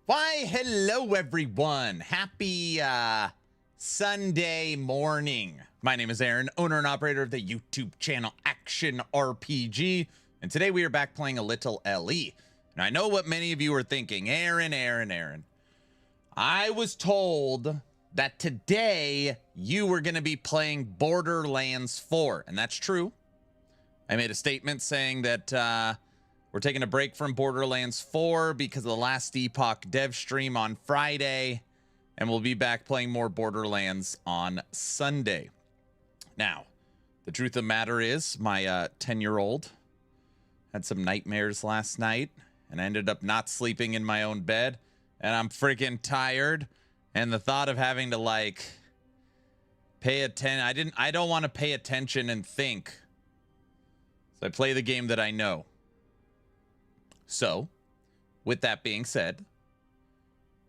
Why, hello everyone. Happy Sunday morning. My name is Aaron, owner and operator of the YouTube channel Action RPG, and today we are back playing a little LE. And I know what many of you are thinking, Aaron. I was told that today you were going to be playing Borderlands 4, and that's true. I made a statement saying that we're taking a break from Borderlands 4 because of the last Epoch dev stream on Friday, and we'll be back playing more Borderlands on Sunday. Now, the truth of the matter is, my 10-year-old had some nightmares last night, and I ended up not sleeping in my own bed, and I'm freaking tired, and the thought of having to, like, pay attention, I don't want to pay attention and think, so I play the game that I know. So, with that being said,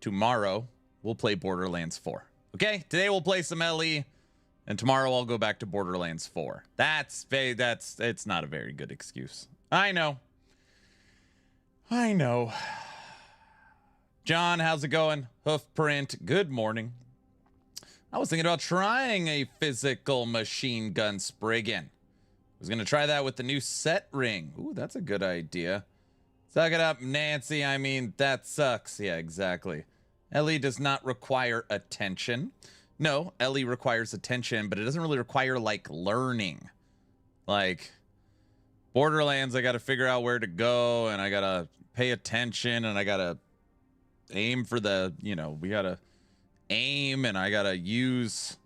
tomorrow we'll play Borderlands 4. Okay? Today we'll play some LE, and tomorrow I'll go back to Borderlands 4. It's not a very good excuse. I know. John, how's it going? Hoofprint, good morning. I was thinking about trying a physical machine gun Spriggan. I was going to try that with the new set ring. Ooh, that's a good idea. Suck it up, Nancy. I mean, that sucks. Yeah, exactly. LE does not require attention. No, LE requires attention, but it doesn't really require, like, learning. Like, Borderlands, I got to figure out where to go, and I got to pay attention, and I got to aim for the, we got to aim, and I got to use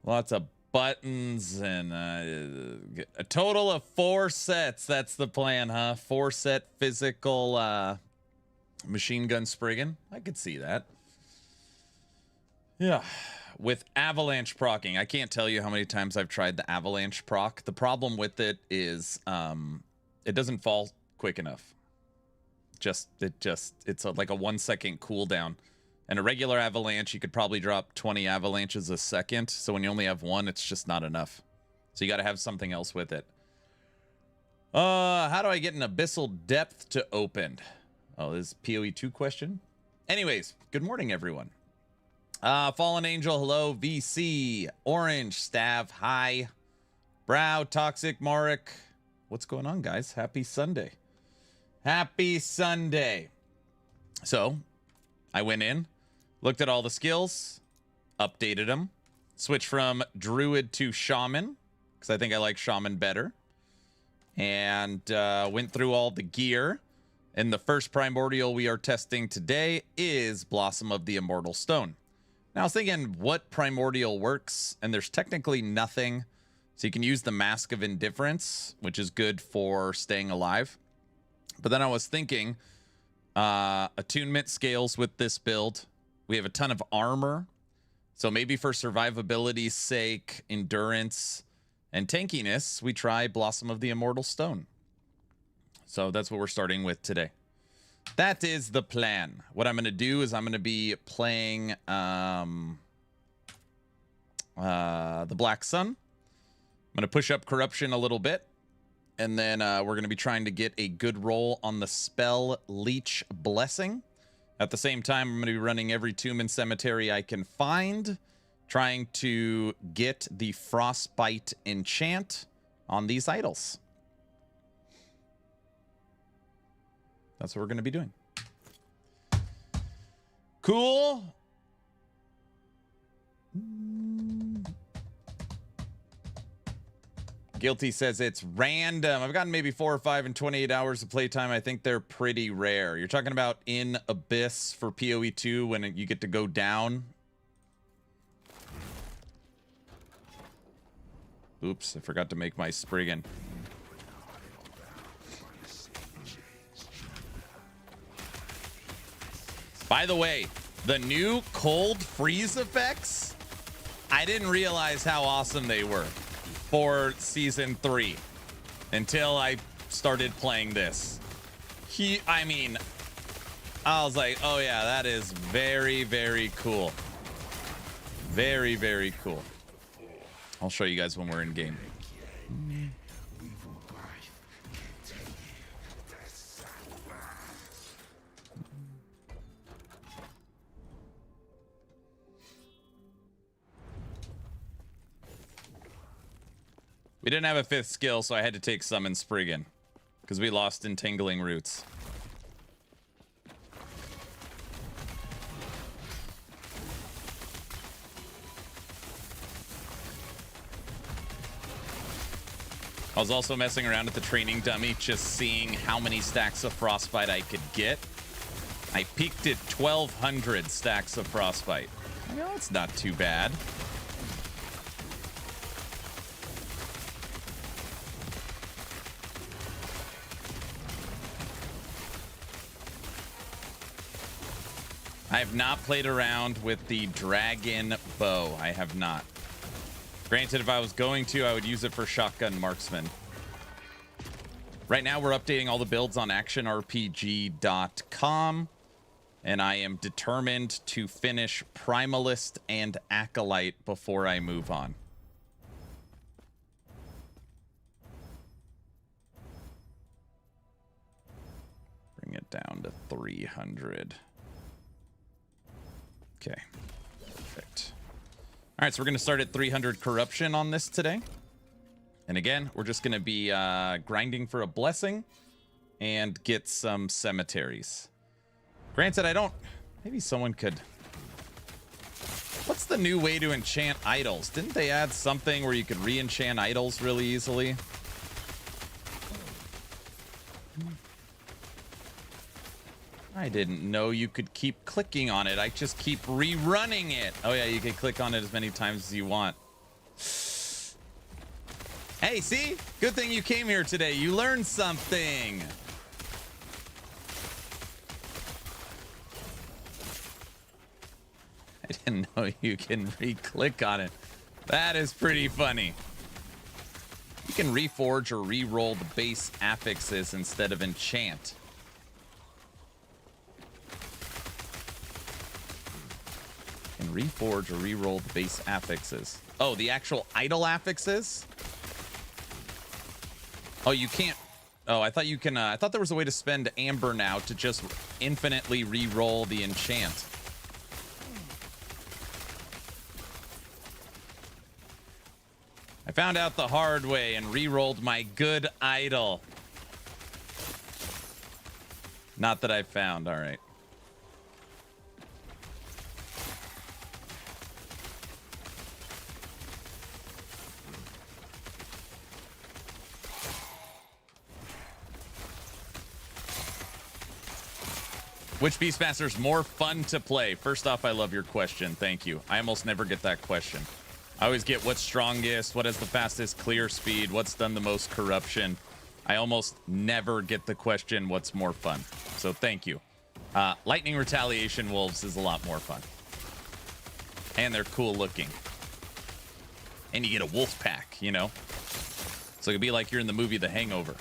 lots of buttons, and a total of 4 sets. That's the plan, huh? 4 set physical machine gun Spriggan. I could see that. Yeah. With avalanche procking, I can't tell you how many times I've tried the avalanche proc. The problem with it is it doesn't fall quick enough. It's like a 1 second cooldown. And a regular avalanche, you could probably drop 20 avalanches a second. So when you only have one, it's just not enough. So you got to have something else with it. How do I get an abyssal depth to open? Oh, this is PoE 2 question. Anyways, good morning, everyone. Fallen Angel, hello. VC, Orange, Stav, hi. Brow, Toxic, Marek. What's going on, guys? Happy Sunday. Happy Sunday. So, I went in, looked at all the skills, updated them, switched from Druid to Shaman, because I think I like Shaman better, and went through all the gear. And the first primordial we are testing today is Blossom of the Immortal Stone. Now, I was thinking what primordial works, and there's technically nothing. So you can use the Mask of Indifference, which is good for staying alive. But then I was thinking, attunement scales with this build. We have a ton of armor. So maybe for survivability's sake, endurance, and tankiness, we try Blossom of the Immortal Stone. So that's what we're starting with today. That is the plan. What I'm going to do is I'm going to be playing the Black Sun. I'm going to push up corruption a little bit. And then we're going to be trying to get a good roll on the Spell Leech Blessing. At the same time, I'm going to be running every tomb and cemetery I can find, trying to get the Frostbite enchant on these idols. That's what we're going to be doing. Cool. Guilty says it's random. I've gotten maybe 4 or 5 in 28 hours of playtime. I think they're pretty rare. You're talking about in Abyss for PoE 2 when you get to go down. Oops, I forgot to make my Spriggan. By the way, the new cold freeze effects, I didn't realize how awesome they were for Season 3 until I started playing this. I was like, oh yeah, that is very, very cool. Very, very cool. I'll show you guys when we're in game. We didn't have a 5th skill, so I had to take Summon Spriggan because we lost Entangling Roots. I was also messing around at the training dummy, just seeing how many stacks of Frostbite I could get. I peaked at 1,200 stacks of Frostbite. I know it's not too bad. I have not played around with the Dragon Bow. I have not. Granted, if I was going to, I would use it for Shotgun Marksman. Right now, we're updating all the builds on actionrpg.com, and I am determined to finish Primalist and Acolyte before I move on. Bring it down to 300. Okay, perfect. All right, so we're going to start at 300 corruption on this today. And again, we're just going to be grinding for a blessing and get some cemeteries. Granted, I don't... Maybe someone could... What's the new way to enchant idols? Didn't they add something where you could re-enchant idols really easily? I didn't know you could keep clicking on it. I just keep rerunning it. Oh yeah, you can click on it as many times as you want. Hey, see? Good thing you came here today. You learned something. I didn't know you can re-click on it. That is pretty funny. You can reforge or re-roll the base affixes instead of enchant. And reforge or re-roll the base affixes. Oh, the actual idle affixes? Oh, you can't. Oh, I thought you can. I thought there was a way to spend amber now to just infinitely re-roll the enchant. I found out the hard way and re-rolled my good idol. Not that I found. All right. Which Beastmaster is more fun to play? First off, I love your question. Thank you. I almost never get that question. I always get what's strongest, what has the fastest clear speed, what's done the most corruption. I almost never get the question, what's more fun? So thank you. Lightning Retaliation Wolves is a lot more fun. And they're cool looking. And you get a wolf pack, you know? So it'd be like you're in the movie The Hangover.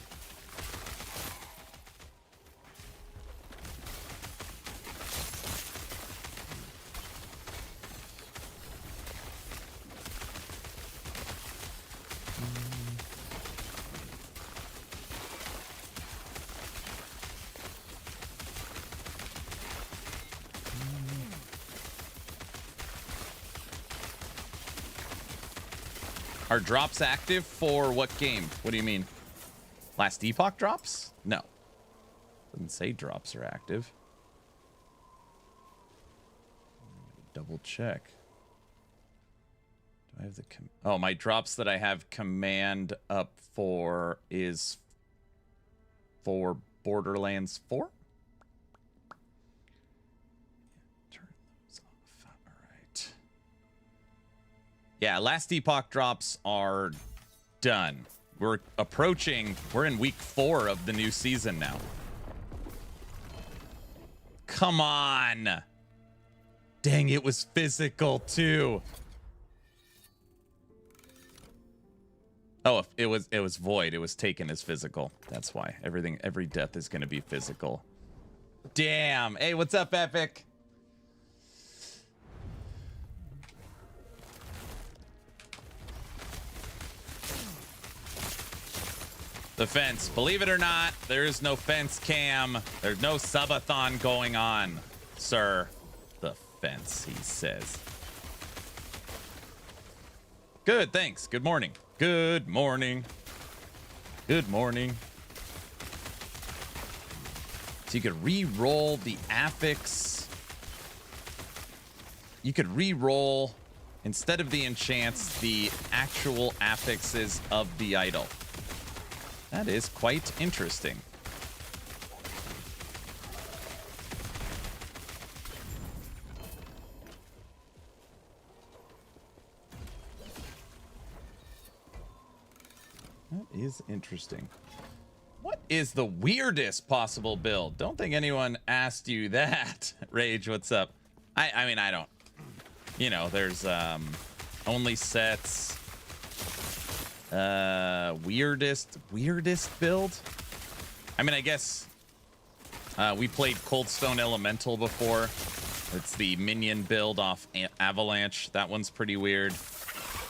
Are drops active for what game? What do you mean? Last Epoch drops? No. Doesn't say drops are active. Double check. Do I have the... Oh, my drops that I have command up for is for Borderlands 4? Turn those off. All right. Yeah, last Epoch drops are done. We're in week 4 of the new season now. Come on. Dang, it was physical too. Oh, it was void. It was taken as physical. That's why every death is going to be physical. Damn. Hey, what's up, Epic? The fence. Believe it or not, there is no fence cam. There's no subathon going on, sir. The fence, he says. Good, thanks. Good morning. Good morning. Good morning. So you could re-roll the affix. You could re-roll, instead of the enchants, the actual affixes of the idol. That is quite interesting. That is interesting. What is the weirdest possible build? Don't think anyone asked you that. Rage, what's up? I mean, I don't. You know, there's only sets. Weirdest build? I mean, I guess we played Coldstone Elemental before. It's the minion build off Avalanche. That one's pretty weird.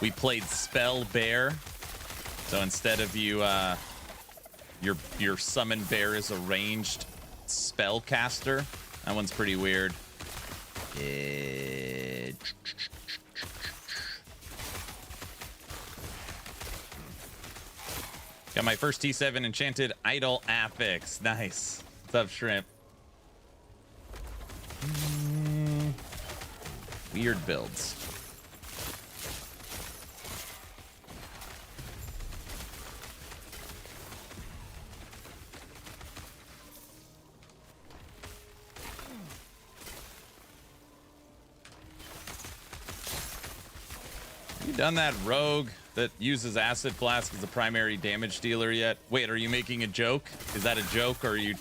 We played Spell Bear. So instead of your summon bear is a ranged spellcaster. That one's pretty weird. Got my first T7 enchanted idol affix. Nice. What's up, Shrimp? Weird builds. You done that rogue that uses Acid Flask as the primary damage dealer yet? Wait, are you making a joke? Is that a joke, or are you...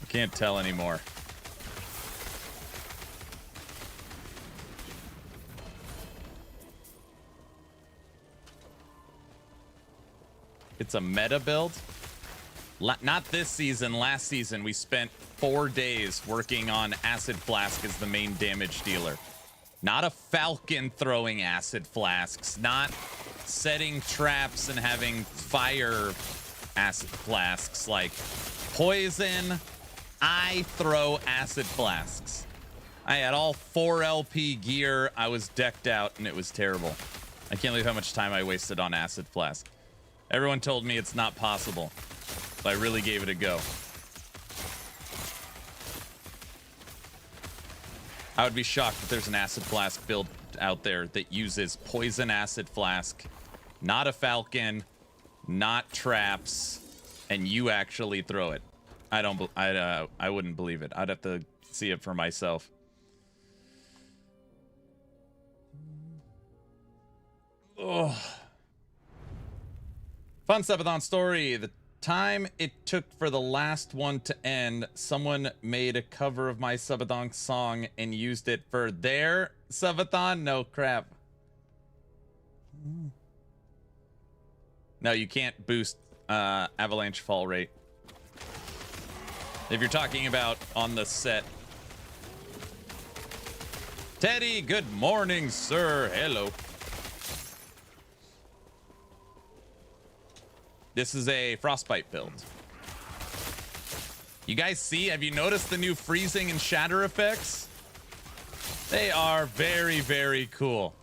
I can't tell anymore. It's a meta build? Not this season. Last season, we spent 4 days working on Acid Flask as the main damage dealer. Not a falcon throwing Acid Flasks. Not setting traps and having fire Acid Flasks. Like, poison, I throw Acid Flasks. I had all 4 LP gear. I was decked out, and it was terrible. I can't believe how much time I wasted on Acid Flask. Everyone told me it's not possible, but I really gave it a go. I would be shocked if there's an Acid Flask build out there that uses Poison Acid Flask, not a Falcon, not traps, and you actually throw it. I wouldn't believe it. I'd have to see it for myself. Oh. Fun subathon story. The time it took for the last one to end, someone made a cover of my subathon song and used it for their subathon. No crap. No, you can't boost avalanche fall rate. If you're talking about on the set. Teddy, good morning, sir. Hello. This is a Frostbite build. You guys see, have you noticed the new freezing and shatter effects? They are very, very cool.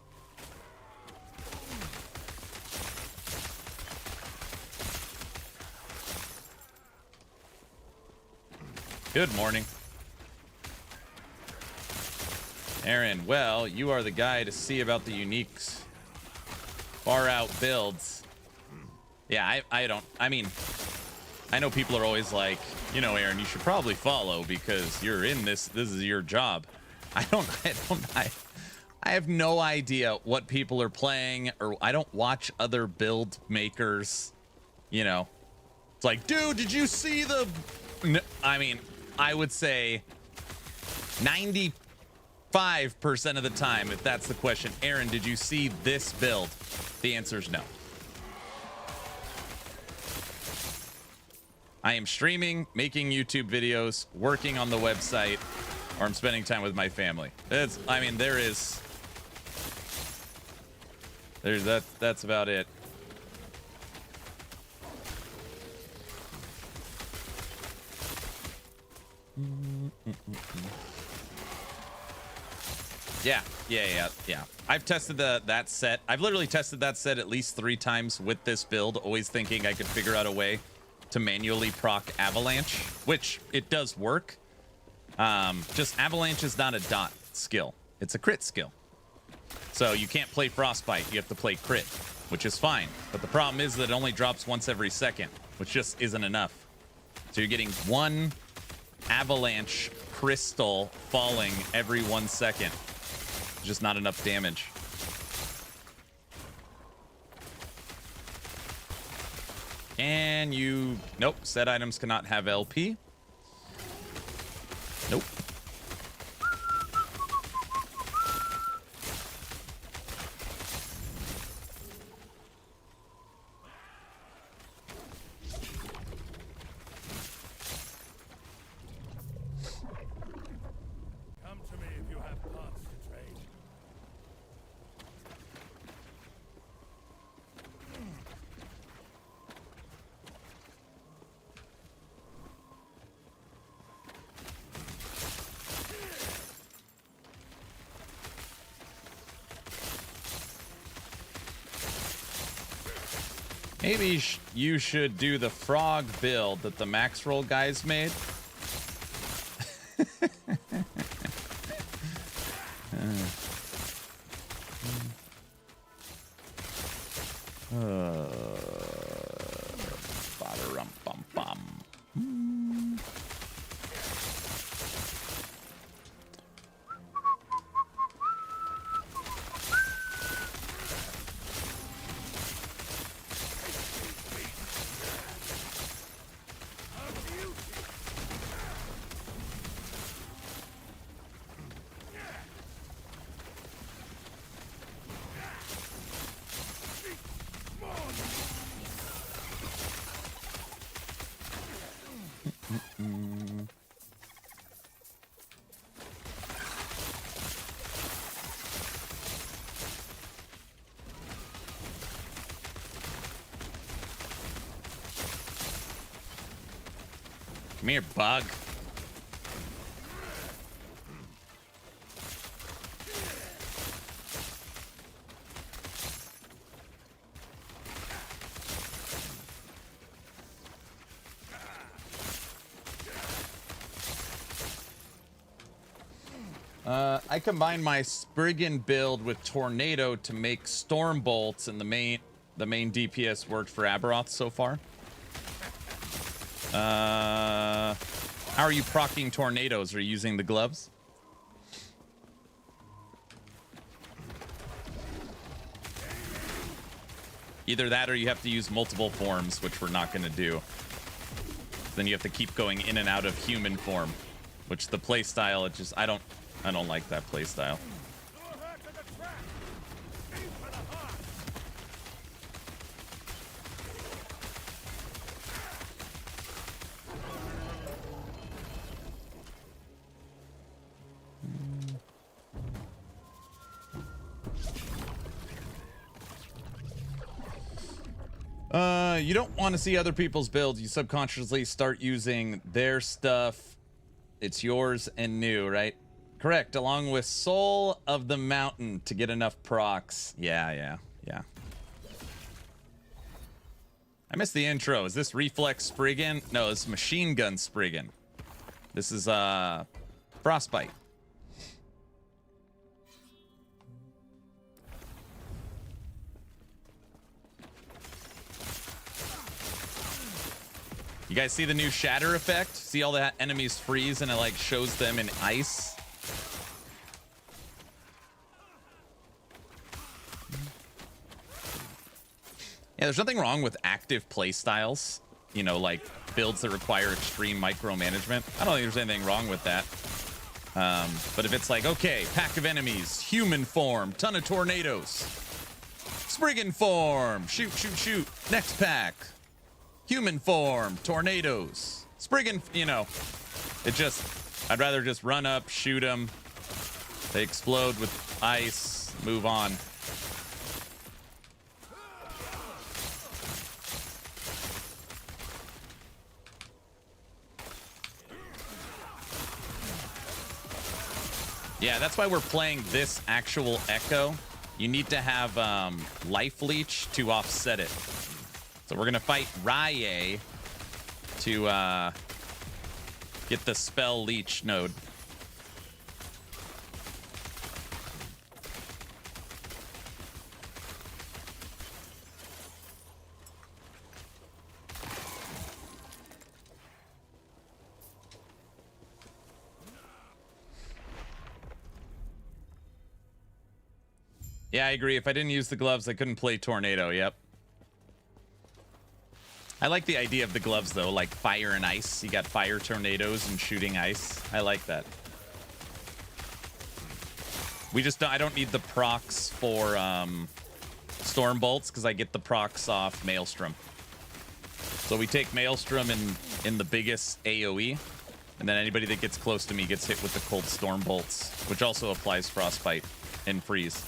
Good morning. Aaron, well, you are the guy to see about the uniques. Far out builds. Yeah, I mean, I know people are always like, you know, Aaron, you should probably follow because you're in this is your job. I have no idea what people are playing, or I don't watch other build makers, you know. It's like, dude, did you see the... No, I mean, I would say 95% of the time, if that's the question, Aaron, did you see this build? The answer is no. I am streaming, making YouTube videos, working on the website, or I'm spending time with my family. That's about it. Yeah. I've tested that set. I've literally tested that set at least 3 times with this build, always thinking I could figure out a way to manually proc Avalanche, which it does work. Just Avalanche is not a dot skill. It's a crit skill. So you can't play Frostbite. You have to play crit, which is fine. But the problem is that it only drops once every second, which just isn't enough. So you're getting 1 Avalanche crystal falling every 1 second. Just not enough damage. And you... Nope. Set items cannot have LP. Nope. Maybe you should do the frog build that the max roll guys made. Ba-da-rum-bum-bum. Come here, bug. I combined my Spriggan build with Tornado to make Storm Bolts, and the main DPS worked for Aberoth so far. How are you proccing tornadoes? Are you using the gloves? Either that or you have to use multiple forms, which we're not going to do. Then you have to keep going in and out of human form, which the playstyle, I don't like that playstyle. You don't want to see other people's builds. You subconsciously start using their stuff. It's yours and new, right? Correct. Along with Soul of the Mountain to get enough procs. Yeah. I missed the intro. Is this Reflex Spriggan? No, it's Machine Gun Spriggan. This is Frostbite. You guys see the new shatter effect? See all the enemies freeze and it like shows them in ice? Yeah, there's nothing wrong with active play styles. You know, like builds that require extreme micromanagement. I don't think there's anything wrong with that. But if it's like, okay, pack of enemies, human form, ton of tornadoes, Spriggan form, shoot. Next pack. Human form, tornadoes, Spriggan, you know, I'd rather just run up, shoot them. They explode with ice, move on. Yeah, that's why we're playing this actual Echo. You need to have Life Leech to offset it. So we're going to fight Rye to get the Spell Leech node. Yeah, I agree. If I didn't use the gloves, I couldn't play Tornado. Yep. I like the idea of the gloves, though, like fire and ice. You got fire tornadoes and shooting ice. I like that. We just don't, I don't need the procs for Storm Bolts because I get the procs off Maelstrom. So we take Maelstrom in the biggest AoE, and then anybody that gets close to me gets hit with the cold Storm Bolts, which also applies Frostbite and Freeze.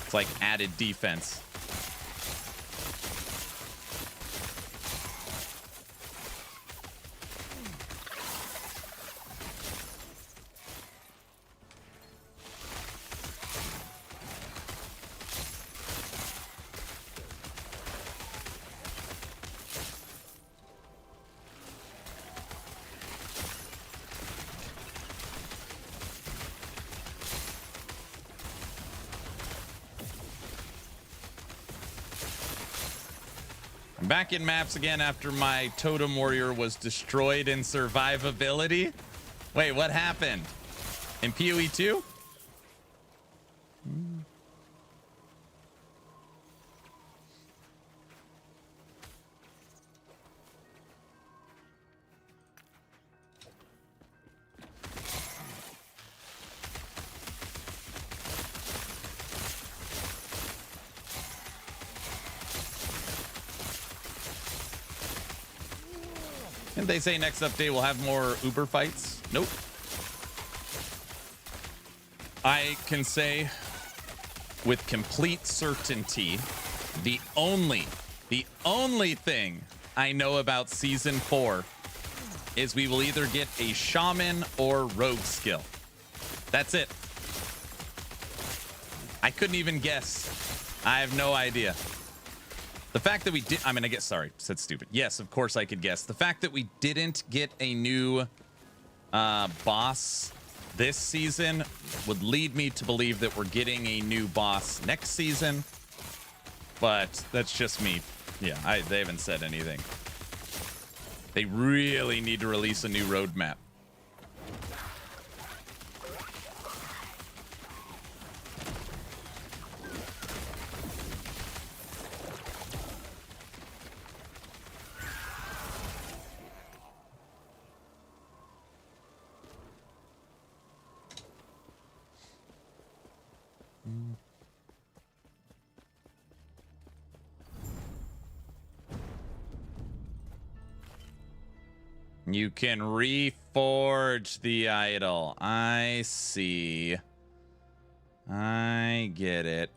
It's like added defense. Back in maps again after my Totem Warrior was destroyed in survivability. Wait, what happened? In PoE 2? Didn't they say next update we'll have more Uber fights? Nope. I can say with complete certainty, the only thing I know about Season 4 is we will either get a Shaman or Rogue skill. That's it. I couldn't even guess. I have no idea. The fact that we did, I mean, I guess, sorry, said stupid. Yes, of course I could guess. The fact that we didn't get a new boss this season would lead me to believe that we're getting a new boss next season. But that's just me. Yeah, they haven't said anything. They really need to release a new roadmap. You can reforge the idol. I see. I get it.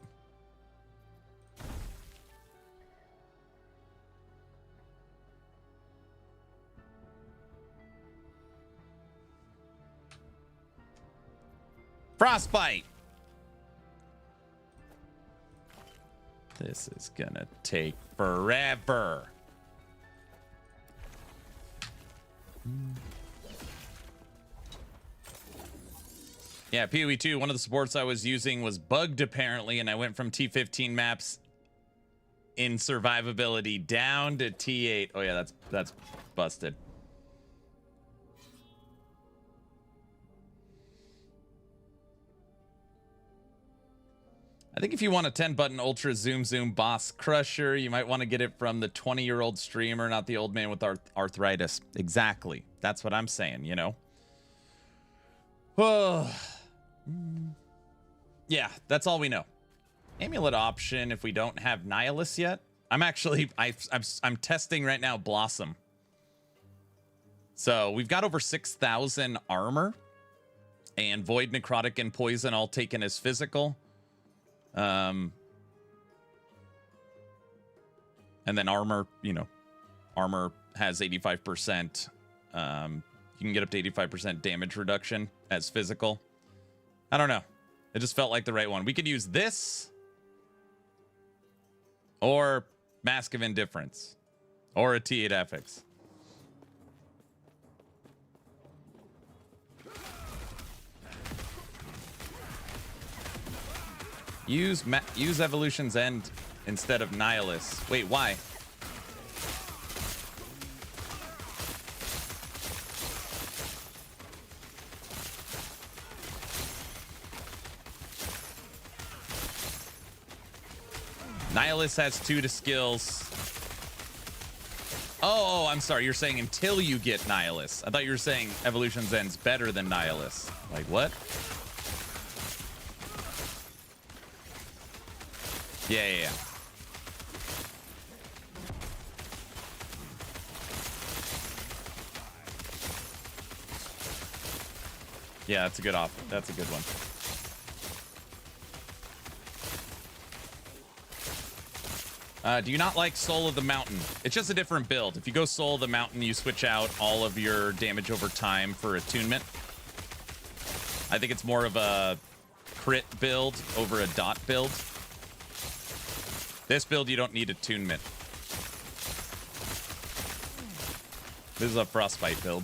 Frostbite. This is gonna take forever. Yeah, PoE 2, one of the supports I was using was bugged apparently, and I went from T15 maps in survivability down to T8. Oh yeah, that's busted. I think if you want a 10-button Ultra Zoom Boss Crusher, you might want to get it from the 20-year-old streamer, not the old man with arthritis. Exactly. That's what I'm saying, you know? Oh. Yeah, that's all we know. Amulet option if we don't have Nihilus yet. I'm actually, I'm testing right now Blossom. So we've got over 6,000 armor. And Void, Necrotic, and Poison all taken as physical. And then armor, you know, armor has 85%. You can get up to 85% damage reduction as physical. I don't know. It just felt like the right one. We could use this or Mask of Indifference or a T8 FX. Use Evolution's End instead of Nihilus. Wait, why? Nihilus has 2 to skills. Oh, I'm sorry. You're saying until you get Nihilus. I thought you were saying Evolution's End's better than Nihilus. Like, what? Yeah. Yeah, that's a good offer. That's a good one. Do you not like Soul of the Mountain? It's just a different build. If you go Soul of the Mountain, you switch out all of your damage over time for attunement. I think it's more of a crit build over a dot build. This build, you don't need attunement. This is a Frostbite build.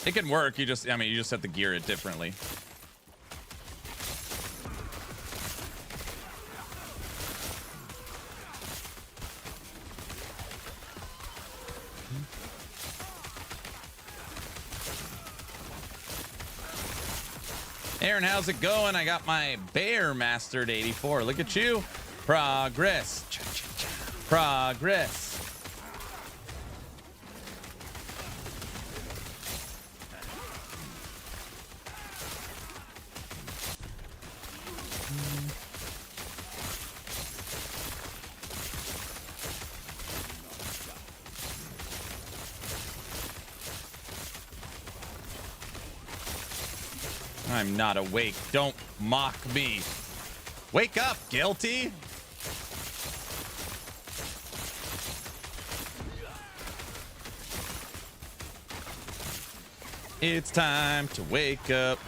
It can work. You just have to gear it differently. Aaron, how's it going? I got my bear mastered 84. Look at you. Progress. Progress. I'm not awake. Don't mock me. Wake up, guilty. It's time to wake up.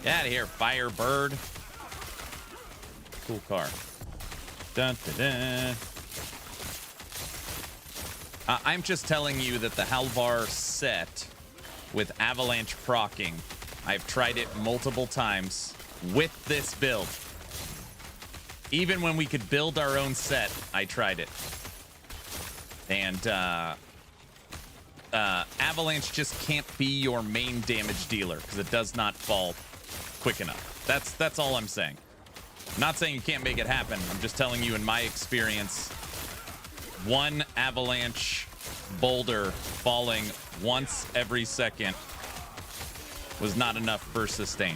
Get out of here, Firebird. Cool car. Dun, dun, dun. I'm just telling you that the Halvar set with Avalanche procking, I've tried it multiple times with this build. Even when we could build our own set, I tried it. And Avalanche just can't be your main damage dealer because it does not fall quick enough. That's all I'm saying. I'm not saying you can't make it happen. I'm just telling you in my experience, one Avalanche boulder falling once every second was not enough for sustain.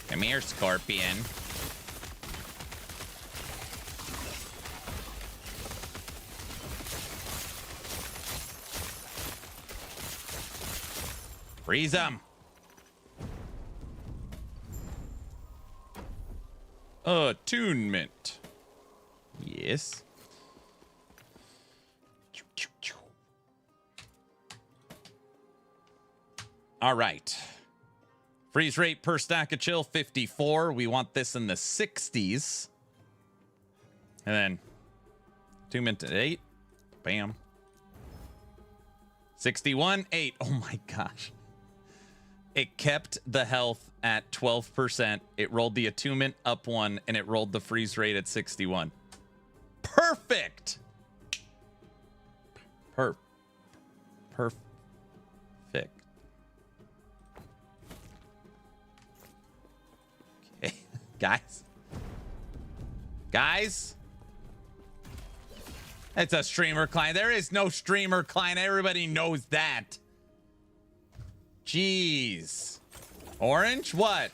Come here, Scorpion. Freeze him. Attunement. Yes. All right. Freeze rate per stack of chill, 54. We want this in the 60s. And then attunement at 8. Bam. 61, 8. Oh my gosh. It kept the health at 12%. It rolled the attunement up 1, and it rolled the freeze rate at 61. Perfect. Perfect. Okay, guys. Guys, it's a streamer client. There is no streamer client. Everybody knows that. Jeez. Orange? What?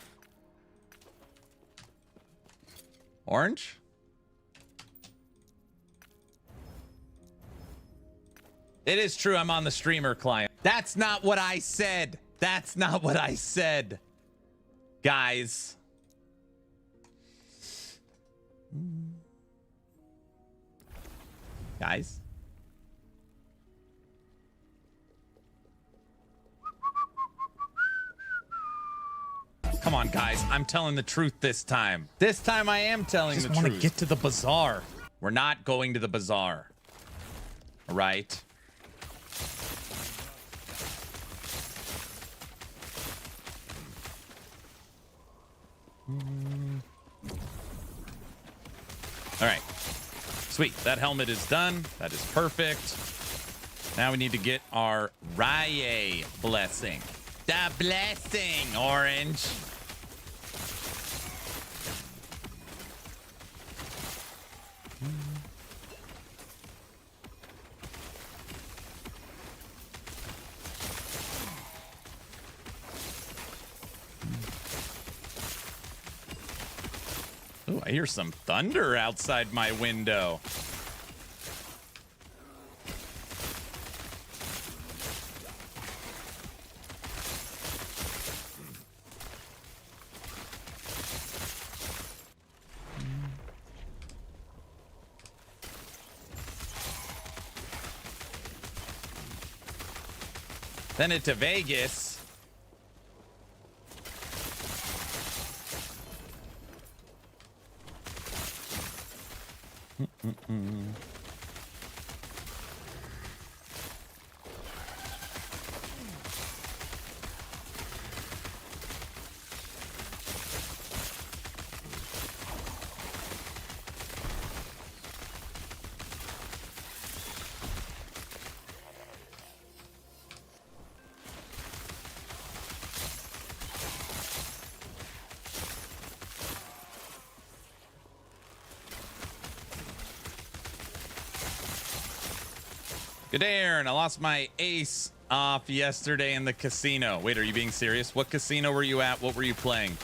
Orange? It is true I'm on the streamer client. That's not what I said. That's not what I said. Guys. Guys. Come on, guys. I'm telling the truth this time. This time I am telling the truth. I just want to get to the bazaar. We're not going to the bazaar. All right. All right. Sweet. That helmet is done. That is perfect. Now we need to get our Rye blessing. The blessing, Orange. Ooh, I hear some thunder outside my window. Send it to Vegas. Good day, Aaron. I lost my ace off yesterday in the casino. Wait, are you being serious? What casino were you at? What were you playing?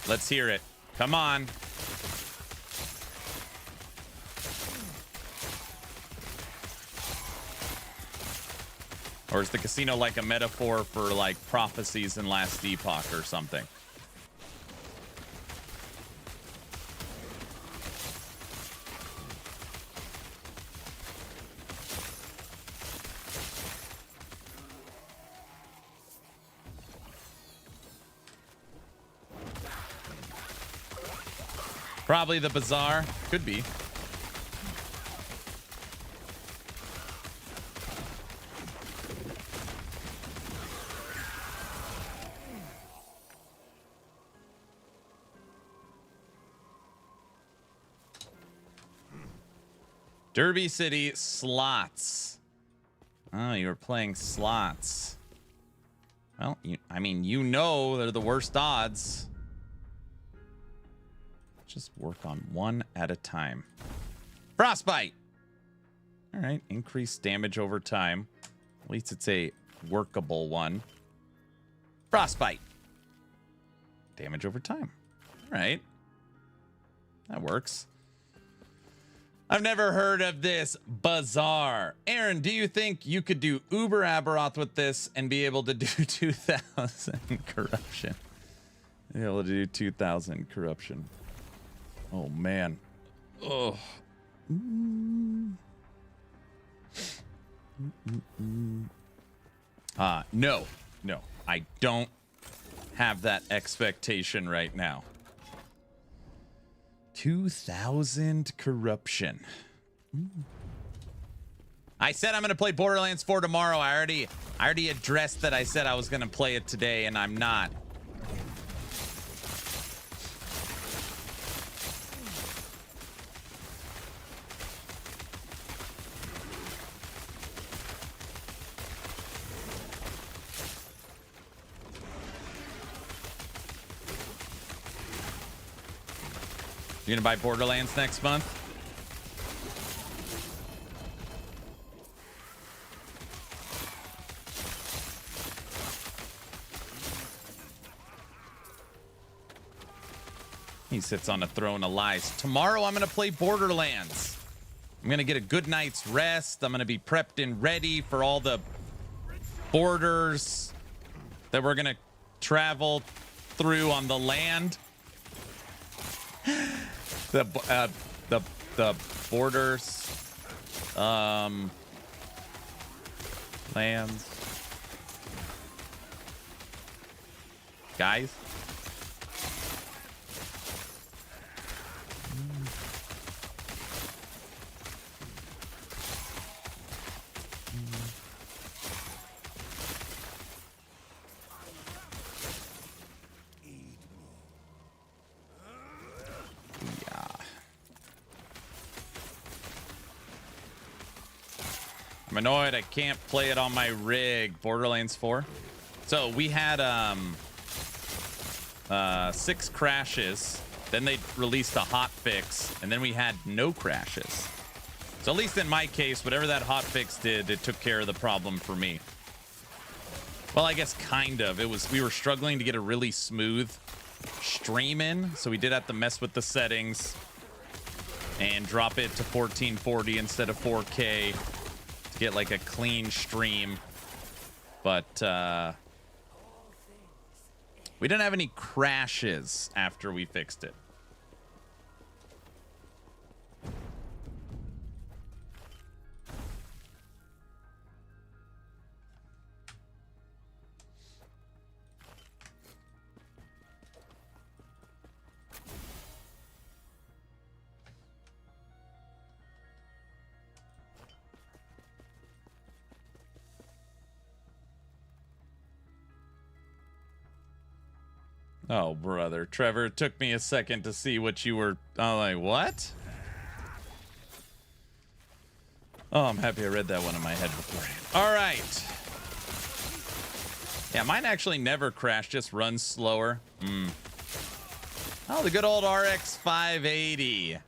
Let's hear it. Come on. Or is the casino like a metaphor for like prophecies in last epoch or something? Probably the bazaar. Could be. Derby City slots. Oh, you were playing slots. Well, I mean, you know they're the worst odds. Just work on one at a time. Frostbite. All right, increased damage over time. At least it's a workable one. Frostbite. Damage over time. All right. That works. I've never heard of this bazaar. Aaron, do you think you could do Uber Aberoth with this and be able to do 2,000 corruption? Be able to do 2,000 corruption. Oh, man. Oh. No. No. I don't have that expectation right now. 2,000 corruption. I said I'm going to play Borderlands 4 tomorrow. I already addressed that I said I was going to play it today, and I'm not. You're gonna buy Borderlands next month? He sits on a throne of lies. Tomorrow I'm gonna play Borderlands. I'm gonna get a good night's rest. I'm gonna be prepped and ready for all the borders that we're gonna travel through on the land. The borders, lands, guys. I'm annoyed I can't play it on my rig. Borderlands 4. So we had 6 crashes. Then they released a hot fix, and then we had no crashes. So at least in my case, whatever that hot fix did, it took care of the problem for me. Well, I guess kind of. We were struggling to get a really smooth stream in, so we did have to mess with the settings and drop it to 1440 instead of 4K. To get like a clean stream, but we didn't have any crashes after we fixed it. Oh, brother. Trevor, it took me a second to see what you were... I'm like, what? Oh, I'm happy I read that one in my head beforehand. All right. Yeah, mine actually never crashed, just runs slower. Oh, the good old RX 580.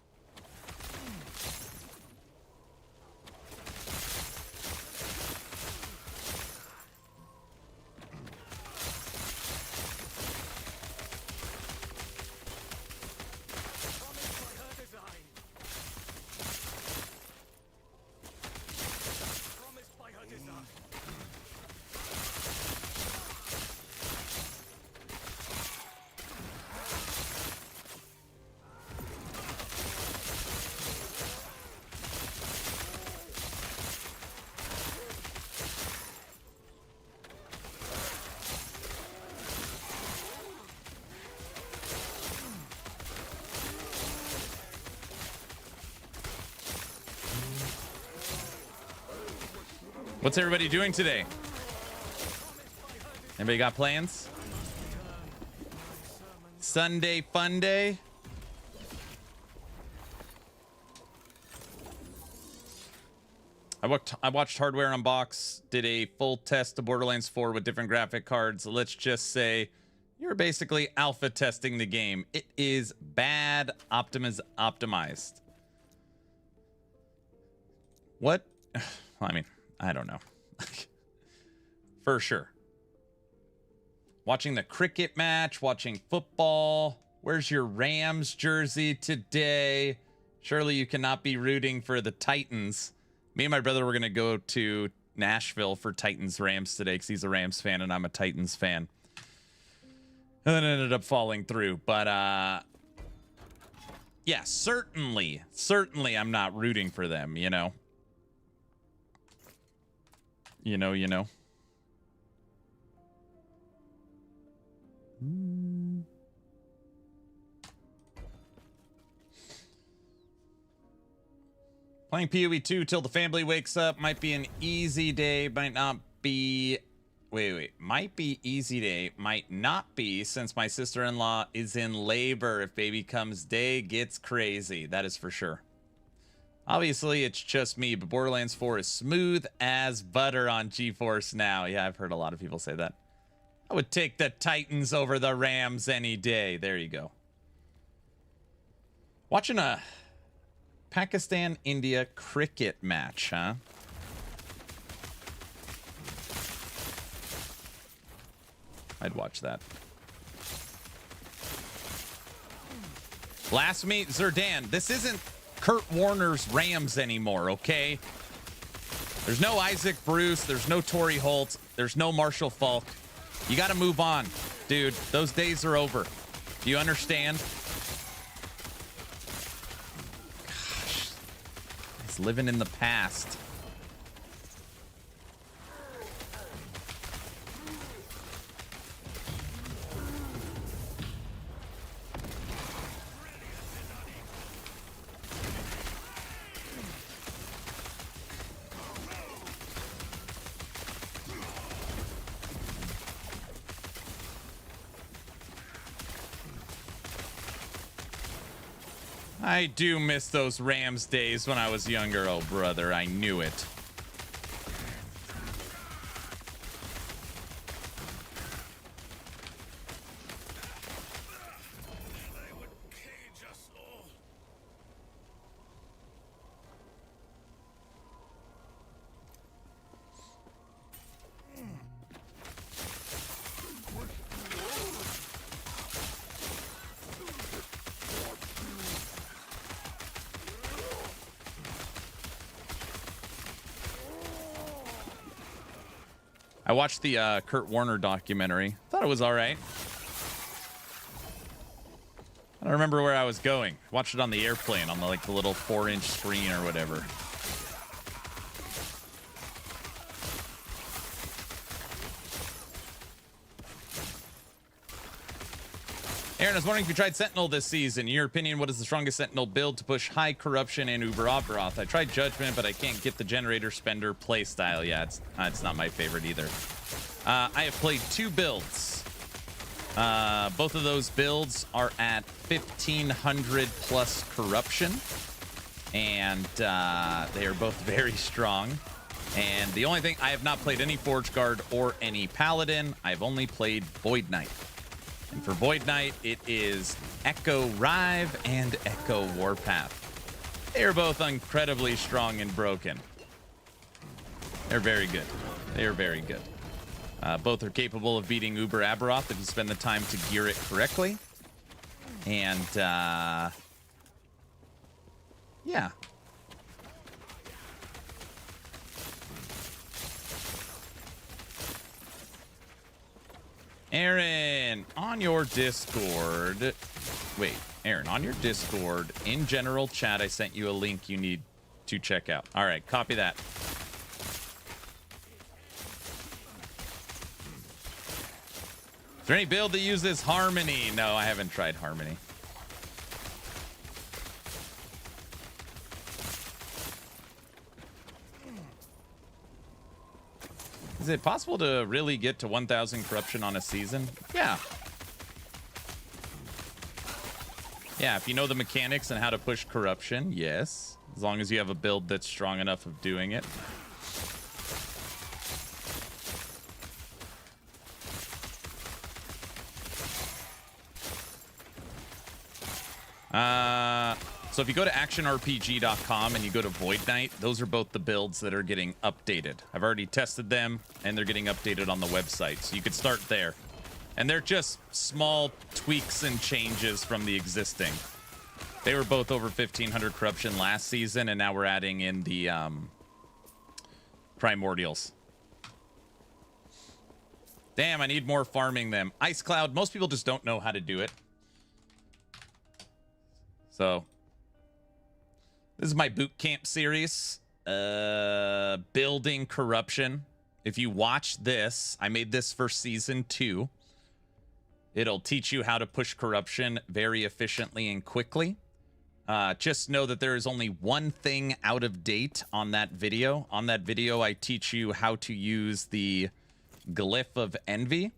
What's everybody doing today? Anybody got plans? Sunday fun day? I watched Hardware Unbox, did a full test of Borderlands 4 with different graphic cards. Let's just say you're basically alpha testing the game. It is bad optimized. What? I mean, I don't know. For sure. Watching the cricket match, watching football. Where's your Rams jersey today? Surely you cannot be rooting for the Titans. Me and my brother were going to go to Nashville for Titans Rams today because he's a Rams fan and I'm a Titans fan. And then it ended up falling through. But, yeah, certainly I'm not rooting for them, you know. You know. Playing PoE 2 till the family wakes up might be an easy day, might not be. Wait. Might be easy day, might not be, since my sister-in-law is in labor. If baby comes day gets crazy. That is for sure. Obviously, it's just me, but Borderlands 4 is smooth as butter on GeForce Now. Yeah, I've heard a lot of people say that. I would take the Titans over the Rams any day. There you go. Watching a Pakistan-India cricket match, huh? I'd watch that. Blasphemy, Zerdan. This isn't Kurt Warner's Rams anymore, okay? There's no Isaac Bruce. There's no Torrey Holt. There's no Marshall Falk. You got to move on, dude. Those days are over. Do you understand? Gosh. He's living in the past. I do miss those Rams days when I was younger, oh brother. I knew it. I watched the Kurt Warner documentary. Thought it was all right. I don't remember where I was going. Watched it on the airplane on the like the little 4-inch screen or whatever. Aaron, I was wondering if you tried Sentinel this season. In your opinion, what is the strongest Sentinel build to push high corruption and Uber Obroth? I tried Judgment, but I can't get the Generator Spender playstyle. Yeah, it's not my favorite either. I have played 2 builds. Both of those builds are at 1500 plus corruption, and they are both very strong. And the only thing, I have not played any Forge Guard or any Paladin. I've only played Void Knight. And for Void Knight, it is Echo Rive and Echo Warpath. They are both incredibly strong and broken. They're very good. They are very good. Both are capable of beating Uber Aberoth if you spend the time to gear it correctly. And, yeah. Aaron, on your Discord. Wait, Aaron, on your Discord, in general chat, I sent you a link you need to check out. All right, copy that. Is there any build that uses Harmony? No, I haven't tried Harmony. Is it possible to really get to 1,000 corruption on a season? Yeah. Yeah, if you know the mechanics and how to push corruption, yes. As long as you have a build that's strong enough of doing it. So if you go to actionrpg.com and you go to Void Knight, those are both the builds that are getting updated. I've already tested them, and they're getting updated on the website, so you could start there. And they're just small tweaks and changes from the existing. They were both over 1,500 corruption last season, and now we're adding in the primordials. Damn, I need more farming them. Ice Cloud, most people just don't know how to do it. So this is my boot camp series, building corruption. If you watch this, I made this for season 2. It'll teach you how to push corruption very efficiently and quickly. Just know that there is only one thing out of date on that video. On that video, I teach you how to use the Glyph of Envy,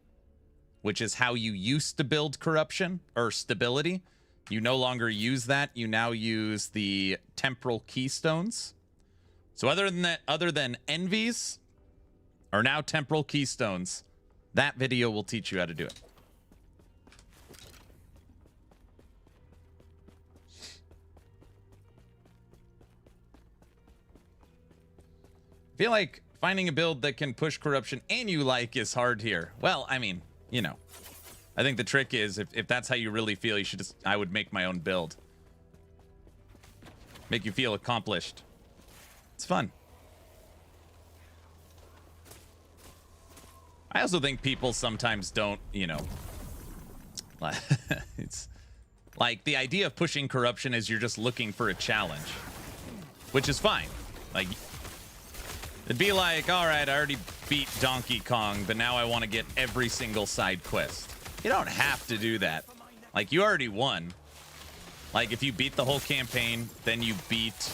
which is how you used to build corruption or stability. You no longer use that. You now use the temporal keystones. So other than envies are now temporal keystones. That video will teach you how to do it. feel like finding a build that can push corruption and you like is hard here. Well, I mean, you know, I think the trick is if that's how you really feel, you should just, I would make my own build. Make you feel accomplished. It's fun. I also think people sometimes don't, you know, it's like the idea of pushing corruption is you're just looking for a challenge, which is fine. Like, it'd be like, all right, I already beat Donkey Kong, but now I want to get every single side quest. You don't have to do that. Like, you already won. Like, if you beat the whole campaign, then you beat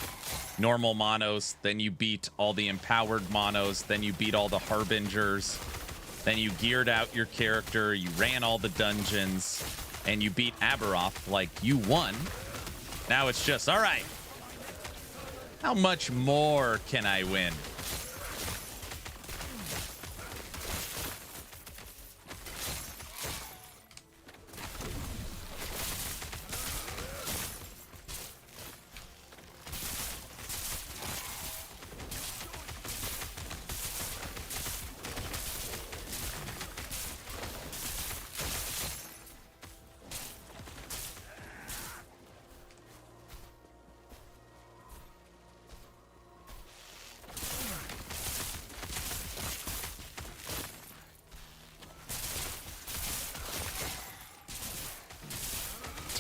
normal monos, then you beat all the empowered monos, then you beat all the harbingers, then you geared out your character, you ran all the dungeons, and you beat Aberoth, like, you won. Now it's just, all right, how much more can I win?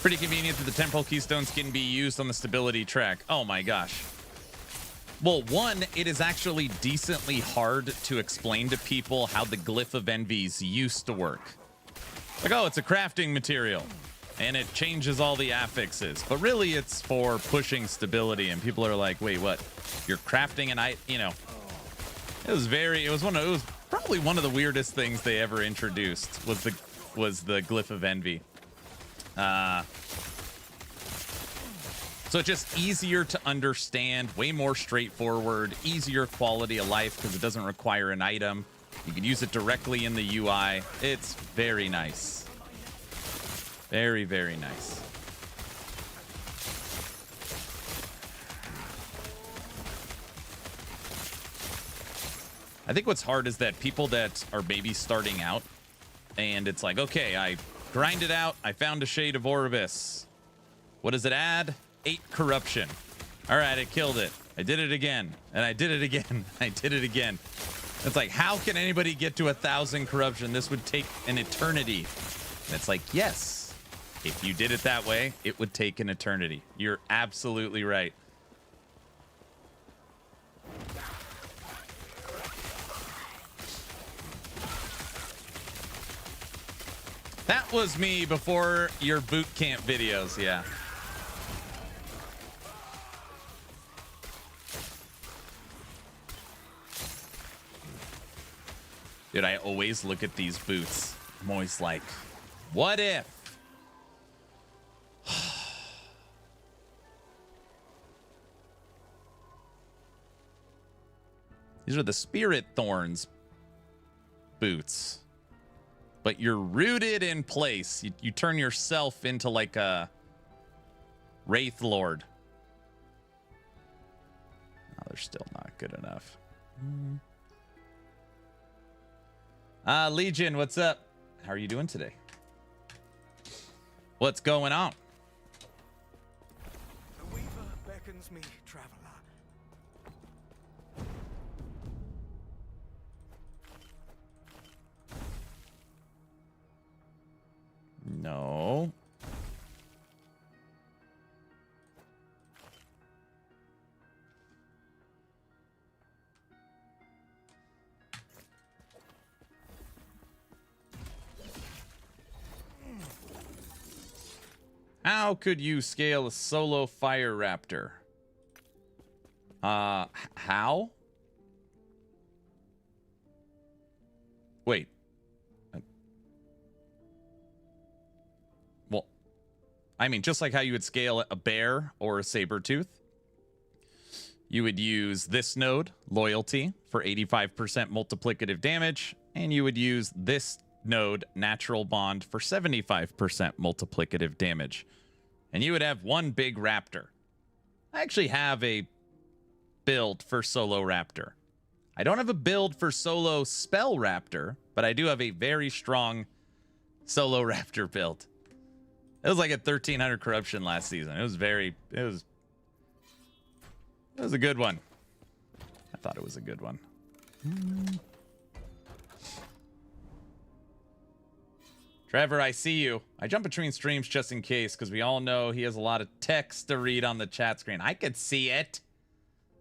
Pretty convenient that the temporal keystones can be used on the stability track. Oh my gosh. Well, one, it is actually decently hard to explain to people how the Glyph of Envies used to work. Like, oh, it's a crafting material, and it changes all the affixes. But really, it's for pushing stability, and people are like, wait, what? You're crafting an you know. It was probably one of the weirdest things they ever introduced was the Glyph of Envy. So it's just easier to understand, way more straightforward, easier quality of life because it doesn't require an item. You can use it directly in the UI. It's very nice. Very, very nice. I think what's hard is that people that are maybe starting out and it's like, okay, I grind it out. I found a Shade of Orbis. What does it add? 8 corruption. All right, I killed it. I did it again. And I did it again. I did it again. It's like, how can anybody get to 1,000 corruption? This would take an eternity. And it's like, yes. If you did it that way, it would take an eternity. You're absolutely right. That was me before your boot camp videos, yeah. Dude, I always look at these boots. I'm always like, what if? These are the Spirit Thorns boots. But you're rooted in place. You turn yourself into like a Wraith Lord. Oh, they're still not good enough. Legion, what's up? How are you doing today? What's going on? The Weaver beckons me, traveler. No. How could you scale a solo fire raptor? How? Wait. Well, I mean, just like how you would scale a bear or a saber-tooth, you would use this node, Loyalty, for 85% multiplicative damage, and you would use this node, Natural Bond, for 75% multiplicative damage. And you would have one big raptor. I actually have a build for solo raptor. I don't have a build for solo Spell Raptor, but I do have a very strong solo Raptor build. It was like a 1300 corruption last season. It was a good one. I thought it was a good one. Trevor, I see you. I jump between streams just in case because we all know he has a lot of text to read on the chat screen. I could see it.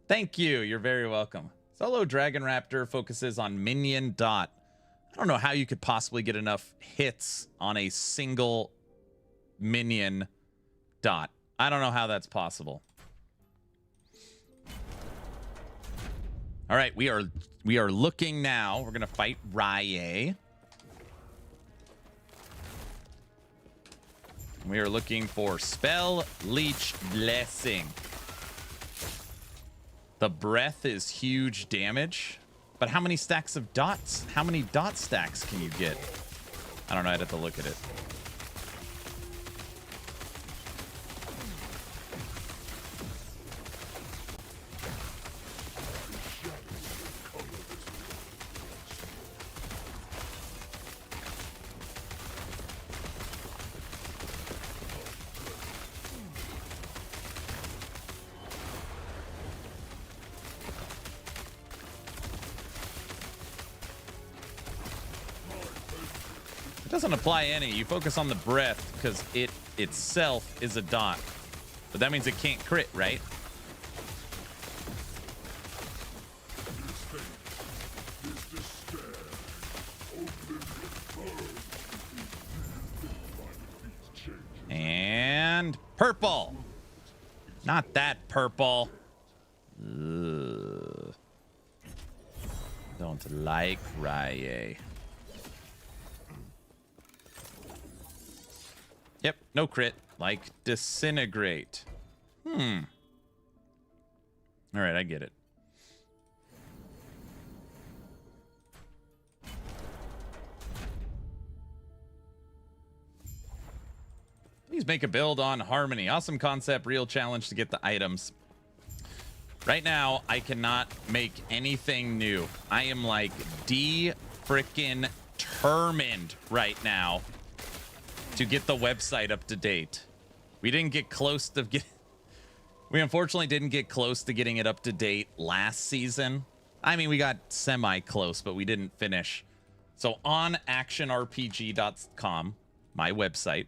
Thank you. You're very welcome. Solo Dragon Raptor focuses on minion dot. I don't know how you could possibly get enough hits on a single minion dot. I don't know how that's possible. All right, we are looking now. We're gonna fight Rye. We are looking for Spell Leech Blessing. The breath is huge damage, but how many stacks of dots? How many dot stacks can you get? I don't know. I'd have to look at it. Doesn't apply any. You focus on the breath because it itself is a dot, but that means it can't crit, right? And purple. Not that purple. Ugh. Don't like Rye. Yep, no crit. Like disintegrate. All right, I get it. Please make a build on Harmony. Awesome concept, real challenge to get the items. Right now, I cannot make anything new. I am like frickin' determined right now to get the website up to date. We didn't get close to we unfortunately didn't get close to getting it up to date last season. I mean, we got semi-close, but we didn't finish. So on actionrpg.com, my website,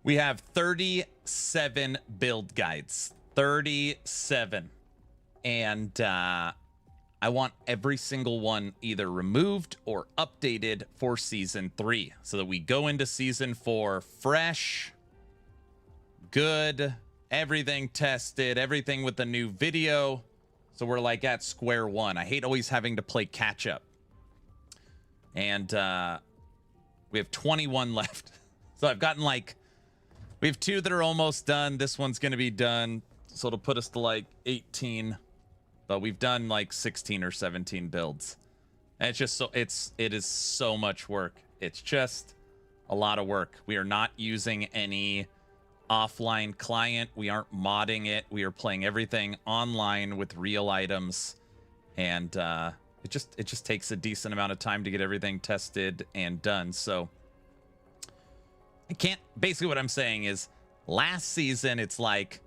we have 37 build guides. 37. And I want every single one either removed or updated for season 3 so that we go into season 4 fresh, good, everything tested, everything with the new video. So we're like at square one. I hate always having to play catch up. And we have 21 left. So I've gotten like, we have 2 that are almost done. This one's going to be done. So it'll put us to like 18. But we've done like 16 or 17 builds. And it's just so it is so much work. It's just a lot of work. We are not using any offline client. We aren't modding it. We are playing everything online with real items. And it just takes a decent amount of time to get everything tested and done. So I can't, basically what I'm saying is last season it's like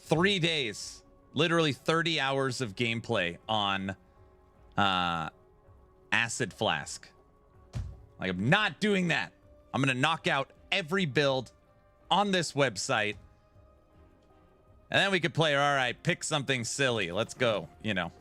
3 days. Literally 30 hours of gameplay on Acid Flask. Like, I'm not doing that. I'm going to knock out every build on this website. And then we could play, all right, pick something silly. Let's go, you know.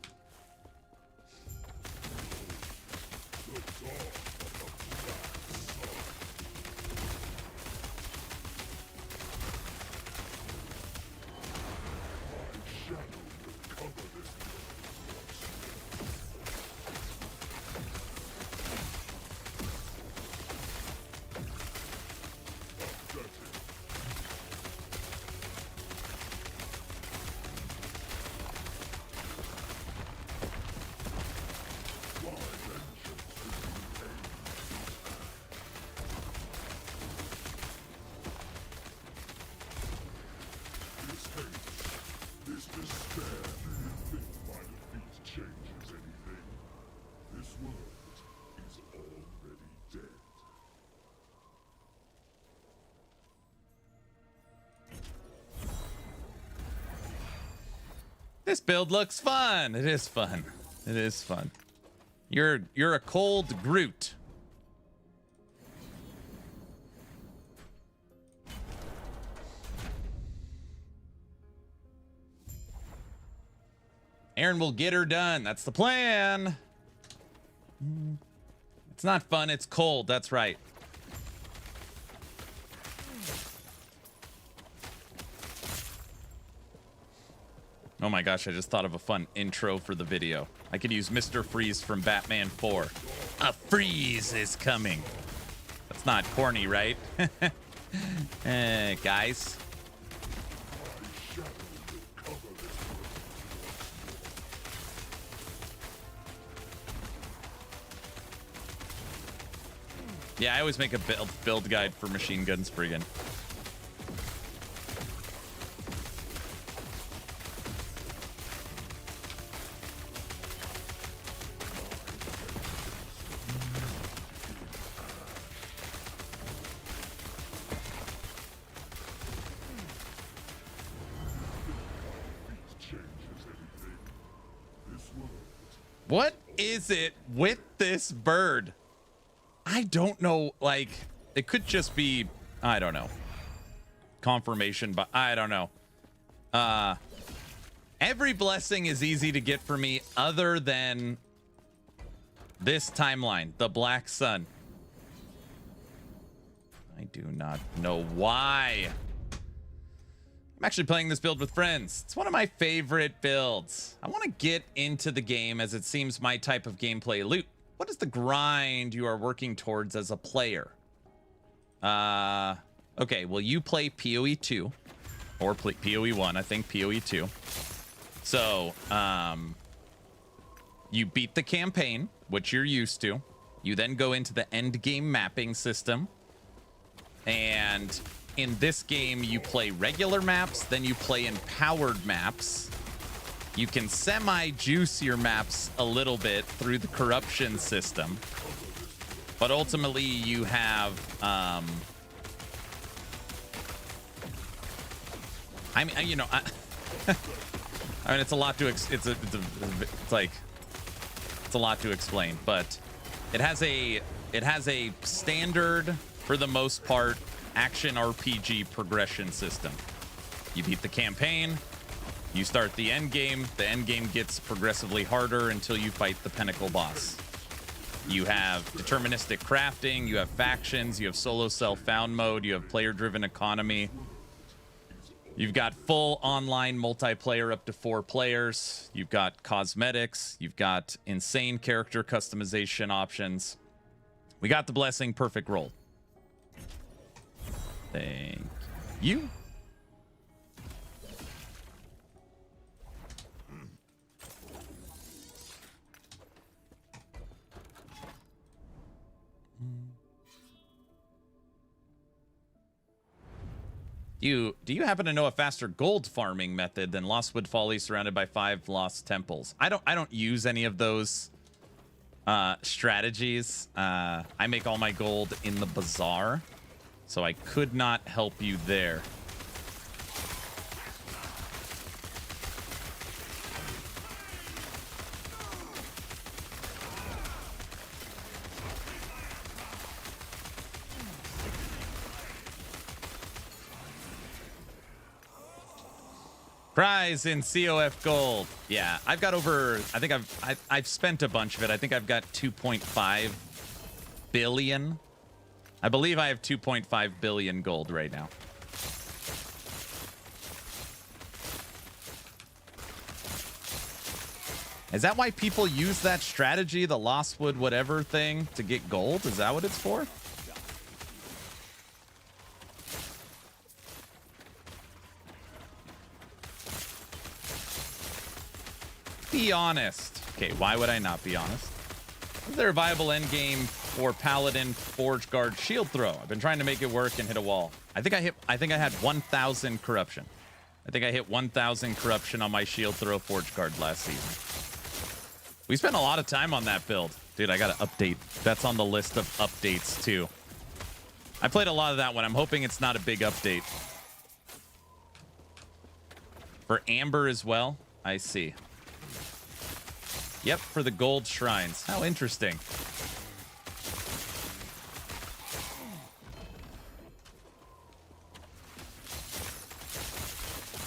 This build looks fun. It is fun. It is fun. You're a cold Groot. Aaron will get her done. That's the plan. It's not fun. It's cold. That's right. Oh my gosh, I just thought of a fun intro for the video. I could use Mr. Freeze from Batman 4. A freeze is coming. That's not corny, right? Guys. Yeah, I always make a build guide for Machine Gun Spriggan. What is it with this bird? I don't know. Like, it could just be, I don't know, confirmation, but I don't know. Every blessing is easy to get for me other than this timeline, the Black Sun. I do not know why. I'm actually playing this build with friends. It's one of my favorite builds. I want to get into the game as it seems my type of gameplay. Loot. What is the grind you are working towards as a player? Okay, well, you play PoE 2 or PoE 1, I think PoE 2. So, you beat the campaign, which you're used to. You then go into the Endgame mapping system. And in this game, you play regular maps, then you play empowered maps. You can semi-juice your maps a little bit through the corruption system. But ultimately, you have... I mean, you know... I mean, it's a lot to... It's a lot to explain, but it has a standard, for the most part, action RPG progression system. You beat the campaign, you start the end game. The end game gets progressively harder until you fight the pinnacle boss. You have deterministic crafting, you have factions, you have solo self-found mode, you have player-driven economy. You've got full online multiplayer up to 4 players. You've got cosmetics. You've got insane character customization options. We got the blessing perfect roll. Thank you. Do you happen to know a faster gold farming method than Lostwood Folly surrounded by 5 lost temples? I don't use any of those strategies. I make all my gold in the bazaar, so I could not help you there. Prize in COF gold. Yeah, I've got over, I think I've spent a bunch of it. I think I've got 2.5 billion. I believe I have 2.5 billion gold right now. Is that why people use that strategy, the Lostwood whatever thing, to get gold? Is that what it's for? Be honest. Okay, why would I not be honest? Is there a viable endgame for Paladin Forge Guard shield throw? I've been trying to make it work and hit a wall. I think I had 1,000 corruption. I think I hit 1,000 corruption on my shield throw Forge Guard last season. We spent a lot of time on that build. Dude, I gotta update. That's on the list of updates too. I played a lot of that one. I'm hoping it's not a big update. For Amber as well? I see. Yep, for the gold shrines. How interesting.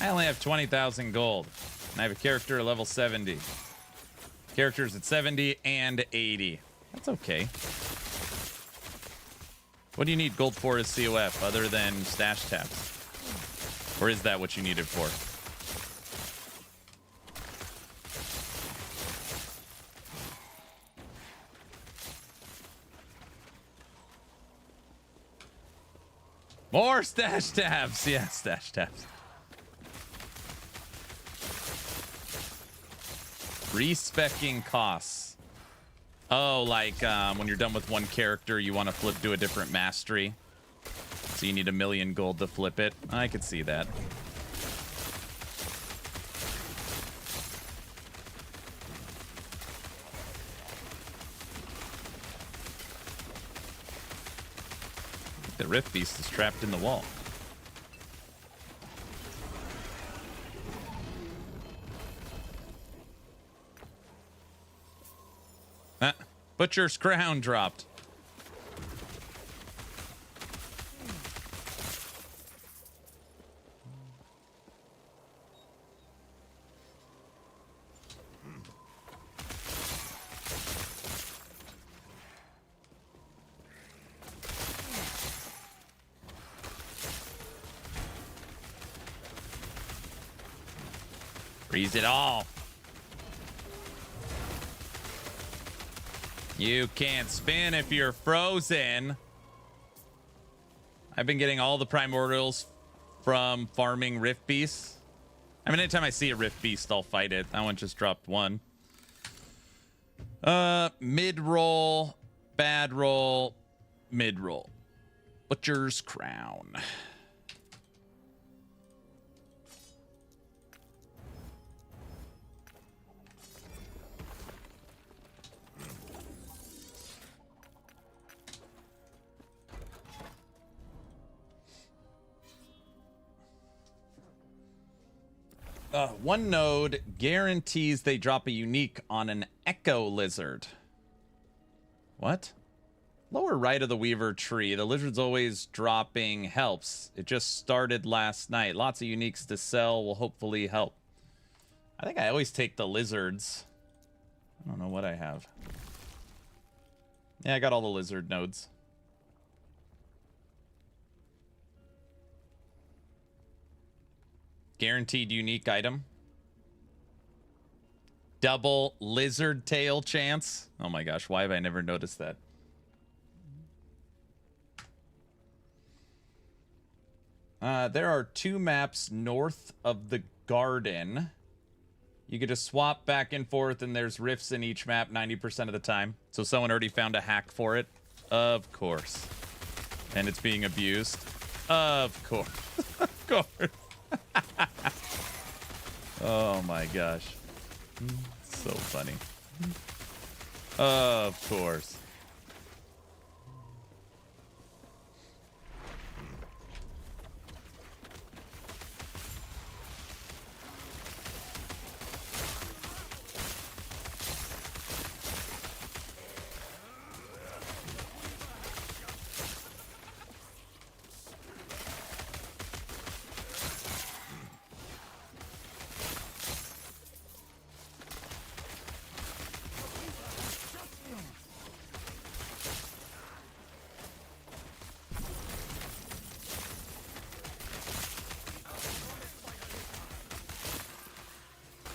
I only have 20,000 gold. And I have a character at level 70. Characters at 70 and 80. That's okay. What do you need gold for as COF other than stash tabs? Or is that what you need it for? More stash tabs. Yeah, stash tabs. Respecking costs. Oh, like when you're done with one character, you want to flip to a different mastery. So you need 1,000,000 gold to flip it. I could see that. The Rift Beast is trapped in the wall. Butcher's crown dropped. Freeze it all. You can't spin if you're frozen. I've been getting all the primordials from farming Rift Beasts. I mean, anytime I see a Rift Beast, I'll fight it. That one just dropped one. Mid-roll, bad roll, mid-roll. Butcher's crown. One node guarantees they drop a unique on an Echo Lizard. What? Lower right of the Weaver tree. The lizard's always dropping helps. It just started last night. Lots of uniques to sell will hopefully help. I think I always take the lizards. I don't know what I have. Yeah, I got all the lizard nodes. Guaranteed unique item. Double lizard tail chance. Oh my gosh, why have I never noticed that? There are 2 maps north of the garden. You get to swap back and forth, and there's rifts in each map 90% of the time. So someone already found a hack for it. Of course. And it's being abused. Of course. Of course. Oh my gosh. So funny. Of course.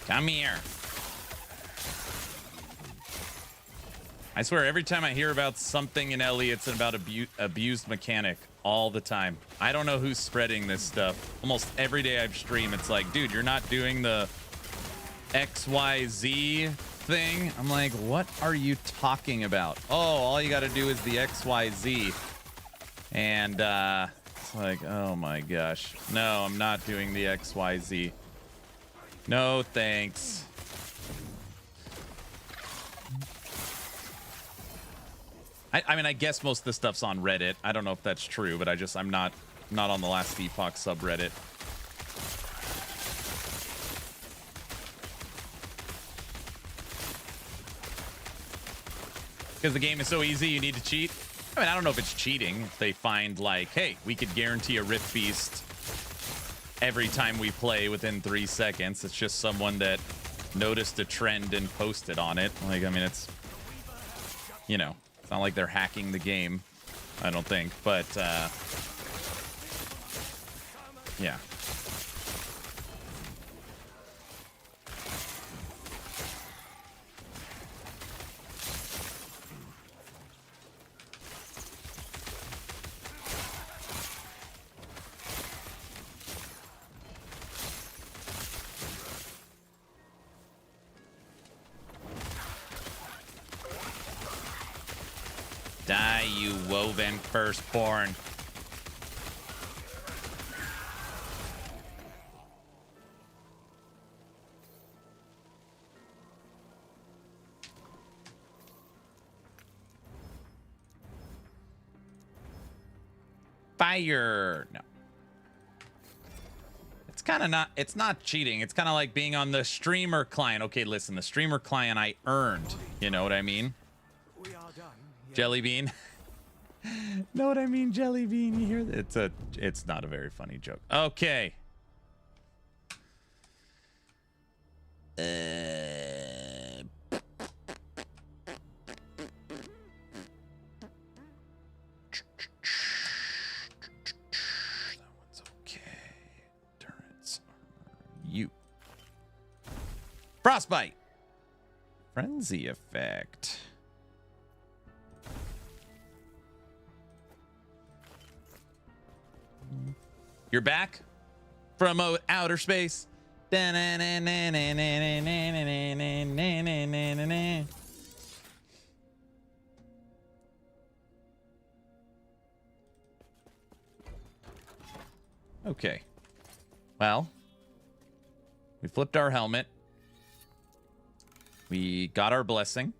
Come here. I swear, every time I hear about something in LE, it's about abused mechanic all the time. I don't know who's spreading this stuff. Almost every day I stream, it's like, dude, you're not doing the XYZ thing. I'm like, what are you talking about? Oh, all you got to do is the XYZ. And it's like, oh my gosh. No, I'm not doing the XYZ. No, thanks. I mean, I guess most of the stuff's on Reddit. I don't know if that's true, but I'm not on the last Epoch subreddit. Because the game is so easy, you need to cheat. I mean, I don't know if it's cheating. If they find like, hey, we could guarantee a Rift Beast every time we play within 3 seconds. It's just someone that noticed a trend and posted on it. Like, I mean, it's, you know, it's not like they're hacking the game, I don't think. But, yeah. Die, you woven firstborn. Fire. No. It's kind of not, it's not cheating. It's kind of like being on the streamer client. Okay, listen, the streamer client I earned. You know what I mean? We are done. Jelly bean. Know what I mean, jelly bean? You hear that? It's not a very funny joke. Okay. That one's okay. Turrets are you. Frostbite. Frenzy effect. You're back from outer space. Okay. Well, we flipped our helmet. We got our blessing.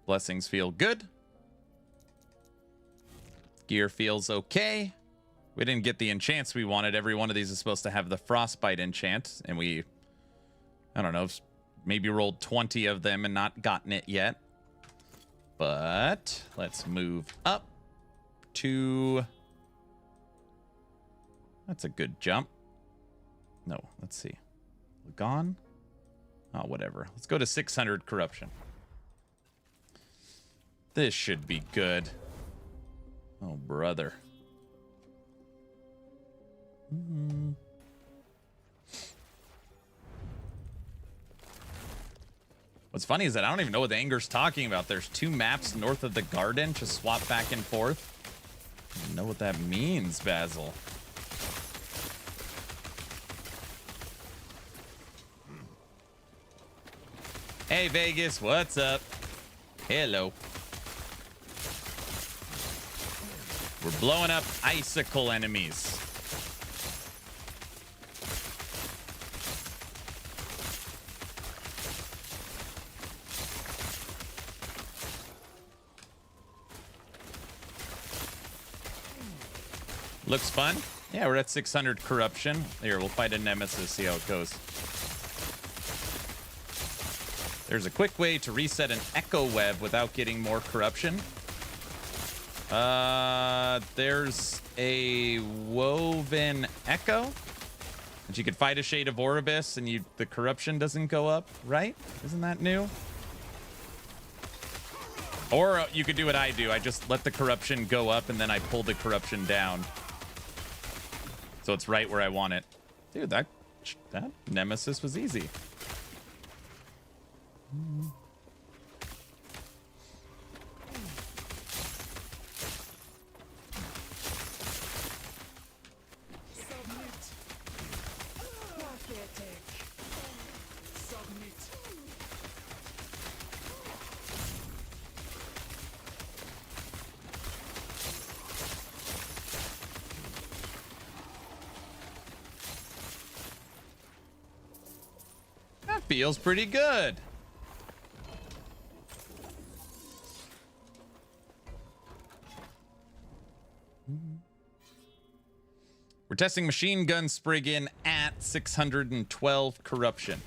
Blessings feel good. Gear feels okay. We didn't get the enchants we wanted. Every one of these is supposed to have the Frostbite enchant, and we, I don't know, maybe rolled 20 of them and not gotten it yet. But let's move up to... That's a good jump. No, let's see. Gone? Oh, whatever. Let's go to 600 corruption. This should be good. Oh, brother. What's funny is that I don't even know what the anger's talking about. There's 2 maps north of the garden. Just swap back and forth. I don't know what that means, Basil. Hey, Vegas. What's up? Hello. We're blowing up icicle enemies. Looks fun. Yeah, we're at 600 corruption. Here, we'll fight a nemesis, see how it goes. There's a quick way to reset an echo web without getting more corruption. There's a woven echo. And you could fight a shade of Oribus and the corruption doesn't go up, right? Isn't that new? Or you could do what I do. I just let the corruption go up and then I pull the corruption down. So it's right where I want it. Dude, that nemesis was easy. That feels pretty good. We're testing Machine Gun Spriggan at 612 corruption.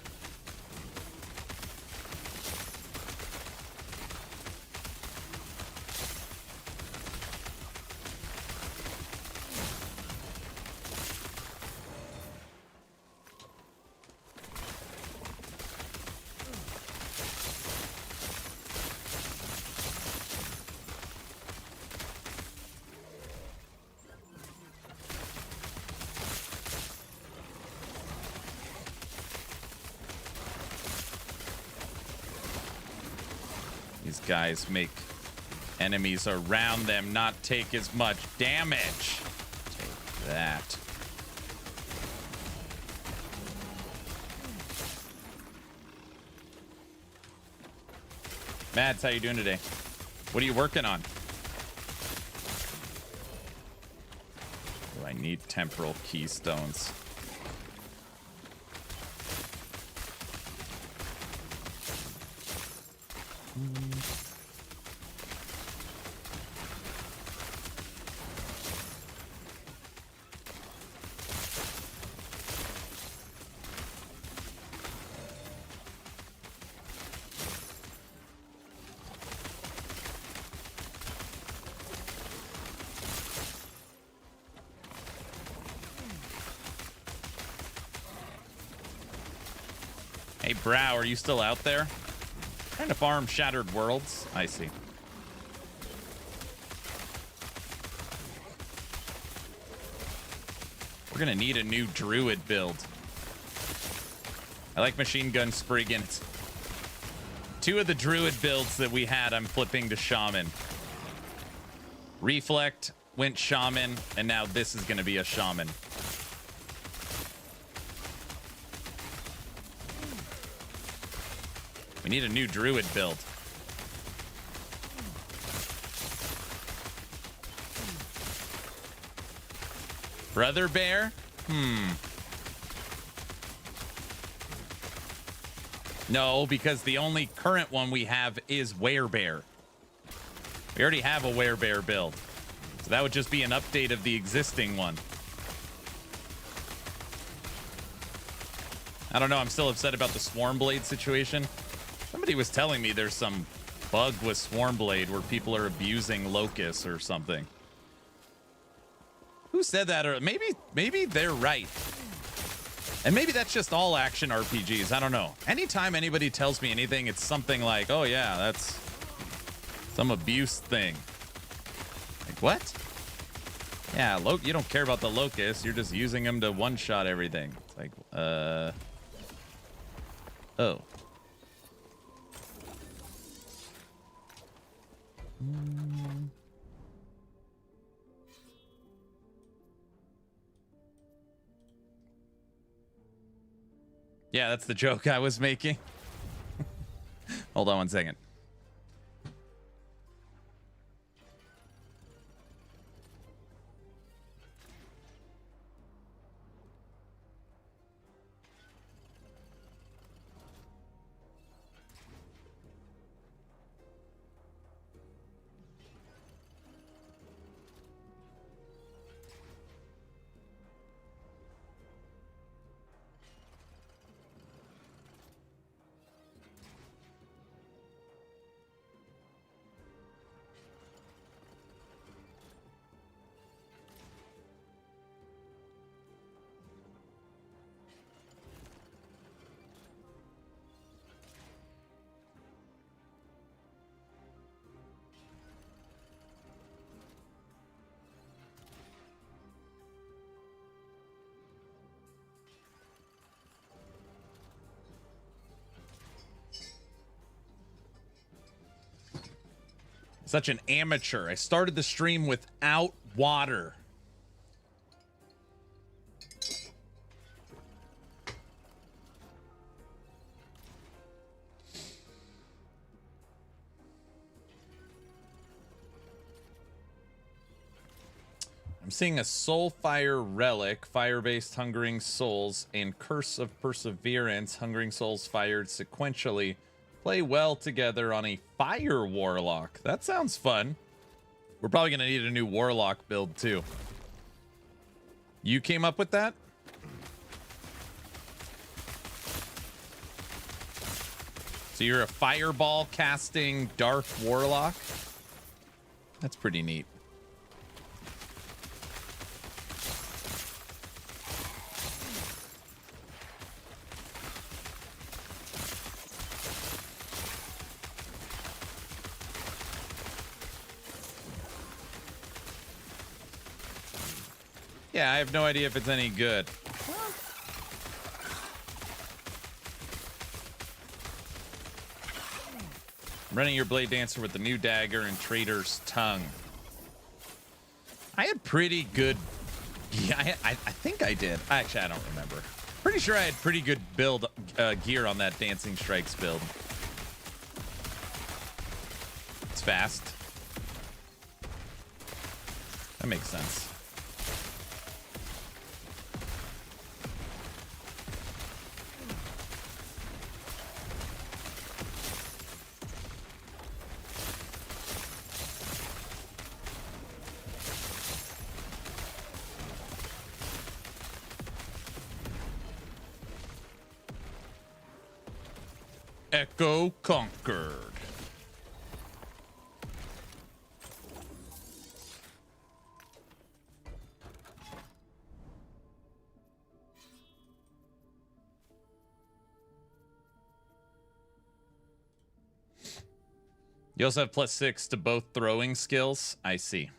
These guys make enemies around them not take as much damage. Take that. Mads, how you doing today? What are you working on? Oh, I need temporal keystones. Hey, Brow, are you still out there? Trying to farm Shattered Worlds. I see. We're gonna need a new Druid build. I like Machine Gun Spriggan. Two of the Druid builds that we had, I'm flipping to Shaman. Reflect went Shaman, and now this is gonna be a Shaman. We need a new Druid build. Brother Bear? No, because the only current one we have is Werebear. We already have a Werebear build. So that would just be an update of the existing one. I don't know, I'm still upset about the Swarmblade situation. Somebody was telling me there's some bug with Swarmblade where people are abusing Locust or something. Who said that? Or maybe they're right. And maybe that's just all action RPGs. I don't know. Anytime anybody tells me anything, it's something like, oh yeah, that's some abuse thing. Like, what? Yeah, you don't care about the Locust. You're just using them to one-shot everything. It's like, oh. Yeah, that's the joke I was making. Hold on one second. Such an amateur. I started the stream without water. I'm seeing a Soulfire Relic, Fire-based Hungering Souls, and Curse of Perseverance, Hungering Souls fired sequentially, play well together on a Fire Warlock. That sounds fun. We're probably going to need a new Warlock build, too. You came up with that? So you're a fireball casting dark warlock? That's pretty neat. Yeah, I have no idea if it's any good. Running your Blade Dancer with the new dagger and Traitor's Tongue. I had pretty good... Yeah, I think I did. Actually, I don't remember. Pretty sure I had pretty good build gear on that Dancing Strikes build. It's fast. That makes sense. Echo conquered. You also have +6 to both throwing skills. I see.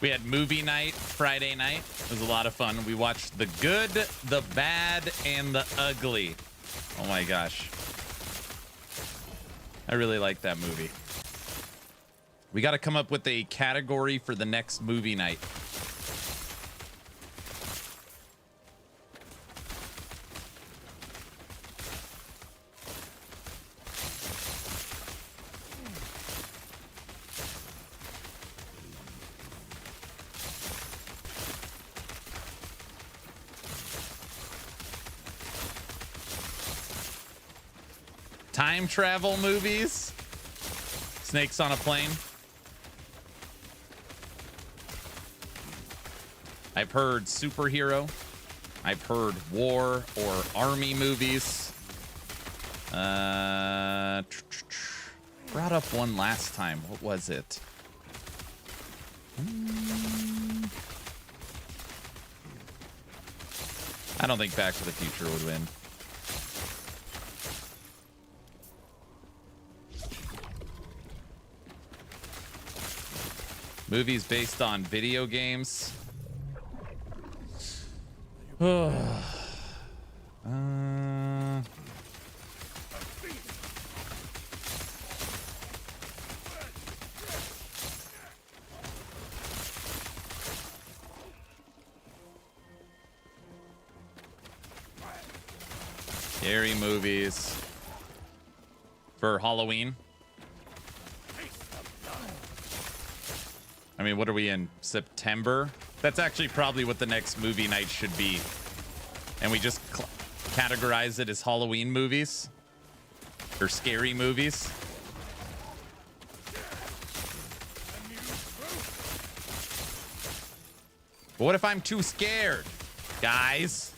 We had movie night Friday night. It was a lot of fun. We watched The Good, The Bad, and The Ugly. Oh my gosh. I really like that movie. We got to come up with a category for the next movie night. Time travel movies. Snakes on a plane. I've heard superhero. I've heard war or army movies. Brought up one last time. What was it? I don't think Back to the Future would win. Movies based on video games. Scary movies for Halloween. I mean, what are we in? September? That's actually probably what the next movie night should be. And we just categorize it as Halloween movies or scary movies. But what if I'm too scared, guys?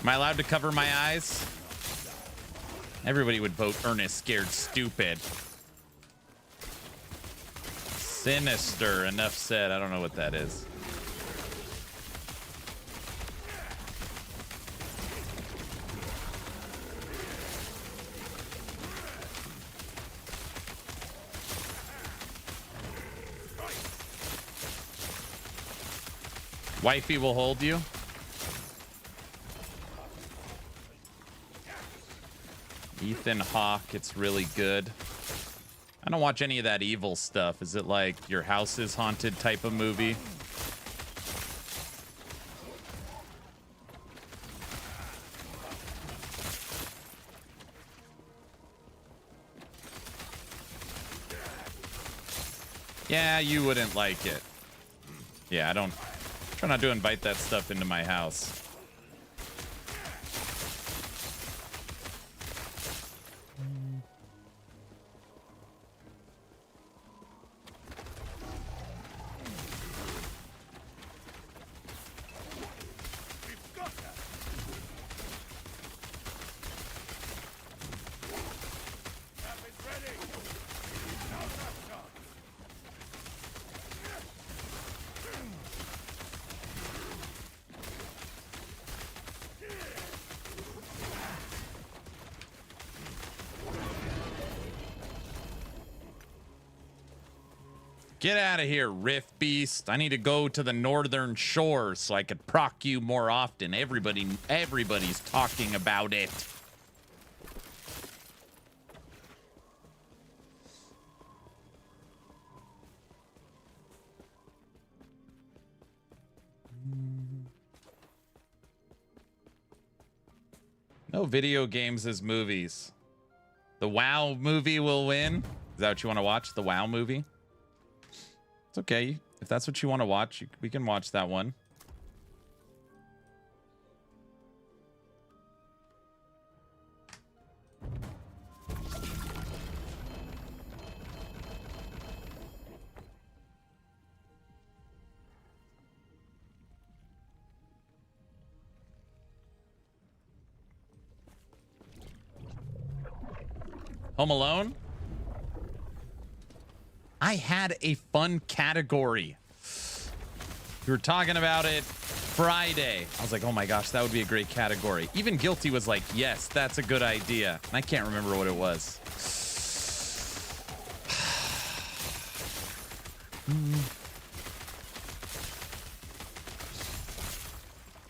Am I allowed to cover my eyes? Everybody would vote Ernest scared stupid. Sinister. Enough said. I don't know what that is. Wifey will hold you. Ethan Hawke, it's really good. I don't watch any of that evil stuff. Is it like your house is haunted type of movie? Yeah, you wouldn't like it. Yeah, I don't. Try not to invite that stuff into my house. Get out of here, Rift Beast. I need to go to the northern shores so I could proc you more often. Everybody's talking about it. No video games as movies. The WoW movie will win. Is that what you want to watch? The WoW movie? It's okay. If that's what you want to watch, we can watch that one. Home Alone? I had a fun category. We were talking about it Friday. I was like, oh my gosh, that would be a great category. Even Guilty was like, yes, that's a good idea. And I can't remember what it was.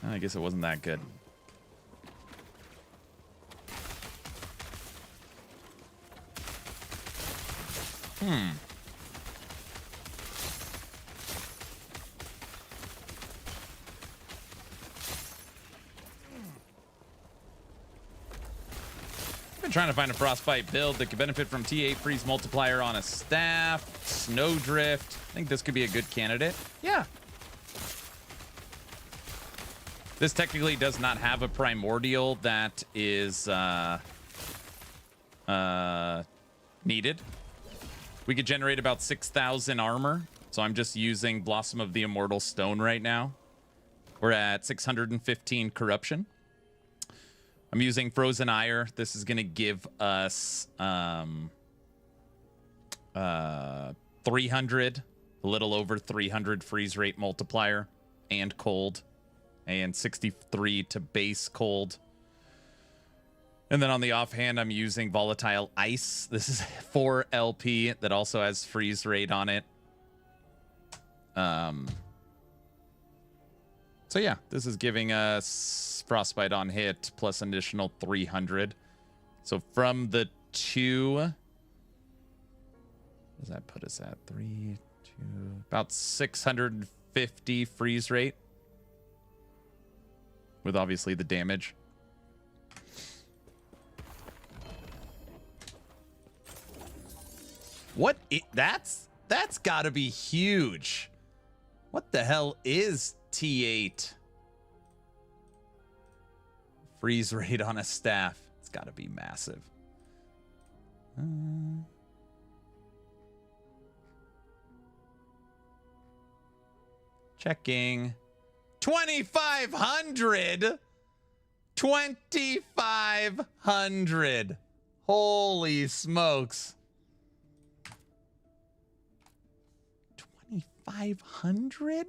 I guess it wasn't that good. Trying to find a Frostbite build that could benefit from T8 freeze multiplier on a staff, Snowdrift. I think this could be a good candidate. Yeah. This technically does not have a primordial that is needed. We could generate about 6,000 armor, so I'm just using Blossom of the Immortal Stone right now. We're at 615 corruption. I'm using Frozen Ire. This is going to give us 300, a little over 300 freeze rate multiplier and cold, and 63 to base cold. And then on the offhand, I'm using Volatile Ice. This is 4 LP that also has freeze rate on it. So yeah, this is giving us Frostbite on hit plus an additional 300. So from the 2, what does that put us at? 3, 2, about 650 freeze rate. With obviously the damage. What? That's gotta be huge. What the hell is T8? Freeze rate on a staff. It's gotta be massive. Checking. 2,500. 2,500. Holy smokes. 2,500?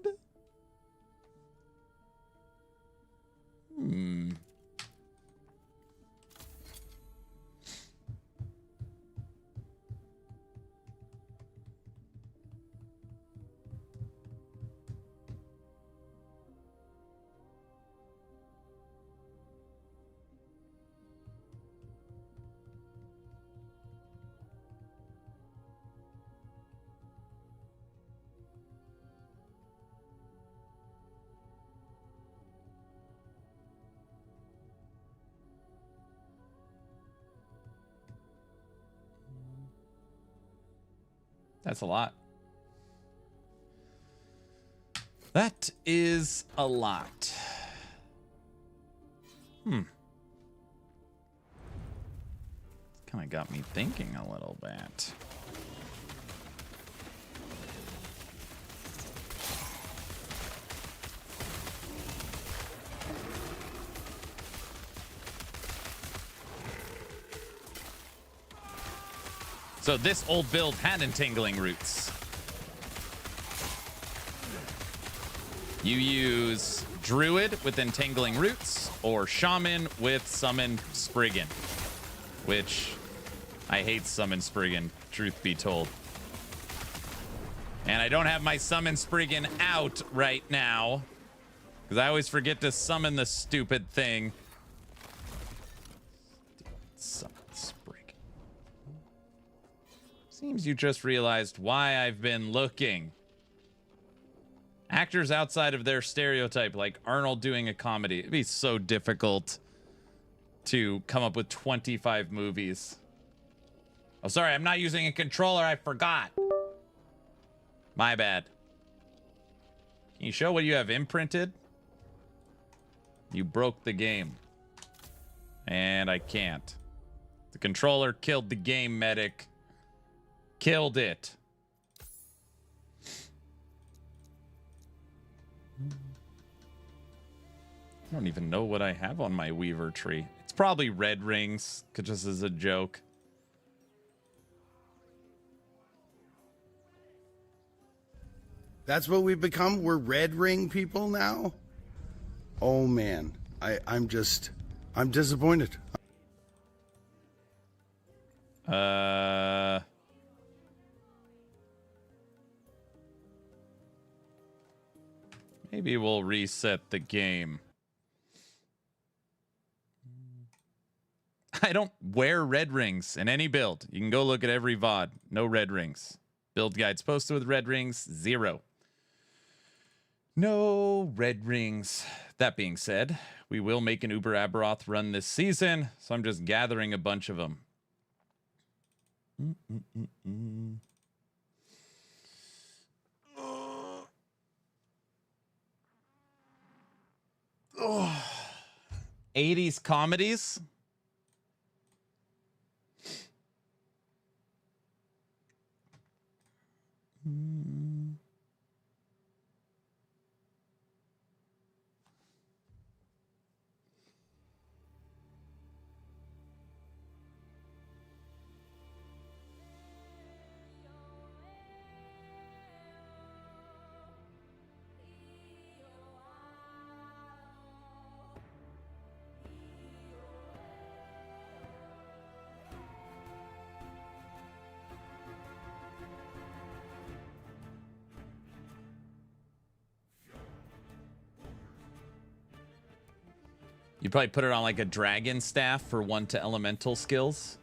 That's a lot. That is a lot. Kind of got me thinking a little bit. So this old build had entangling roots. You use Druid with entangling roots or Shaman with summon Spriggan, which I hate summon Spriggan, truth be told. And I don't have my summon Spriggan out right now because I always forget to summon the stupid thing. Summon Spriggan. Seems you just realized why I've been looking. Actors outside of their stereotype, like Arnold doing a comedy. It'd be so difficult to come up with 25 movies. Oh, sorry, I'm not using a controller. I forgot. My bad. Can you show what you have imprinted? You broke the game. And I can't. The controller killed the game, medic. Killed it. I don't even know what I have on my Weaver tree. It's probably red rings, just as a joke. That's what we've become? We're red ring people now? Oh man, I'm disappointed. Maybe we'll reset the game. I don't wear red rings in any build. You can go look at every VOD. No red rings. Build guides posted with red rings, 0. No red rings. That being said, we will make an Uber Aberoth run this season, so I'm just gathering a bunch of them. Oh. 80s comedies. You probably put it on like a dragon staff for 1 to elemental skills.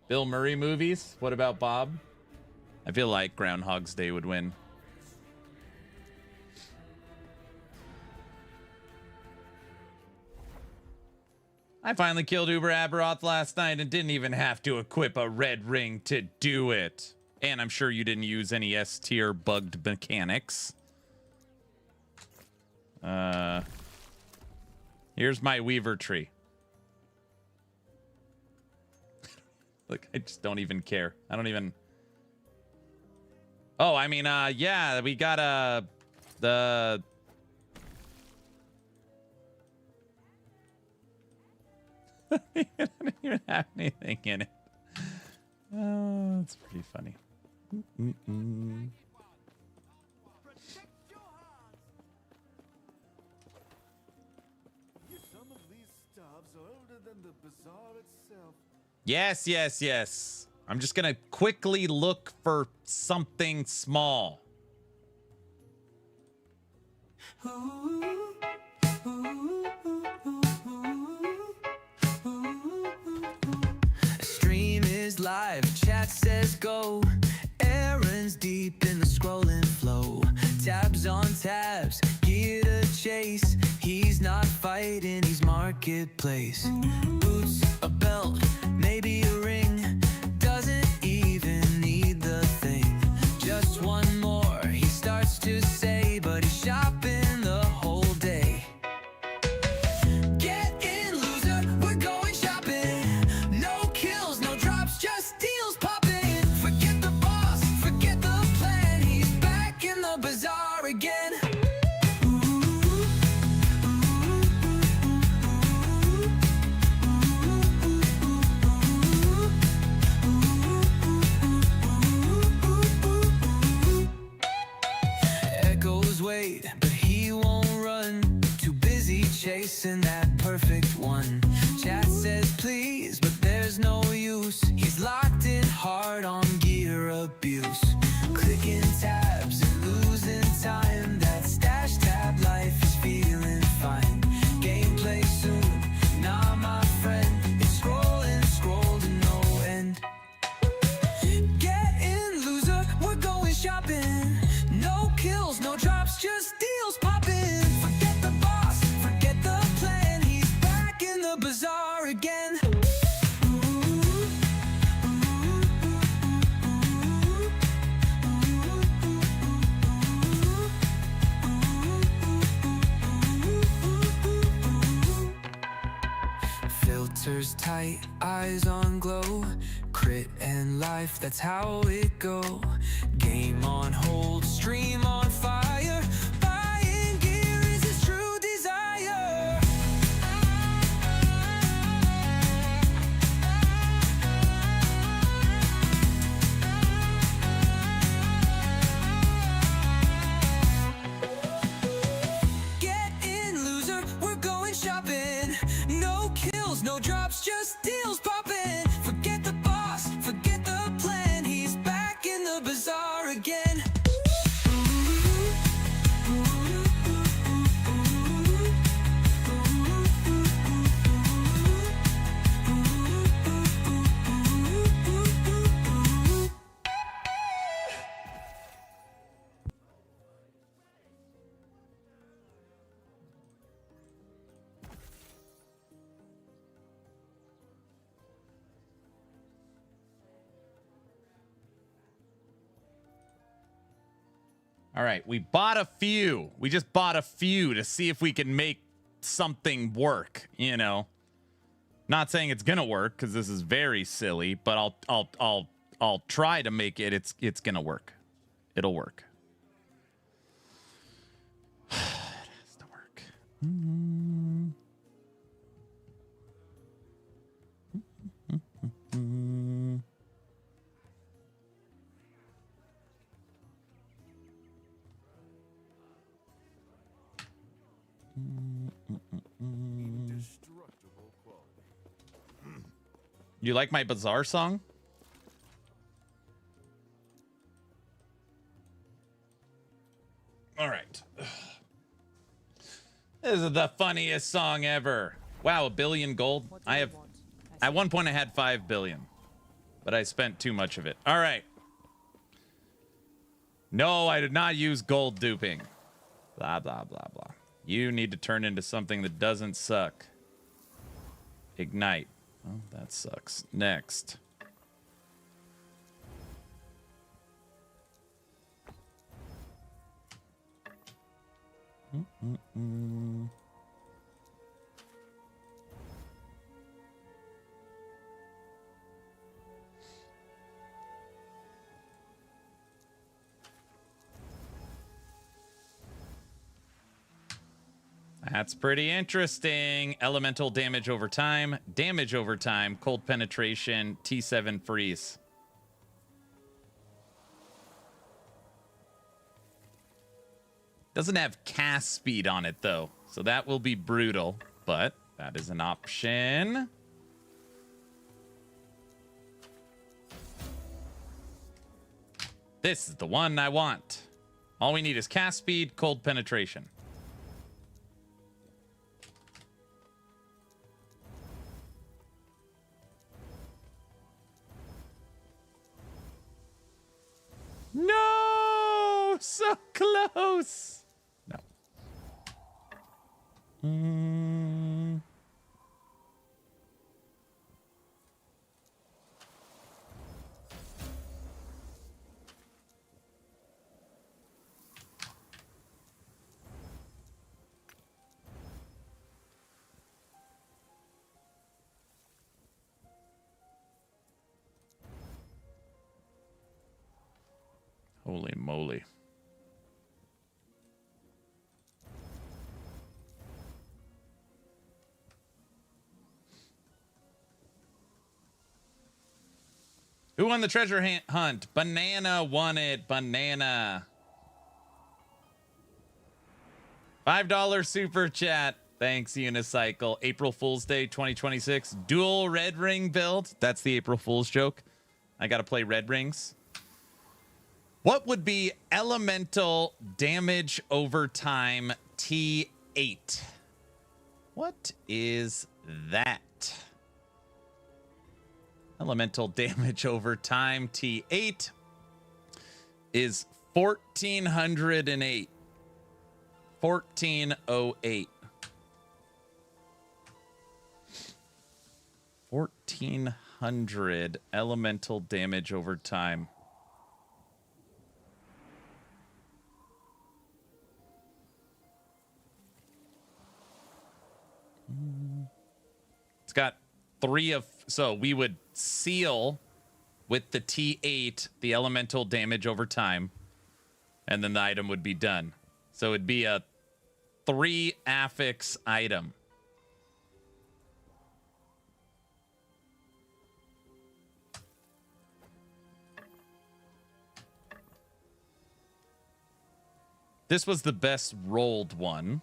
Bill Murray movies. What about Bob? I feel like Groundhog's Day would win. I finally killed Uber Aberoth last night and didn't even have to equip a red ring to do it. And I'm sure you didn't use any S-tier bugged mechanics. Here's my Weaver tree. Look, I just don't even care. I don't even... Oh, I mean, yeah, we got the... I don't even have anything in it. Oh, it's pretty funny. Yes, yes, yes. I'm just gonna quickly look for something small. Stream is live, chat says go. Aaron's deep in the scrolling flow. Tabs on tabs, gear to chase. He's not fighting, he's marking. marketplace. Boots, a belt, maybe a ring. Doesn't even need the thing. Just one more, he starts to say, but he's shopping the whole day. Get in, loser, we're going shopping. No kills, no drops, just deals popping. Forget the boss, forget the plan. He's back in the bazaar again. Echoes wait, but he won't run. Too busy chasing that perfect one. Chat says please, but there's no use. He's locked in hard on gear abuse. Clicking tabs and losing time. That stash tab life is feeling fine. Gameplay soon, nah my friend. It's scrolling, scroll to no end. Get in, loser, we're going shopping. No kills, no drops, just deals popping. Forget the boss, forget the plan. He's back in the bazaar again. Filters tight, eyes on glow. Crit and life, that's how it go. Game on hold, stream on fire. Buying gear is his true desire. Get in, loser, we're going shopping. No kills, no drops, just deals popping. Forget the boss, forget the plan. He's back in the bazaar again. All right, we bought a few. We just bought a few to see if we can make something work, you know. Not saying it's gonna work because this is very silly, but I'll try to make it. It's gonna work. It'll work. It has to work. You like my Bazaar song? All right. This is the funniest song ever. Wow, 1 billion gold. At one point I had 5 billion, but I spent too much of it. All right. No, I did not use gold duping. Blah, blah, blah, blah. You need to turn into something that doesn't suck. Ignite. Oh, that sucks. Next. That's pretty interesting. Elemental damage over time, cold penetration, T7 freeze. Doesn't have cast speed on it though, so that will be brutal, but that is an option. This is the one I want. All we need is cast speed, cold penetration. No, so close. No. Holy moly. Who won the treasure hunt? Banana won it. Banana. $5 super chat. Thanks, Unicycle. April Fool's Day 2026. Dual red ring build. That's the April Fool's joke. I got to play red rings. What would be elemental damage over time T8? What is that? Elemental damage over time T8 is 1408. 1408. 1400 elemental damage over time. It's got 3 of, so we would seal with the T8 the elemental damage over time, and then the item would be done. So it'd be a 3 affix item. This was the best rolled one.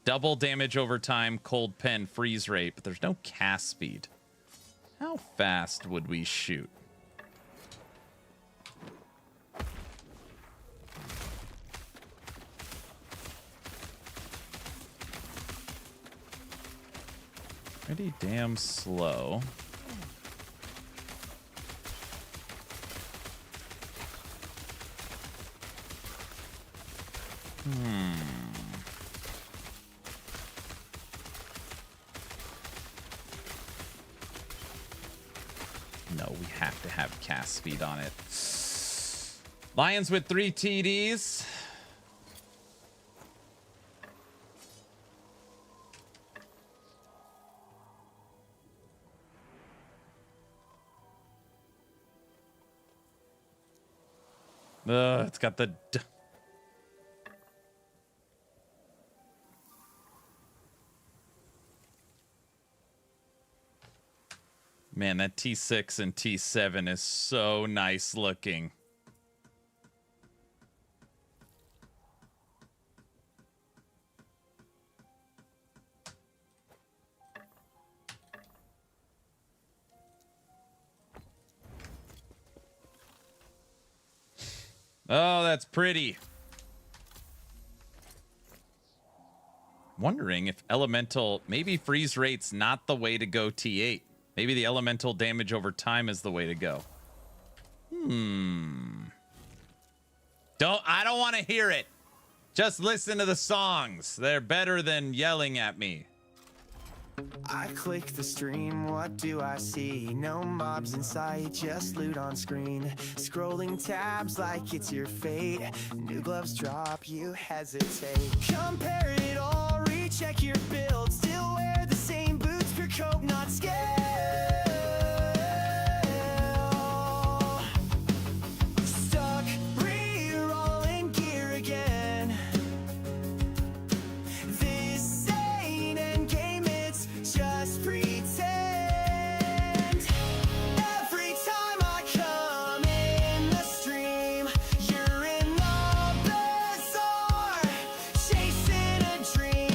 Double damage over time, cold pen, freeze rate, but there's no cast speed. How fast would we shoot? Pretty damn slow. No, we have to have cast speed on it. Lions with 3 TDs. It's got the... Man, that T6 and T7 is so nice looking. Oh, that's pretty. Wondering if elemental, maybe freeze rate's not the way to go T8. Maybe the elemental damage over time is the way to go. I don't want to hear it. Just listen to the songs. They're better than yelling at me. I click the stream, what do I see? No mobs in sight, just loot on screen. Scrolling tabs like it's your fate. New gloves drop, you hesitate. Compare it all, recheck your build. Still wear the same boots, pure coat, not scale. Stuck, re-rolling gear again. This ain't Endgame, it's just pretend. Every time I come in the stream, you're in the bazaar, chasing a dream.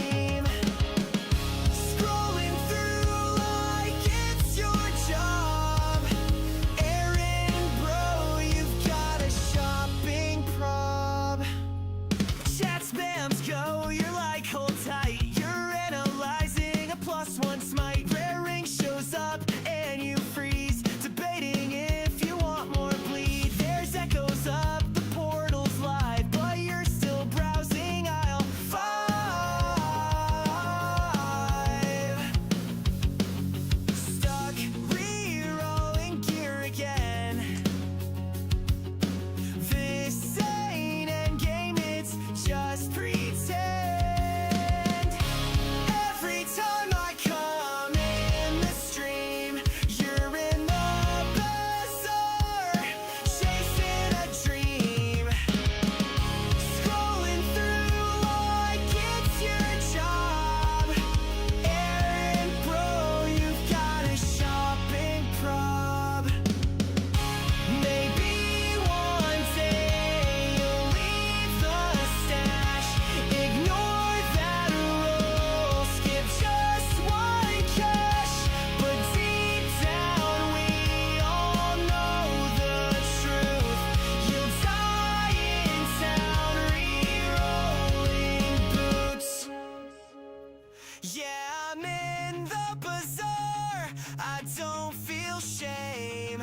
Yeah, I'm in the bazaar. I don't feel shame.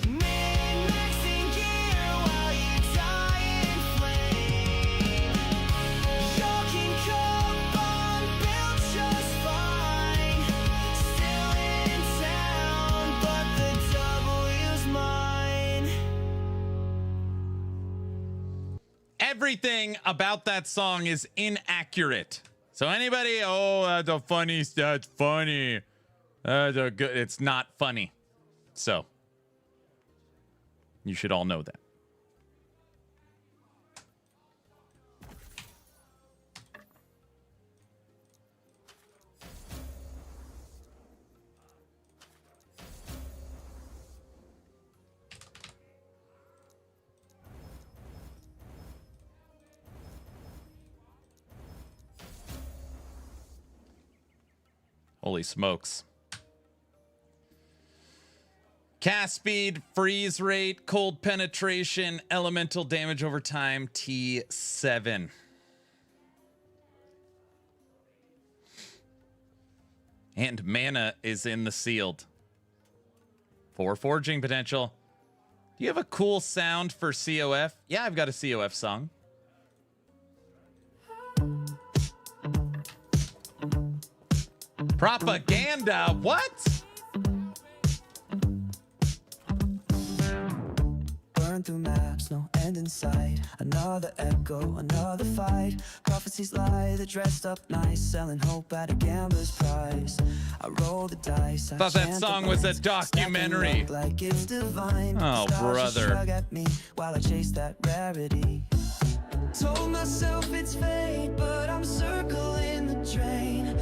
Min-maxing gear while you die in flame. Your King Cobalt built just fine. Still in town, but the W's mine. Everything about that song is inaccurate. So anybody, oh, that's a funny, that's funny. That's a good, it's not funny. So you should all know that. Holy smokes. Cast speed, freeze rate, cold penetration, elemental damage over time, T7. And mana is in the sealed. 4 forging potential. Do you have a cool sound for COF? Yeah, I've got a COF song. Propaganda? What? Burn through maps, no end in sight. Another echo, another fight. Prophecies lie, they're dressed up nice, selling hope at a gambler's price. I roll the dice. I Thought that chant song the was a lines, documentary. stacking up like it's divine. Oh, Stars just brother. shrug at me while I chase that rarity. Told myself it's fate, but I'm circling the drain.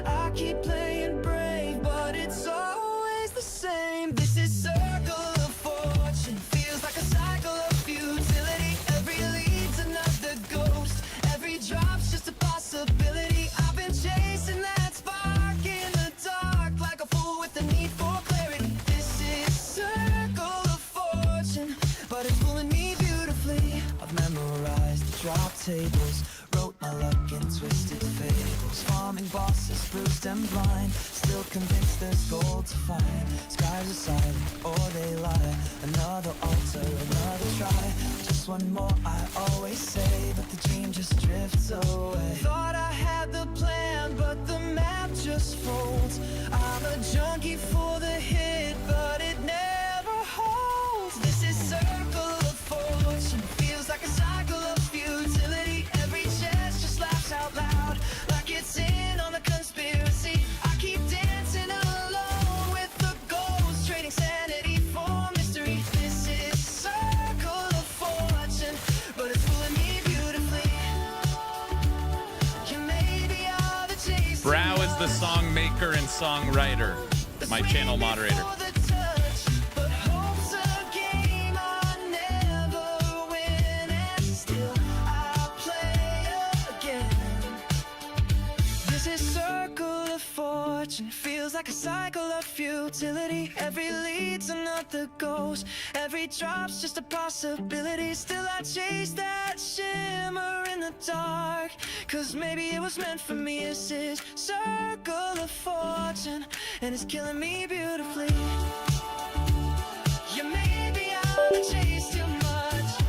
I keep playing brave, but it's always the same. This is circle of fortune, feels like a cycle of futility. Every lead's another ghost, every drop's just a possibility. I've been chasing that spark in the dark, like a fool with the need for clarity. This is circle of fortune, but it's fooling me beautifully. I've memorized the drop tables, wrote my luck in twisted fables. Farming bosses, bruised and blind, still convinced there's gold to find. Skies are silent, or they lie. Another altar, another try. Just one more, I always say, but the dream just drifts away. Thought I had the plan, but the map just folds. I'm a junkie for the hit, but it never holds. This is circle of fortune, feels like a cycle of futility. Every chest just laughs out loud, like it's in on the conspiracy. I keep dancing alone with the ghosts, trading sanity for mystery. This is circle of fortune, but it's fooling me beautifully. You maybe are the chase. Brow is the song maker and songwriter, my channel moderator. Feels like a cycle of futility. Every lead's another ghost, every drop's just a possibility. Still I chase that shimmer in the dark, cause maybe it was meant for me. This is circle of fortune, and it's killing me beautifully. You maybe I'll chase too much,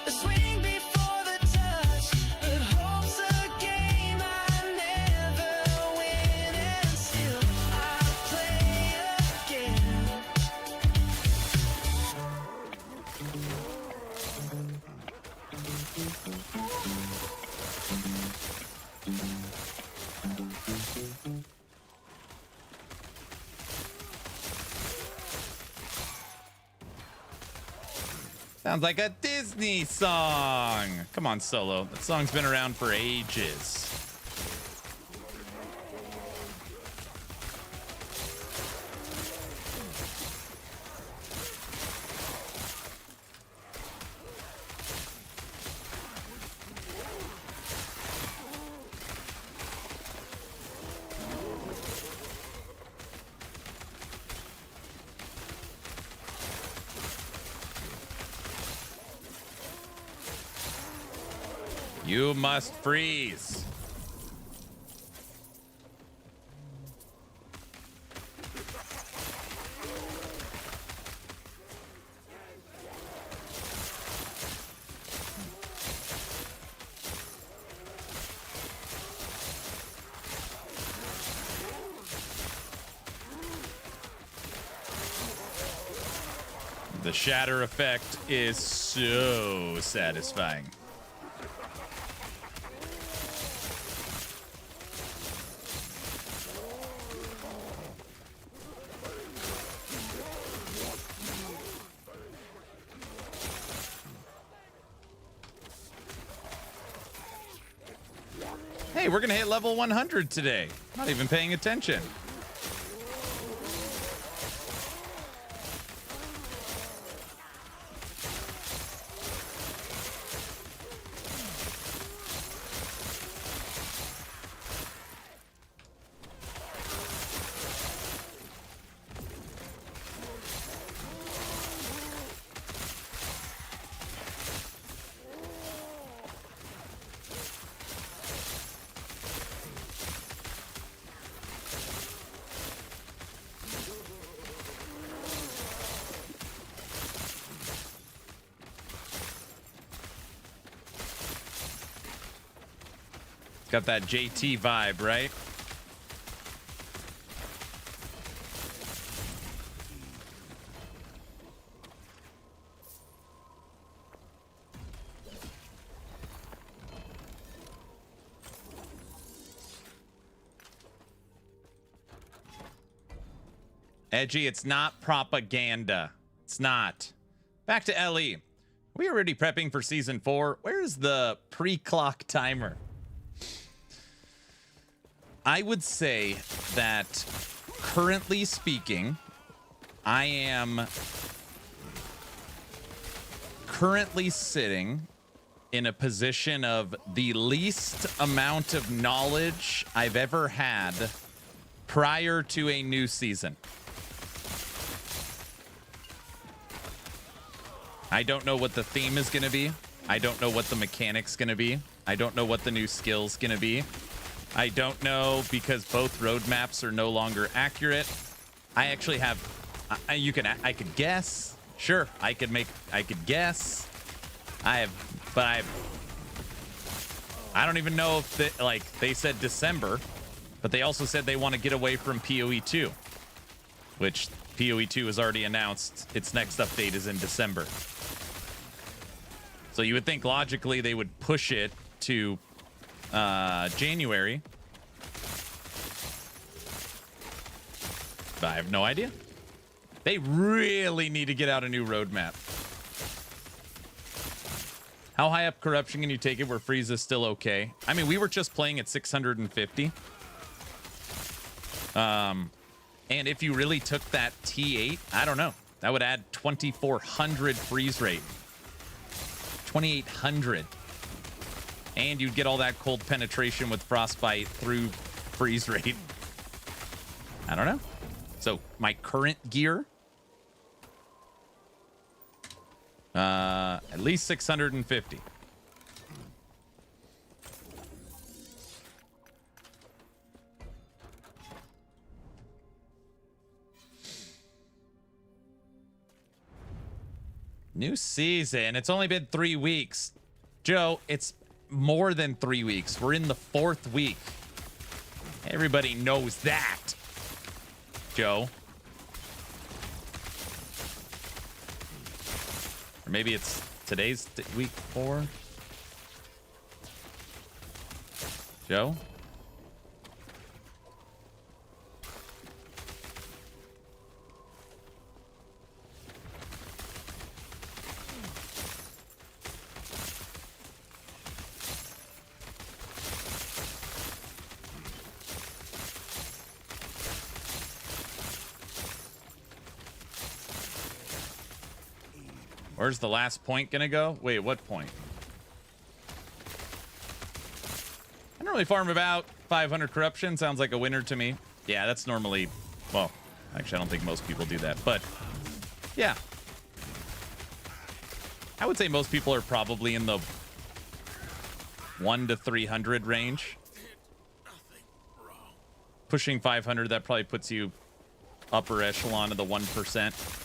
a swing before the touch, but hope's a game I never win, and still I play again. Sounds like a Disney song. Come on, Solo. That song's been around for ages. You must freeze. The shatter effect is so satisfying. Hey, we're gonna hit level 100 today. Not even paying attention. Got that JT vibe, right? Edgy, it's not propaganda. It's not. Back to LE. We already prepping for season 4. Where's the pre-clock timer? I would say that currently speaking, I am currently sitting in a position of the least amount of knowledge I've ever had prior to a new season. I don't know what the theme is going to be. I don't know what the mechanic's going to be. I don't know what the new skill's going to be. I don't know because both roadmaps are no longer accurate. I actually have, I could guess. Sure, I could guess. I don't even know if they said December, but they also said they want to get away from PoE 2, which PoE 2 is already announced. Its next update is in December. So you would think logically they would push it to January, but I have no idea. They really need to get out a new roadmap. How high up corruption can you take it where freeze is still okay? I mean, we were just playing at 650. And if you really took that T8, I don't know, that would add 2400 freeze rate. 2800. And you'd get all that cold penetration with Frostbite through freeze rate. I don't know. So my current gear, at least 650. New season. It's only been 3 weeks. Joe, it's more than 3 weeks. We're in the 4th week. Everybody knows that. Joe. Or maybe it's today's week 4. Joe? Where's the last point gonna go? Wait, what point? I normally farm about 500 corruption. Sounds like a winner to me. Yeah, that's normally... Well, actually, I don't think most people do that. But, yeah. I would say most people are probably in the 1 to 300 range. Pushing 500, that probably puts you upper echelon of the 1%.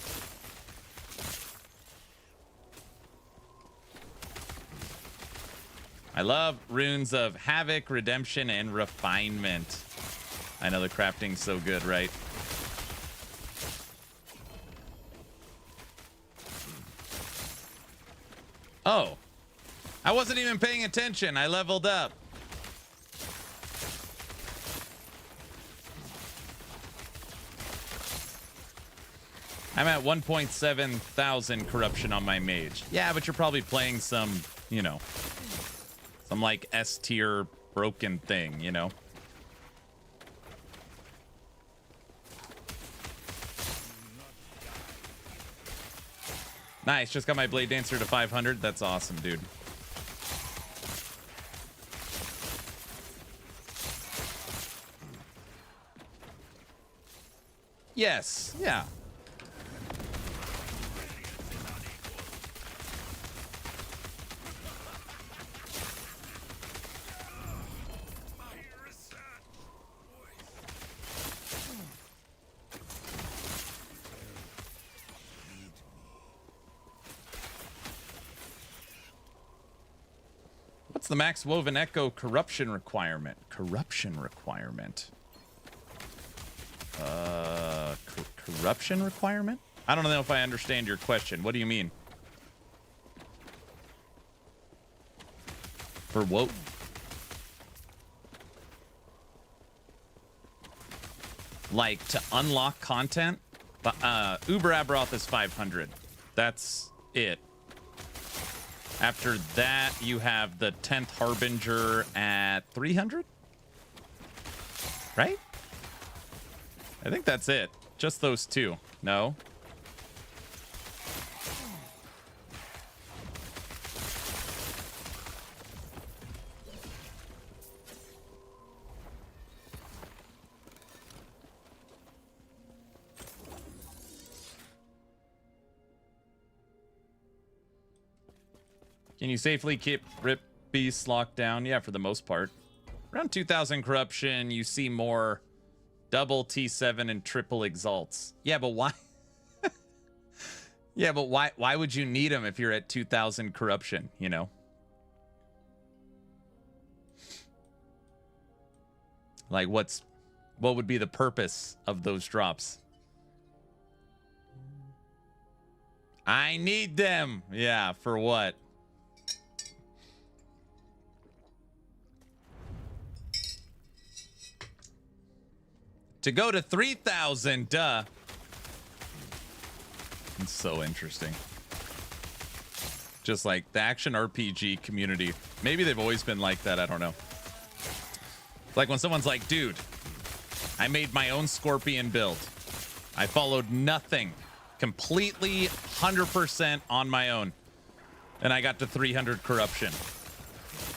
I love runes of Havoc, Redemption, and Refinement. I know the crafting's so good, right? I wasn't even paying attention. I leveled up. I'm at 1.7 thousand corruption on my mage. Yeah, but you're probably playing some, you know, some like S tier broken thing, you know? Nice, just got my Blade Dancer to 500. That's awesome, dude. Yes, yeah. What's the max woven echo corruption requirement? Corruption requirement. Corruption requirement? I don't know if I understand your question. What do you mean? For what? Like to unlock content? Uber Abroth is 500. That's it. After that, you have the 10th Harbinger at 300? Right? I think that's it. Just those two. No? Can you safely keep Rip Beasts locked down? Yeah, for the most part. Around 2,000 corruption, you see more double T7 and triple exalts. Yeah, but why? Yeah, but why would you need them if you're at 2,000 corruption, you know? Like what would be the purpose of those drops? I need them. Yeah, for what? To go to 3,000, duh. It's so interesting. Just like the action RPG community. Maybe they've always been like that, I don't know. Like when someone's like, dude, I made my own Scorpion build. I followed nothing. Completely 100% on my own. And I got to 300 corruption.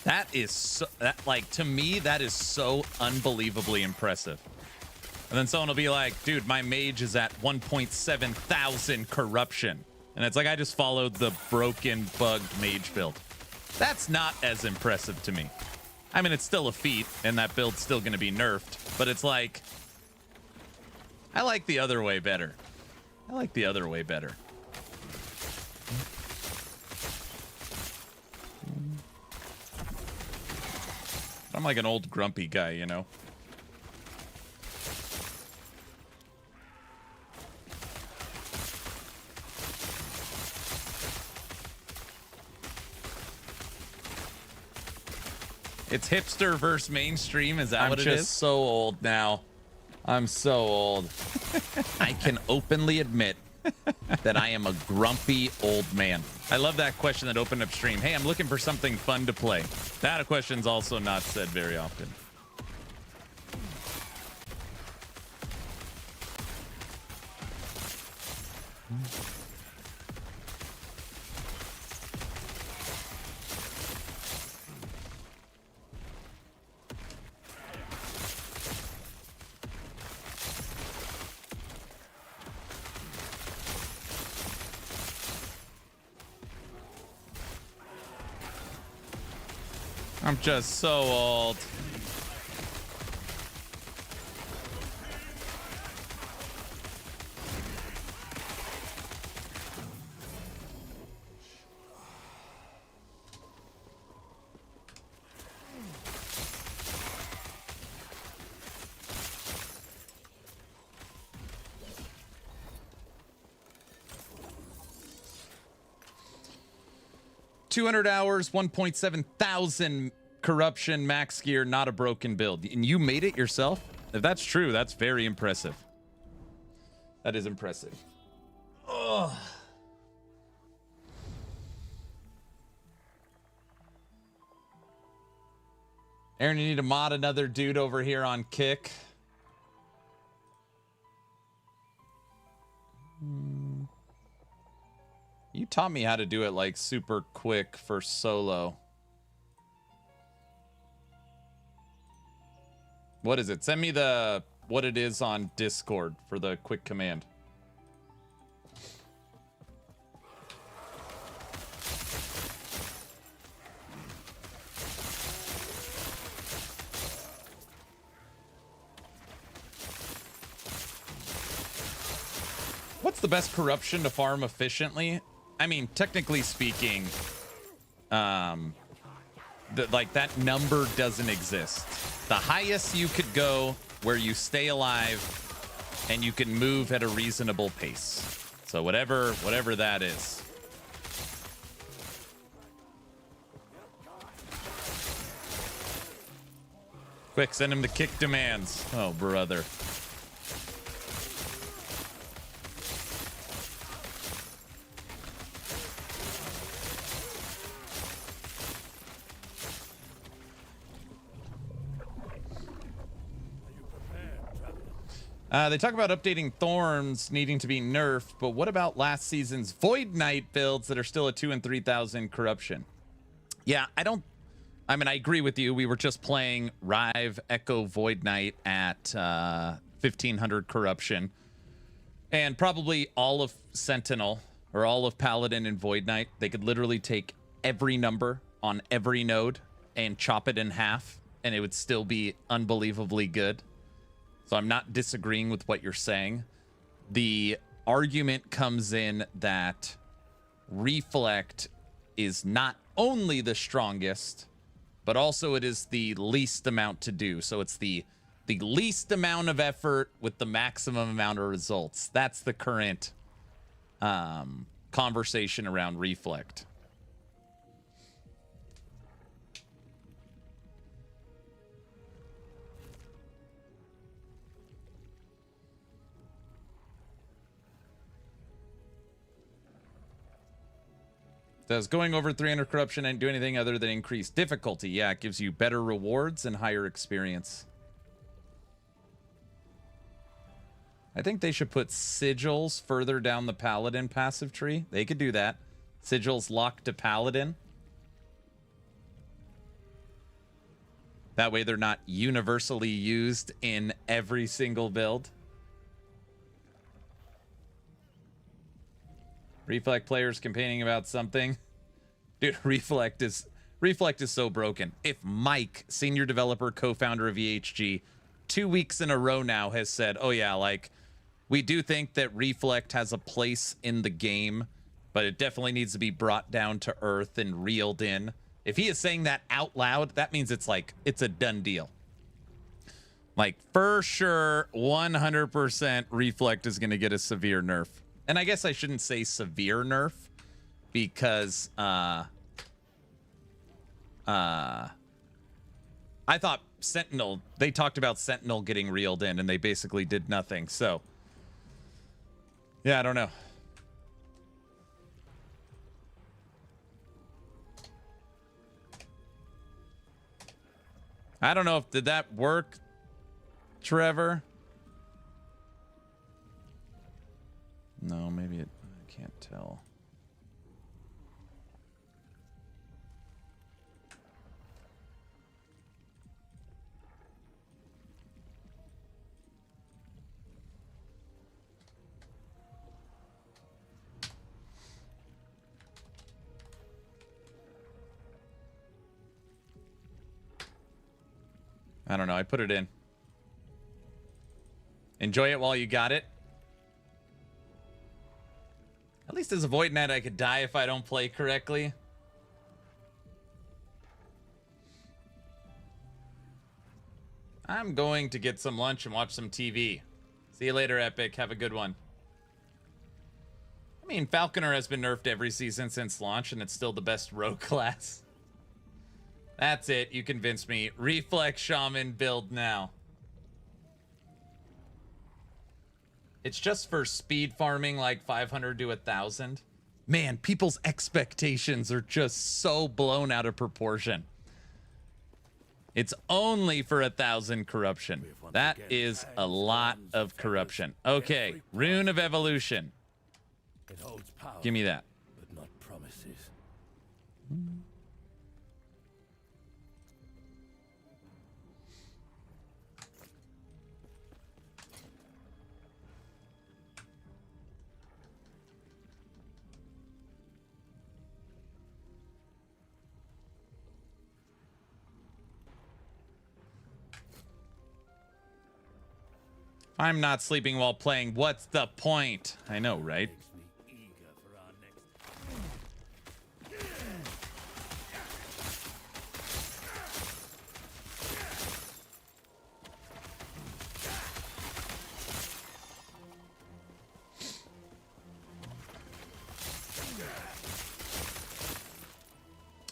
That is so, like, to me, that is so unbelievably impressive. And then someone will be like, dude, my mage is at 1.7 thousand corruption. And it's like, I just followed the broken, bugged mage build. That's not as impressive to me. I mean, it's still a feat, and that build's still going to be nerfed. But it's like, I like the other way better. I like the other way better. I'm like an old grumpy guy, you know? It's hipster versus mainstream. Is that what it is? I'm just so old now. I'm so old. I can openly admit that I am a grumpy old man. I love that question that opened up stream. Hey, I'm looking for something fun to play. That question's also not said very often. I'm just so old. 200 hours, 1.7 thousand corruption, max gear, not a broken build. And you made it yourself? If that's true, that's very impressive. That is impressive. Ugh. Aaron, you need to mod another dude over here on Kick. You taught me how to do it like super quick for solo. What is it? Send me the what it is on Discord for the quick command. What's the best corruption to farm efficiently? I mean, technically speaking, like that number doesn't exist. The highest you could go where you stay alive and you can move at a reasonable pace. So whatever that is. Quick, send him the kick demands. Oh, brother. They talk about updating Thorns needing to be nerfed, but what about last season's Void Knight builds that are still at 2,000 and 3,000 corruption? Yeah, I mean, I agree with you. We were just playing Rive Echo Void Knight at 1,500 corruption. And probably all of Sentinel or all of Paladin and Void Knight, they could literally take every number on every node and chop it in half, and it would still be unbelievably good. So I'm not disagreeing with what you're saying. The argument comes in that Reflect is not only the strongest, but also it is the least amount to do. So it's the least amount of effort with the maximum amount of results. That's the current conversation around Reflect. Does going over 300 corruption and do anything other than increase difficulty? Yeah, it gives you better rewards and higher experience. I think they should put sigils further down the Paladin passive tree. They could do that. Sigils locked to Paladin. That way they're not universally used in every single build. Reflect players complaining about something. Dude, Reflect is so broken. If Mike, senior developer, co-founder of EHG, 2 weeks in a row now has said, oh yeah, like, we do think that Reflect has a place in the game, but it definitely needs to be brought down to earth and reeled in. If he is saying that out loud, that means it's like, it's a done deal. Like, for sure, 100% Reflect is going to get a severe nerf. And I guess I shouldn't say severe nerf because I thought Sentinel, they talked about Sentinel getting reeled in and they basically did nothing. So, yeah, I don't know. I don't know if did that work, Trevor? No, maybe it, I can't tell. I don't know. I put it in. Enjoy it while you got it. At least as a Void Knight, I could die if I don't play correctly. I'm going to get some lunch and watch some TV. See you later, Epic. Have a good one. I mean, Falconer has been nerfed every season since launch, and it's still the best rogue class. That's it. You convinced me. Reflex Shaman build now. It's just for speed farming, like 500 to 1,000. Man, people's expectations are just so blown out of proportion. It's only for 1,000 corruption. That is a lot of corruption. Okay, Rune of Evolution. It holds power, Give me that. but not promises. I'm not sleeping while playing. What's the point? I know, right? Makes me eager for our next.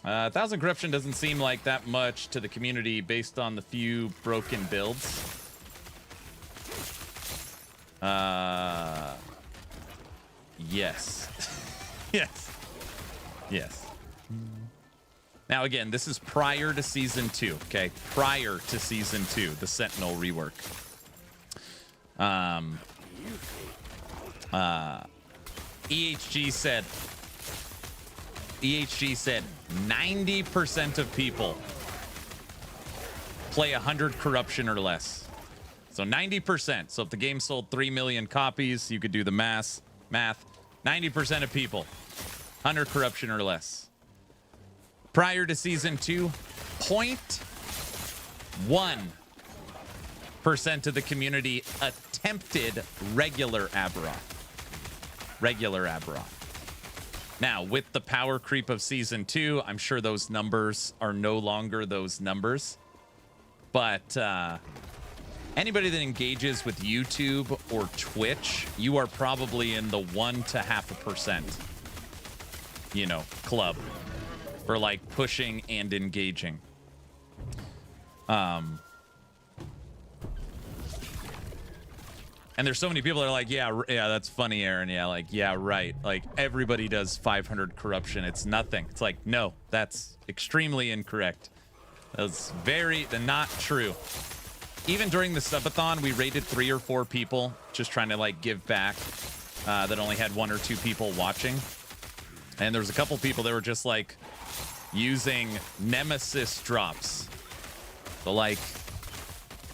1,000 corruption doesn't seem like that much to the community based on the few broken builds. Yes. Yes. Yes. Now, again, this is prior to Season 2, okay? Prior to Season 2, the Sentinel rework. EHG said 90% of people play 100 corruption or less. So 90%. So if the game sold 3 million copies, you could do the math. 90% of people, 100 corruption or less. Prior to Season 2, 0.1% of the community attempted regular Aberoth. Regular Aberoth. Now, with the power creep of Season 2, I'm sure those numbers are no longer those numbers. But anybody that engages with YouTube or Twitch, you are probably in the 1 to 0.5%, you know, club for like pushing and engaging. And there's so many people that are like, yeah, that's funny, Aaron. Yeah, like, yeah, right. Like, everybody does 500 corruption. It's nothing. It's like, no, that's extremely incorrect. That's not true. Even during the subathon, we rated 3 or 4 people just trying to, like, give back that only had 1 or 2 people watching. And there was a couple people that were just, like, using Nemesis drops. So, like,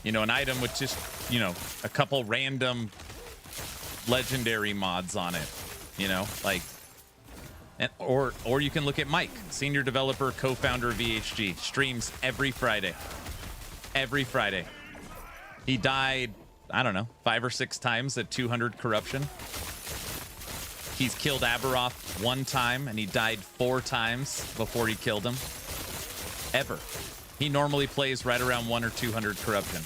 you know, an item with just, you know, a couple random legendary mods on it, you know, like, and, or you can look at Mike, senior developer, co-founder of VHG, streams every Friday. Every Friday. He died, I don't know, 5 or 6 times at 200 corruption. He's killed Aberoth 1 time, and he died 4 times before he killed him. Ever. He normally plays right around 100 or 200 corruption.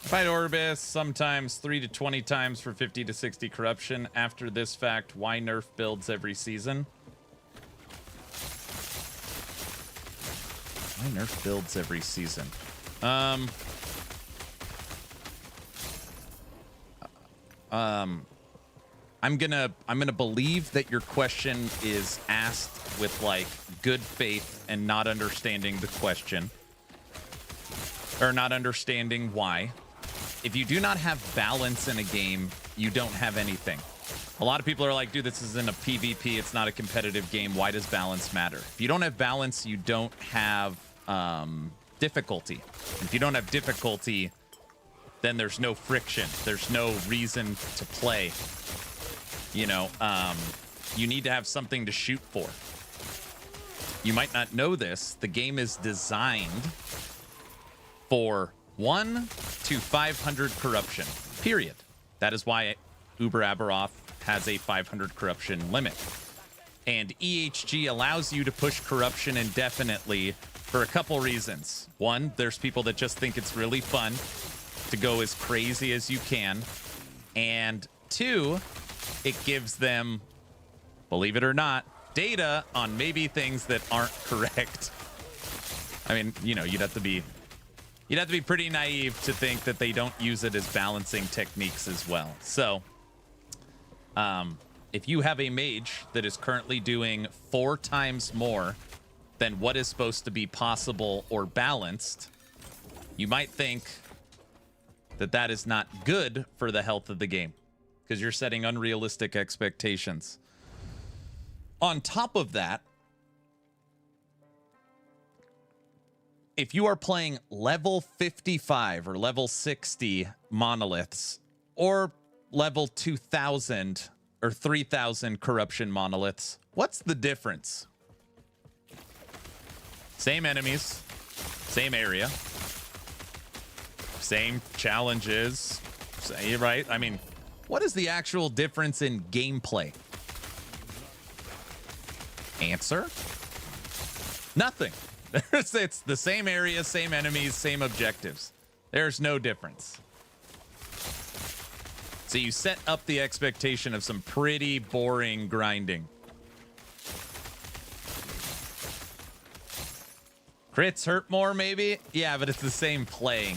Fight Orbis, sometimes 3 to 20 times for 50 to 60 corruption. After this fact, why nerf builds every season? Why nerf builds every season? I'm gonna believe that your question is asked with like good faith and not understanding the question, or not understanding why. If you do not have balance in a game, you don't have anything. A lot of people are like, dude, this isn't a PvP, it's not a competitive game. Why does balance matter? If you don't have balance, you don't have difficulty. If you don't have difficulty, then there's no friction. There's no reason to play. You know, you need to have something to shoot for. You might not know this. The game is designed for 1 to 500 corruption, period. That is why Uber Aberoth has a 500 corruption limit. And EHG allows you to push corruption indefinitely for a couple reasons. One, there's people that just think it's really fun to go as crazy as you can. And two, it gives them, believe it or not, data on maybe things that aren't correct. I mean, you know, you'd have to be pretty naive to think that they don't use it as balancing techniques as well. So, if you have a mage that is currently doing 4 times more than what is supposed to be possible or balanced, you might think that that is not good for the health of the game because you're setting unrealistic expectations. On top of that, if you are playing level 55 or level 60 monoliths or level 2000 or 3000 corruption monoliths, what's the difference? Same enemies, same area, same challenges, right? I mean, what is the actual difference in gameplay? Answer? Nothing. It's the same area, same enemies, same objectives. There's no difference. So you set up the expectation of some pretty boring grinding. Crits hurt more, maybe? Yeah, but it's the same playing.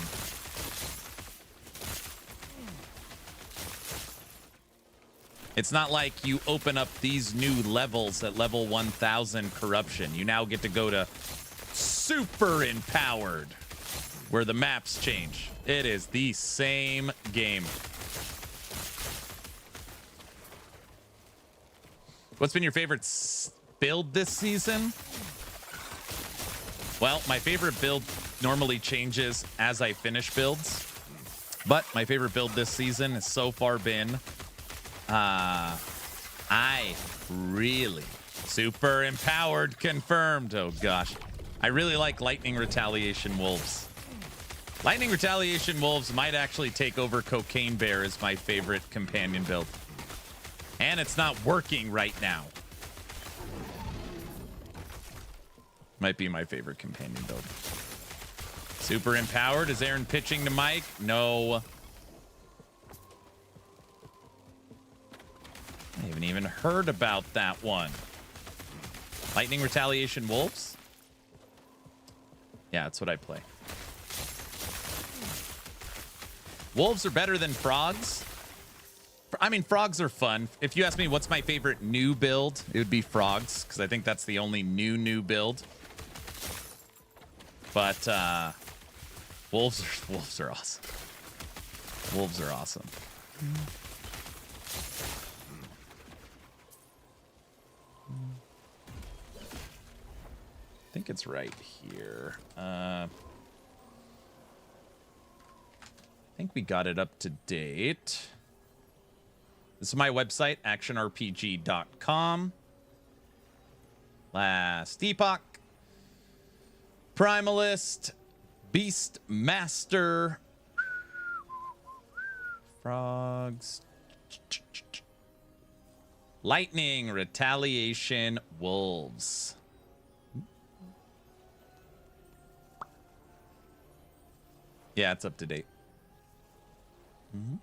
It's not like you open up these new levels at level 1000 corruption. You now get to go to super empowered, where the maps change. It is the same game. What's been your favorite build this season? Well, my favorite build normally changes as I finish builds, but my favorite build this season has so far been I really super empowered confirmed. Oh gosh, I really like Lightning Retaliation Wolves. Lightning Retaliation Wolves might actually take over Cocaine Bear as my favorite companion build. And it's not working right now. Might be my favorite companion build. Super empowered. Is Aaron pitching to Mike? No. I haven't even heard about that one. Lightning Retaliation Wolves? Yeah, that's what I play. Wolves are better than frogs. I mean, frogs are fun. If you ask me what's my favorite new build, it would be frogs, because I think that's the only new build. But wolves are awesome. Wolves are awesome. I think it's right here. I think we got it up to date. This is my website, actionrpg.com. Last Epoch. Primalist. Beast Master. Frogs. Lightning Retaliation Wolves. Yeah, it's up to date. Mm-hmm.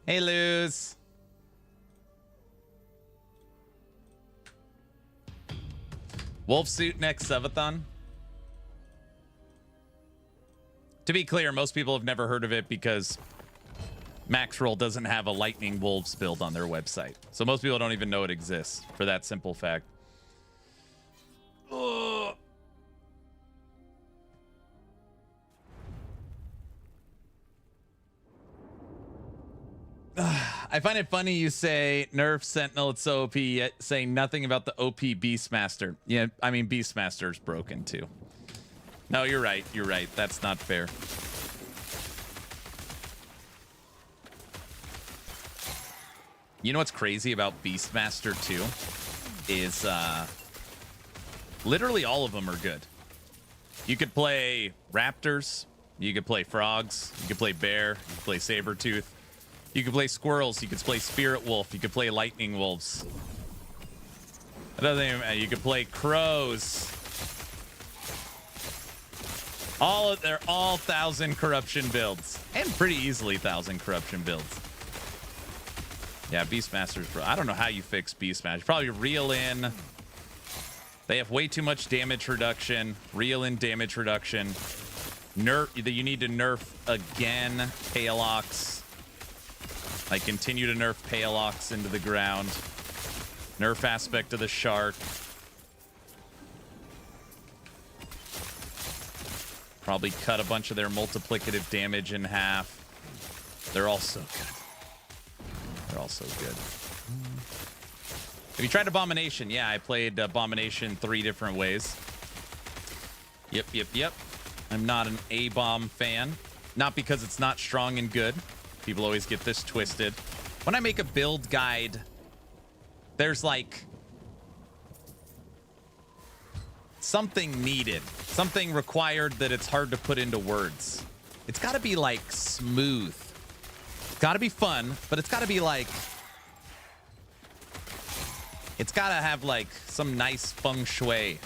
Hey, Luz. Wolf suit next subathon. To be clear, most people have never heard of it because Maxroll doesn't have a Lightning Wolves build on their website. So most people don't even know it exists for that simple fact. Ugh. I find it funny you say nerf Sentinel, it's so OP, yet saying nothing about the OP Beastmaster. Yeah, I mean, Beastmaster's broken too. No, you're right. You're right. That's not fair. You know what's crazy about Beastmaster 2 is literally all of them are good. You could play raptors, you could play frogs, you could play bear, you could play saber-tooth, you could play squirrels, you could play spirit wolf, you could play lightning wolves. It doesn't even matter. You could play crows. They're all 1,000 corruption builds, and pretty easily 1,000 corruption builds. Yeah, Beastmasters, bro. I don't know how you fix Beastmaster. Probably reel in. They have way too much damage reduction. Reel in damage reduction. Nerf. You need to nerf again. Paleox. Like continue to nerf Paleox into the ground. Nerf aspect of the shark. Probably cut a bunch of their multiplicative damage in half. They're all so good. They're all so good. Have you tried Abomination? Yeah, I played Abomination 3 different ways. Yep. I'm not an A-bomb fan. Not because it's not strong and good. People always get this twisted. When I make a build guide, there's like something needed. Something required that it's hard to put into words. It's got to be like smooth. It's got to be fun, but it's got to be like... It's got to have like some nice feng shui.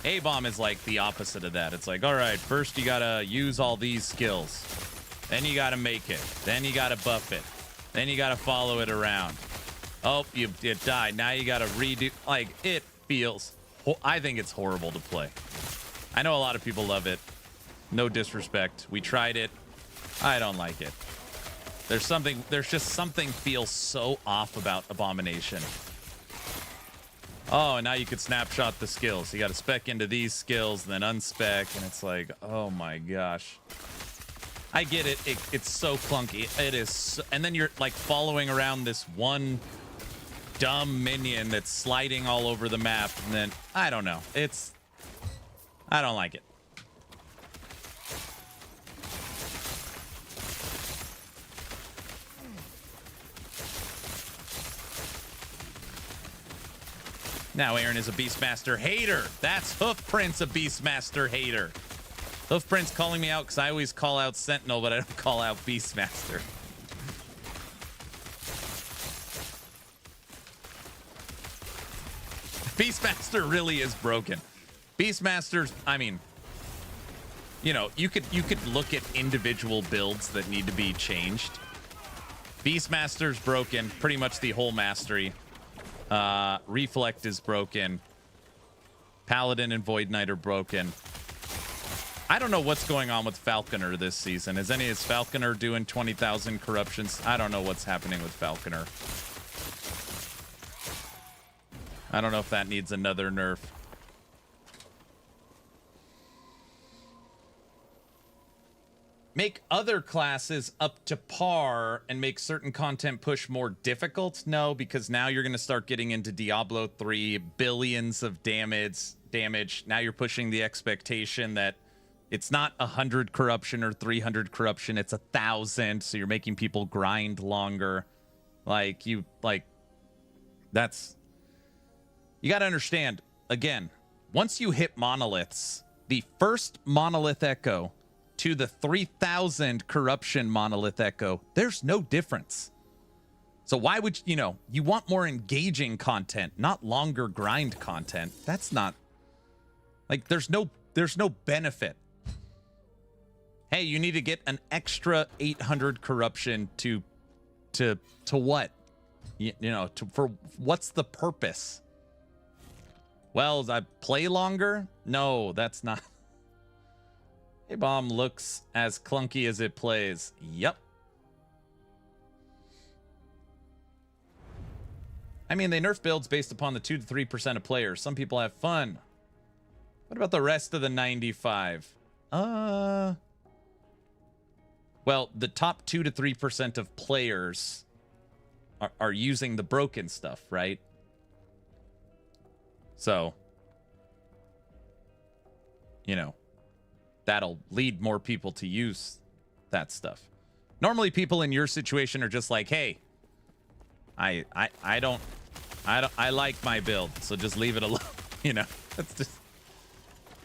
A-bomb is like the opposite of that. It's like, all right, first you got to use all these skills. Then you got to make it. Then you got to buff it. Then you got to follow it around. Oh, it died. Now you got to redo. Like, it feels... I think it's horrible to play. I know a lot of people love it. No disrespect. We tried it. I don't like it. There's just something feels so off about Abomination. Oh, and now you could snapshot the skills. You got to spec into these skills, then unspec, and it's like, oh my gosh. I get it. It's so clunky. It is. So, and then you're like following around this one dumb minion that's sliding all over the map, and then I don't know. I don't like it. Now Aaron is a Beastmaster hater. That's Hoofprint's a Beastmaster hater. Hoofprint's calling me out because I always call out Sentinel, but I don't call out Beastmaster. Beastmaster really is broken. Beastmasters, I mean, you know, you could look at individual builds that need to be changed. Beastmaster's broken, pretty much the whole mastery. Reflect is broken. Paladin and Void Knight are broken. I don't know what's going on with Falconer this season. Is Falconer doing 20,000 corruptions? I don't know what's happening with Falconer. I don't know if that needs another nerf. Make other classes up to par and make certain content push more difficult? No, because now you're going to start getting into Diablo 3, billions of damage. Now you're pushing the expectation that it's not 100 corruption or 300 corruption, it's 1,000. So you're making people grind longer. You got to understand, again, once you hit monoliths, the first monolith echo to the 3,000 corruption monolith echo, there's no difference. So why would you want more engaging content, not longer grind content? That's not like there's no benefit. Hey, you need to get an extra 800 corruption to what? For what's the purpose? Well, I play longer? No, that's not. A-bomb looks as clunky as it plays. Yep. I mean, they nerf builds based upon the 2 to 3% of players. Some people have fun. What about the rest of the 95? Well, the top 2 to 3% of players are using the broken stuff, right? So, you know, that'll lead more people to use that stuff. Normally people in your situation are just like, hey, I like my build, so just leave it alone. You know, that's just,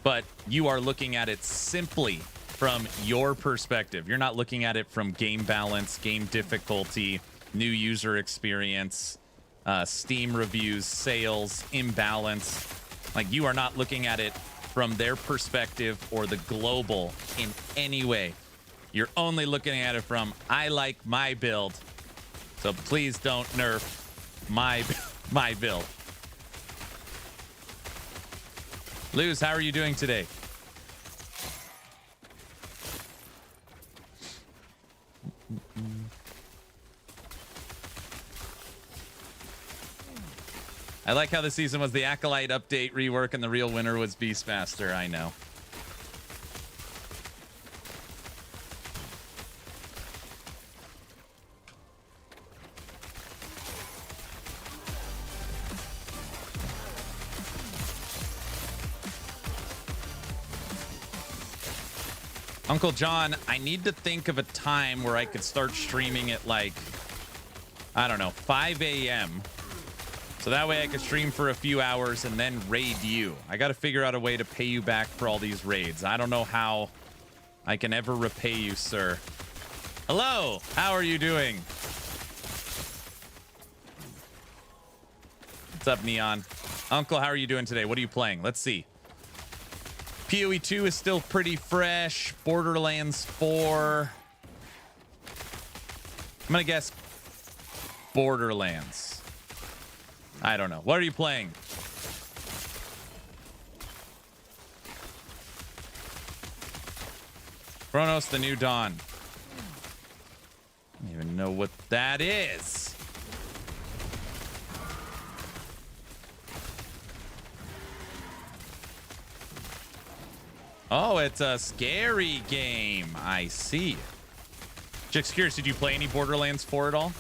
but you are looking at it simply from your perspective. You're not looking at it from game balance, game difficulty, new user experience, Steam reviews, sales, imbalance. Like, you are not looking at it from their perspective or the global in any way. You're only looking at it from, I like my build, so please don't nerf my build. Luz, how are you doing today? I like how the season was the Acolyte update rework and the real winner was Beastmaster. I know. Uncle John, I need to think of a time where I could start streaming at, like, I don't know, 5 a.m. So that way I could stream for a few hours and then raid you. I got to figure out a way to pay you back for all these raids. I don't know how I can ever repay you, sir. Hello, how are you doing? What's up, Neon? Uncle, how are you doing today? What are you playing? Let's see. PoE 2 is still pretty fresh. Borderlands 4. I'm gonna guess Borderlands. I don't know. What are you playing? Chronos: The New Dawn. I don't even know what that is. Oh, it's a scary game. I see. Just curious, did you play any Borderlands 4 at all?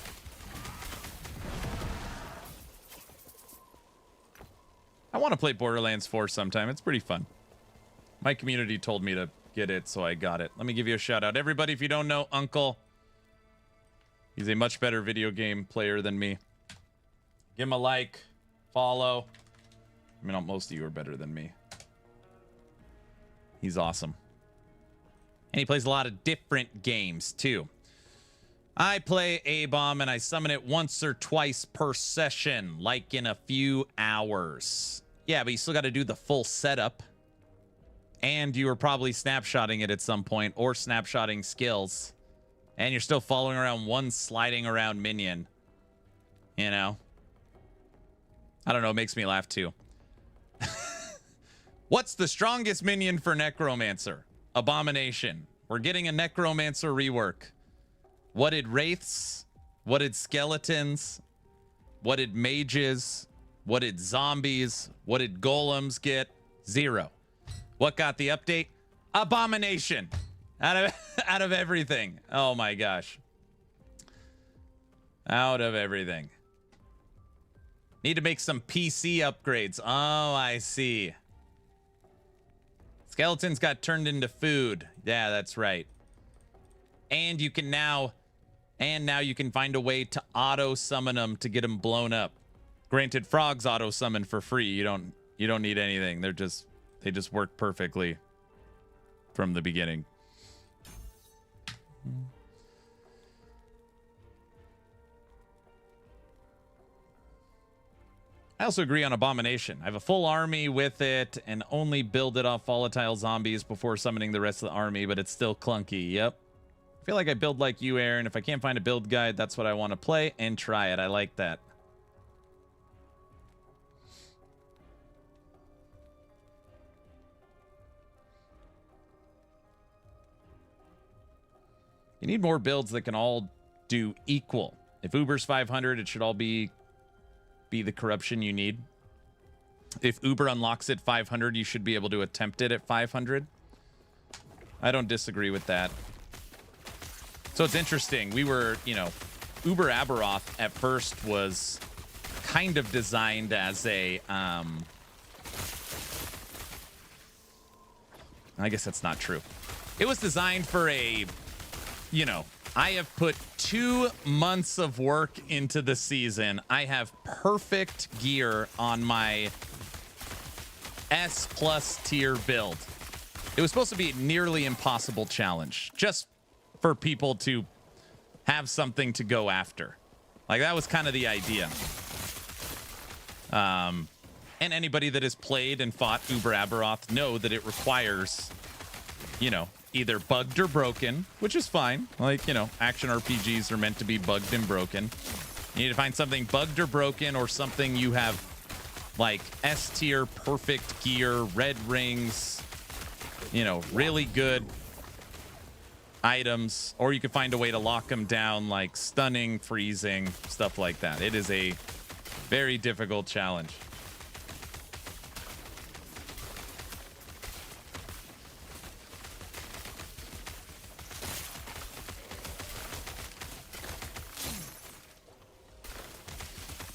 I want to play Borderlands 4 sometime. It's pretty fun. My community told me to get it, so I got it. Let me give you a shout out. Everybody, if you don't know Uncle, he's a much better video game player than me. Give him a like, follow. I mean, most of you are better than me. He's awesome. And he plays a lot of different games, too. I play A-Bomb, and I summon it once or twice per session, like in a few hours. Yeah, but you still got to do the full setup. And you were probably snapshotting it at some point, or snapshotting skills. And you're still following around one sliding around minion. You know? I don't know, it makes me laugh, too. What's the strongest minion for Necromancer? Abomination. We're getting a Necromancer rework. What did Wraiths? What did Skeletons? What did Mages? What did Zombies? What did Golems get? 0. What got the update? Abomination. Out of everything. Oh my gosh. Out of everything. Need to make some PC upgrades. Oh, I see. Skeletons got turned into food. Yeah, that's right. And you can now you can find a way to auto summon them to get them blown up. Granted, frogs auto summon for free. You don't need anything. They just work perfectly from the beginning. I also agree on Abomination. I have a full army with it and only build it off volatile zombies before summoning the rest of the army, but it's still clunky. Yep. I feel like I build like you, Aaron. If I can't find a build guide, that's what I want to play and try it. I like that. You need more builds that can all do equal. If Uber's 500, it should all be the corruption you need. If Uber unlocks at 500, you should be able to attempt it at 500. I don't disagree with that. So it's interesting. We were, Uber Aberoth at first was kind of designed as a I guess that's not true. It was designed for a, you know, I have put 2 months of work into the season. I have perfect gear on my S+ tier build. It was supposed to be a nearly impossible challenge just for people to have something to go after. Like, that was kind of the idea. And anybody that has played and fought Uber Aberoth know that it requires, you know, either bugged or broken, which is fine. Like, you know, action RPGs are meant to be bugged and broken. You need to find something bugged or broken, or something you have like S tier perfect gear, red rings, you know, really good items, or you can find a way to lock them down, like stunning, freezing, stuff like that. It is a very difficult challenge.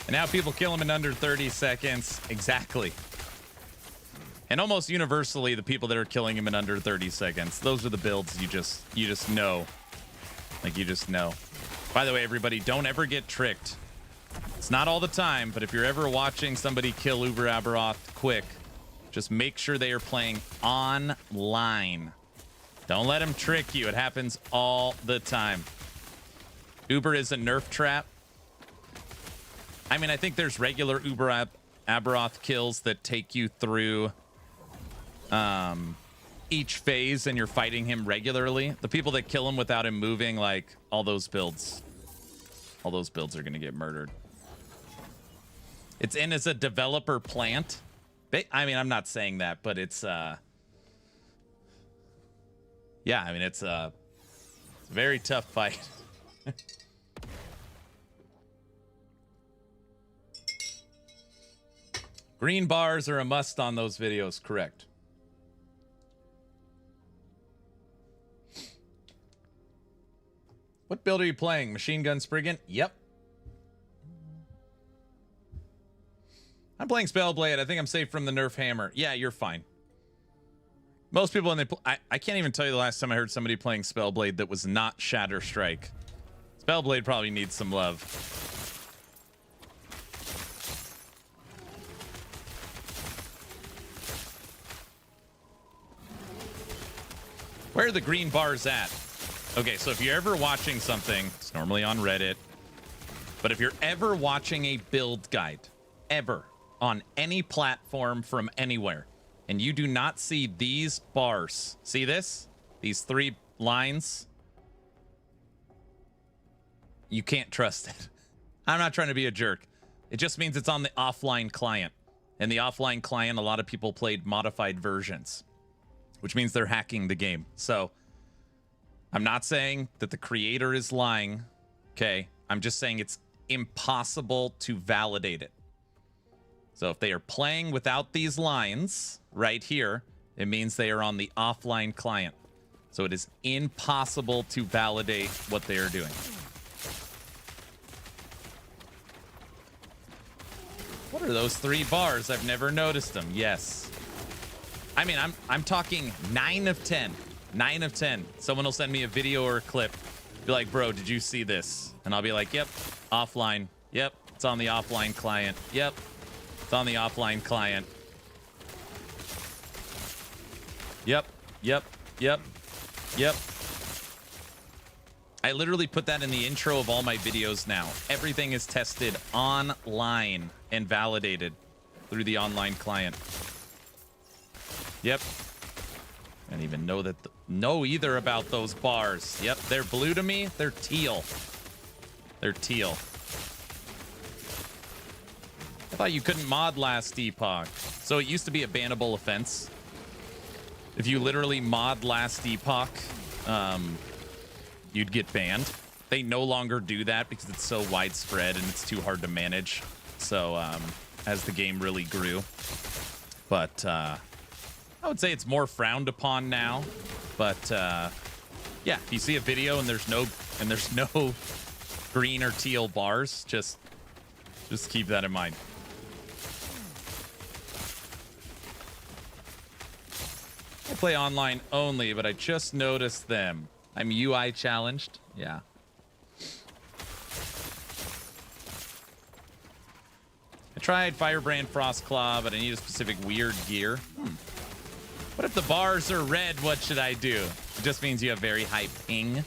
And now people kill him in under 30 seconds. Exactly. And almost universally, the people that are killing him in under 30 seconds, those are the builds you just know. Like, you just know. By the way, everybody, don't ever get tricked. It's not all the time, but if you're ever watching somebody kill Uber Aberoth quick, just make sure they are playing online. Don't let them trick you. It happens all the time. Uber is a nerf trap. I mean, I think there's regular Uber Aberoth kills that take you through each phase and you're fighting him regularly. The people that kill him without him moving, like, all those builds are going to get murdered. It's in as a developer plant. I mean, I'm not saying that, but it's yeah, I mean, it's a very tough fight. Green bars are a must on those videos, correct? What build are you playing? Machine Gun Spriggan? Yep. I'm playing Spellblade. I think I'm safe from the nerf hammer. Yeah, you're fine. Most people, when they I can't even tell you the last time I heard somebody playing Spellblade that was not Shatter Strike. Spellblade probably needs some love. Where are the green bars at? Okay, so if you're ever watching something, it's normally on Reddit, but if you're ever watching a build guide, ever, on any platform from anywhere, and you do not see these bars, see this? These 3 lines? You can't trust it. I'm not trying to be a jerk. It just means it's on the offline client. And the offline client, a lot of people played modified versions, which means they're hacking the game. So I'm not saying that the creator is lying, okay? I'm just saying it's impossible to validate it. So if they are playing without these lines right here, it means they are on the offline client. So it is impossible to validate what they are doing. What are those 3 bars? I've never noticed them. Yes. I mean, I'm talking 9 of 10. 9 of 10. Someone will send me a video or a clip. Be like, bro, did you see this? And I'll be like, yep, offline. Yep, it's on the offline client. Yep, it's on the offline client. Yep, yep, yep, yep. I literally put that in the intro of all my videos now. Everything is tested online and validated through the online client. Yep. I didn't even know know either about those bars. Yep, they're blue to me. They're teal. They're teal. I thought you couldn't mod last Epoch. So it used to be a bannable offense. If you literally mod last Epoch, you'd get banned. They no longer do that because it's so widespread and it's too hard to manage. So as the game really grew. But I would say it's more frowned upon now. But yeah, if you see a video and there's no green or teal bars. Just keep that in mind. I play online only, but I just noticed them. I'm UI challenged. Yeah. I tried Firebrand Frostclaw, but I need a specific weird gear. What if the bars are red? What should I do? It just means you have very high ping.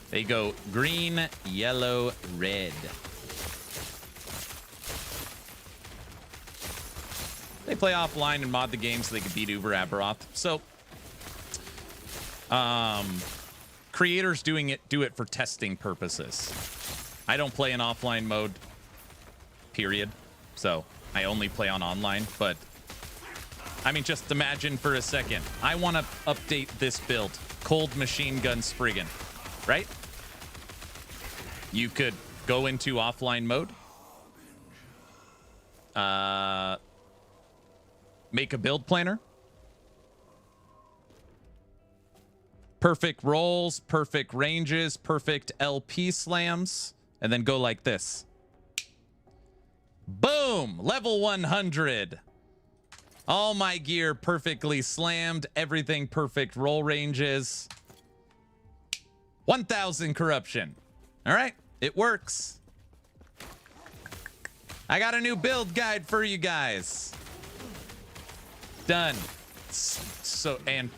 They go green, yellow, red. They play offline and mod the game so they can beat Uber Aberoth. So, creators do it for testing purposes. I don't play in offline mode, period. So I only play on online. But I mean, just imagine for a second. I want to update this build, Cold Machine Gun Spriggan, right? You could go into offline mode. Make a build planner. Perfect rolls, perfect ranges, perfect LP slams, and then go like this. Boom! Level 100. All my gear perfectly slammed, everything perfect roll ranges. 1000 corruption. All right, it works. I got a new build guide for you guys. Done. So and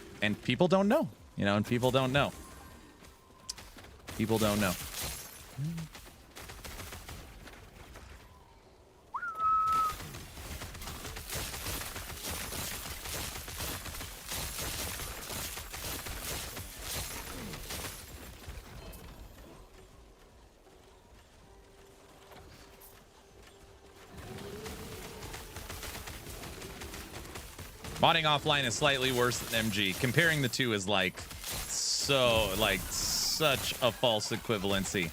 people don't know, you know, and people don't know. People don't know. Modding offline is slightly worse than MG. Comparing the two is like such a false equivalency.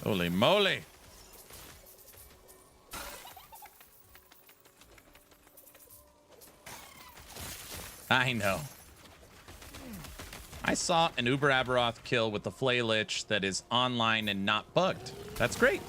Holy moly. I know. I saw an Uber Aberoth kill with the Flay Lich that is online and not bugged. That's great.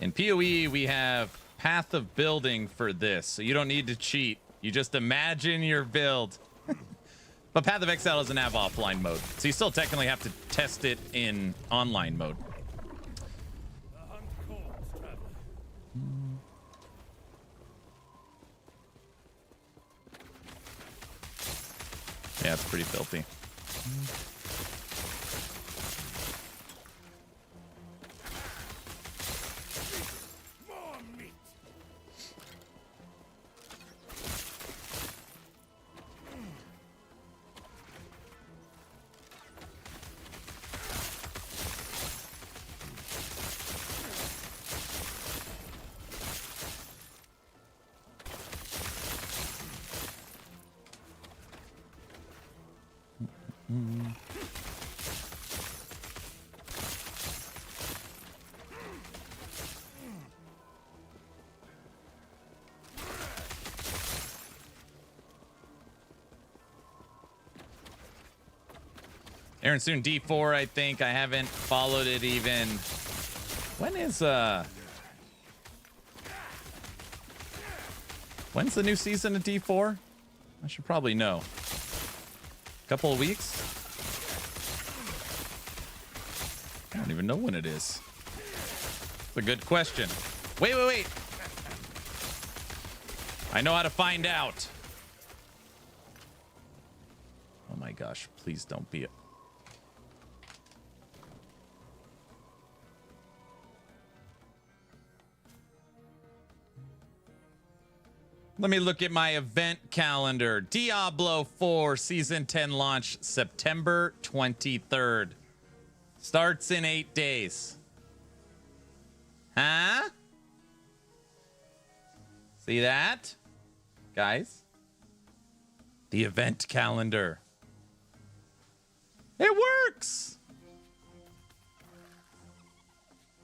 In PoE, we have Path of Building for this, so you don't need to cheat. You just imagine your build. But Path of Exile doesn't have offline mode, so you still technically have to test it in online mode. The hunt calls, traveler. Yeah, it's pretty filthy. More meat. Aaron, soon D4, I think. I haven't followed it even. When is when's the new season of D4? I should probably know. Couple of weeks? I don't even know when it is. It's a good question. Wait. I know how to find out. Oh my gosh, please don't be it. Let me look at my event calendar. Diablo 4 Season 10 launch September 23rd. Starts in 8 days. Huh? See that? Guys? The event calendar. It works!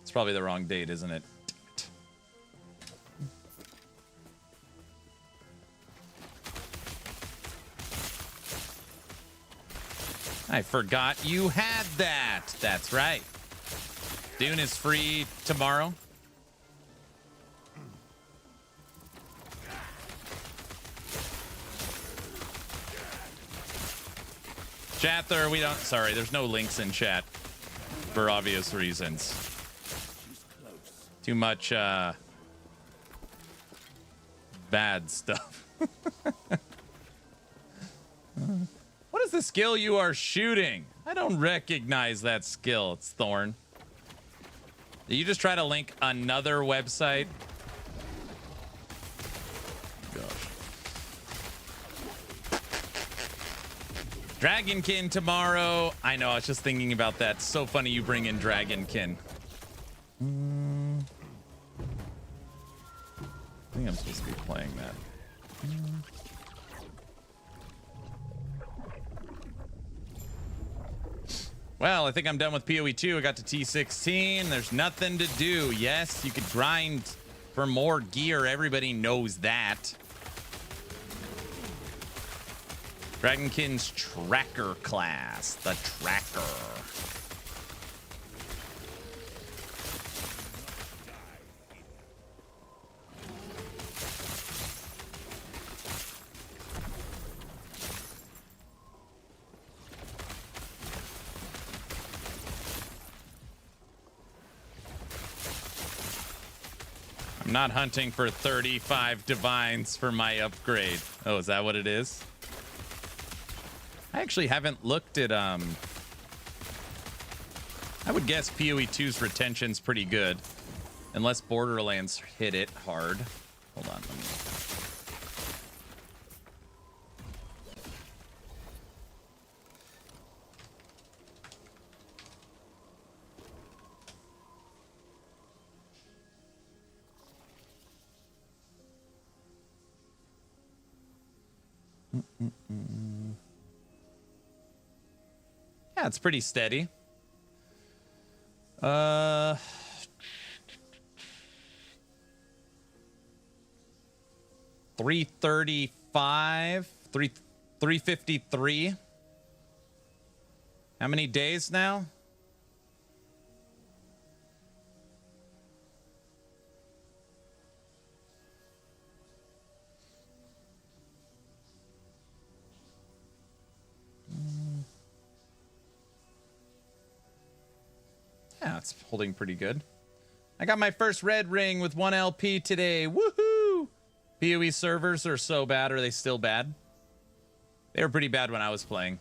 It's probably the wrong date, isn't it? I forgot you had that. That's right. Dune is free tomorrow. Chat there, we don't, sorry, there's no links in chat for obvious reasons. Too much bad stuff. What is the skill you are shooting? I don't recognize that skill. It's Thorn. Did you just try to link another website? Gosh. Dragonkin tomorrow. I know, I was just thinking about that. So funny you bring in Dragonkin. I think I'm supposed to be playing that. Well, I think I'm done with PoE 2. I got to T16. There's nothing to do. Yes, you could grind for more gear. Everybody knows that. Dragonkin's Tracker class. The Tracker. I'm not hunting for 35 divines for my upgrade. Oh, is that what it is? I actually haven't looked at I would guess PoE 2's retention's pretty good. Unless Borderlands hit it hard. Hold on, let me. Yeah, it's pretty steady. 335, 353. How many days now? Yeah, it's holding pretty good. I got my first red ring with 1 LP today. Woohoo! PoE servers are so bad. Are they still bad? They were pretty bad when I was playing.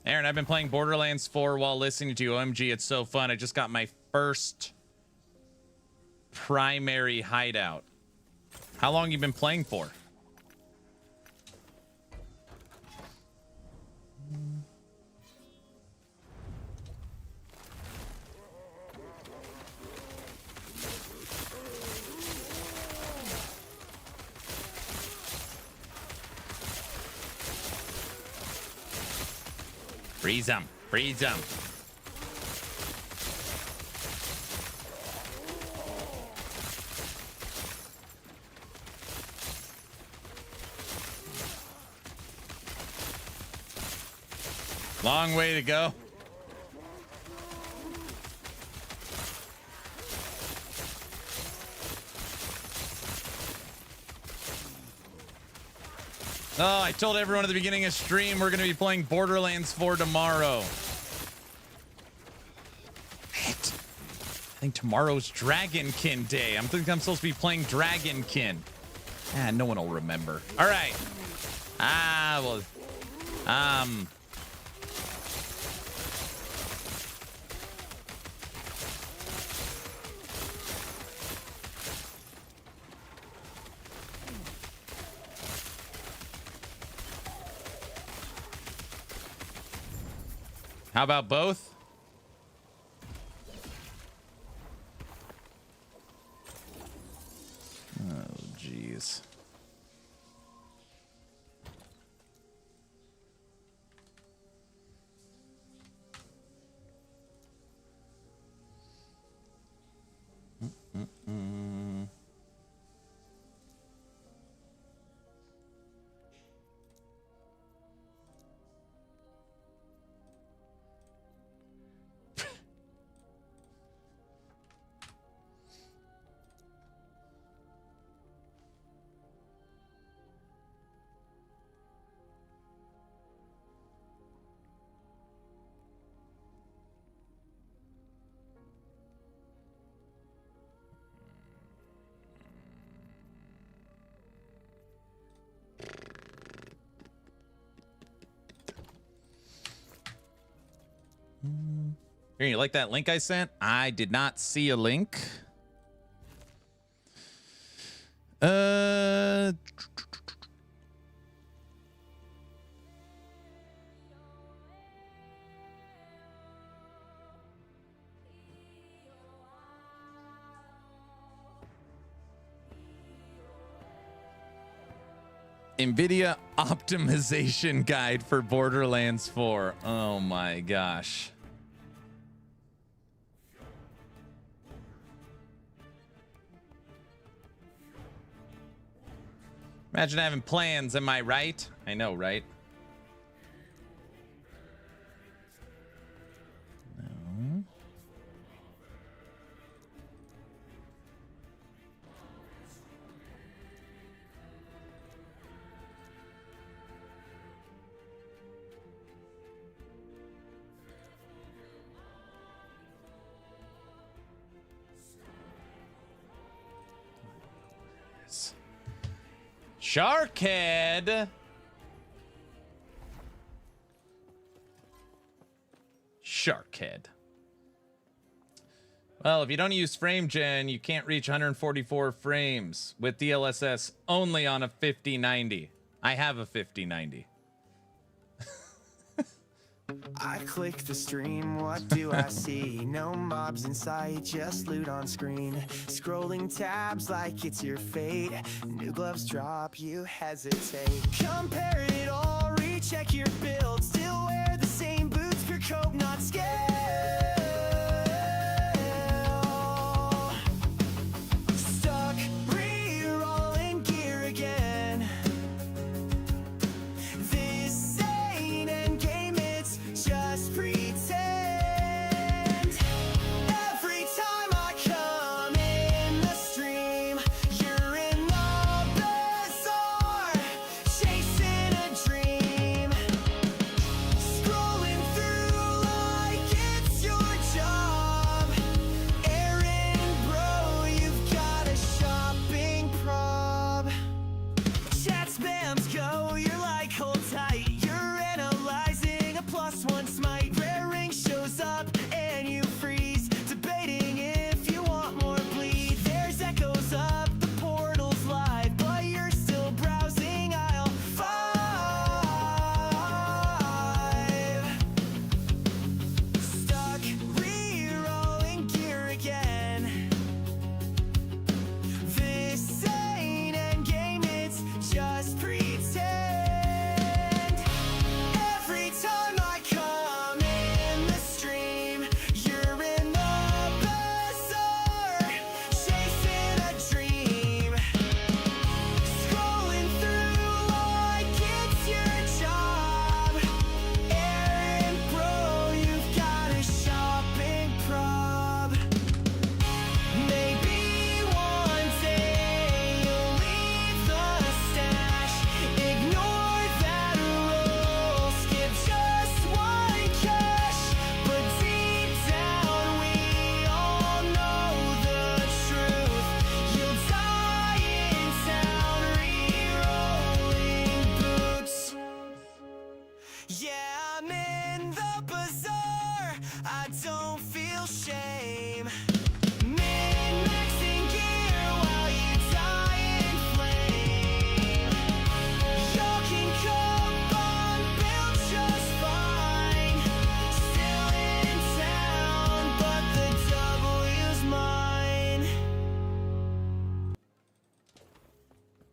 Aaron, I've been playing Borderlands 4 while listening to you. OMG, it's so fun. I just got my first primary hideout. How long you been playing for? Freeze him. Freeze him. Long way to go. Oh, I told everyone at the beginning of stream we're going to be playing Borderlands 4 tomorrow. I think tomorrow's Dragonkin Day. I'm thinking I'm supposed to be playing Dragonkin. Ah, no one will remember. All right. How about both? Oh, jeez. Here, you like that link I sent? I did not see a link. NVIDIA optimization guide for Borderlands 4. Oh my gosh. Imagine having plans, am I right? I know, right? No. Sharkhead. Sharkhead. Well, if you don't use frame gen, you can't reach 144 frames with DLSS only on a 5090. I have a 5090. I click the stream, what do I see? No mobs in sight, just loot on screen. Scrolling tabs like it's your fate. New gloves drop, you hesitate. Compare it all, recheck your build. Still wear the same boots, pure cope, not scale. Stuck, re-rolling gear again. This ain't endgame, it's just pretend. Every time I come in the stream, you're in the bazaar, chasing a dream. Scrolling through like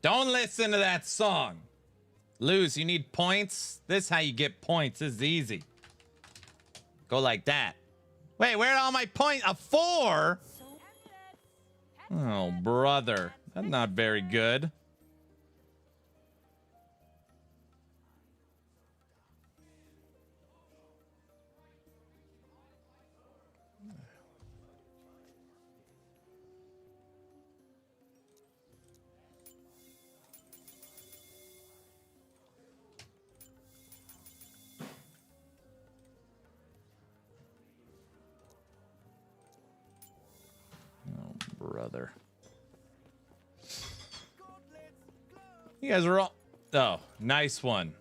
Don't listen to that song. Lose, you need points? This is how you get points. This is easy. Go like that. Wait, where are all my points? A 4? Oh, brother. That's not very good. Brother. You guys are all... Oh, nice one.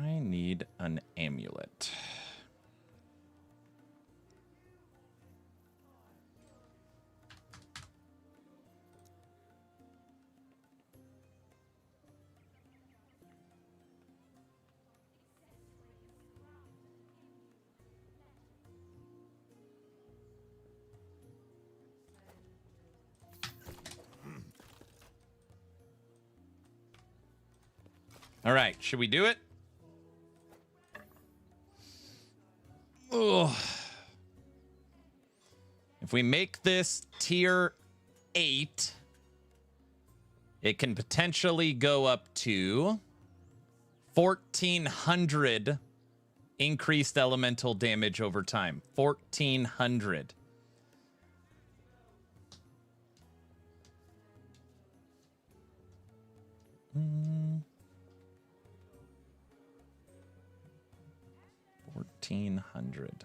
I need an amulet. All right, should we do it? Ugh. If we make this tier 8, it can potentially go up to 1,400 increased elemental damage over time. 1,400. Hmm. 1,400.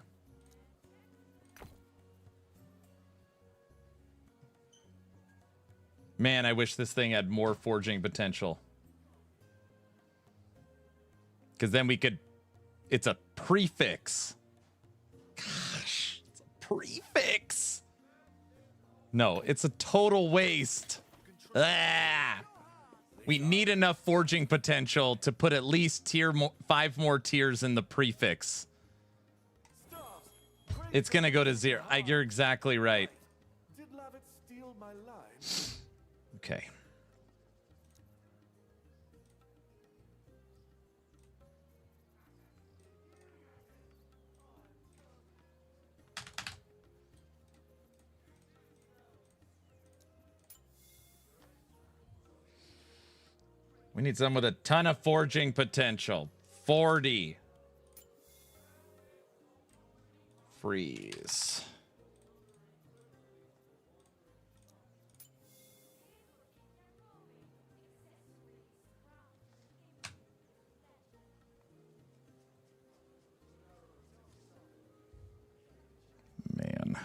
Man, I wish this thing had more forging potential. Because then we could... It's a prefix. Gosh, it's a prefix. No, it's a total waste. Ah! We need enough forging potential to put at least 5 more tiers in the prefix. It's going to go to 0. You're exactly right. Okay. We need some with a ton of forging potential. 40. Freeze. Man.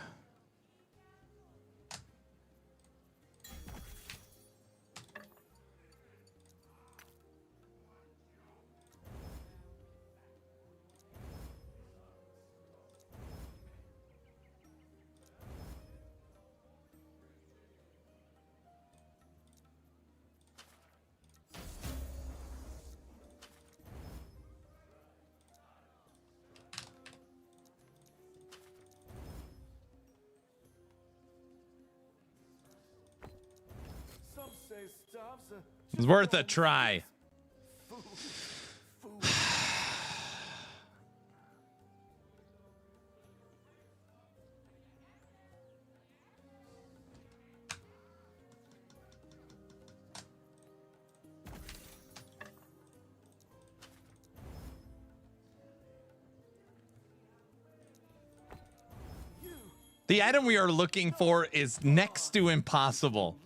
It's worth a try. The item we are looking for is next to impossible.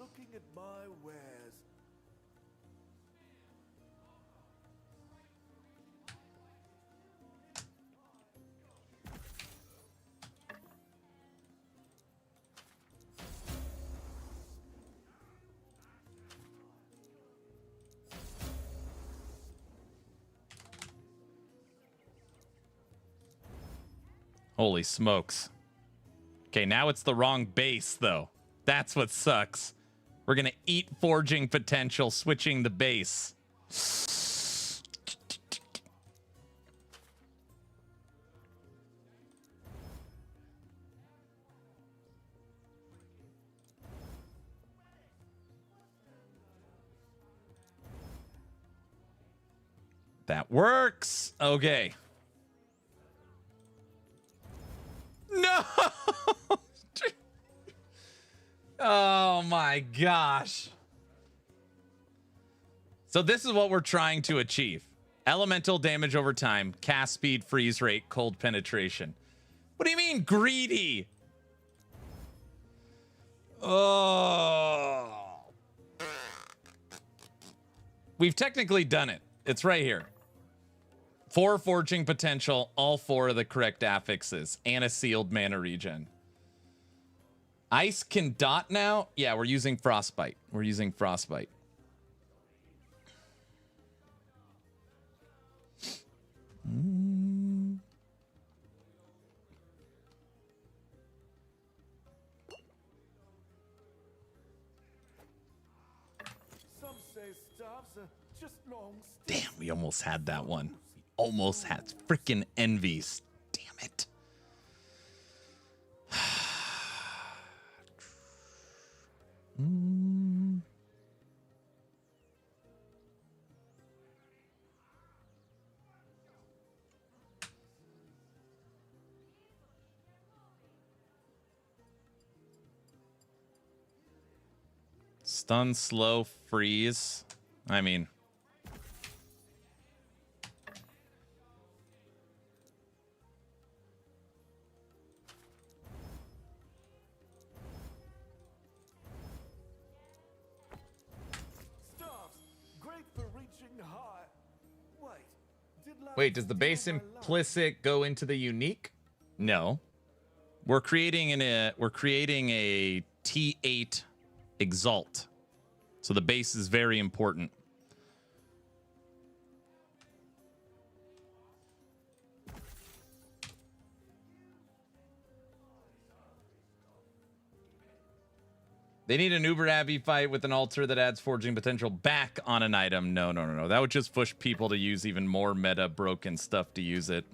Holy smokes. Okay, now it's the wrong base, though. That's what sucks. We're going to eat forging potential, switching the base. That works. Okay. No! Oh my gosh. So this is what we're trying to achieve. Elemental damage over time, cast speed, freeze rate, cold penetration. What do you mean greedy? Oh. We've technically done it. It's right here. 4 forging potential, all 4 of the correct affixes, and a sealed mana regen. Ice can dot now? Yeah, we're using Frostbite. We're using Frostbite. Some say staffs are just long sticks. Damn, we almost had that one. We almost had freaking envies. Damn it. Stun, slow, freeze. I mean, Staffs, great for reaching high. wait, does the base implicit go into the unique? No. We're creating a T8 exalt. So the base is very important. They need an Uber Abbey fight with an altar that adds forging potential back on an item. No. That would just push people to use even more meta broken stuff to use it.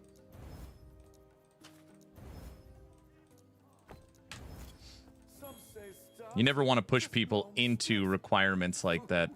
You never want to push people into requirements like that.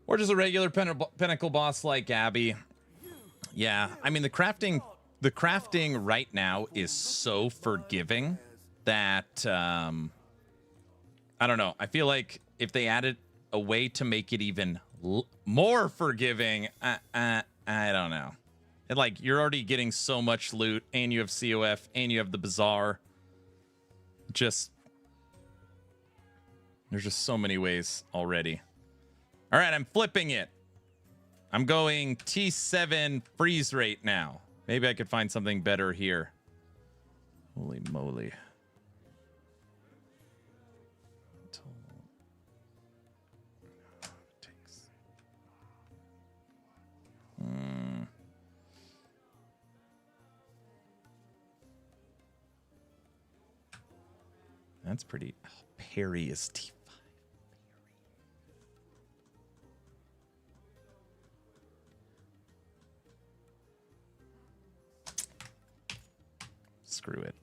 Or just a regular pinnacle boss like Abby. Yeah, I mean the crafting right now is so forgiving that I don't know. I feel like if they added a way to make it even more forgiving, I don't know. And like you're already getting so much loot, and you have COF, and you have the bazaar. There's just so many ways already. All right, I'm flipping it. I'm going T7 freeze rate now. Maybe I could find something better here. Holy moly. That's pretty. Oh, parry is T5. Screw it.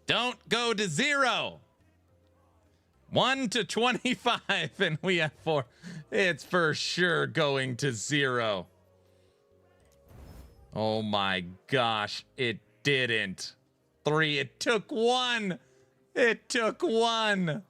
Don't go to 0. 1 to 25, and we have 4. It's for sure going to 0. Oh my gosh, it didn't. 3, it took 1. It took 1.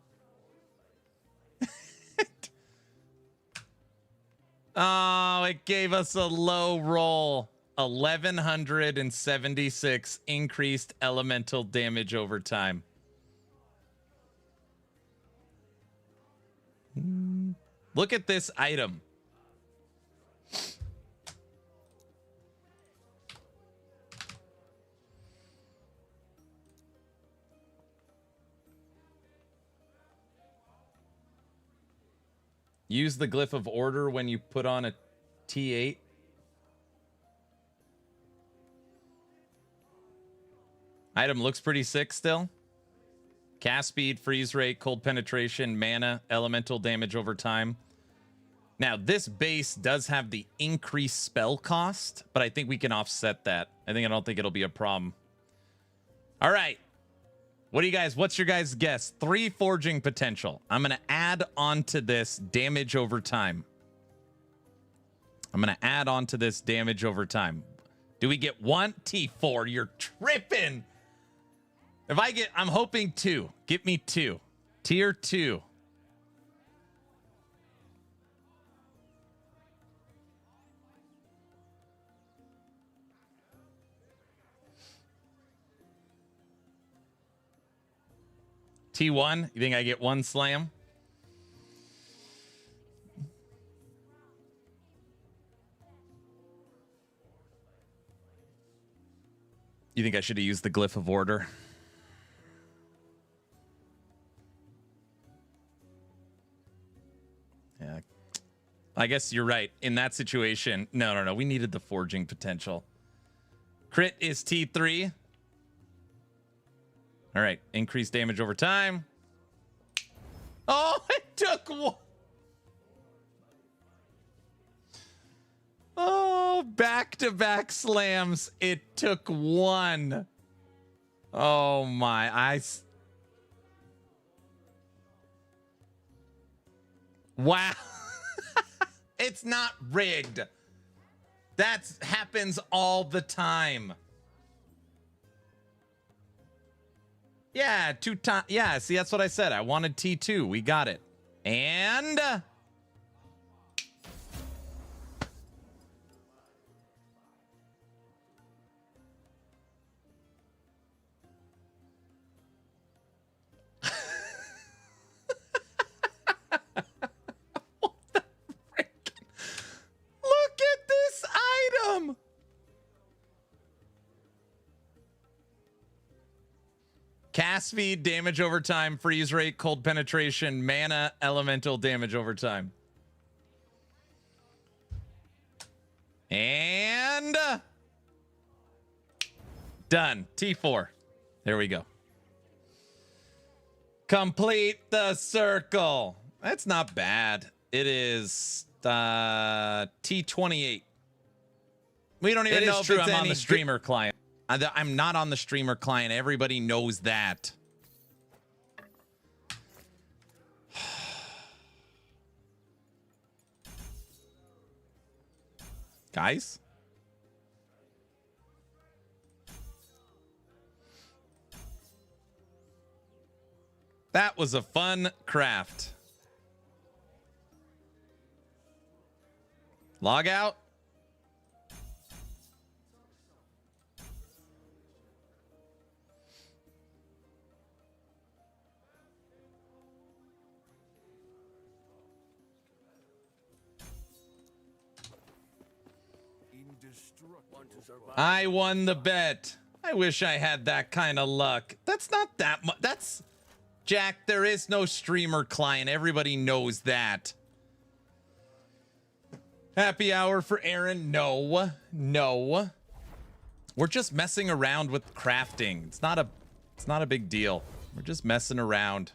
Oh, it gave us a low roll. 1176 increased elemental damage over time. Look at this item. Use the glyph of order when you put on a T8. Item looks pretty sick still. Cast speed, freeze rate, cold penetration, mana, elemental damage over time. Now, this base does have the increased spell cost, but I think we can offset that. I don't think it'll be a problem. All right. What's your guys' guess? 3 forging potential. I'm going to add on to this damage over time. Do we get 1 T4? You're tripping. I'm hoping 2. Give me 2. Tier 2. T1, you think I get 1 slam? You think I should have used the glyph of order? Yeah. I guess you're right. In that situation, no. We needed the forging potential. Crit is T3. All right, increased damage over time. Oh, it took 1. Oh, back-to-back slams. It took 1. Oh my, wow. It's not rigged. That happens all the time. Yeah, 2 times. Yeah, see, that's what I said. I wanted T2. We got it. And what the frick? Look at this item. Cast speed, damage over time, freeze rate, cold penetration, mana, elemental damage over time. And done. T4. There we go. Complete the circle. That's not bad. It is T28. We don't even know if I'm on the streamer client. I'm not on the streamer client. Everybody knows that. Guys? That was a fun craft. Log out. I won the bet. I wish I had that kind of luck. That's not that much. That's Jack. There is no streamer client. Everybody knows that. Happy hour for Aaron. No. We're just messing around with crafting. It's not a big deal. We're just messing around.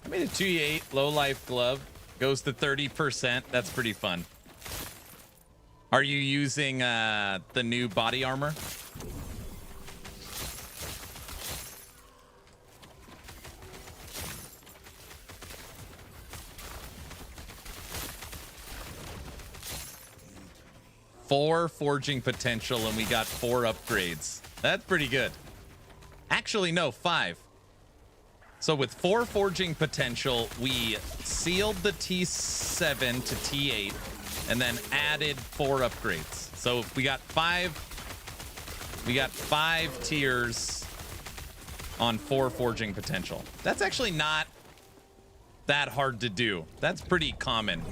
I made a 2e8 low life glove. Goes to 30%. That's pretty fun. Are you using the new body armor? Four forging potential and we got 4 upgrades. That's pretty good. Actually, no, 5. So with 4 forging potential, we sealed the T7 to T8 and then added 4 upgrades. So we got 5 tiers on 4 forging potential. That's actually not that hard to do. That's pretty common.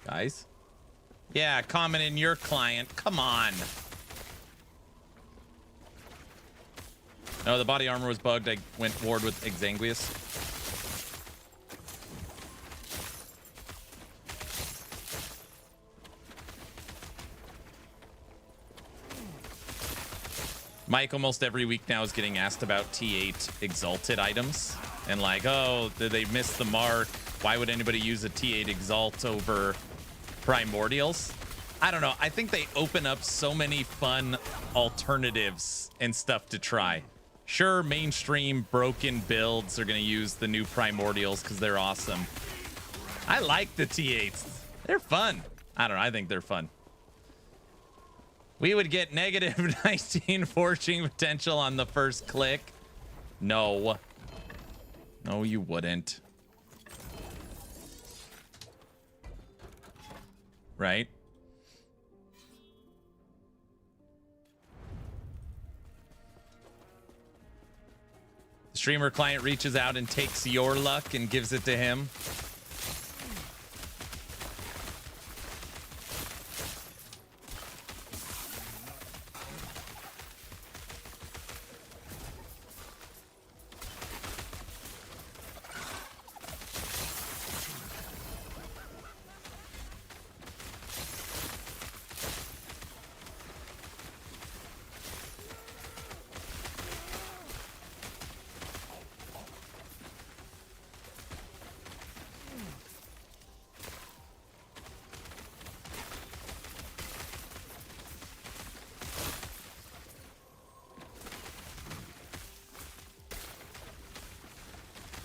Guys? Yeah, common in your client. Come on. No, the body armor was bugged. I went ward with Exanguius. Mike almost every week now is getting asked about T8 exalted items. And like, oh, did they miss the mark? Why would anybody use a T8 exalt over primordials? I don't know. I think they open up so many fun alternatives and stuff to try. Sure, mainstream broken builds are going to use the new primordials because they're awesome. I like the T8s. They're fun. I don't know. I think they're fun. We would get negative 19 forging potential on the first click. No. No, you wouldn't. Right? The streamer client reaches out and takes your luck and gives it to him.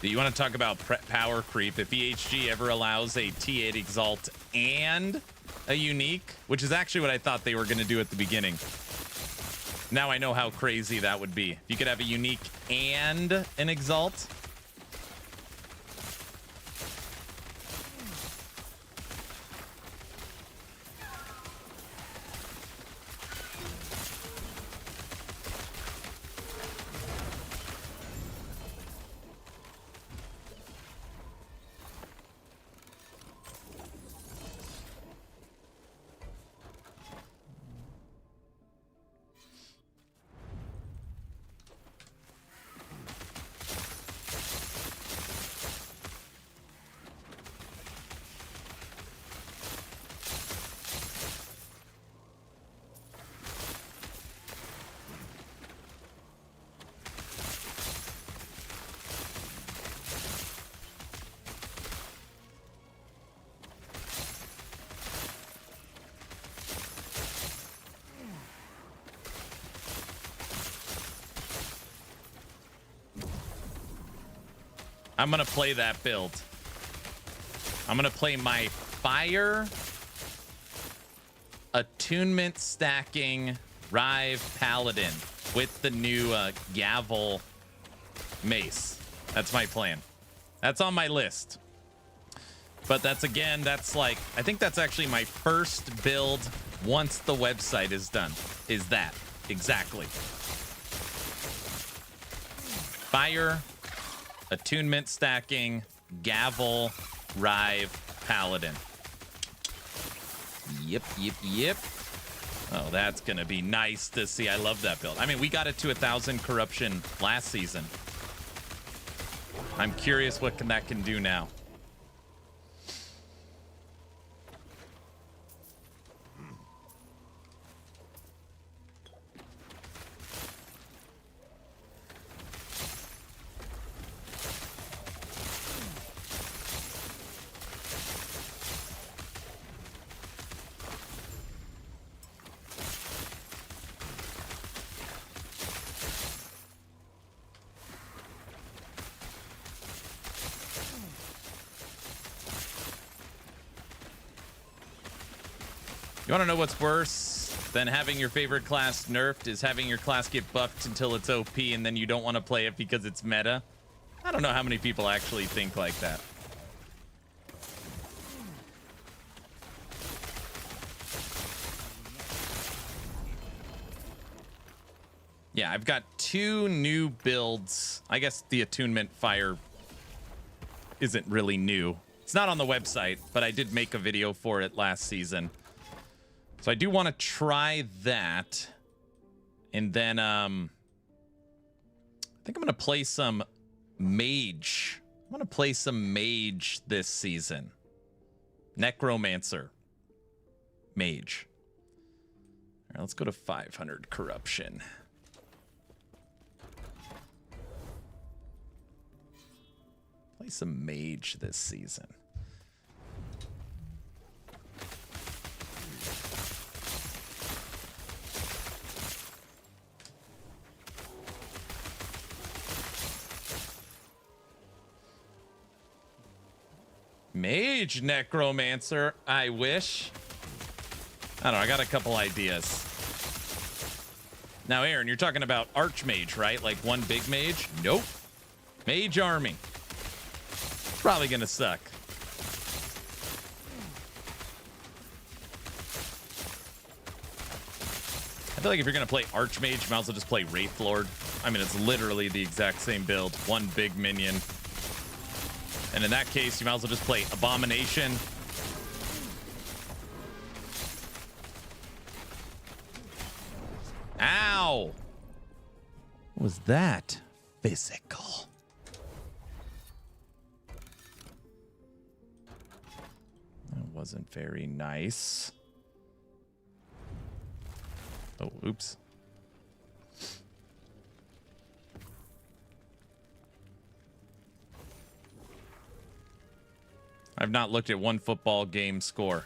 Do you want to talk about power creep? If EHG ever allows a T8 Exalt and a unique, which is actually what I thought they were going to do at the beginning. Now I know how crazy that would be. If you could have a unique and an Exalt. I'm going to play that build. I'm going to play my fire attunement stacking Rive Paladin with the new Gavel mace. That's my plan. That's on my list. But that's like, I think that's actually my first build once the website is done. Is that exactly. Fire, attunement stacking, Gavel, Rive, Paladin. Yep. Oh, that's going to be nice to see. I love that build. I mean, we got it to 1,000 corruption last season. I'm curious what that can do now. You want to know what's worse? Then having your favorite class nerfed is having your class get buffed until it's OP and then you don't want to play it because it's meta. I don't know how many people actually think like that. Yeah, I've got 2 new builds. I guess the attunement fire isn't really new. It's not on the website, but I did make a video for it last season. So I do want to try that. And then I think I'm going to play some Mage. I'm going to play some Mage this season. Necromancer. Mage. All right, let's go to 500 corruption. Play some Mage this season. Mage Necromancer, I wish. I don't know, I got a couple ideas. Now, Aaron, you're talking about Archmage, right? Like one big mage? Nope. Mage army. Probably gonna suck. I feel like if you're gonna play Archmage, you might as well just play Wraith Lord. I mean, it's literally the exact same build. One big minion. And in that case, you might as well just play Abomination. Ow! What was that? Physical. That wasn't very nice. Oh, oops. I've not looked at one football game score.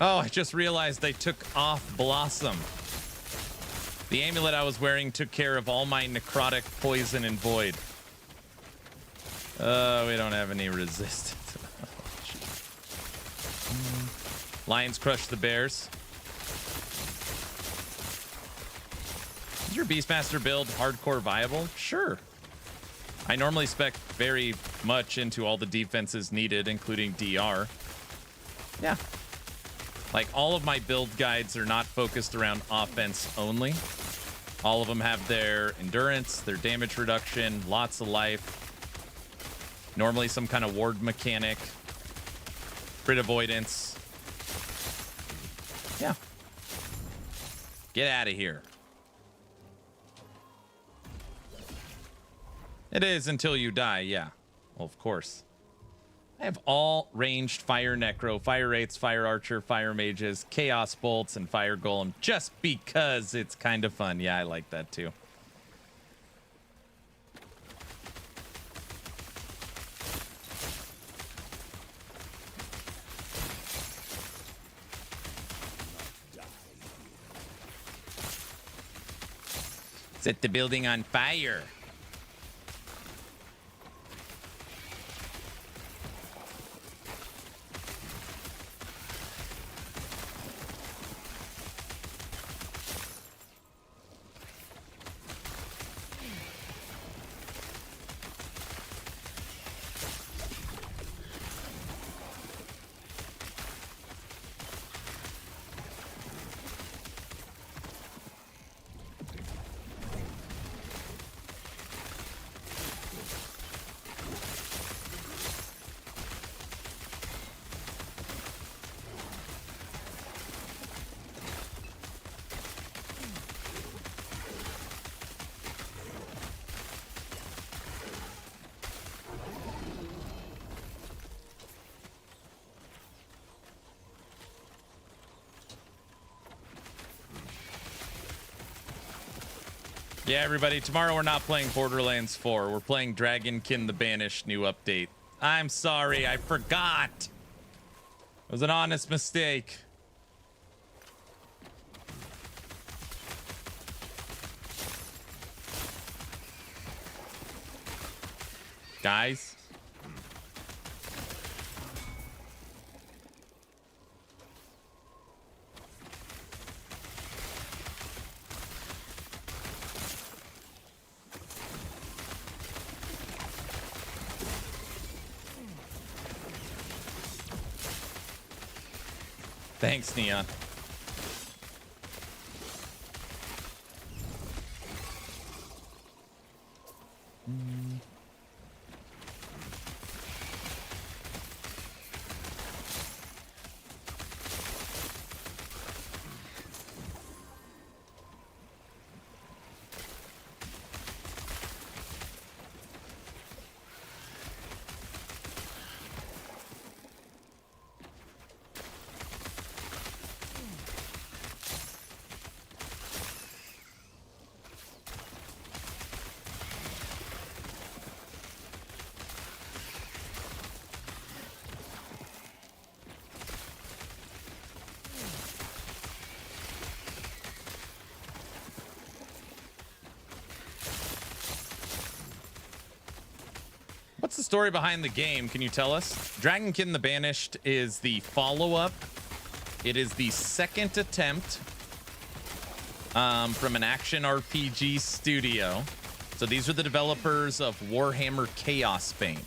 Oh, I just realized they took off Blossom. The amulet I was wearing took care of all my necrotic, poison, and void. We don't have any resistance. Lions crush the bears. Is your Beastmaster build hardcore viable? Sure. I normally spec very much into all the defenses needed, including DR. Yeah. Like, all of my build guides are not focused around offense only. All of them have their endurance, their damage reduction, lots of life. Normally some kind of ward mechanic. Crit avoidance. Yeah. Get out of here. It is until you die, yeah. Well, of course. I have all ranged Fire Necro, Fire Wraiths, Fire Archer, Fire Mages, Chaos Bolts, and Fire Golem just because it's kind of fun. Yeah, I like that too. Set the building on fire. Yeah, everybody, tomorrow we're not playing Borderlands 4. We're playing Dragonkin the Banished new update. I'm sorry, I forgot. It was an honest mistake. Guys. Thanks, Neon. What's the story behind the game? Can you tell us? Dragonkin the Banished is the follow-up. It is the second attempt from an action RPG studio. So these are the developers of Warhammer Chaos Bane,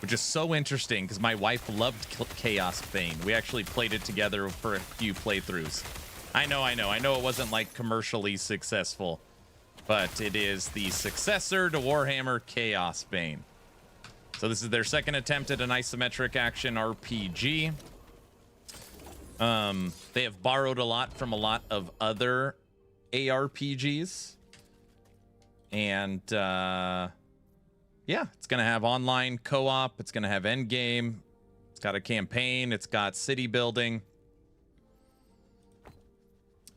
which is so interesting because my wife loved Chaos Bane. We actually played it together for a few playthroughs. I know it wasn't like commercially successful, but it is the successor to Warhammer Chaos Bane. So this is their second attempt at an isometric action RPG. They have borrowed a lot from a lot of other ARPGs. And yeah, it's going to have online co-op. It's going to have Endgame. It's got a campaign. It's got city building.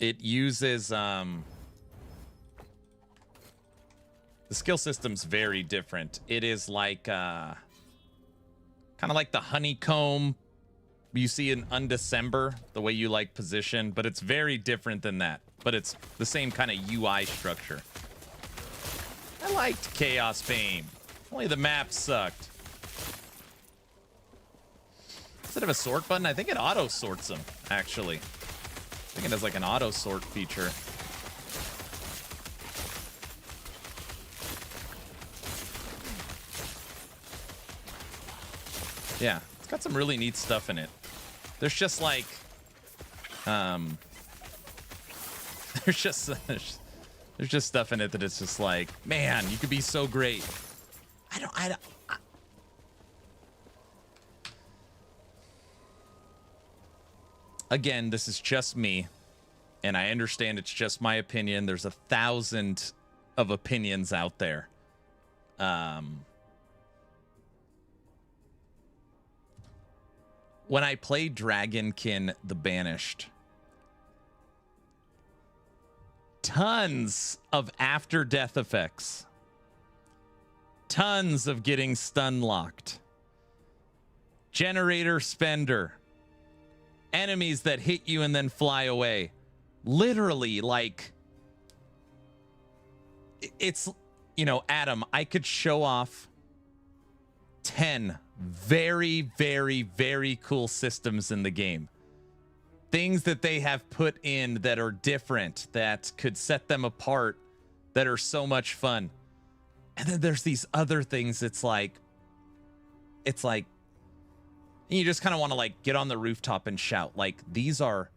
It uses... the skill system's very different. It is like kind of like the honeycomb you see in Undecember, the way you like position, but it's very different than that. But it's the same kind of UI structure. I liked Chaos Bane. Only the map sucked. Instead of a sort button, I think it auto sorts them, actually. I think it has like an auto sort feature. Yeah, it's got some really neat stuff in it. There's just like, there's just stuff in it that it's just like, man, you could be so great. Again, this is just me, and I understand it's just my opinion. There's 1,000 of opinions out there. When I played Dragonkin the Banished, tons of after-death effects. Tons of getting stun locked. Generator spender. Enemies that hit you and then fly away. Literally, like... It's, you know, Adam, I could show off 10 very, very, very cool systems in the game. Things that they have put in that are different, that could set them apart, that are so much fun. And then there's these other things. It's like you just kind of want to like get on the rooftop and shout. Like, these are,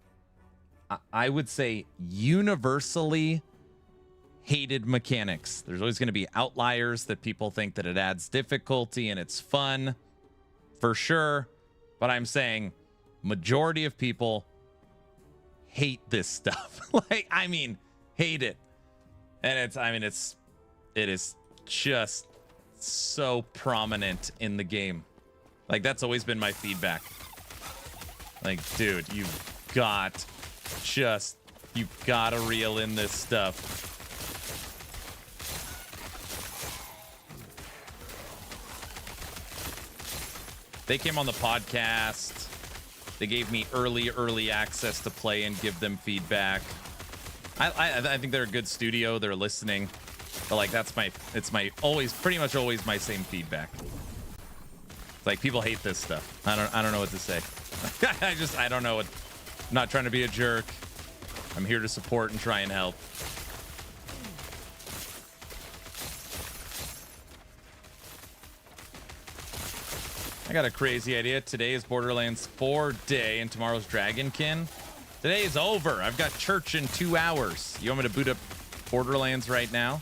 I would say, universally hated mechanics. There's always going to be outliers that people think that it adds difficulty and it's fun, for sure. But I'm saying majority of people hate this stuff. Like, I mean, hate it. And it is just so prominent in the game. Like, that's always been my feedback. Like, dude, you've got to reel in this stuff. They came on the podcast. They gave me early access to play and give them feedback. I think they're a good studio. They're listening. But like it's my always pretty much always my same feedback. It's like people hate this stuff. I don't know what to say. I don't know what. I'm not trying to be a jerk. I'm here to support and try and help. I got a crazy idea. Today is Borderlands 4 day and tomorrow's Dragonkin. Today is over. I've got church in 2 hours. You want me to boot up Borderlands right now?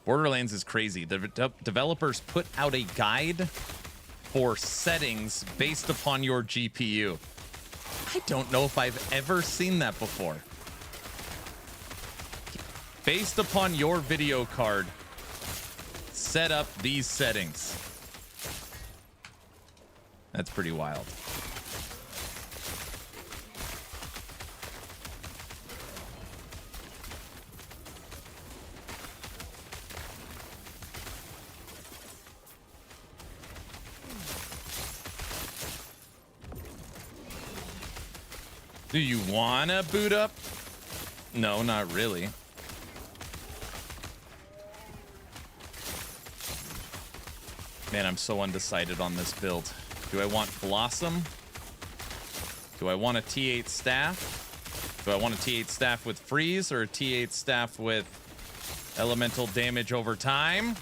Borderlands is crazy. The developers put out a guide for settings based upon your GPU. I don't know if I've ever seen that before. Based upon your video card, set up these settings. That's pretty wild. Do you want to boot up? No, not really. Man, I'm so undecided on this build. Do I want Blossom? Do I want a T8 staff? Do I want a T8 staff with freeze or a T8 staff with elemental damage over time?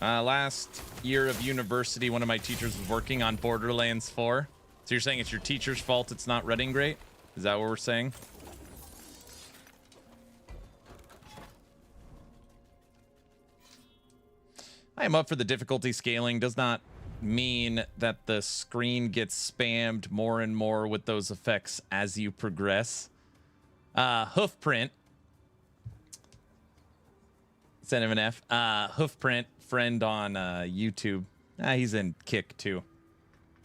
Last year of university, one of my teachers was working on Borderlands 4. So you're saying it's your teacher's fault it's not running great? Is that what we're saying? I am up for the difficulty scaling. Does not mean that the screen gets spammed more and more with those effects as you progress. Hoofprint. Send him an F. Hoofprint, friend on YouTube. He's in Kick too.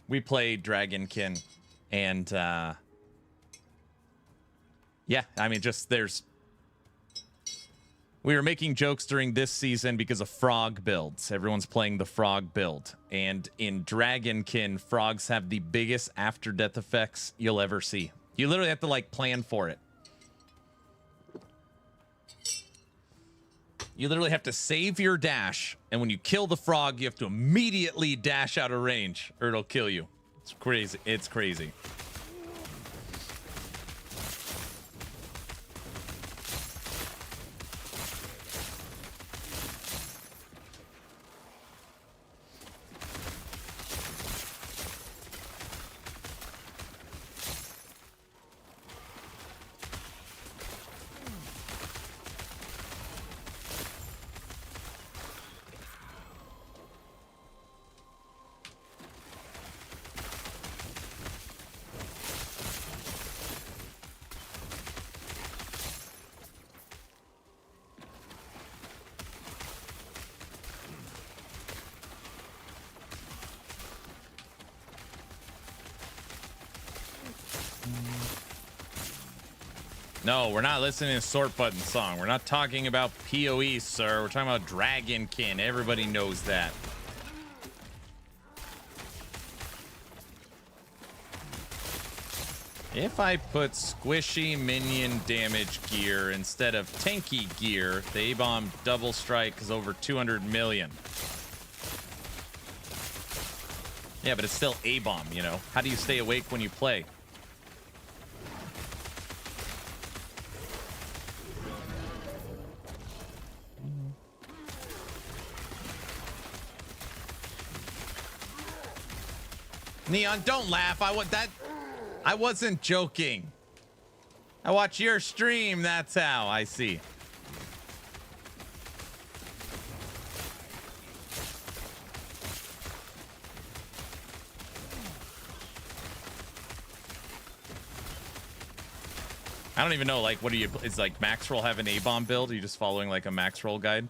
We played Dragonkin, and yeah, I mean, just there's. We were making jokes during this season because of frog builds. Everyone's playing the frog build, and in Dragonkin, frogs have the biggest after-death effects you'll ever see. You literally have to like plan for it. You literally have to save your dash, and when you kill the frog, you have to immediately dash out of range, or it'll kill you. It's crazy. It's crazy. No, we're not listening to Sort Button song. We're not talking about PoE, sir. We're talking about Dragonkin. Everybody knows that. If I put squishy minion damage gear instead of tanky gear, the A-bomb double strike is over 200 million. Yeah, but it's still A-bomb, you know? How do you stay awake when you play? Neon, don't laugh. I wasn't joking. I watch your stream. That's how I see. I don't even know, like, what do you, is like max roll have an A-bomb build? Are you just following like a max roll guide?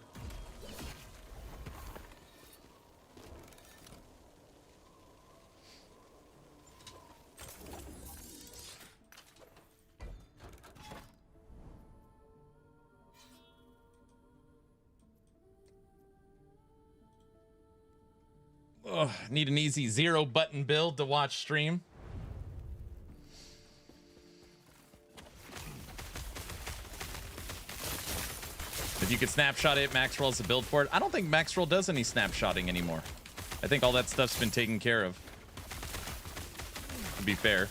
Ugh, need an easy 0 button build to watch stream. If you could snapshot it, Maxwell is a build for it. I don't think Maxwell does any snapshotting anymore. I think all that stuff's been taken care of. To be fair.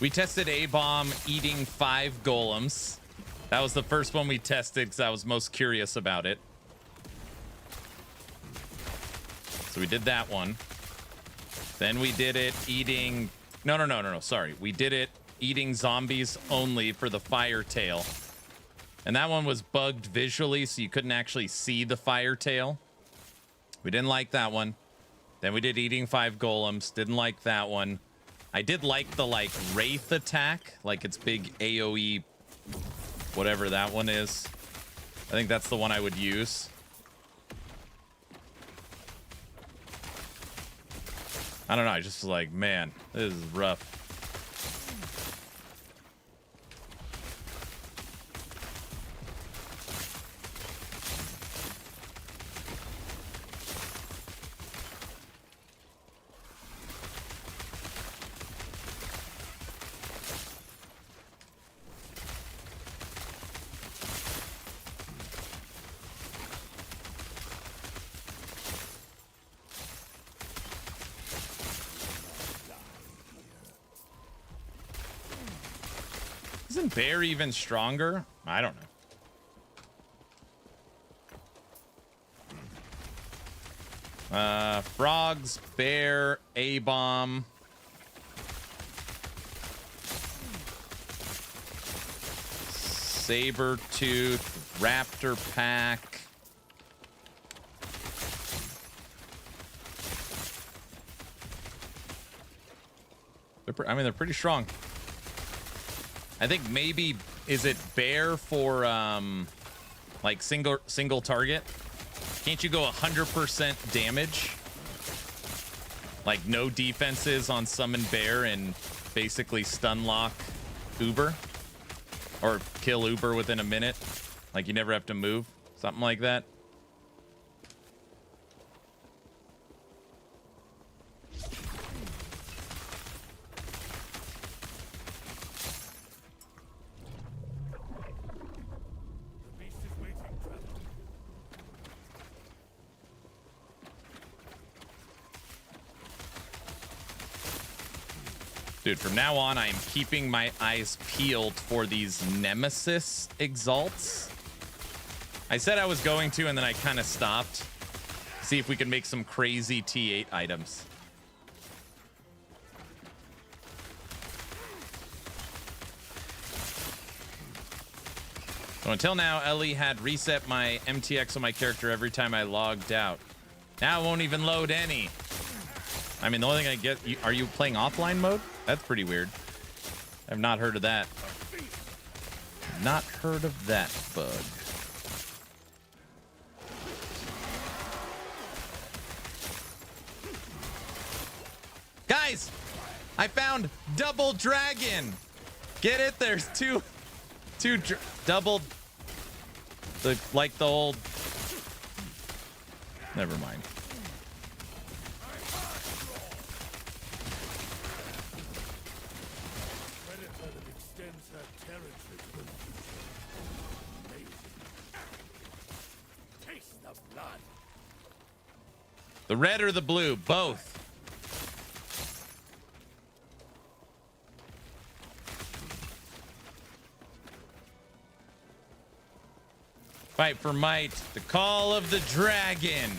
We tested A-Bomb eating 5 golems. That was the first one we tested because I was most curious about it. So we did that one. Then we did it eating... No, sorry. We did it eating zombies only for the fire tail. And that one was bugged visually, so you couldn't actually see the fire tail. We didn't like that one. Then we did eating 5 golems. Didn't like that one. I did like the, Wraith attack. Like, its big AoE, whatever that one is. I think that's the one I would use. I don't know. I just was like, man, this is rough. Isn't Bear even stronger? I don't know. Frogs, Bear, A-Bomb. Saber-tooth, Raptor Pack. They're pretty strong. I think maybe, is it Bear for single target? Can't you go 100% damage? Like no defenses on summon Bear and basically stun lock Uber? Or kill Uber within a minute? Like you never have to move? Something like that? Dude, from now on, I am keeping my eyes peeled for these Nemesis exalts. I said I was going to, and then I kind of stopped. See if we can make some crazy T8 items. So until now, Ellie had reset my MTX on my character every time I logged out. Now it won't even load any. I mean, the only thing I get... are you playing offline mode? That's pretty weird. I've not heard of that. Not heard of that bug. Guys, I found double dragon. Get it? There's two double, like the old. Never mind. The red or the blue? Both. Fight for might. The call of the dragon.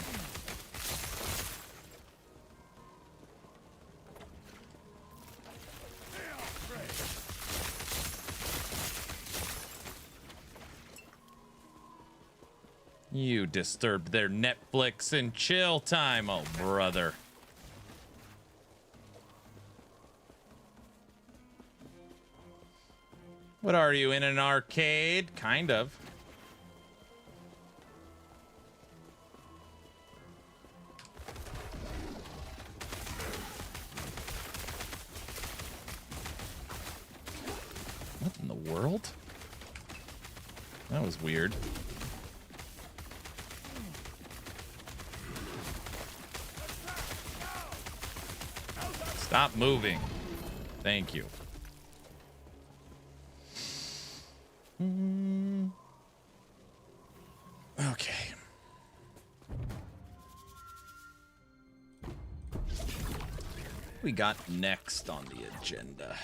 You disturbed their Netflix and chill time, oh brother. What are you, in an arcade? Kind of. What in the world? That was weird. Stop moving. Thank you. Okay. We got next on the agenda.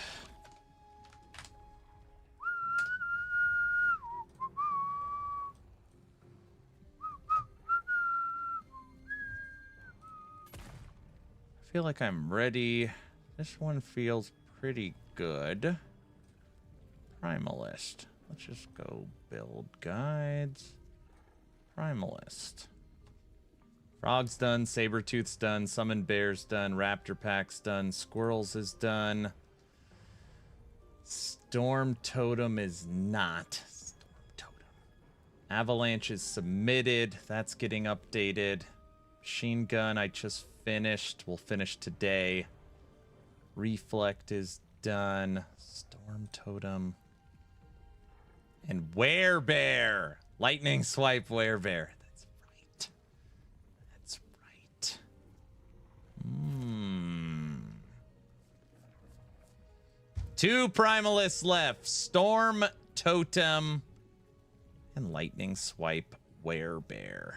I feel like I'm ready. This one feels pretty good. Primalist. Let's just go build guides. Primalist. Frog's done. Sabertooth's done. Summon Bear's done. Raptor Pack's done. Squirrels is done. Storm Totem is not. Storm Totem. Avalanche is submitted. That's getting updated. Machine Gun I just finished. We'll finish today. Reflect is done. Storm Totem. And Werebear. Lightning Swipe Werebear. That's right. That's right. Two Primalists left. Storm Totem and Lightning Swipe Werebear.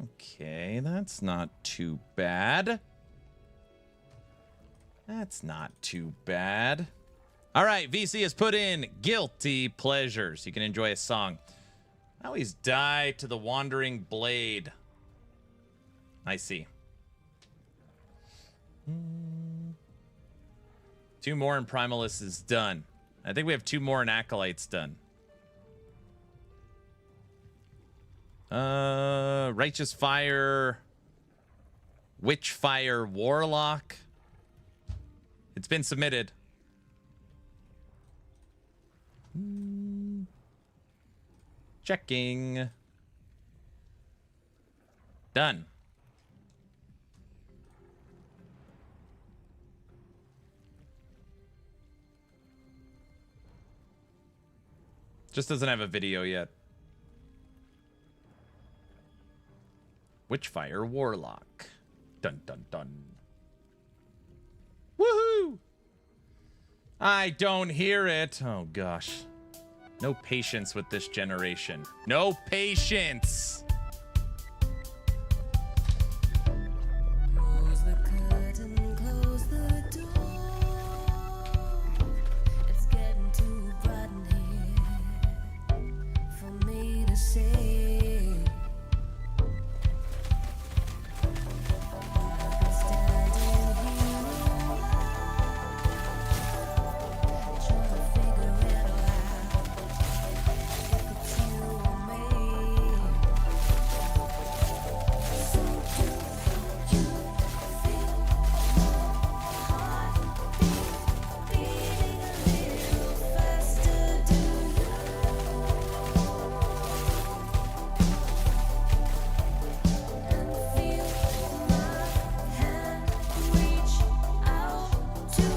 Okay, that's not too bad. That's not too bad. All right, VC has put in Guilty Pleasures. You can enjoy a song. I always die to the Wandering Blade. I see. Two more and Primalist is done. I think we have two more and Acolytes done. Righteous Fire, Witchfire, Warlock. It's been submitted. Checking. Done. Just doesn't have a video yet. Witchfire Warlock. Dun dun dun. Woohoo! I don't hear it. Oh gosh. No patience with this generation. No patience. Close the curtain, close the door. It's getting too bright in here for me to say. I've been standing here trying to figure it all out. If it's you or me. So do you feel my heart beating a little faster? Do you? And feel my hand reach out to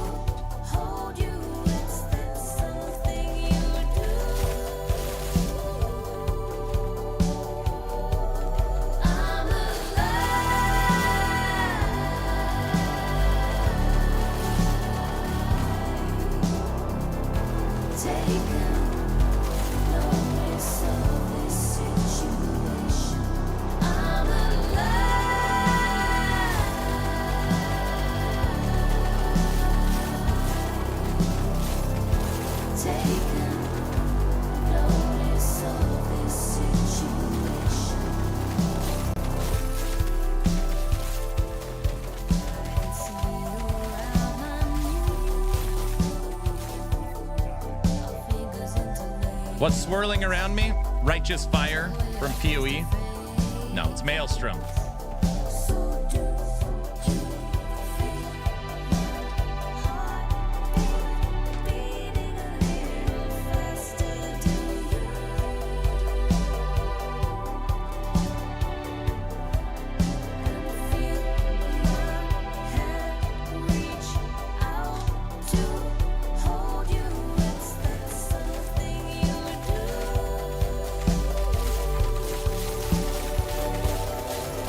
hold you? Is that something you do? I'm alive. Taken notice of this situation. I'm alive. Taken notice of this situation. I can see around my our fingers interlace. What's swirling around me? Righteous Fire from PoE. No, it's Maelstrom. So do you feel my heart beating a little faster? Do you? And feel my hand reach out to hold you? Is that something you do?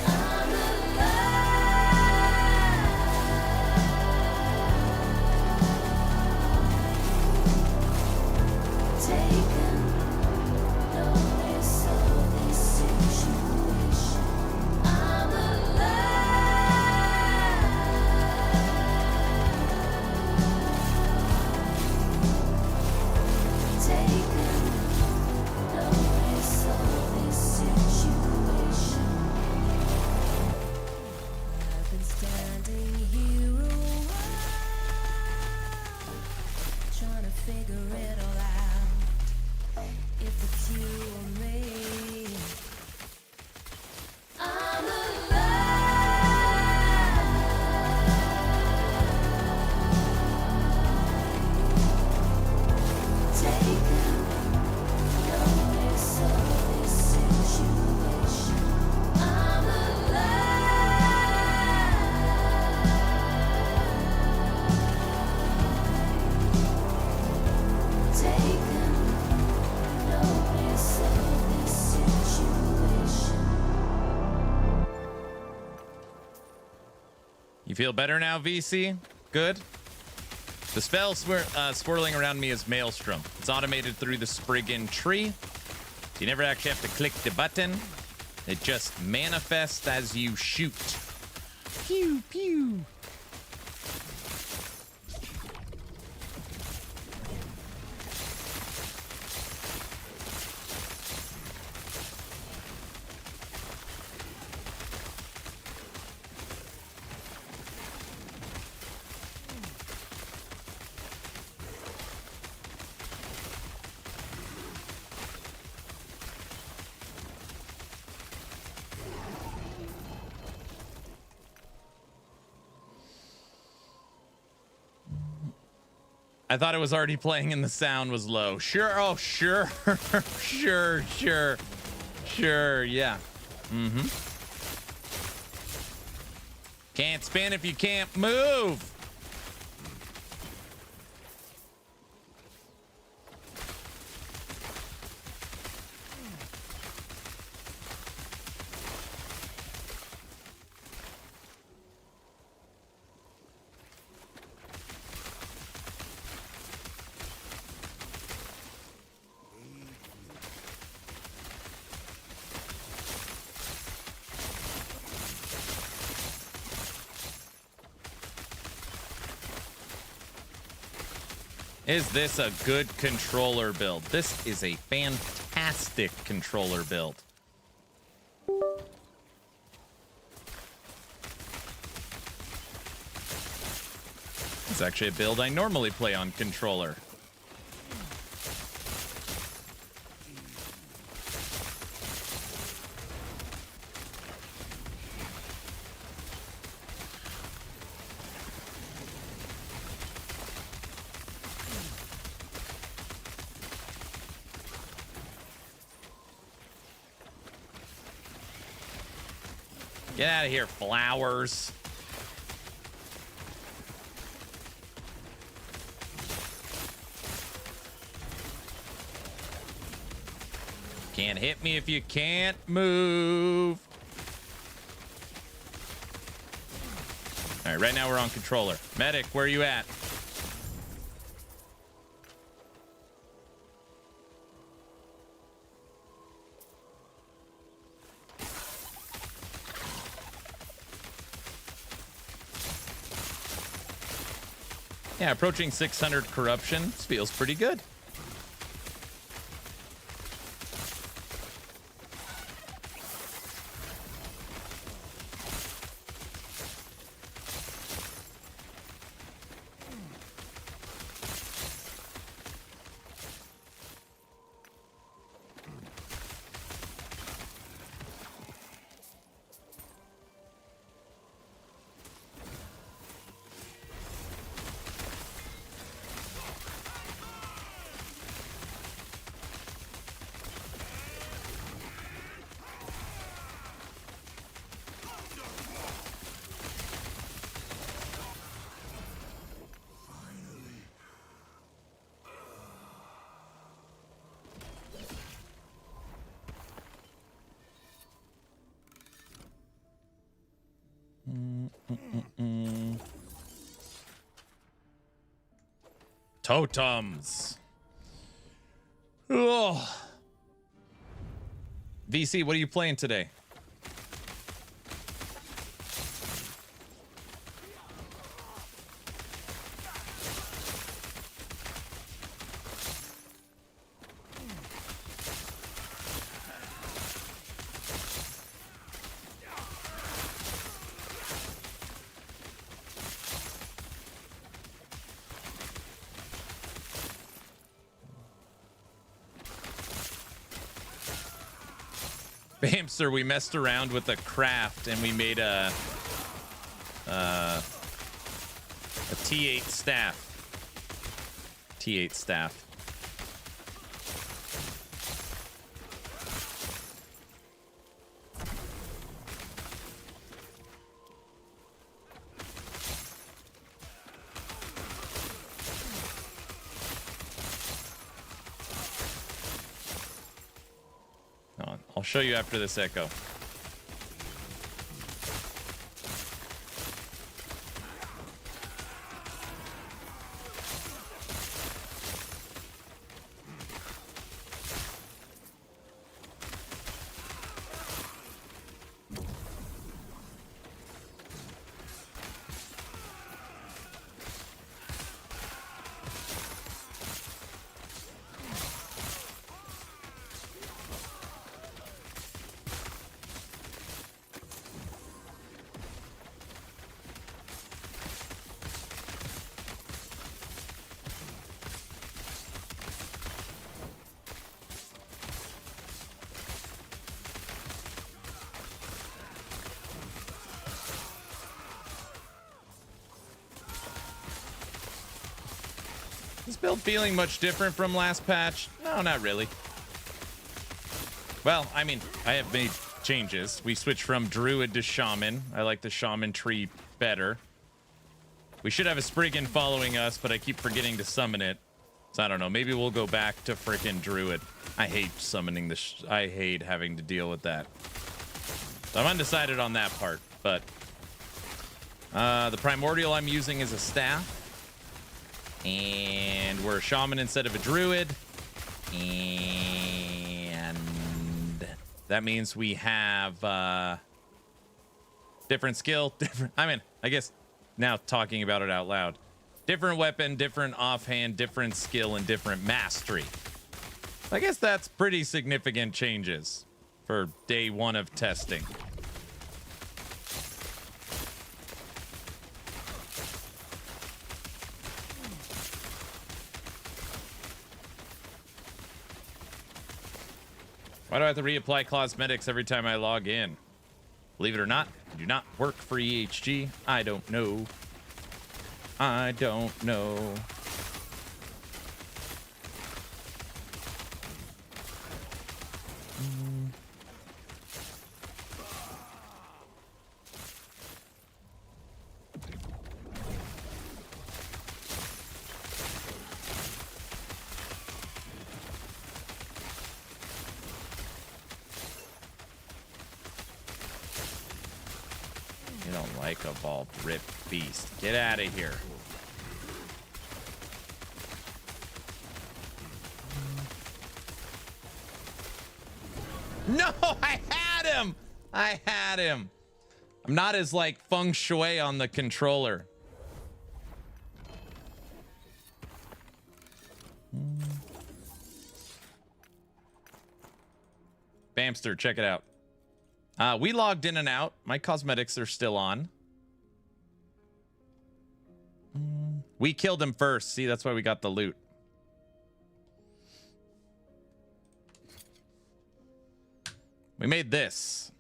I'm alive, taking notice of this situation. I'm alive, taking notice of this situation. I've been standing here a while, trying to figure it all out. If it's you or me, I'm alive, taking notice of this situation. I'm alive, taking notice of this situation. You feel better now, VC? Good. The spell swirling around me is Maelstrom. It's automated through the Spriggan tree. You never actually have to click the button. It just manifests as you shoot. Pew, pew. I thought it was already playing and the sound was low. Sure. Oh, sure. Sure. Yeah. Can't spin if you can't move. Is this a good controller build? This is a fantastic controller build. It's actually a build I normally play on controller. Get out of here, flowers. Can't hit me if you can't move. All right, right now we're on controller. Medic, where are you at? Yeah, approaching 600 corruption. This feels pretty good. Totems. Ugh. VC, what are you playing today? Hamster, we messed around with a craft and we made a T8 staff. T8 staff. I'll show you after this echo. Is build feeling much different from last patch? No, not really. Well, I mean, I have made changes. We switched from Druid to Shaman. I like the Shaman tree better. We should have a Spriggan following us, but I keep forgetting to summon it. So I don't know. Maybe we'll go back to freaking Druid. I hate summoning the... I hate having to deal with that. So I'm undecided on that part, but... the Primordial I'm using is a staff. And we're a Shaman instead of a Druid. And that means we have different skill, different... I mean, I guess now talking about it out loud. Different weapon, different offhand, different skill, and different mastery. I guess that's pretty significant changes for day one of testing. Why do I have to reapply cosmetics every time I log in? Believe it or not, I do not work for EHG. I don't know. I don't know. You don't like a bald rip beast. Get out of here. No, I had him. I had him. I'm not as like feng shui on the controller. Bamster, check it out. We logged in and out. My cosmetics are still on. We killed him first. See, that's why we got the loot. We made this.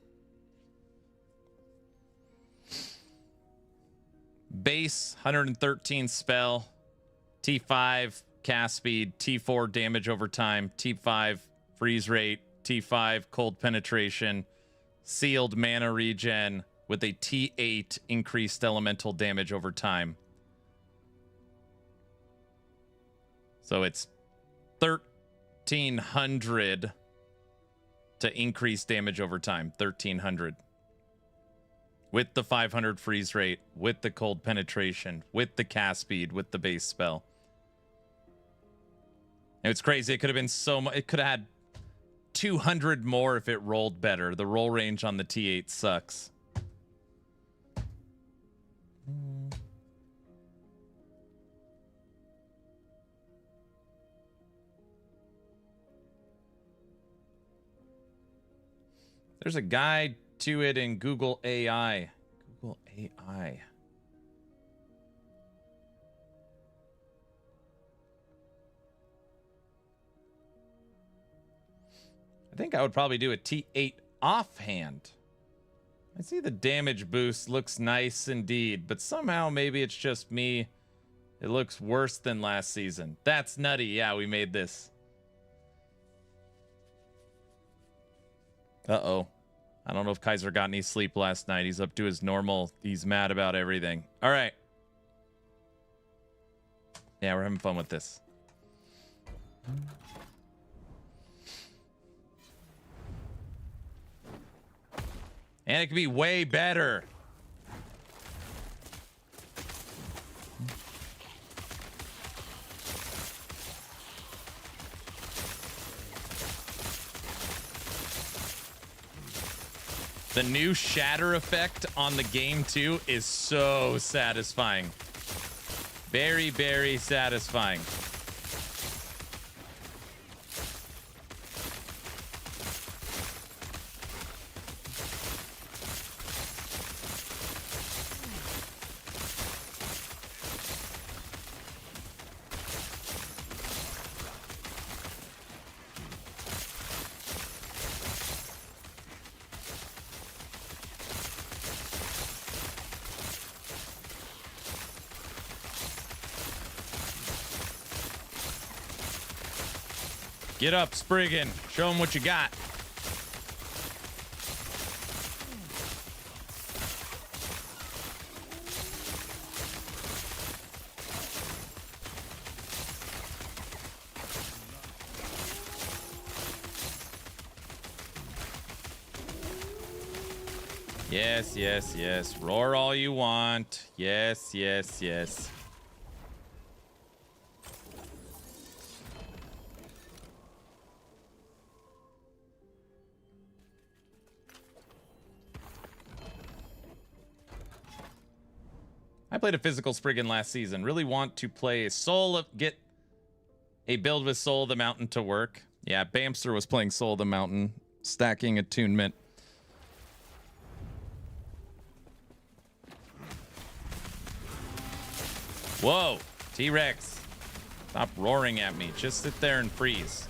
Base, 113 spell. T5 cast speed. T4 damage over time. T5 freeze rate. T5 cold penetration. Sealed mana regen with a T8 increased elemental damage over time. So it's 1,300 to increase damage over time. 1,300. with the 500 freeze rate, with the cold penetration, with the cast speed, with the base spell. And it's crazy. It could have been so much. It could have had 200 more if it rolled better. The roll range on the T8 sucks. There's a guide to it in Google AI. Google AI. I think I would probably do a T8 offhand. I see the damage boost looks nice indeed, but somehow maybe it's just me. It looks worse than last season. That's nutty. Yeah, we made this. Uh-oh. I don't know if Kaiser got any sleep last night. He's up to his normal. He's mad about everything. All right. Yeah, we're having fun with this. And it could be way better. The new shatter effect on the game too is so satisfying. Very, very satisfying. Get up, Spriggan. Show him what you got. Yes, yes, yes. Roar all you want. Yes, yes, yes. I played a physical Spriggan last season. Really want to play get a build with Soul of the Mountain to work. Yeah, Bamster was playing Soul of the Mountain, stacking attunement. Whoa, T-Rex. Stop roaring at me. Just sit there and freeze.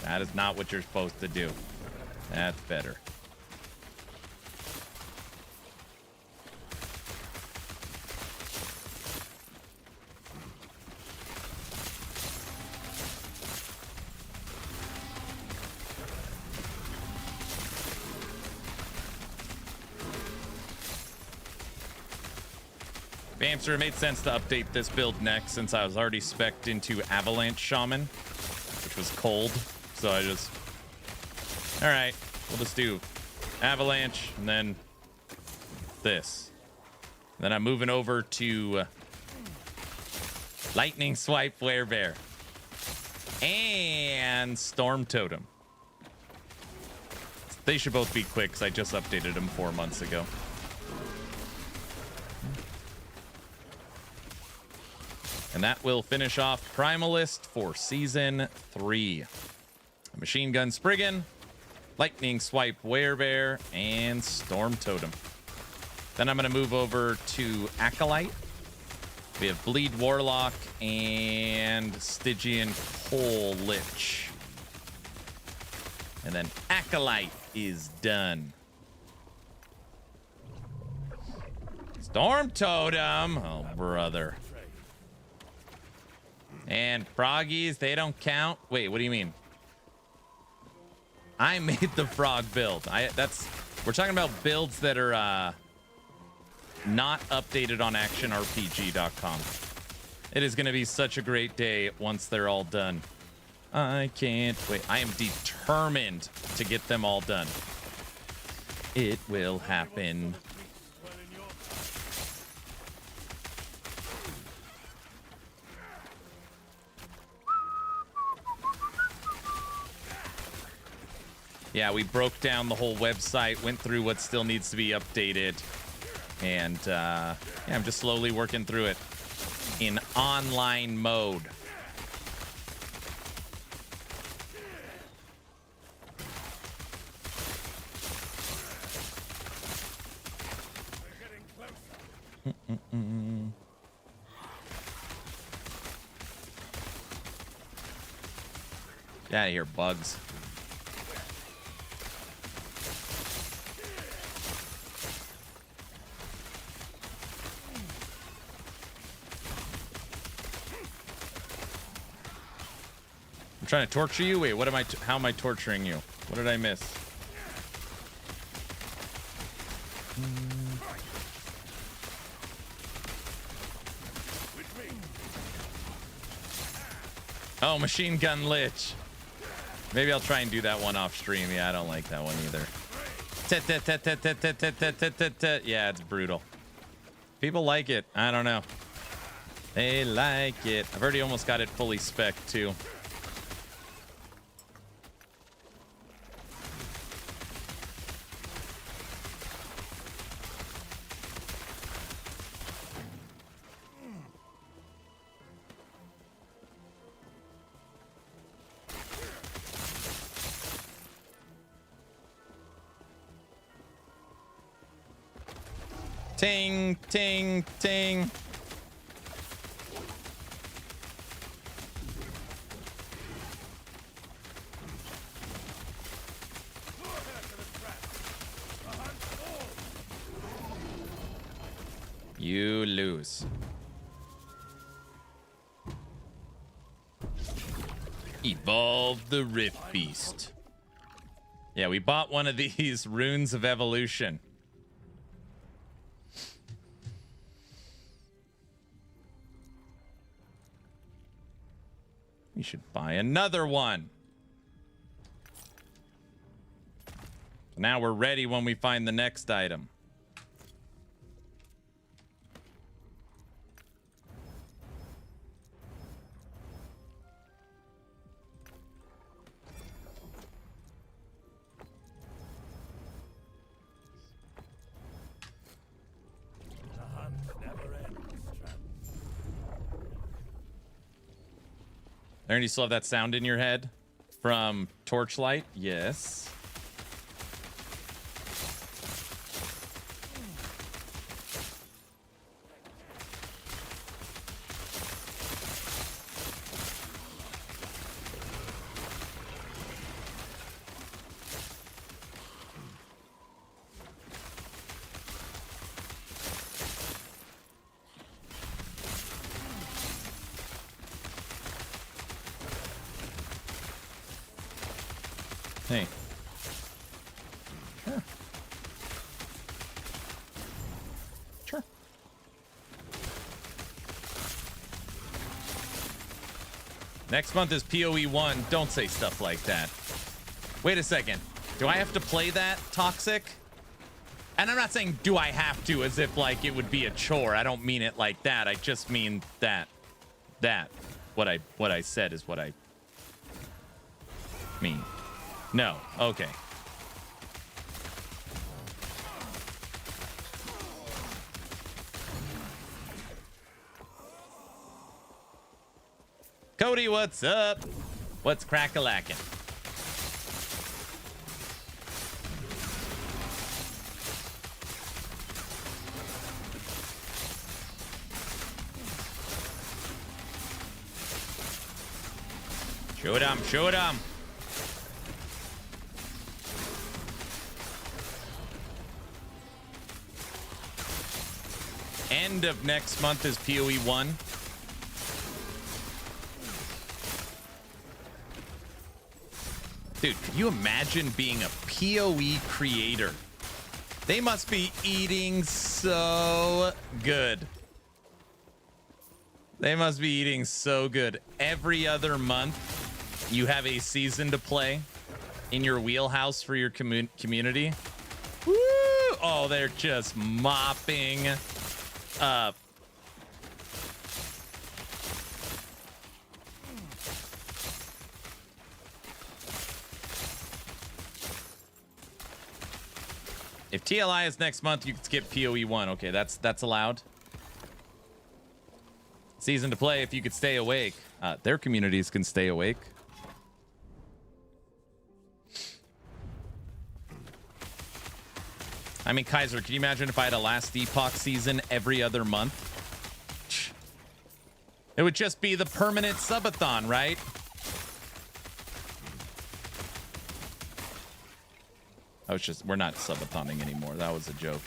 That is not what you're supposed to do. That's better. Bamster, it made sense to update this build next since I was already spec'd into Avalanche Shaman, which was cold. So I just... Alright, we'll just do Avalanche and then this. Then I'm moving over to Lightning Swipe Werebear and Storm Totem. They should both be quick because I just updated them 4 months ago. And that will finish off Primalist for Season 3. Machine Gun Spriggan, Lightning Swipe Werebear, and Storm Totem. Then I'm going to move over to Acolyte. We have Bleed Warlock and Stygian Coal Lich. And then Acolyte is done. Storm Totem. Oh, brother. And froggies, they don't count. Wait, what do you mean? I made the frog build. We're talking about builds that are not updated on actionrpg.com. It is going to be such a great day once they're all done. I can't wait. I am determined to get them all done. It will happen. Yeah, we broke down the whole website, went through what still needs to be updated, and yeah, I'm just slowly working through it in online mode. Get out of here, bugs. I'm trying to torture you? Wait, what am I? How am I torturing you? What did I miss? Oh, machine gun lich. Maybe I'll try and do that one off stream. Yeah, I don't like that one either. Yeah, it's brutal. People like it. I don't know. They like it. I've already almost got it fully spec'd too. Ting, ting, ting. You lose. Evolve the Rift Beast. Yeah, we bought one of these runes of evolution. We should buy another one. Now we're ready when we find the next item. The hunt never ends, Travis. Aaron, you still have that sound in your head from Torchlight? Yes. Hey. Sure. Sure. Next month is PoE 1. Don't say stuff like that. Wait a second. Do I have to play that, Toxic? And I'm not saying do I have to as if like it would be a chore. I don't mean it like that. I just mean that. What I said is what I mean. No. Okay. Cody, what's up? What's crack-a-lackin'? Shoot him, shoot him. End of next month is PoE 1. Dude, can you imagine being a PoE creator? They must be eating so good. They must be eating so good. Every other month, you have a season to play in your wheelhouse for your community. Woo! Oh, they're just mopping up. If TLI is next month, you can skip PoE 1. Okay, that's allowed. Season to play if you could stay awake. Their communities can stay awake. I mean, Kaiser, can you imagine if I had a last Epoch season every other month? It would just be the permanent subathon, right? We're not subathoning anymore. That was a joke.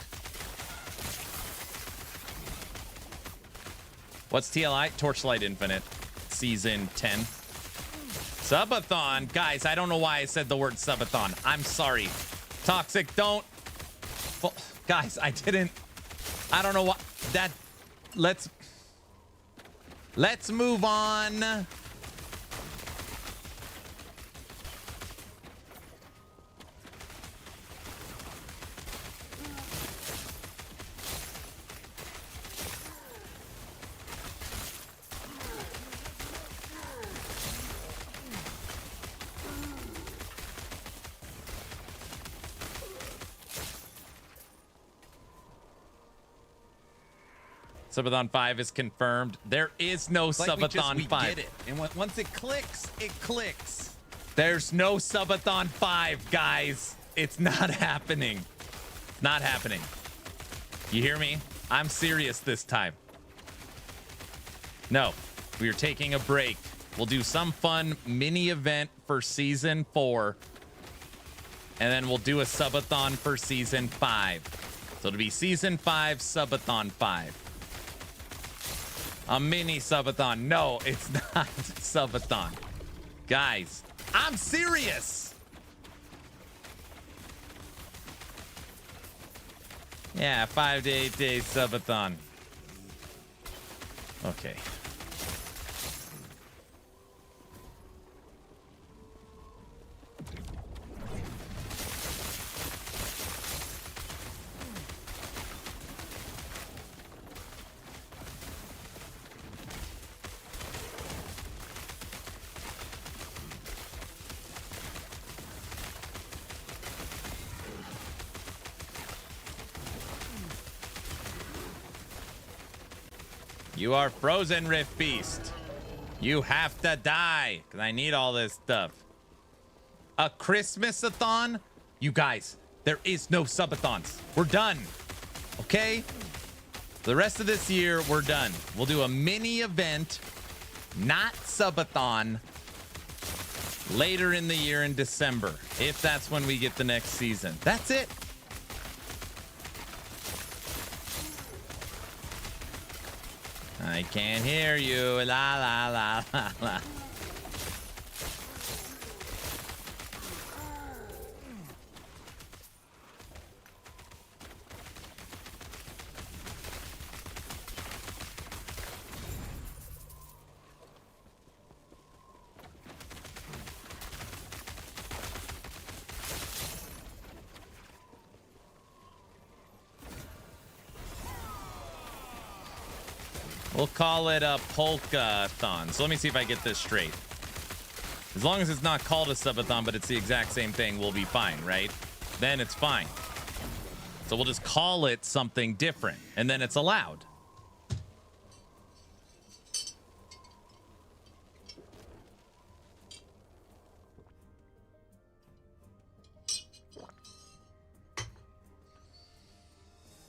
What's TLI? Torchlight Infinite, Season 10. Subathon? Guys, I don't know why I said the word subathon. I'm sorry. Toxic, don't. Well, guys, I don't know what. Let's move on. Subathon 5 is confirmed. There is no Subathon 5. Get it. And once it clicks, it clicks. There's no Subathon 5, guys. It's not happening. It's not happening. You hear me? I'm serious this time. No, we are taking a break. We'll do some fun mini event for season 4. And then we'll do a Subathon for season 5. So it'll be season 5, Subathon 5. A mini subathon. No, it's not subathon. Guys, I'm serious. Yeah, 5 to 8 days subathon. Okay. You are frozen, Rift Beast. You have to die, because I need all this stuff. A Christmas-a-thon? You guys, there is no subathons. We're done. Okay? The rest of this year, we're done. We'll do a mini event, not subathon, later in the year in December, if that's when we get the next season. That's it. I can't hear you. La la la la la. We'll call it a polka-thon. So let me see if I get this straight. As long as it's not called a subathon, but it's the exact same thing, we'll be fine, right? Then it's fine. So we'll just call it something different, and then it's allowed.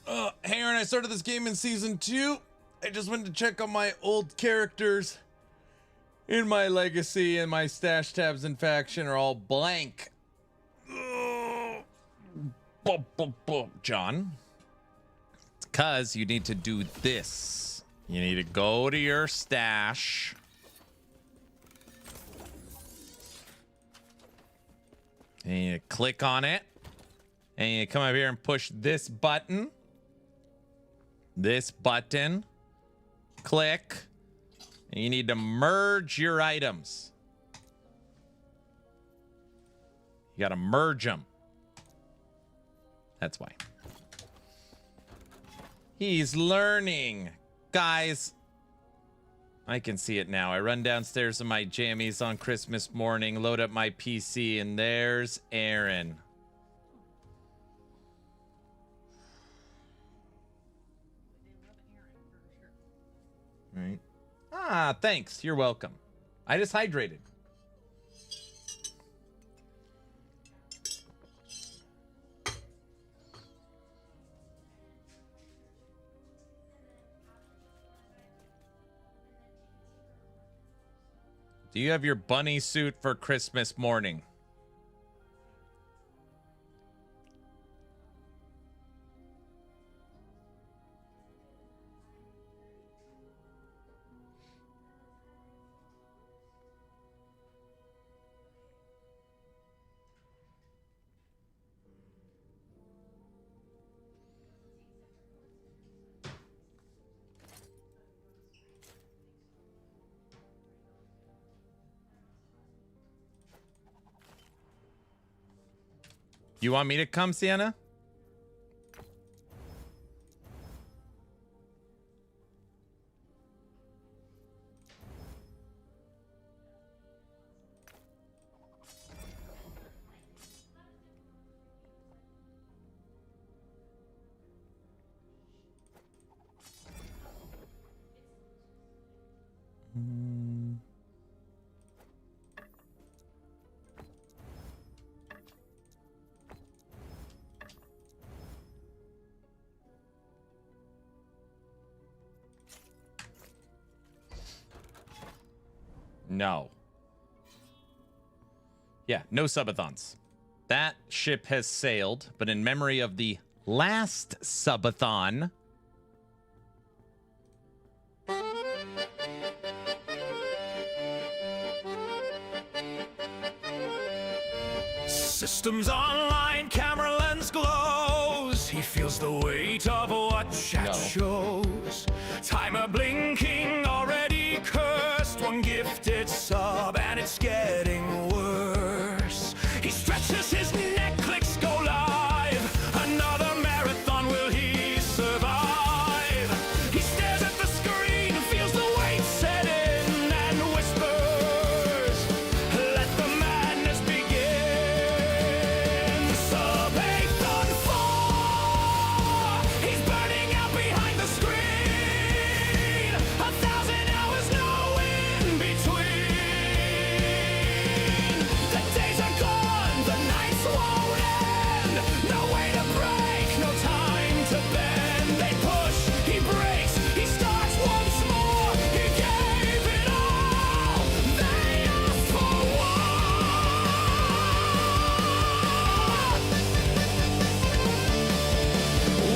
Hey, Aaron, I started this game in Season 2. I just went to check on my old characters in my legacy, and my stash tabs and faction are all blank. John, it's because you need to do this. You need to go to your stash. And you click on it. And you come over here and push this button. This button. Click. And you need to merge your items. You got to merge them. That's why. He's learning. Guys, I can see it now. I run downstairs to my jammies on Christmas morning, load up my PC, and there's Aaron. Right. Ah, thanks. You're welcome. I just hydrated. Do you have your bunny suit for Christmas morning? You want me to come, Sienna? No. Yeah, no subathons. That ship has sailed, but in memory of the last subathon. Systems online, camera lens glows. He feels the weight of what chat shows. Timer blinking, already cursed. One gifted sub, and it's getting worse. He stretches his neck, clicks go live. Another marathon, will he survive? He stares at the screen, feels the weight set in, and whispers, let the madness begin. Sub 8 on 4, he's burning out behind the screen. 1,000 hours, no in between. The days are gone, the nights won't end. No way to break, no time to bend. They push, he breaks, he starts once more. He gave it all, they asked for war.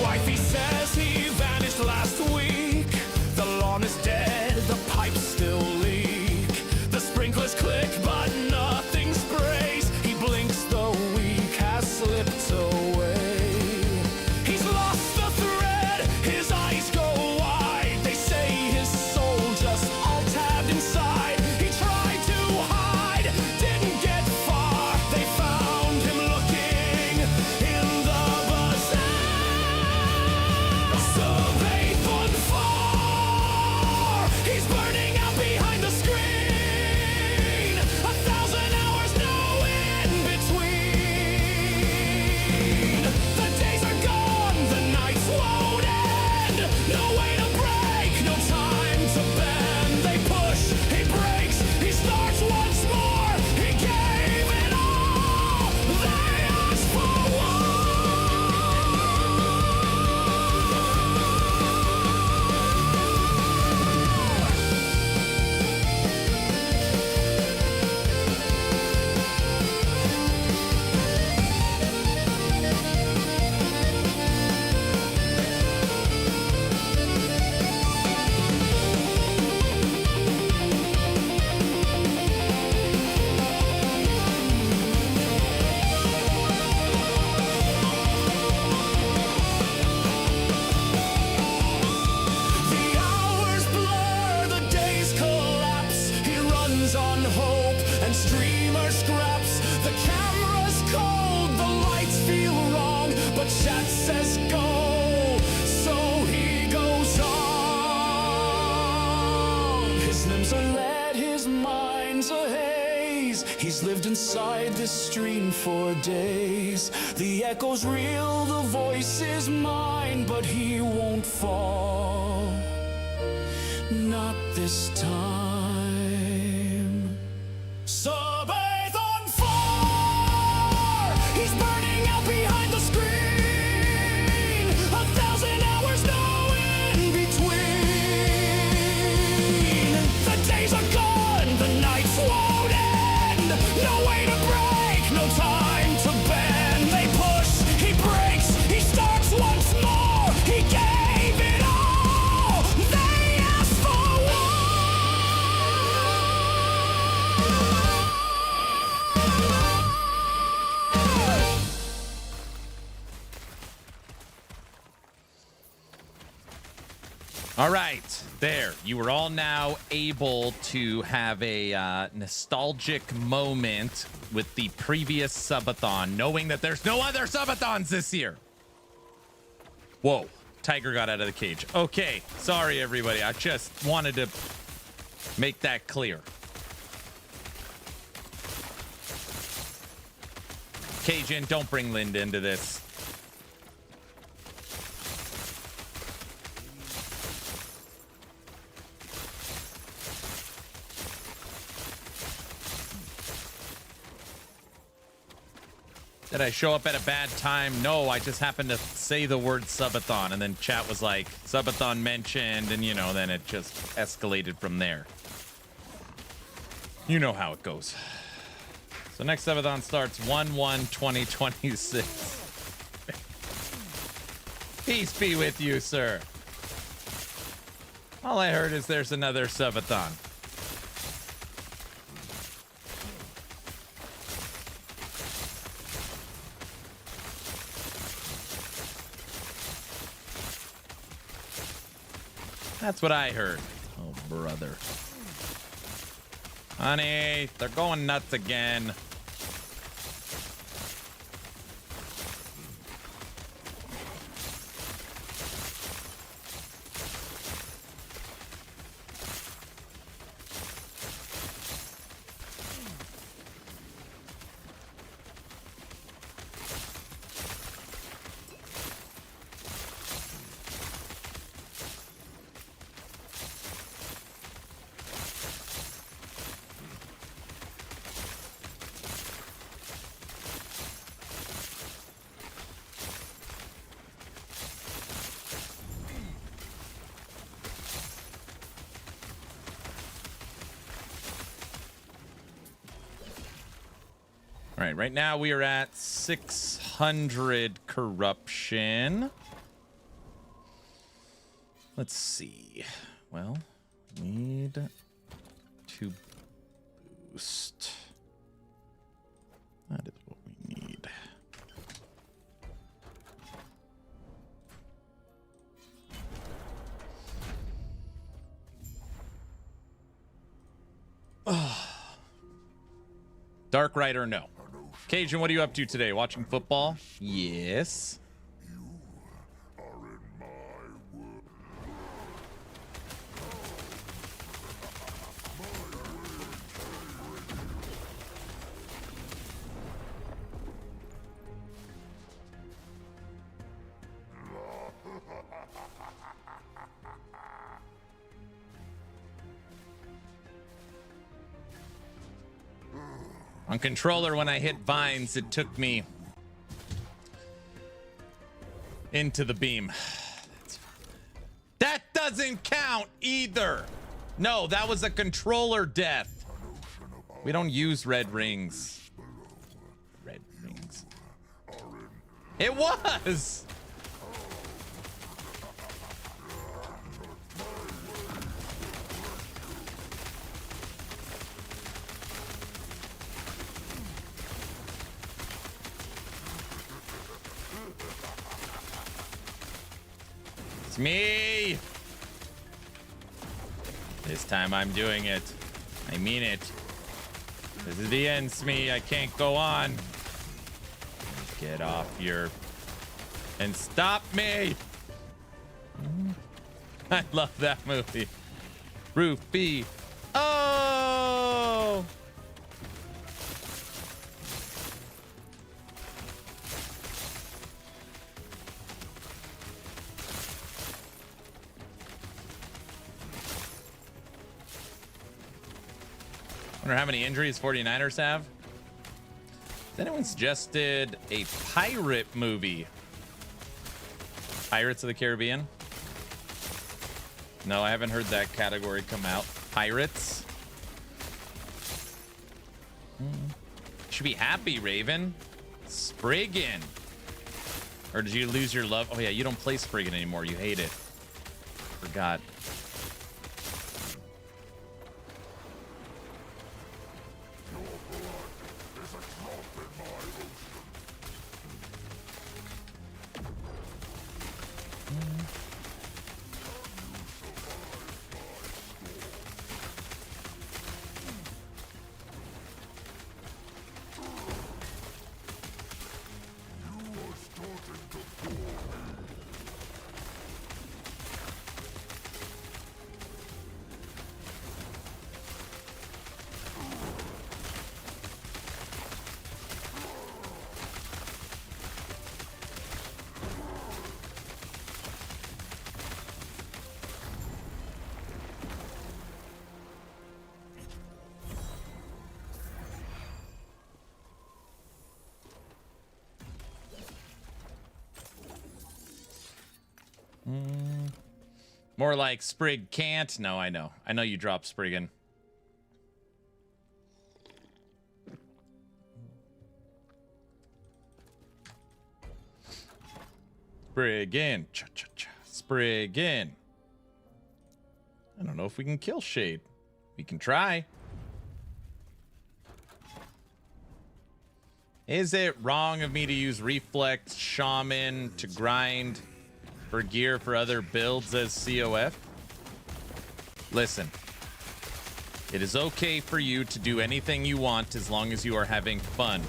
Wifey says he vanished last week. The lawn is dead, the pipes still leak. The sprinklers click, but nothing sprays. He blinks, the week has slipped away. He's lost the thread, his eyes go wide. They say his soul just all tabbed inside. He tried to hide, didn't get far. They found him looking in the bazaar. Sub 8 on 4, he's burning out behind the screen. 1,000 hours, no in between. The days are gone, the nights won't end. No way to break, no time to bend. They push, he breaks, he starts once more. He gave it all, they asked for The hours blur, the days collapse. He runs on hope and streamer scraps. The camera's cold, the lights feel wrong, but chat says go, so he goes on. His limbs are lead, his mind's a haze. He's lived inside this stream for days. The echo's real, the voice is mine, but he won't fall. Not up this time. Sabbath on fire! He's burning out behind the screen. 1,000 hours, no in between. The days are gone, the nights won't end. No way to break, no time to bend. They push, he breaks, he starts once more. He gave it all. They asked for All right, there. You are all now able to have a nostalgic moment with the previous subathon, knowing that there's no other subathons this year. Whoa, Tiger got out of the cage. Okay, sorry everybody. I just wanted to make that clear. Cajun, don't bring Linda into this. Did I show up at a bad time? No, I just happened to say the word subathon, and then chat was like, subathon mentioned, and you know, then it just escalated from there. You know how it goes. So next subathon starts 1/1/2026. Peace be with you, sir. All I heard is there's another subathon. That's what I heard. Oh, brother. Honey, they're going nuts again. All right, right now we are at 600 corruption. Let's see. Well, need to boost. That is what we need. Dark Rider, no. Cajun, what are you up to today? Watching football? Yes. On controller, when I hit vines, it took me into the beam. That doesn't count either. No, that was a controller death. We don't use red rings. Red rings. It was. It's me! This time I'm doing it. I mean it. This is the end, Smee. I can't go on. Get off your... and stop me! I love that movie. Roofy. Oh! Wonder how many injuries 49ers have. Has anyone suggested a pirate movie? Pirates of the Caribbean? No, I haven't heard that category come out. Pirates? Should be happy, Raven. Spriggan. Or did you lose your love? Oh, yeah, you don't play Spriggan anymore. You hate it. Forgot. More like Sprig can't. No, I know. I know you dropped Spriggan. Spriggan. Cha-cha-cha. Spriggan. I don't know if we can kill Shade. We can try. Is it wrong of me to use Reflect Shaman to grind for gear for other builds as COF? Listen, it is okay for you to do anything you want as long as you are having fun.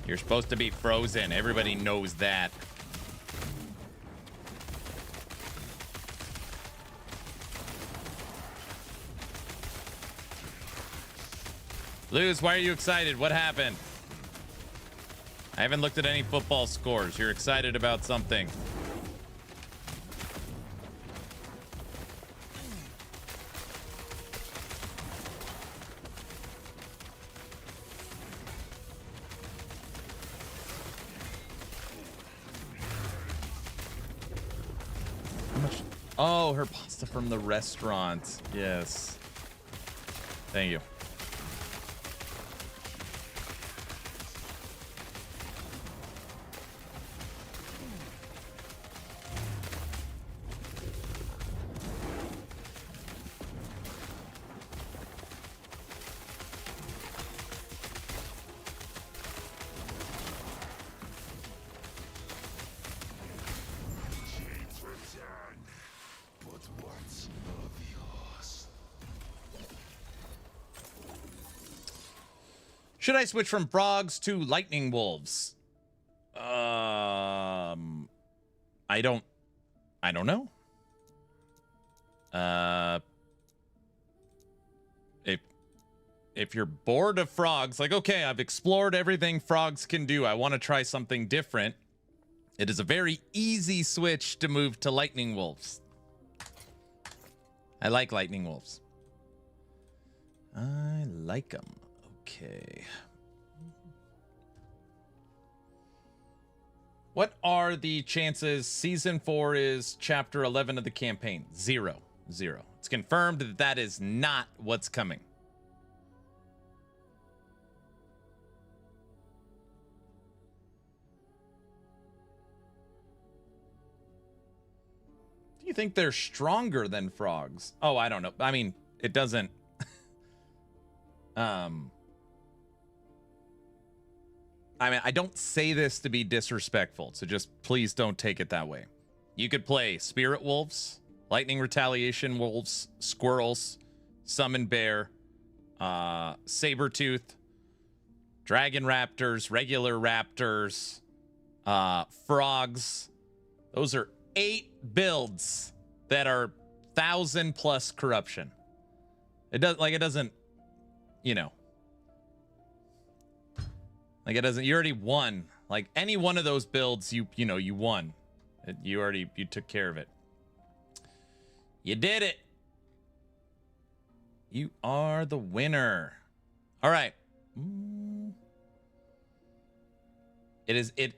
You're supposed to be frozen. Everybody knows that. Luz, why are you excited? What happened? I haven't looked at any football scores. You're excited about something. How much? Oh, her pasta from the restaurant. Yes. Thank you. Should I switch from frogs to lightning wolves? I don't know. If you're bored of frogs, like, okay, I've explored everything frogs can do, I want to try something different. It is a very easy switch to move to lightning wolves. I like lightning wolves. I like them. Okay. What are the chances season 4 is chapter 11 of the campaign? 0. It's confirmed that that is not what's coming. Do you think they're stronger than frogs? Oh, I don't know. I mean, it doesn't I mean, I don't say this to be disrespectful, so just please don't take it that way. You could play Spirit Wolves, Lightning Retaliation Wolves, Squirrels, Summon Bear, Sabertooth, Dragon Raptors, Regular Raptors, Frogs. Those are 8 builds that are 1,000+ corruption. It doesn't, you know. Like, it doesn't, you already won. Like, any one of those builds, you know, you won. You took care of it. You did it. You are the winner. All right.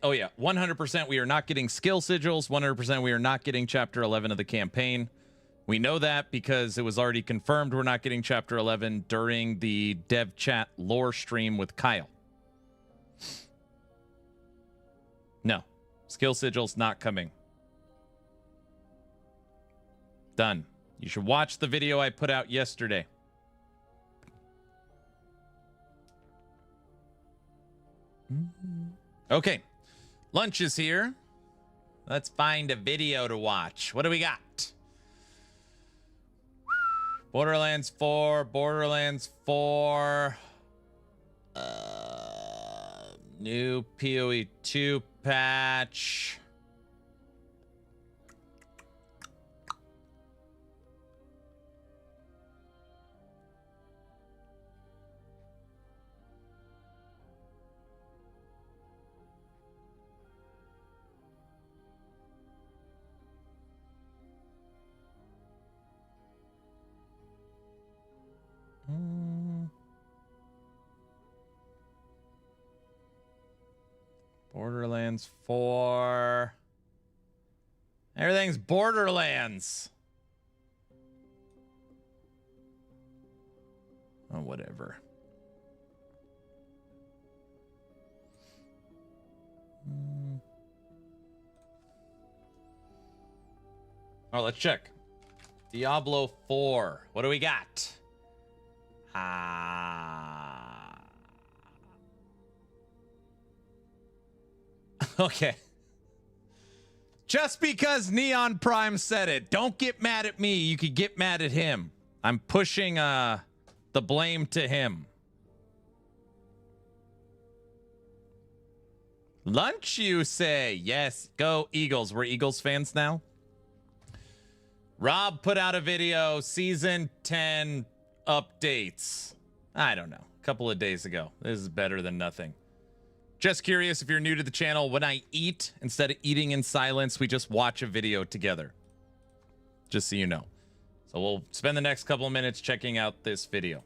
Oh yeah, 100% we are not getting skill sigils. 100% we are not getting chapter 11 of the campaign. We know that because it was already confirmed we're not getting chapter 11 during the dev chat lore stream with Kyle. No, skill sigils not coming. Done. You should watch the video I put out yesterday. Okay, lunch is here. Let's find a video to watch. What do we got? Borderlands 4, Borderlands 4. New PoE 2 patch. Borderlands 4. Everything's Borderlands. Oh, whatever. Oh, let's check. Diablo 4. What do we got? Okay. Just because Neon Prime said it, don't get mad at me. You could get mad at him. I'm pushing the blame to him. Lunch, you say? Yes, go Eagles. We're Eagles fans now. Rob put out a video, season 10 updates. I don't know, a couple of days ago. This is better than nothing. Just curious, if you're new to the channel, when I eat, instead of eating in silence, we just watch a video together. Just so you know. So we'll spend the next couple of minutes checking out this video.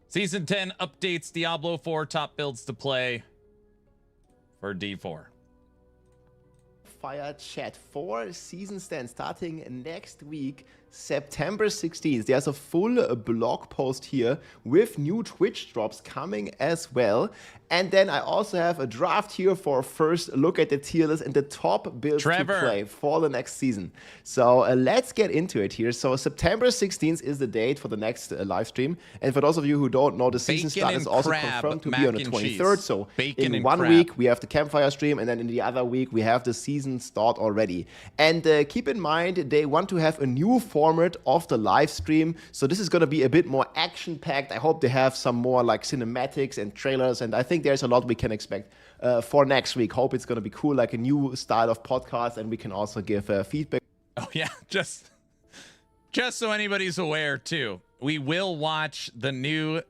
Season 10 updates, Diablo 4 top builds to play for D4. Fire Chat 4 Seasons 10 starting next week, September 16th. There's a full blog post here with new Twitch drops coming as well. And then I also have a draft here for a first look at the tier list and the top builds to play for the next season. So let's get into it here. So September 16th is the date for the next live stream. And for those of you who don't know, the season start is also confirmed to be on the 23rd. So in 1 week, we have the campfire stream. And then in the other week, we have the season start already. And keep in mind, they want to have a new format of the live stream. So this is going to be a bit more action-packed. I hope they have some more like cinematics and trailers. And I think there's a lot we can expect for next week. Hope it's going to be cool, like a new style of podcast, and we can also give feedback. Oh yeah, just so anybody's aware too, we will watch the new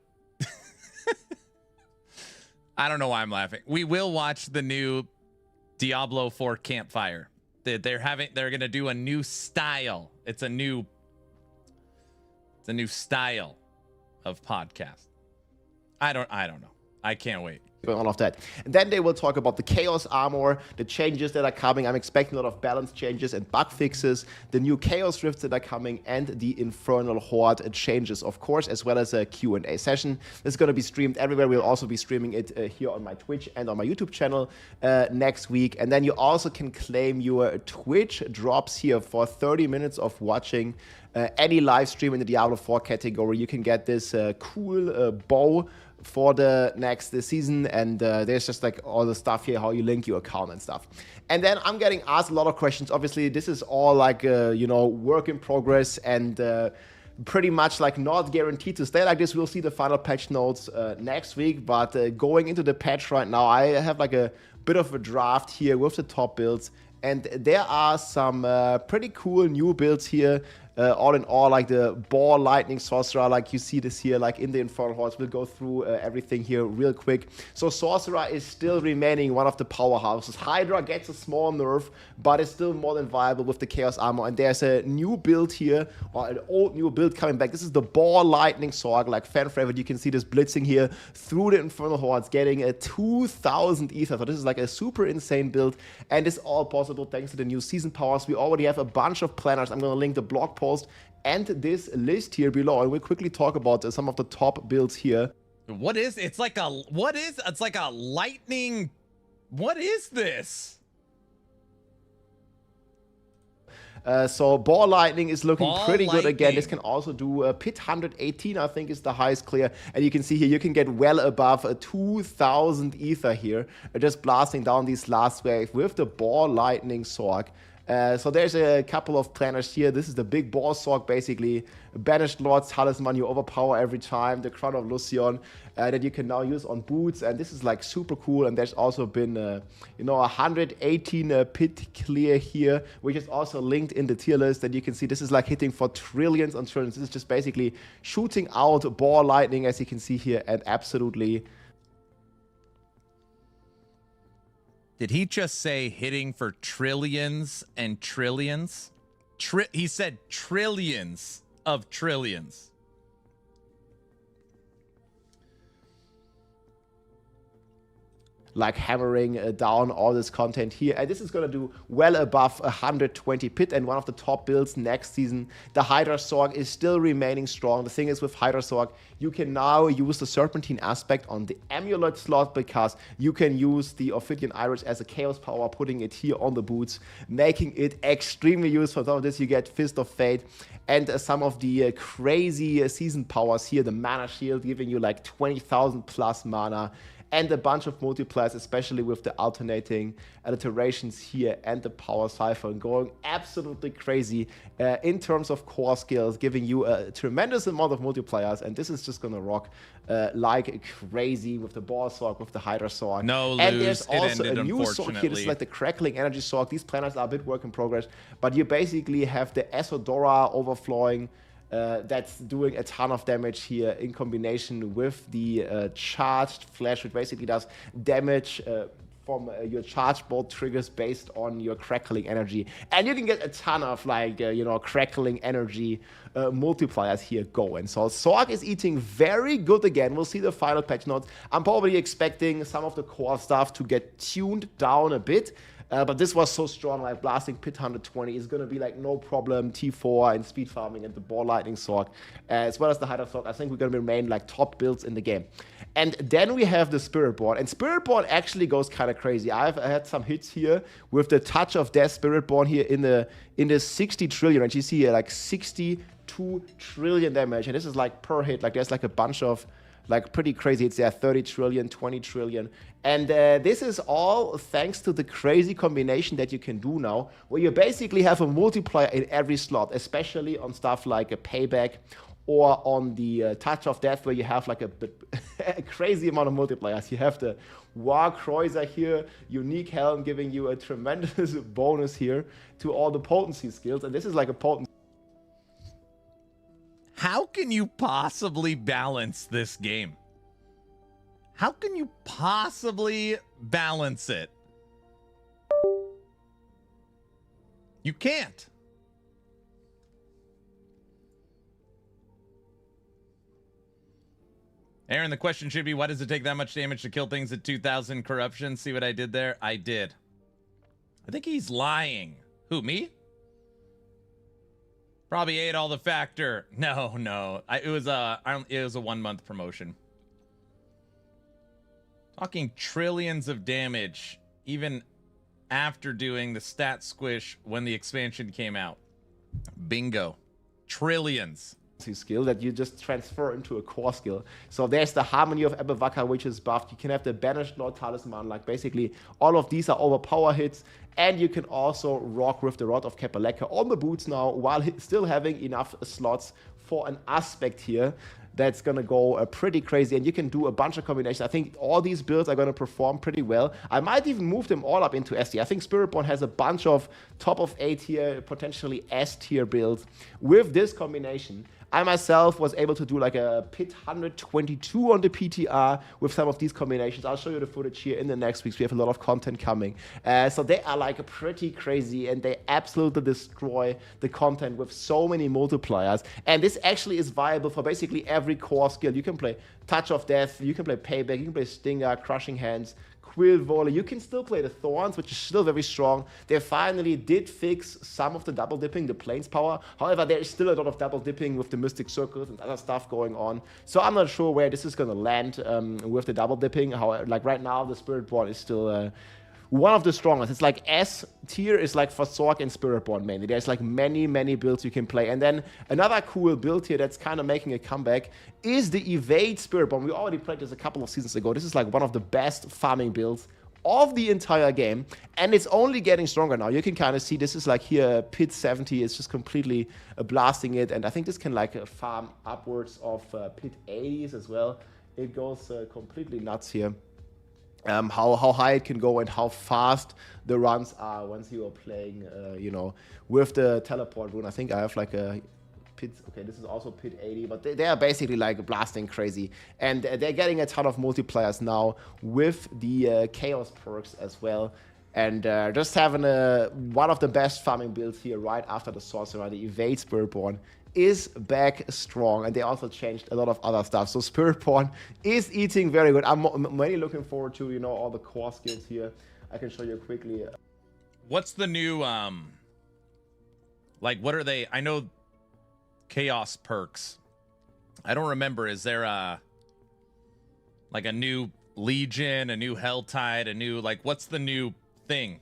I don't know why I'm laughing. We will watch the new Diablo 4 campfire. They're going to do a new style. It's a new style of podcast. I don't know. I can't wait. All of that. And then they will talk about the Chaos Armor, the changes that are coming. I'm expecting a lot of balance changes and bug fixes, the new Chaos Rifts that are coming, and the Infernal Horde changes, of course, as well as a Q&A session. This is going to be streamed everywhere. We'll also be streaming it here on my Twitch and on my YouTube channel next week. And then you also can claim your Twitch drops here for 30 minutes of watching any live stream in the Diablo 4 category. You can get this cool bow for the next season, and there's just like all the stuff here, how you link your account and stuff. And then I'm getting asked a lot of questions. Obviously, this is all like work in progress and pretty much like not guaranteed to stay like this. We'll see the final patch notes next week, but going into the patch right now, I have like a bit of a draft here with the top builds. And there are some pretty cool new builds here All in all, like the Ball Lightning Sorcerer, like you see this here, like in the Infernal Hordes. We'll go through everything here real quick. So Sorcerer is still remaining one of the powerhouses. Hydra gets a small nerf, but it's still more than viable with the Chaos Armor. And there's a new build here, or an old new build coming back. This is the Ball Lightning Sorg, like fan favorite. You can see this blitzing here through the Infernal Hordes, getting a 2,000 ether. So this is like a super insane build, and it's all possible thanks to the new season powers. We already have a bunch of planners. I'm going to link the blog post and this list here below, and we'll quickly talk about some of the top builds here. What is it's like a it's like a lightning. What is this? So Ball Lightning is looking pretty good again. Lightning. This can also do Pit 118, I think is the highest clear. And you can see here, you can get well above 2,000 ether here, just blasting down these last wave with the Ball Lightning Sorg. So there's a couple of planners here. This is the big Ball Sorg, basically. Banished Lord's Talisman, you overpower every time. The Crown of Lucion that you can now use on boots. And this is like super cool. And there's also been, 118 pit clear here, which is also linked in the tier list. And you can see this is like hitting for trillions on trillions. This is just basically shooting out Ball Lightning, as you can see here, and absolutely... Did he just say hitting for trillions and trillions? He said trillions of trillions. Like hammering down all this content here. And this is going to do well above 120 pit, and one of the top builds next season. The Hydra Sorg is still remaining strong. The thing is, with Hydra Sorg, you can now use the Serpentine aspect on the Amulet slot, because you can use the Ophidian Iris as a Chaos power, putting it here on the boots, making it extremely useful. For some of this, you get Fist of Fate, and some of the crazy season powers here. The Mana Shield giving you like 20,000 plus mana, and a bunch of multipliers, especially with the alternating alliterations here and the power siphon, going absolutely crazy in terms of core skills, giving you a tremendous amount of multipliers. And this is just gonna rock like crazy with the Ball Sorg, with the Hydra Sorg. No, and there's it also ended, a new Sorg here. This is like the Crackling Energy Sorg. These planners are a bit work in progress, but you basically have the Esodora overflowing. That's doing a ton of damage here in combination with the charged flash, which basically does damage from your charge bolt triggers based on your crackling energy. And you can get a ton of like, crackling energy multipliers here going. So Sorg is eating very good again. We'll see the final patch notes. I'm probably expecting some of the core stuff to get tuned down a bit. But this was so strong, like blasting Pit 120 is going to be like no problem. T4 and speed farming and the Ball Lightning Sorg, as well as the Hydra Sorg. I think we're going to remain like top builds in the game. And then we have the Spirit Born. And Spirit Born actually goes kind of crazy. I've had some hits here with the Touch of Death Spirit Born here in the 60 trillion. And you see here like 62 trillion damage. And this is like per hit. Like there's like a bunch of like pretty crazy. It's 30 trillion, 20 trillion. And this is all thanks to the crazy combination that you can do now, where you basically have a multiplier in every slot, especially on stuff like a Payback or on the Touch of Death, where you have like a crazy amount of multipliers. You have the War Kreuzer here, Unique Helm giving you a tremendous bonus here to all the potency skills. And this is like a potent. How can you possibly balance this game? How can you possibly balance it? You can't. Aaron, the question should be, why does it take that much damage to kill things at 2,000 corruption? See what I did there? I did. I think he's lying. Who, me? Probably ate all the factor. No. It was a 1 month promotion. Talking trillions of damage, even after doing the stat squish when the expansion came out. Bingo. Trillions. Skill that you just transfer into a core skill. So there's the Harmony of Ebevaka, which is buffed. You can have the Banished Lord Talisman. Like basically all of these are overpower hits. And you can also rock with the Rod of Kapaleka on the boots now, while still having enough slots for an aspect here. that's going to go pretty crazy, and you can do a bunch of combinations. I think all these builds are going to perform pretty well. I might even move them all up into S tier. I think Spiritborn has a bunch of top of A tier, potentially S tier builds with this combination. I myself was able to do like a pit 122 on the PTR with some of these combinations. I'll show you the footage here in the next weeks. We have a lot of content coming. So they are like pretty crazy, and they absolutely destroy the content with so many multipliers. And this actually is viable for basically every core skill. You can play Touch of Death, you can play Payback, you can play Stinger, Crushing Hands, Quill Volley. You can still play the Thorns, which is still very strong. They finally did fix some of the double dipping, the Plains power. However, there is still a lot of double dipping with the Mystic Circles and other stuff going on. So I'm not sure where this is going to land with the double dipping. However, like right now, the Spiritborn is still one of the strongest. It's like S tier is like for Sork and Spiritborn mainly. There's like many builds you can play. And then another cool build here that's kind of making a comeback is the Evade Spiritborn. We already played this a couple of seasons ago. This is like one of the best farming builds of the entire game, and it's only getting stronger now. You can kind of see this is like here, pit 70 is just completely blasting it, and I think this can like farm upwards of pit 80s as well. It goes completely nuts here. How high it can go and how fast the runs are once you are playing, you know, with the teleport rune. I think I have like a pit, okay, this is also pit 80, but they are basically like blasting crazy. And they're getting a ton of multipliers now with the Chaos perks as well. And just having one of the best farming builds here right after the Sorcerer, the Evade Spiritborn, is back strong, and they also changed a lot of other stuff. So Spiritborn is eating very good. I'm mainly looking forward to, you know, all the core skills here. I can show you quickly. What's the new like what are they? I know Chaos perks. I don't remember. Is there like a new Legion, a new Helltide, a new, like, what's the new thing?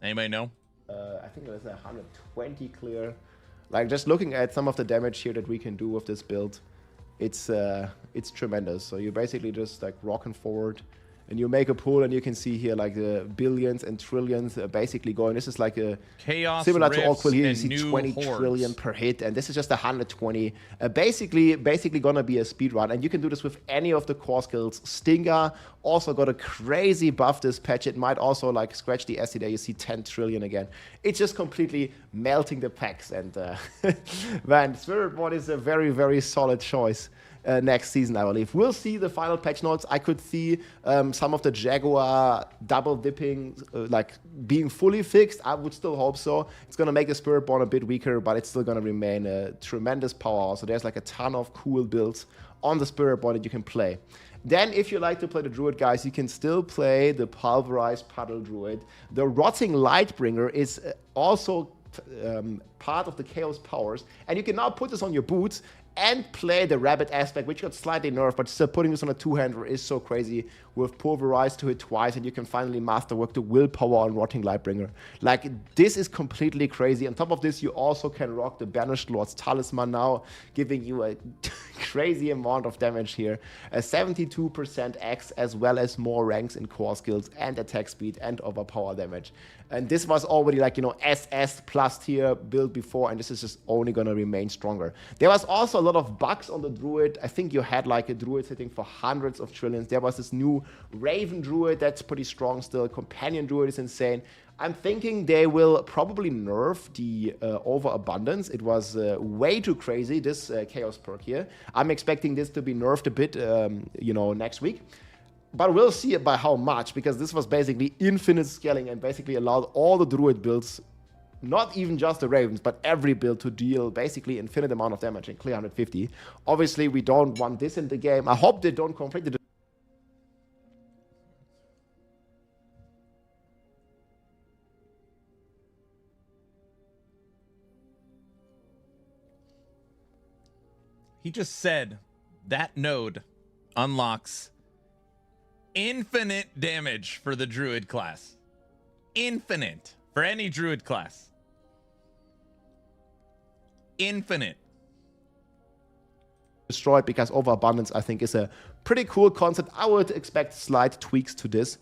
Anybody know? I think there's 120 clear. Like, just looking at some of the damage here that we can do with this build, it's tremendous. So you're basically just like rocking forward, and you make a pool, and you can see here like the billions and trillions basically going. This is like a Chaos similar to all Quill here. You and see new 20 hordes. trillion per hit, and this is just 120. Basically gonna be a speed run, and you can do this with any of the core skills. Stinger also got a crazy buff this patch. It might also like scratch the SC there. You see 10 trillion again. It's just completely melting the packs, and man, Spiritborn is a very, very solid choice. Next season, I believe. We'll see the final patch notes. I could see some of the Jaguar double dipping like being fully fixed. I would still hope so. It's going to make the Spiritborn a bit weaker, but it's still going to remain a tremendous power. So there's like a ton of cool builds on the Spiritborn that you can play. Then, if you like to play the Druid, guys, you can still play the Pulverized Puddle Druid. The Rotting Lightbringer is also part of the Chaos powers, and you can now put this on your boots and play the Rabbit aspect, which got slightly nerfed, but still putting this on a two-hander is so crazy with Pulverize to hit twice, and you can finally masterwork the Willpower on Rotting Lightbringer. Like, this is completely crazy. On top of this, you also can rock the Banished Lord's Talisman now, giving you a crazy amount of damage here. A 72% X, as well as more ranks in core skills and attack speed and overpower damage. And this was already like, you know, SS plus tier build before, and this is just only going to remain stronger. There was also a lot of bugs on the Druid. I think you had like a Druid hitting for hundreds of trillions. There was this new Raven Druid that's pretty strong still. Companion Druid is insane. I'm thinking they will probably nerf the Overabundance. It was way too crazy, this Chaos perk here. I'm expecting this to be nerfed a bit, you know, next week. But we'll see it by how much, because this was basically infinite scaling and basically allowed all the Druid builds, not even just the Ravens, but every build to deal basically infinite amount of damage and clear 150. Obviously, we don't want this in the game. I hope they don't conflict it. He just said that node unlocks infinite damage for the Druid class. Infinite for any Druid class. Infinite. Destroyed, because Overabundance, I think, is a pretty cool concept. I would expect slight tweaks to this.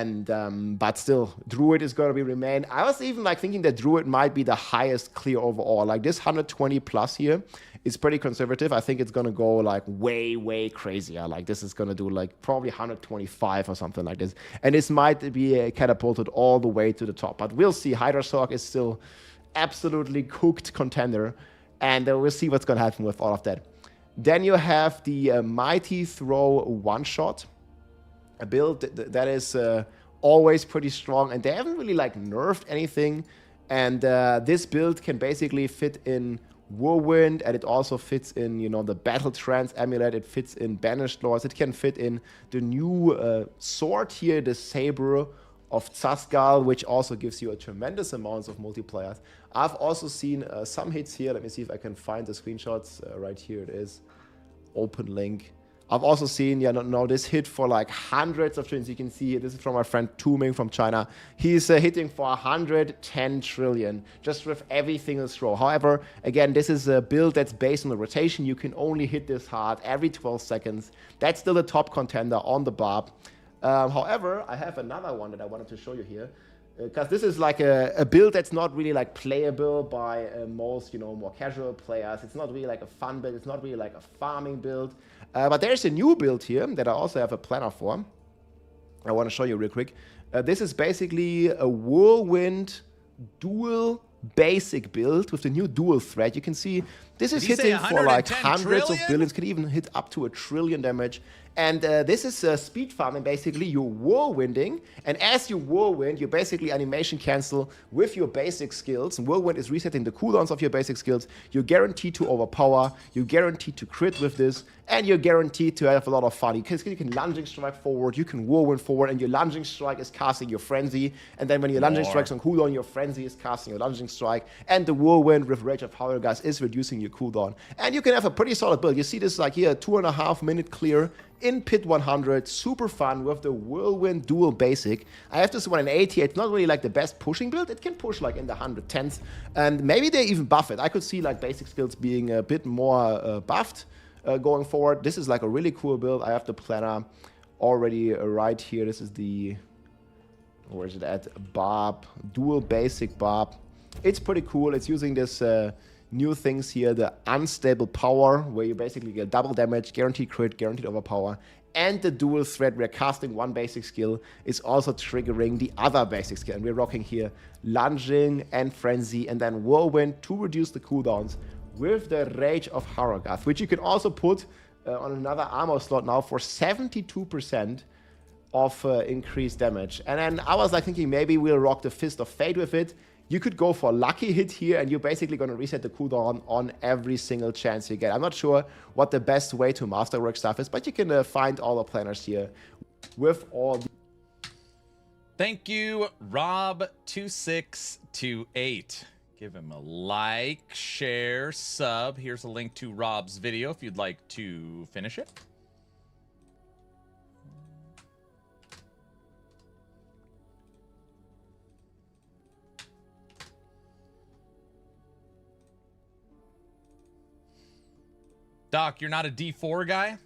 And but still, Druid is going to be remain. I was even like thinking that Druid might be the highest clear overall. Like this 120 plus here is pretty conservative. I think it's going to go like way crazier. Like this is going to do like probably 125 or something like this. And this might be catapulted all the way to the top. But we'll see. Hydrasorg is still absolutely cooked contender. And we'll see what's going to happen with all of that. Then you have the Mighty Throw one-shot. A build that is always pretty strong, and they haven't really like nerfed anything. And this build can basically fit in Whirlwind, and it also fits in, you know, the Battle Trance Amulet. It fits in Banished Lords. It can fit in the new sword here, the Saber of Tzaskal, which also gives you a tremendous amount of multipliers. I've also seen some hits here. Let me see if I can find the screenshots. Right here it is. Open link. I've also seen, this hit for like hundreds of trillions. You can see this is from my friend Tu Ming from China. He's hitting for 110 trillion just with everything in throw. However, again, this is a build that's based on the rotation. You can only hit this hard every 12 seconds. That's still the top contender on the Barb. However, I have another one that I wanted to show you here. Because this is like a build that's not really like playable by most, more casual players. It's not really like a fun build. It's not really like a farming build. But there's a new build here that I also have a planner for. I want to show you real quick. This is basically a Whirlwind dual basic build with the new dual threat. You can see this is hitting for like hundreds of billions, can even hit up to 1 trillion damage. And this is speed farming, basically. You're whirlwinding, and as you whirlwind, you basically animation cancel with your basic skills. And whirlwind is resetting the cooldowns of your basic skills. You're guaranteed to overpower, you're guaranteed to crit with this, and you're guaranteed to have a lot of fun. You can lunging strike forward, you can whirlwind forward, and your lunging strike is casting your frenzy. And then when your lunging strike's on cooldown, your frenzy is casting your lunging strike. And the whirlwind with Rage of Howlgas is reducing your cooldown. And you can have a pretty solid build. You see this like here, 2.5 minute clear in pit 100, super fun with the Whirlwind dual basic. I have this one in 80. It's not really like the best pushing build. It can push like in the 110s, and maybe they even buff it. I could see like basic skills being a bit more buffed going forward. This is like a really cool build. I have the planner already right here. This is the, where is it at? Barb, dual basic Barb. It's pretty cool. It's using this new things here, the unstable power, where you basically get double damage, guaranteed crit, guaranteed overpower, and the dual threat where casting one basic skill is also triggering the other basic skill. And we're rocking here lunging and frenzy, and then whirlwind to reduce the cooldowns with the Rage of Harrogath, which you can also put on another armor slot now for 72% of increased damage. And then I was like thinking maybe we'll rock the Fist of Fate with it. You could go for a lucky hit here, and you're basically going to reset the cooldown on every single chance you get. I'm not sure what the best way to masterwork stuff is, but you can find all the planners here with all the... Thank you, Rob2628. Give him a like, share, sub. Here's a link to Rob's video if you'd like to finish it. Doc, you're not a D4 guy?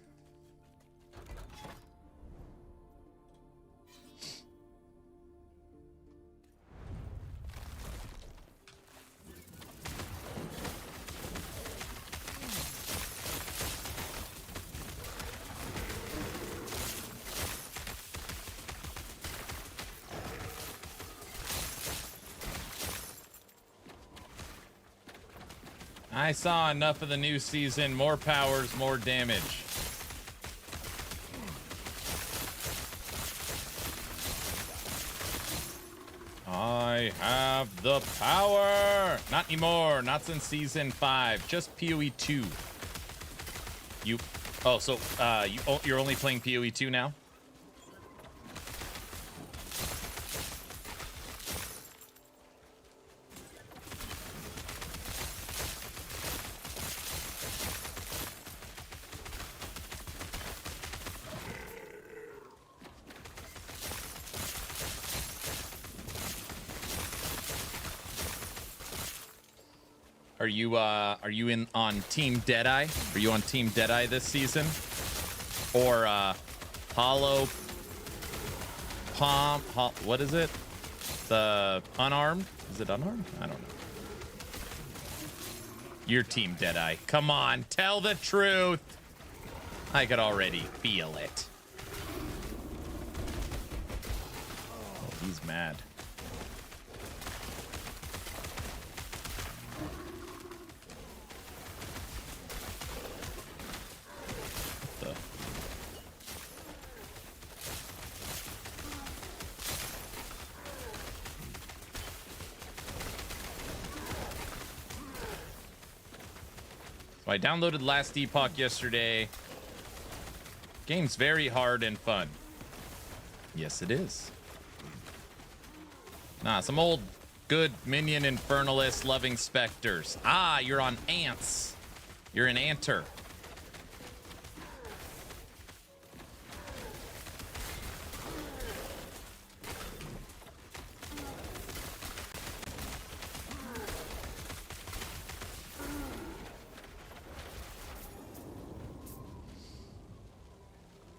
I saw enough of the new season. More powers, more damage. I have the power. Not anymore. Not since season 5. Just PoE 2. You're only playing PoE 2 now? Are you on Team Deadeye? Are you on Team Deadeye this season? Or Hollow What is it? The unarmed? Is it unarmed? I don't know. Your team, Deadeye. Come on, tell the truth. I could already feel it. Oh, he's mad. What the? So I downloaded Last Epoch yesterday. Game's very hard and fun. Yes, it is. Nah, some old good minion infernalist loving specters. Ah, you're on ants. You're an anter.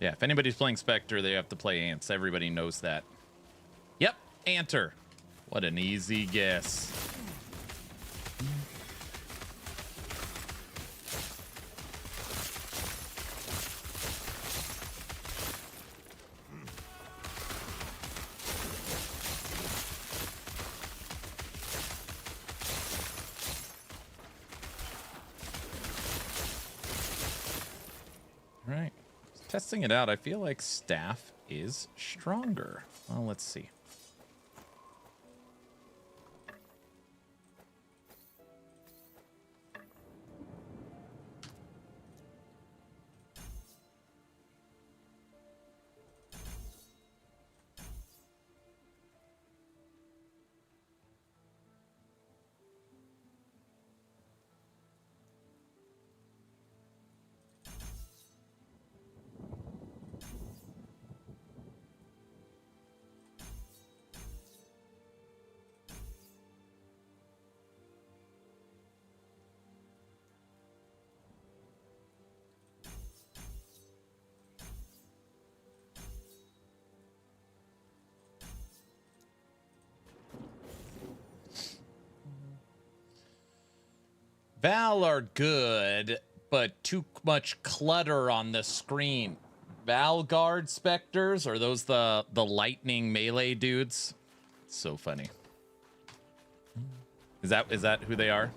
Yeah, if anybody's playing Spectre, they have to play Ants. Everybody knows that. Yep, Anter. What an easy guess. All right. Testing it out, I feel like staff is stronger. Well, let's see. Val are good, but too much clutter on the screen. Valguard Spectres, are those the lightning melee dudes? So funny. Is that who they are?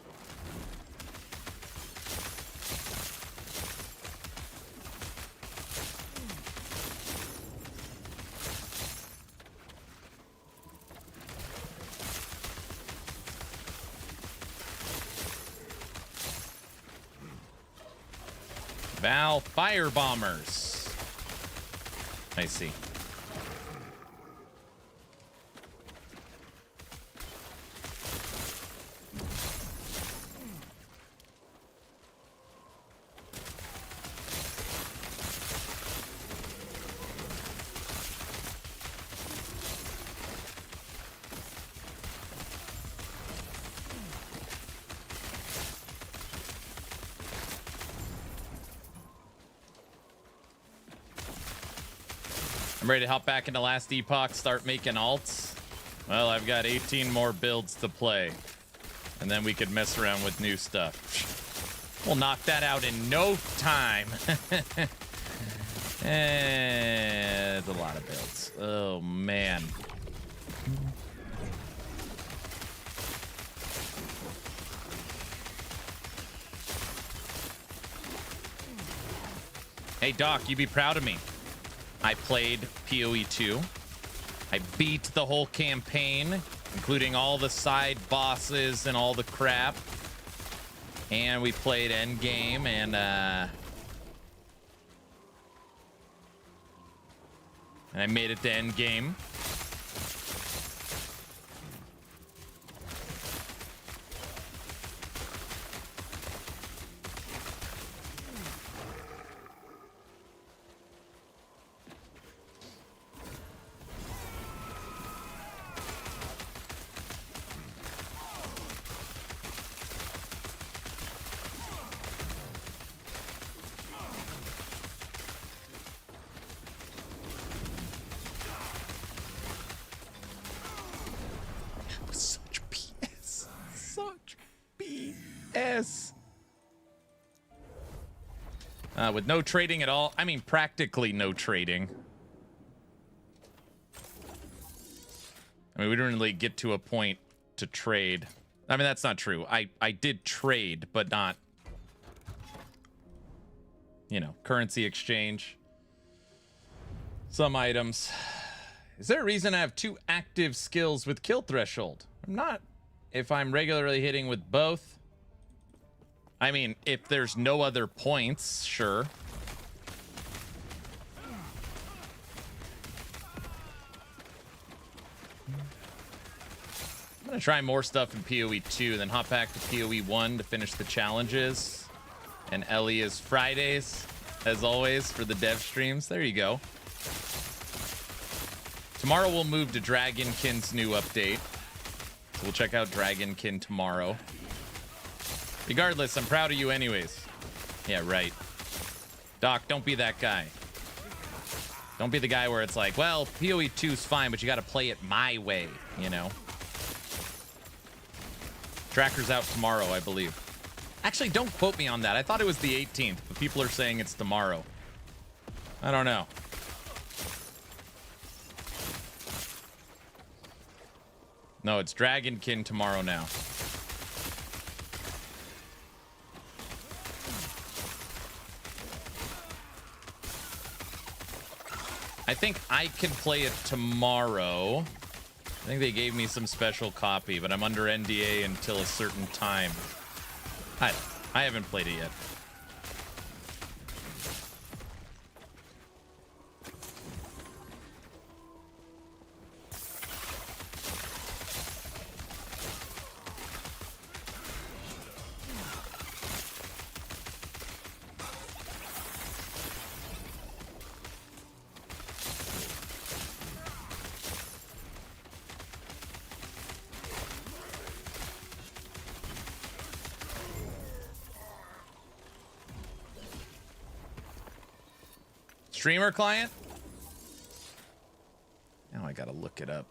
Val Fire Bombers. I see. I'm ready to hop back into Last Epoch, start making alts. Well, I've got 18 more builds to play. And then we could mess around with new stuff. We'll knock that out in no time. It's a lot of builds. Oh, man. Hey, Doc, you be proud of me. I played PoE 2. I beat the whole campaign, including all the side bosses and all the crap. And we played Endgame, and I made it to Endgame. With no trading at all. I mean, practically no trading. I mean, we didn't really get to a point to trade. I mean, that's not true. I did trade, but not, you know, currency exchange. Some items. Is there a reason I have 2 active skills with kill threshold? I'm not. If I'm regularly hitting with both. I mean, if there's no other points, sure. I'm gonna try more stuff in PoE 2, then hop back to PoE 1 to finish the challenges. And Ellie is Fridays, as always, for the dev streams. There you go. Tomorrow we'll move to Dragonkin's new update. So we'll check out Dragonkin tomorrow. Regardless, I'm proud of you anyways. Yeah, right. Doc, don't be that guy. Don't be the guy where it's like, well, PoE 2's fine, but you got to play it my way, you know? Tracker's out tomorrow, I believe. Actually, don't quote me on that. I thought it was the 18th, but people are saying it's tomorrow. I don't know. No, it's Dragonkin tomorrow now. I think I can play it tomorrow. I think they gave me some special copy, but I'm under NDA until a certain time. I haven't played it yet. Streamer client? Now I gotta look it up.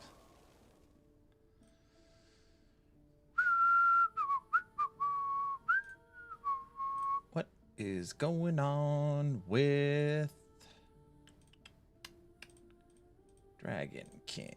What is going on with Dragonkin?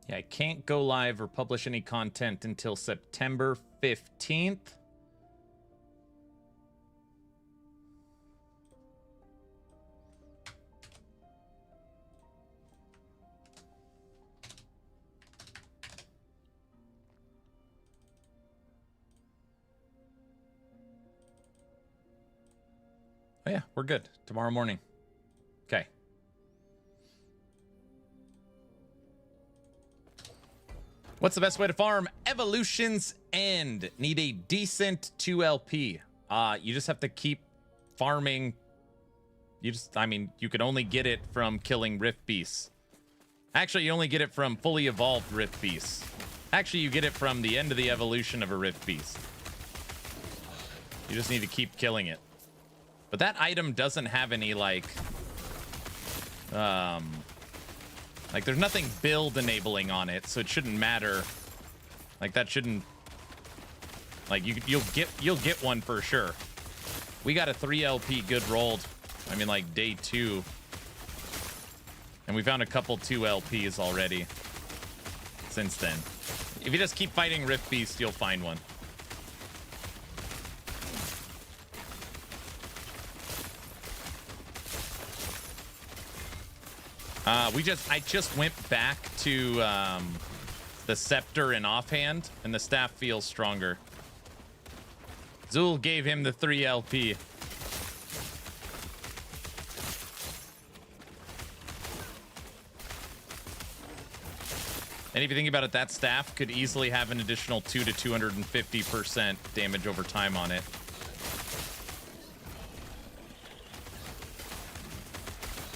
Yeah, I can't go live or publish any content until September 15th. Oh yeah, we're good. Tomorrow morning. Okay. What's the best way to farm? Evolution's End. Need a decent 2LP. You just have to keep farming. I mean, you can only get it from killing Rift Beasts. Actually, you only get it from fully evolved Rift Beasts. Actually, you get it from the end of the evolution of a Rift Beast. You just need to keep killing it. But that item doesn't have any, like, there's nothing build enabling on it, so it shouldn't matter. Like, that shouldn't, like, you'll get one for sure. We got a 3LP good rolled. I mean, like, day 2. And we found a couple 2LPs already since then. If you just keep fighting Rift Beast, you'll find one. I just went back to the Scepter and Offhand, and the staff feels stronger. Zul gave him the 3 LP. And if you think about it, that staff could easily have an additional 2 to 250% damage over time on it.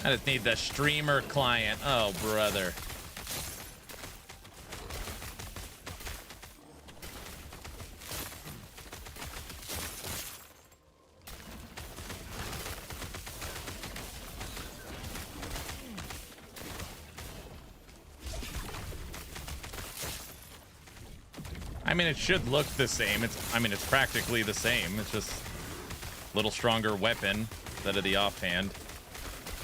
I just need the streamer client. Oh, brother. I mean, it should look the same. It's practically the same. It's just a little stronger weapon instead of the offhand.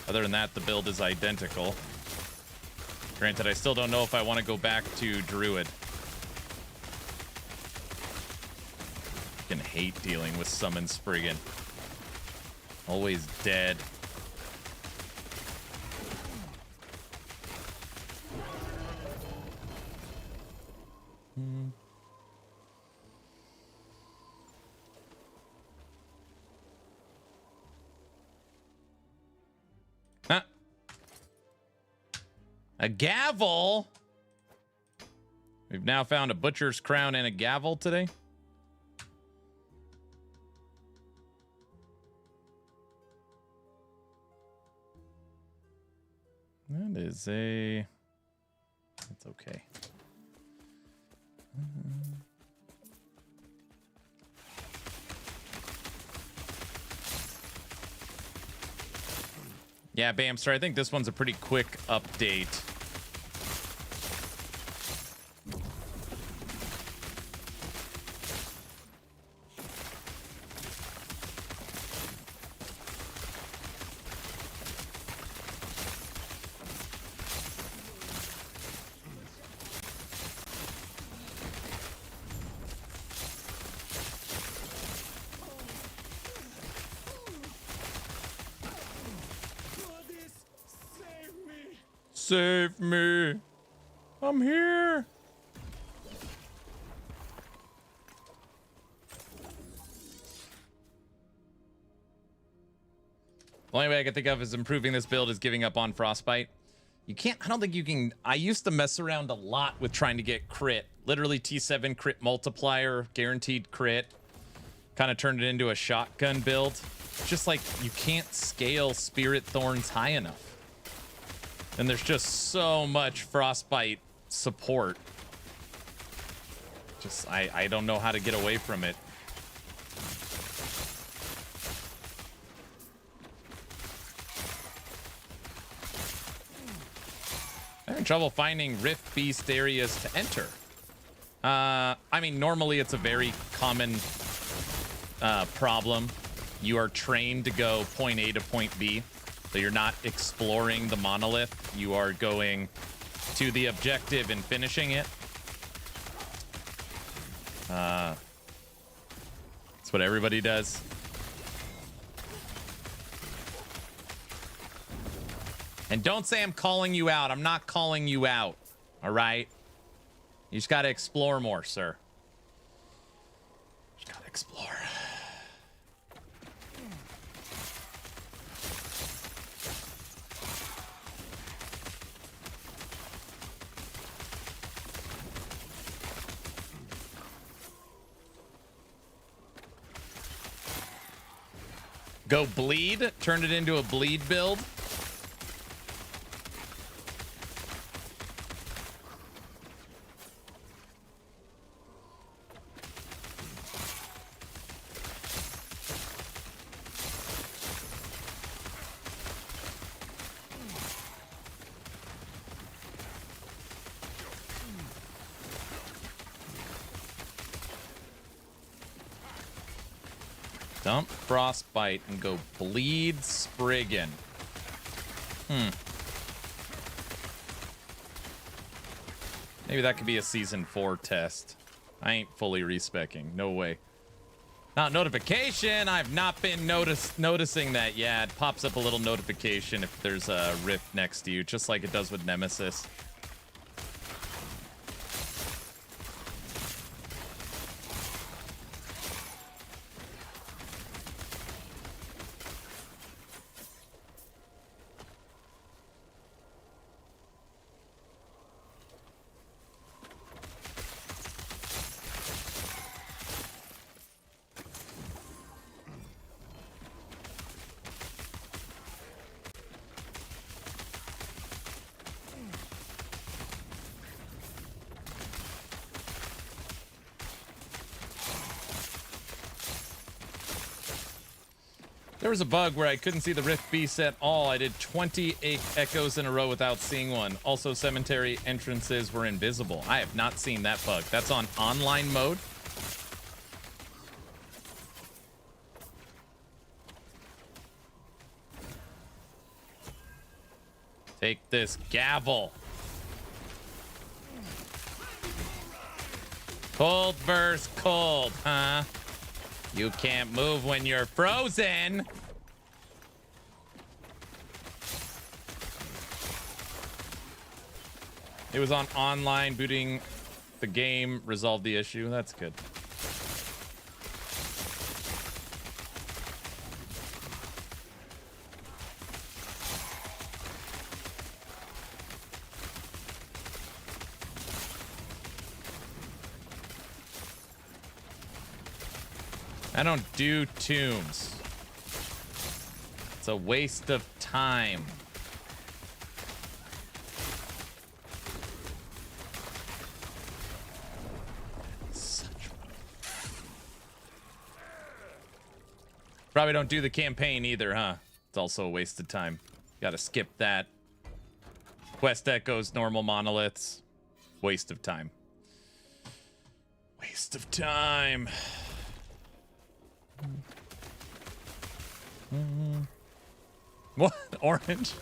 Other than that, the build is identical. Granted, I still don't know if I want to go back to Druid. I can hate dealing with Summon Spriggan. Always dead. Huh. A gavel? We've now found a butcher's crown and a gavel today. That is a... That's okay. Yeah, Bamster, I think this one's a pretty quick update. Save me. I'm here. The only way I can think of is improving this build is giving up on Frostbite. You can't, I don't think you can. I used to mess around a lot with trying to get crit. Literally T7 crit multiplier, guaranteed crit. Kind of turned it into a shotgun build. Just like you can't scale Spirit Thorns high enough. And there's just so much Frostbite support. Just, I don't know how to get away from it. I'm having trouble finding Rift Beast areas to enter. I mean, normally it's a very common problem. You are trained to go point A to point B. So you're not exploring the monolith. You are going to the objective and finishing it. That's what everybody does. And don't say I'm calling you out. I'm not calling you out. All right? You just got to explore more, sir. Just got to explore. Go bleed, turn it into a bleed build. Dump Frostbite and go bleed Spriggan. Maybe that could be a season 4 test. I ain't fully respecking. No way. Not notification. I've not been noticing that. Yeah, it pops up a little notification if there's a rift next to you, just like it does with Nemesis. There was a bug where I couldn't see the Rift Beast at all. I did 28 echoes in a row without seeing one. Also, cemetery entrances were invisible. I have not seen that bug. That's on online mode. Take this gavel. Cold versus cold, huh? You can't move when you're frozen. It was on online. Booting the game resolved the issue. That's good. I don't do tombs. It's a waste of time. Probably don't do the campaign either, huh? It's also a waste of time. Gotta skip that. Quest echoes, normal monoliths. Waste of time. Waste of time. What? Orange?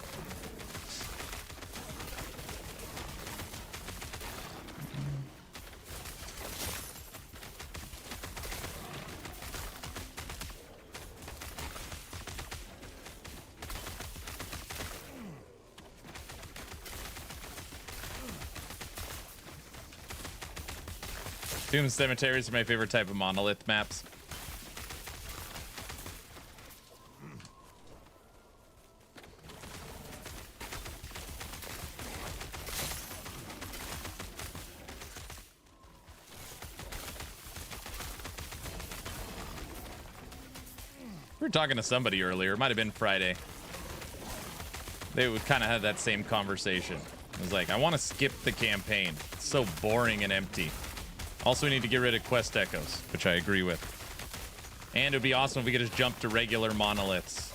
Tomb cemeteries are my favorite type of monolith maps. We were talking to somebody earlier. It might have been Friday. They would kind of have that same conversation. It was like, I want to skip the campaign. It's so boring and empty. Also, we need to get rid of quest echoes, which I agree with. And it would be awesome if we could just jump to regular monoliths.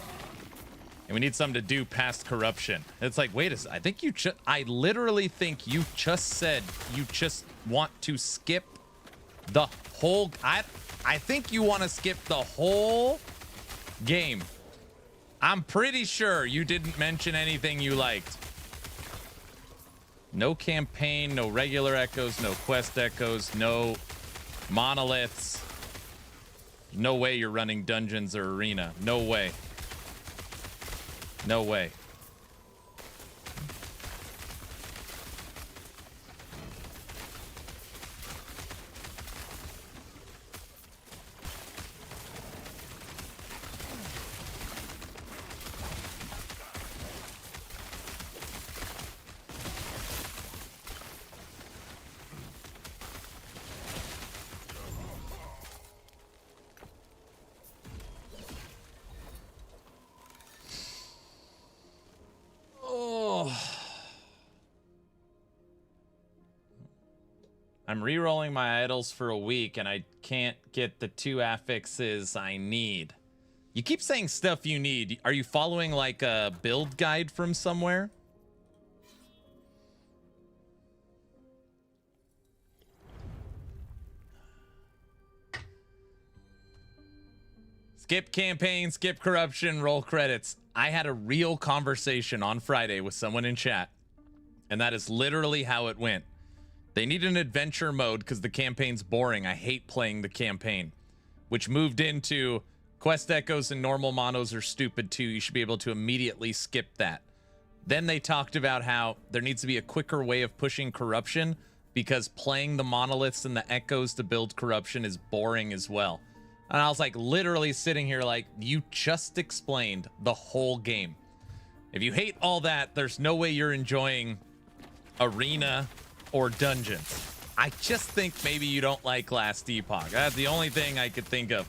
And we need something to do past corruption. It's like, wait a second. I think you I literally think you just said you just want to skip the whole... I think you want to skip the whole game. I'm pretty sure you didn't mention anything you liked. No campaign, no regular echoes, no quest echoes, no monoliths. No way you're running dungeons or arena. No way. No way. I'm re-rolling my idols for a week and I can't get the 2 affixes I need. You keep saying stuff you need. Are you following like a build guide from somewhere? Skip campaign, skip corruption, roll credits. I had a real conversation on Friday with someone in chat, and that is literally how it went. They need an adventure mode because the campaign's boring. I hate playing the campaign, which moved into quest echoes and normal monos are stupid too. You should be able to immediately skip that. Then they talked about how there needs to be a quicker way of pushing corruption because playing the monoliths and the echoes to build corruption is boring as well. And I was like literally sitting here like, you just explained the whole game. If you hate all that, there's no way you're enjoying arena or dungeons. I just think maybe you don't like Last Epoch. That's the only thing I could think of.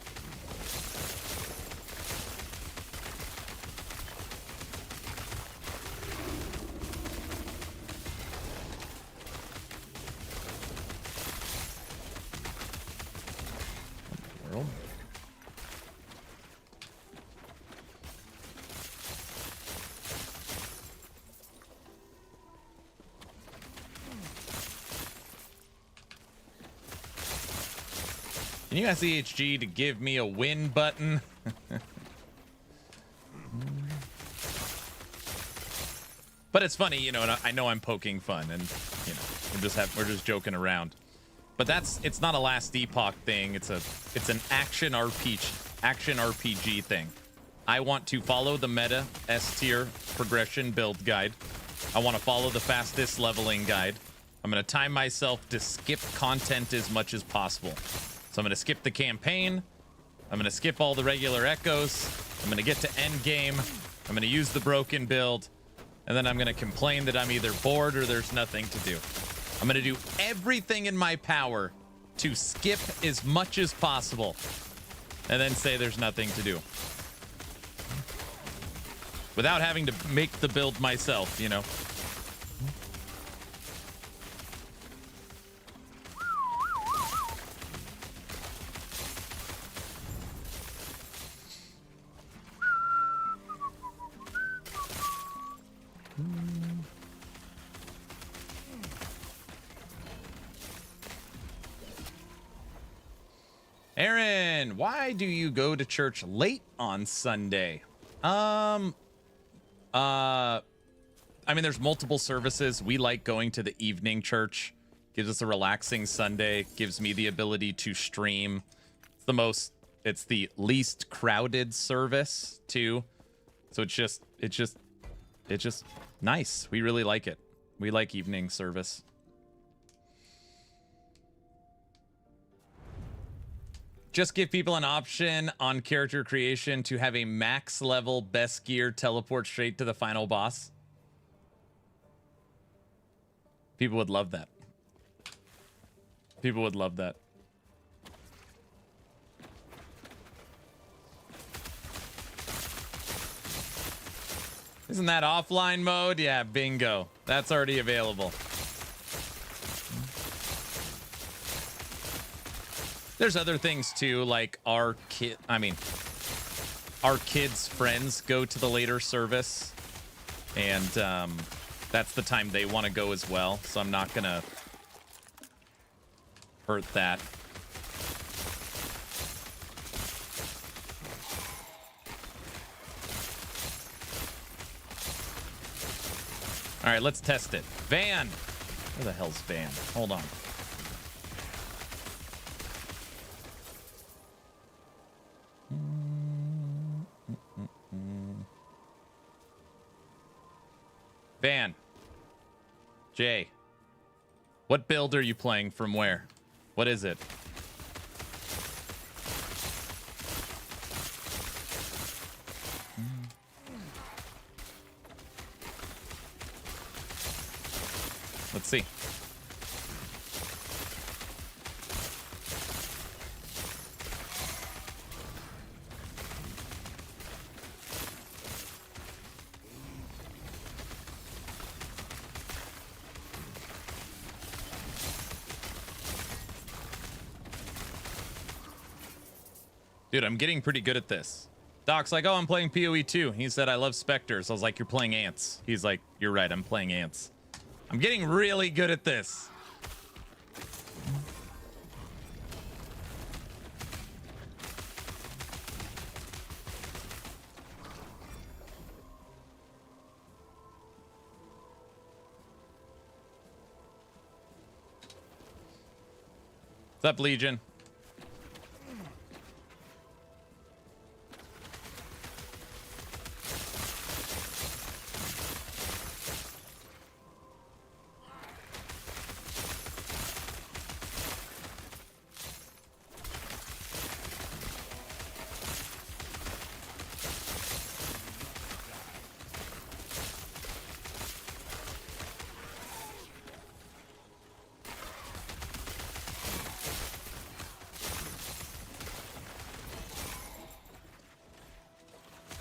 World. Can you ask EHG to give me a win button? But it's funny, you know, and I know I'm poking fun, and you know, we're just joking around. But it's not a Last Epoch thing. It's an action RPG thing. I want to follow the meta S tier progression build guide. I want to follow the fastest leveling guide. I'm going to time myself to skip content as much as possible. So I'm going to skip the campaign. I'm going to skip all the regular echoes. I'm going to get to Endgame. I'm going to use the broken build. And then I'm going to complain that I'm either bored or there's nothing to do. I'm going to do everything in my power to skip as much as possible. And then say there's nothing to do. Without having to make the build myself, you know. Aaron, why do you go to church late on Sunday? I mean, there's multiple services. We like going to the evening church. Gives us a relaxing Sunday. Gives me the ability to stream. It's the least crowded service too. So it's just nice. We really like it. We like evening service. Just give people an option on character creation to have a max level best gear teleport straight to the final boss. People would love that. People would love that. Isn't that offline mode? Yeah, bingo. That's already available. There's other things too, like our kids' friends go to the later service, and that's the time they want to go as well. So I'm not gonna hurt that. All right, let's test it. Van, where the hell's Van? Hold on. Van. Jay. What build are you playing from where? What is it? Let's see. Dude, I'm getting pretty good at this. Doc's like, oh, I'm playing PoE 2. He said, I love specters. I was like, you're playing ants. He's like, you're right, I'm playing ants. I'm getting really good at this. What's up, Legion?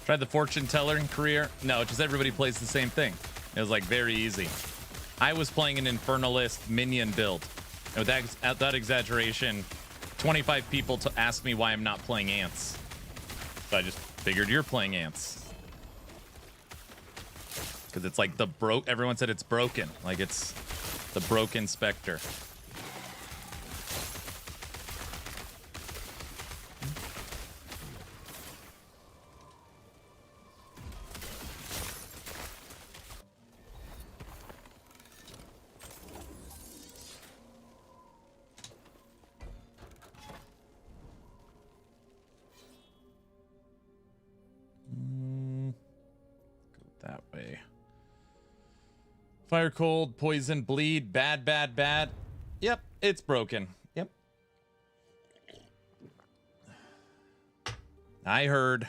Tried the fortune teller in career? No, just everybody plays the same thing. It was like very easy. I was playing an Infernalist minion build. And without exaggeration, 25 people to ask me why I'm not playing ants. So I just figured you're playing ants. Because it's like the everyone said it's broken. Like it's the broken Spectre. That way. Fire, cold, poison, bleed, bad, bad, bad. Yep, it's broken. Yep. I heard.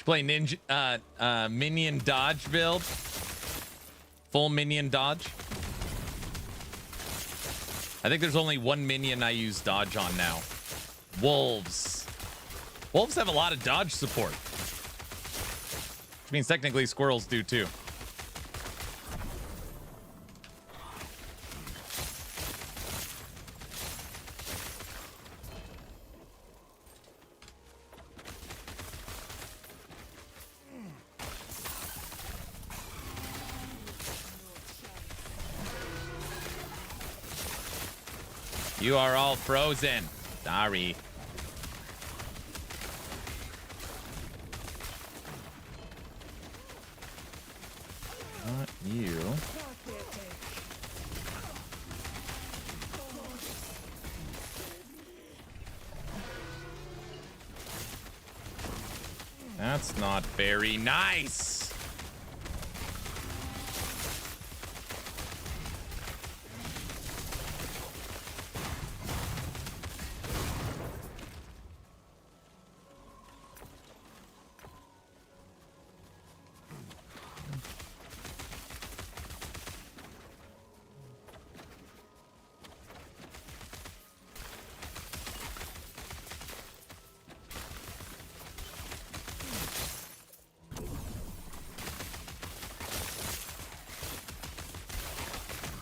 Play ninja minion dodge build. Full minion dodge. I think there's only one minion I use dodge on now. Wolves. Wolves have a lot of dodge support. Which means technically squirrels do too. You are all frozen. Sorry. Not you. That's not very nice.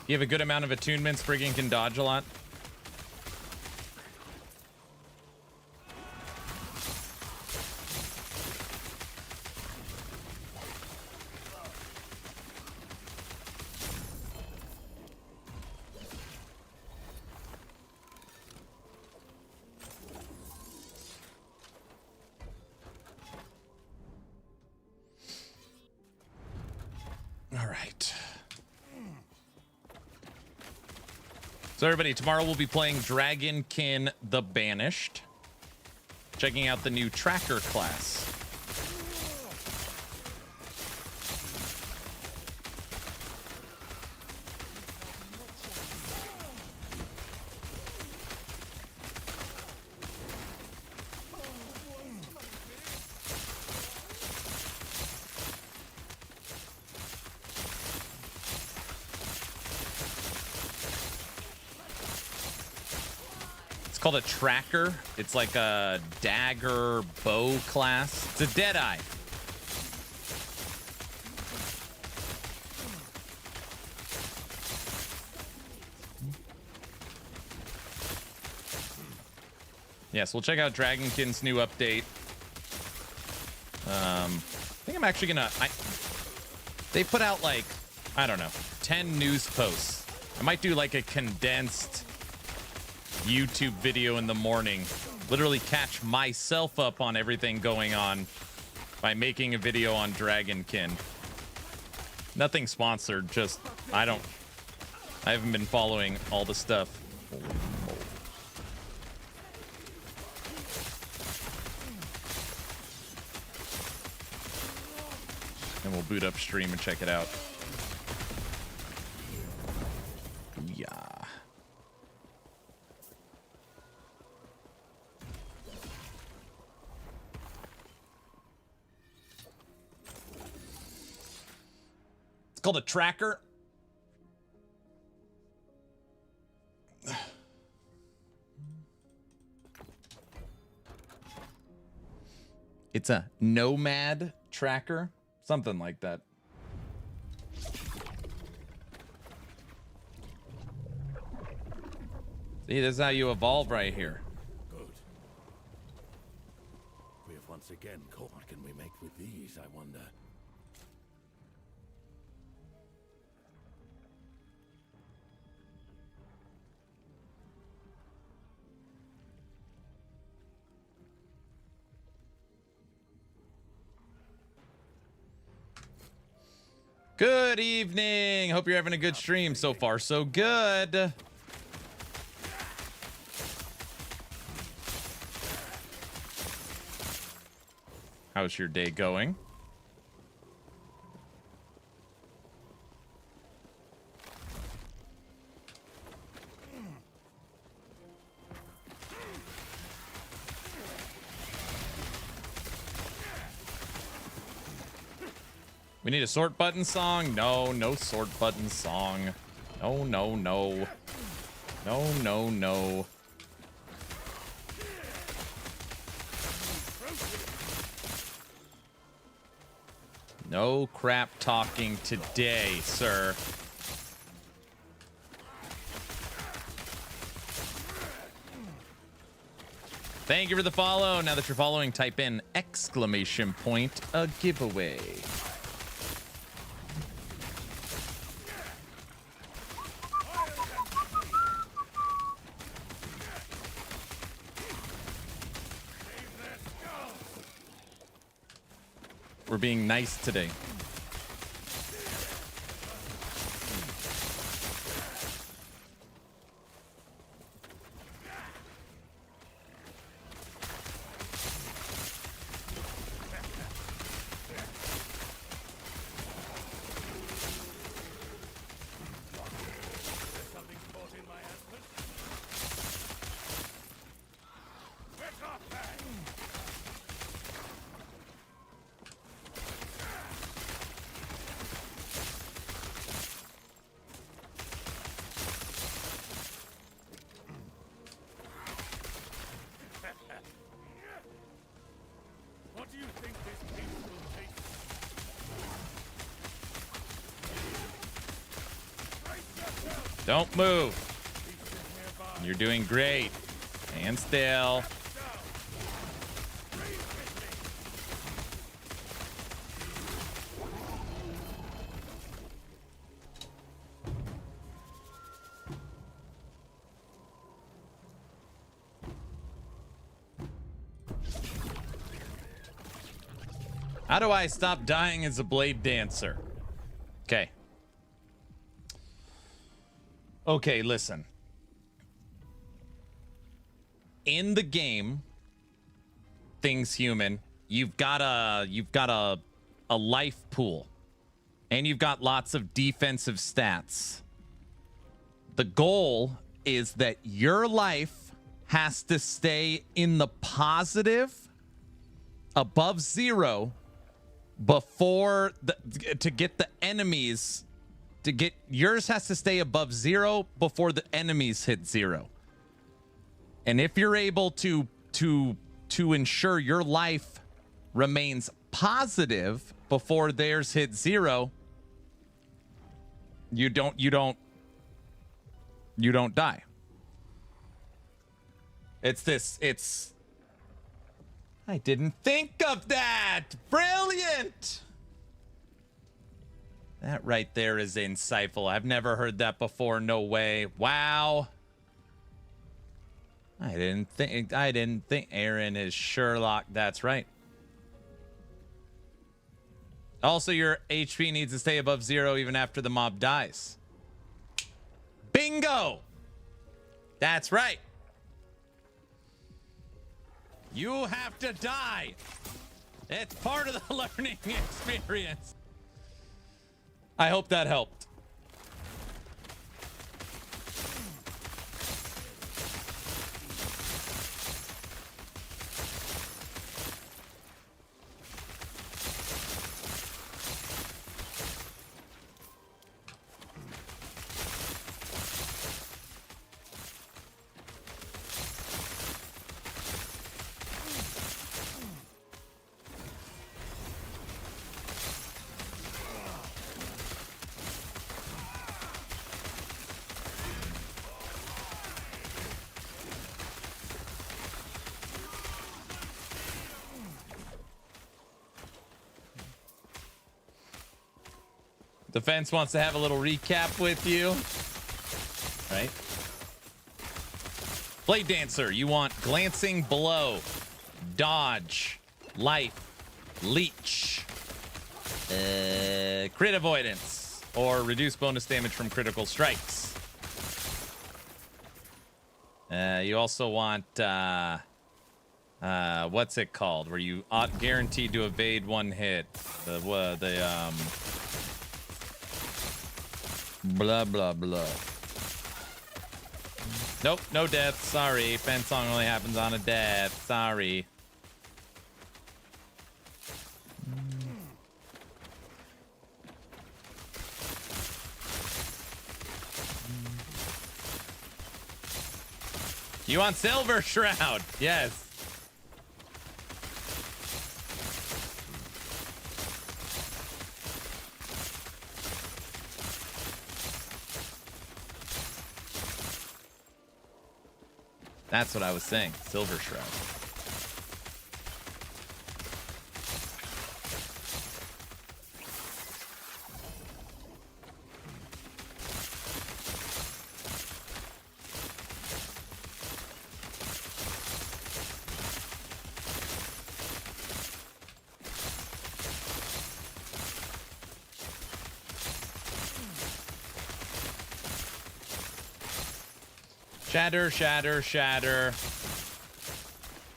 You have a good amount of attunement. Spriggan can dodge a lot. All right. So everybody, tomorrow we'll be playing Dragonkin the Banished. Checking out the new Tracker class. Called a tracker. It's like a dagger bow class. It's a Deadeye. Yes, we'll check out Dragonkin's new update. I I'm actually gonna. They put out like, I don't know, 10 news posts. I might do like a condensed YouTube video in the morning. Literally catch myself up on everything going on by making a video on Dragonkin. Nothing sponsored, just I haven't been following all the stuff. And we'll boot up stream and check it out. Yeah. It's called a tracker. It's a nomad tracker. Something like that. See, this is how you evolve right here. Good. We have once again caught. What can we make with these, I wonder? Good evening. Hope you're having a good stream. So far, so good. How's your day going? We need a sort button song? No, no sort button song. No, no, no. No, no, no. No crap talking today, sir. Thank you for the follow. Now that you're following, type in exclamation point, a giveaway. We're being nice today. Don't move. You're doing great. Stand still. How do I stop dying as a blade dancer? Okay. Okay, listen. In the game, Things Human, you've got a life pool, and you've got lots of defensive stats. The goal is that your life has to stay in the positive, above 0, before to get the enemies. To get yours has to stay above 0 before the enemies hit 0. And if you're able to ensure your life remains positive before theirs hit 0, you don't die. I didn't think of that. Brilliant. That right there is insightful. I've never heard that before. No way. Wow. I didn't think Aaron is Sherlock. That's right. Also, your HP needs to stay above 0 even after the mob dies. Bingo! That's right. You have to die. It's part of the learning experience. I hope that helped. Defense wants to have a little recap with you, right? Blade Dancer, you want glancing blow, dodge, life, leech, crit avoidance, or reduce bonus damage from critical strikes. You also want what's it called? Where you guaranteed to evade one hit. Blah, blah, blah. Nope, no death. Sorry. Fence song only happens on a death. Sorry. You want Silver Shroud? Yes. That's what I was saying. Silver Shroud. Shatter, shatter, shatter.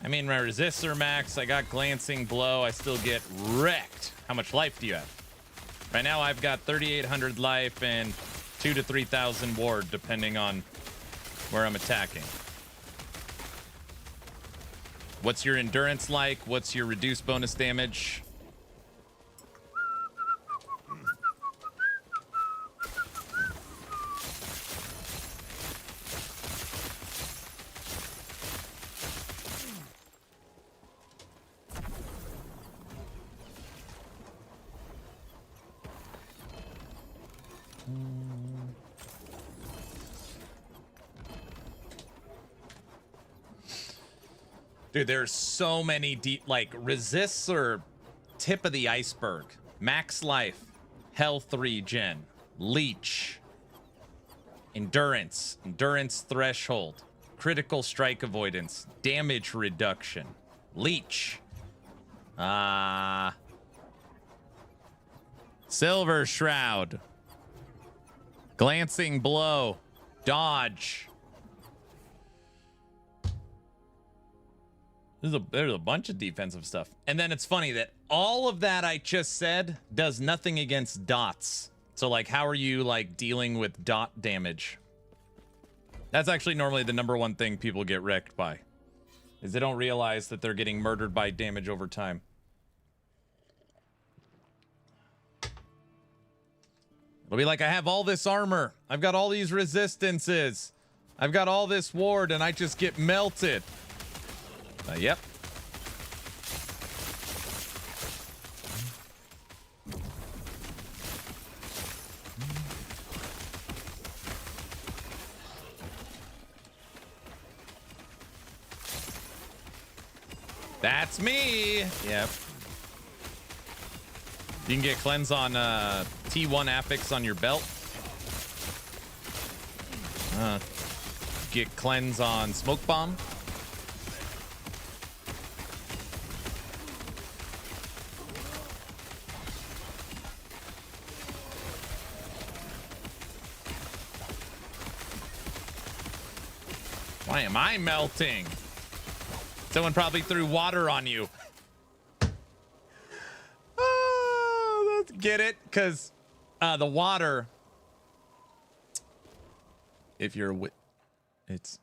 I mean, my resistor max, I got glancing blow. I still get wrecked. How much life do you have? Right now, I've got 3,800 life and 2,000 to 3,000 ward, depending on where I'm attacking. What's your endurance like? What's your reduced bonus damage? Dude, there's so many deep, like, resists are tip of the iceberg. Max life, health regen, leech, endurance, endurance threshold, critical strike avoidance, damage reduction, leech, Silver Shroud, glancing blow, dodge. There's a bunch of defensive stuff. And then it's funny that all of that I just said does nothing against dots. So, like, how are you, like, dealing with dot damage? That's actually normally the #1 thing people get wrecked by, is they don't realize that they're getting murdered by damage over time. It'll be like, I have all this armor. I've got all these resistances. I've got all this ward, and I just get melted. Yep. That's me. Yep. You can get cleanse on T1 affix on your belt. Get cleanse on smoke bomb. Why am I melting? Someone probably threw water on you. Oh, let's get it, because the water, if you're with, it's,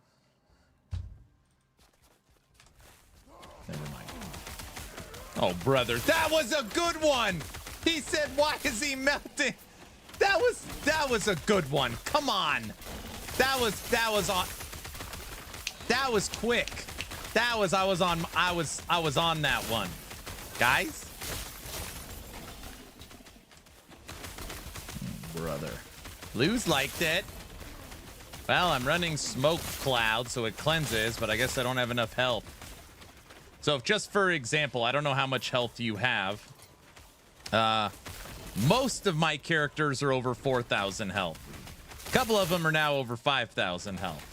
never mind. Oh, brother, that was a good one. He said, "Why is he melting?" That was a good one. Come on, that was on. That was quick. I was on that one. Guys? Brother. Blues liked it. Well, I'm running smoke cloud, so it cleanses, but I guess I don't have enough health. So if just for example, I don't know how much health you have. Most of my characters are over 4,000 health. A couple of them are now over 5,000 health.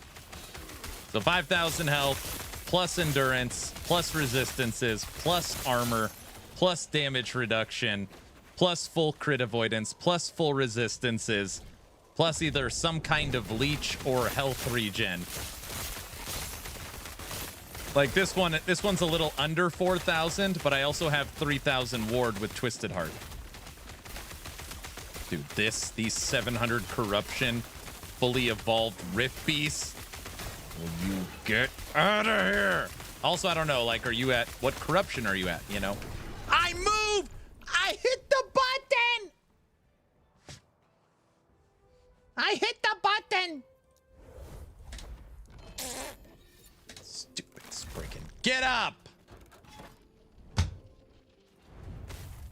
So 5,000 health, plus endurance, plus resistances, plus armor, plus damage reduction, plus full crit avoidance, plus full resistances, plus either some kind of leech or health regen. Like this one's a little under 4,000, but I also have 3,000 ward with Twisted Heart. Dude, these 700 corruption, fully evolved Rift Beasts. Will you get out of here? Also, I don't know, like, are you at, what corruption are you at, you know? I moved! I hit the button! I hit the button! Stupid Spriggan. Get up!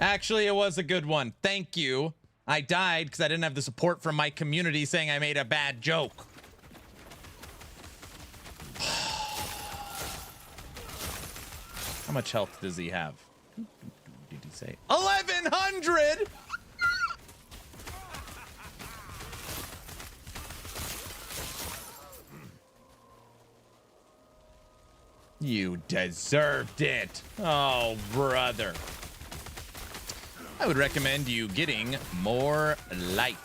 Actually, it was a good one. Thank you. I died because I didn't have the support from my community saying I made a bad joke. How much health does he have? Did he say 1,100? You deserved it. Oh, brother. I would recommend you getting more life.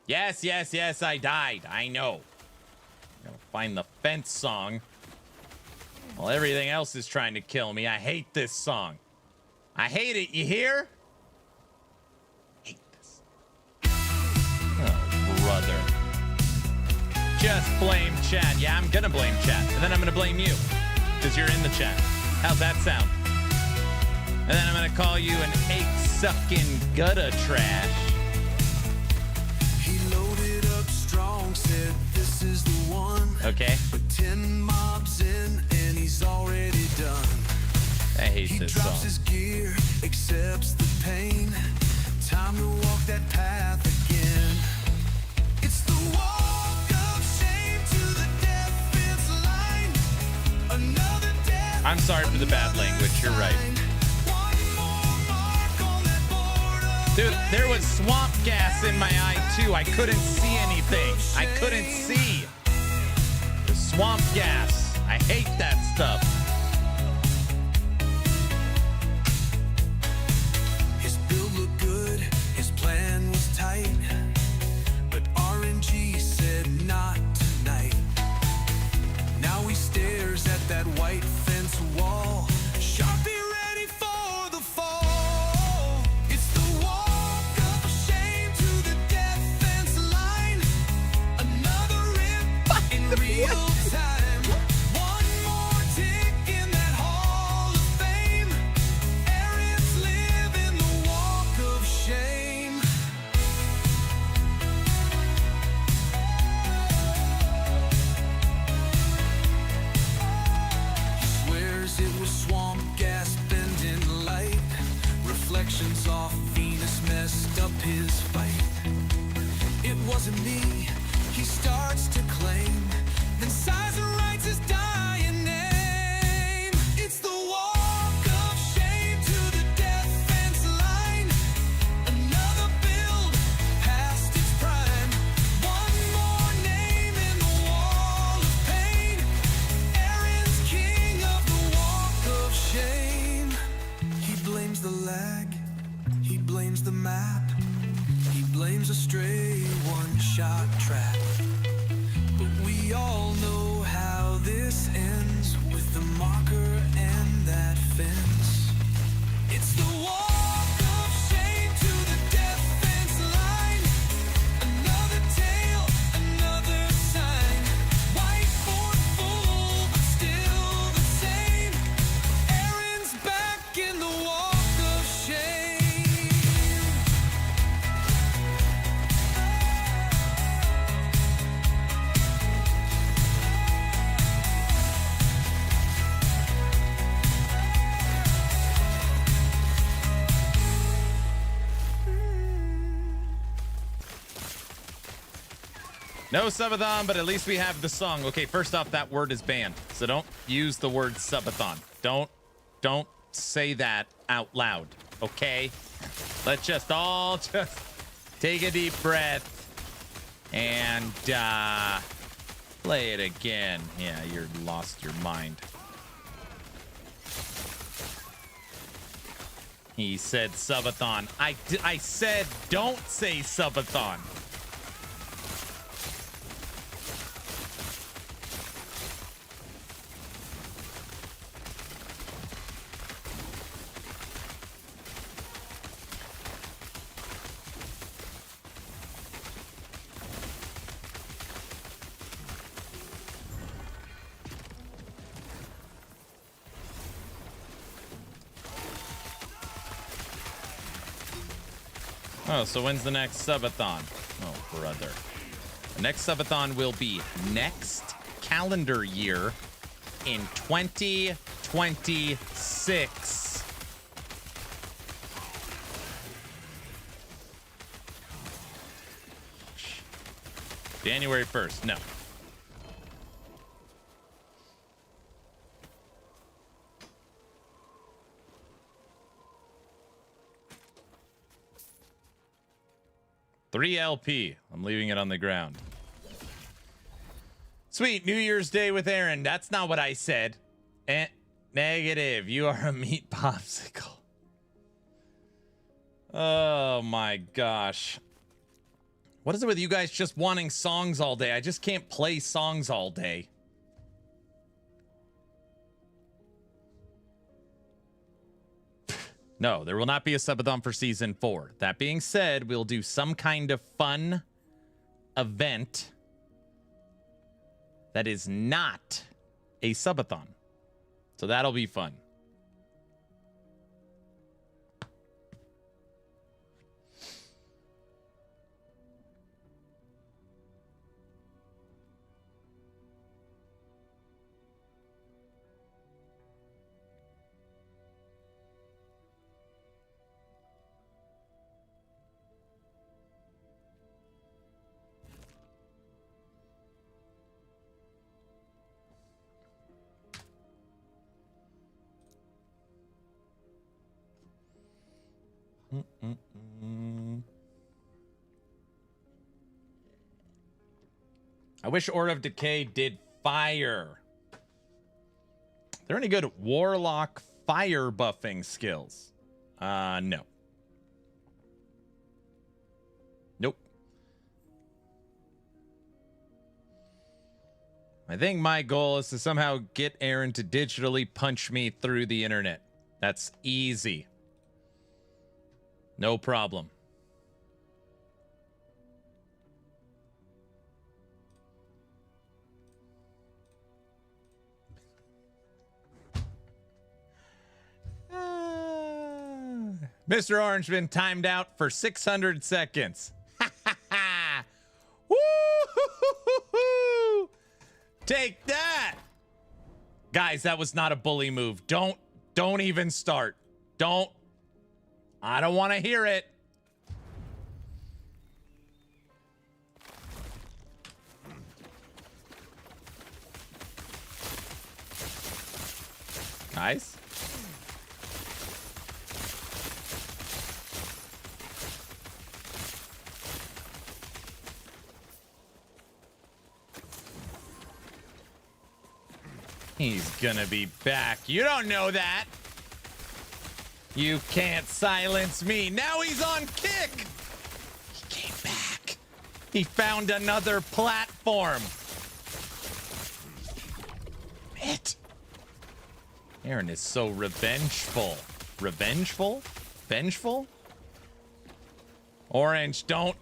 Yes, yes, yes, I died. I know. Gotta find the fence song. While everything else is trying to kill me. I hate this song. I hate it, you hear? Hate this. Oh, brother. Just blame chat. Yeah, I'm gonna blame chat. And then I'm gonna blame you. Because you're in the chat. How's that sound? And then I'm gonna call you an egg-sucking gutter trash. Said this is the one. Okay. But 10 mobs in and he's already done. I hate this song. He drops his gear, accepts the pain. Time to walk that path again. It's the walk of shame to the defense line. Another death. I'm sorry for the bad language. You're right. Dude, there was swamp gas in my eye, too. I couldn't see anything. I couldn't see. The swamp gas. I hate that stuff. His build looked good. His plan was tight. But RNG said not tonight. Now he stares at that white fence wall. Sharpie ready for the fall. Real time. One more tick in that hall of fame. Arians live in the walk of shame. He swears it was swamp gas bending light. Reflections off Venus messed up his fight. It wasn't me. he starts to claim, then sighs and writes his dying name. It's the walk of shame to the defense line. Another build past its prime. One more name in the wall of pain. Aaron's king of the walk of shame. He blames the lag, he blames the map, he blames a stray one-shot trap. But we all know how this ends, with the marker and that fence. It's the walk of shame to the defense line. Another tale, another sign. Whiteboard full, but still the same. Aaron's back in the walk of shame. No subathon, but at least we have the song. Okay, first off, that word is banned, so don't use the word subathon. Don't say that out loud, okay? Let's just all just take a deep breath and play it again. Yeah, you're lost your mind. He said subathon. I said don't say subathon. Oh, so when's the next subathon? Oh, brother. The next subathon will be next calendar year in 2026. January 1st. No. $3 I'm leaving it on the ground. Sweet. New Year's Day with Aaron. That's not what I said. Negative. You are a meat popsicle. Oh my gosh. What is it with you guys just wanting songs all day? I just can't play songs all day. No, there will not be a subathon for season 4. That being said, we'll do some kind of fun event that is not a subathon. So that'll be fun. I wish Order of Decay did fire. Are there any good Warlock fire buffing skills? No. Nope. I think my goal is to somehow get Aaron to digitally punch me through the internet. That's easy. No problem. Mr. Orange been timed out for 600 seconds. Woo-hoo-hoo-hoo-hoo. Take that. Guys, that was not a bully move. Don't even start. I don't want to hear it. Nice. He's gonna be back. You don't know that. You can't silence me. Now he's on kick. He came back. He found another platform. It. Aaron is so revengeful. Revengeful? Vengeful? Orange, don't.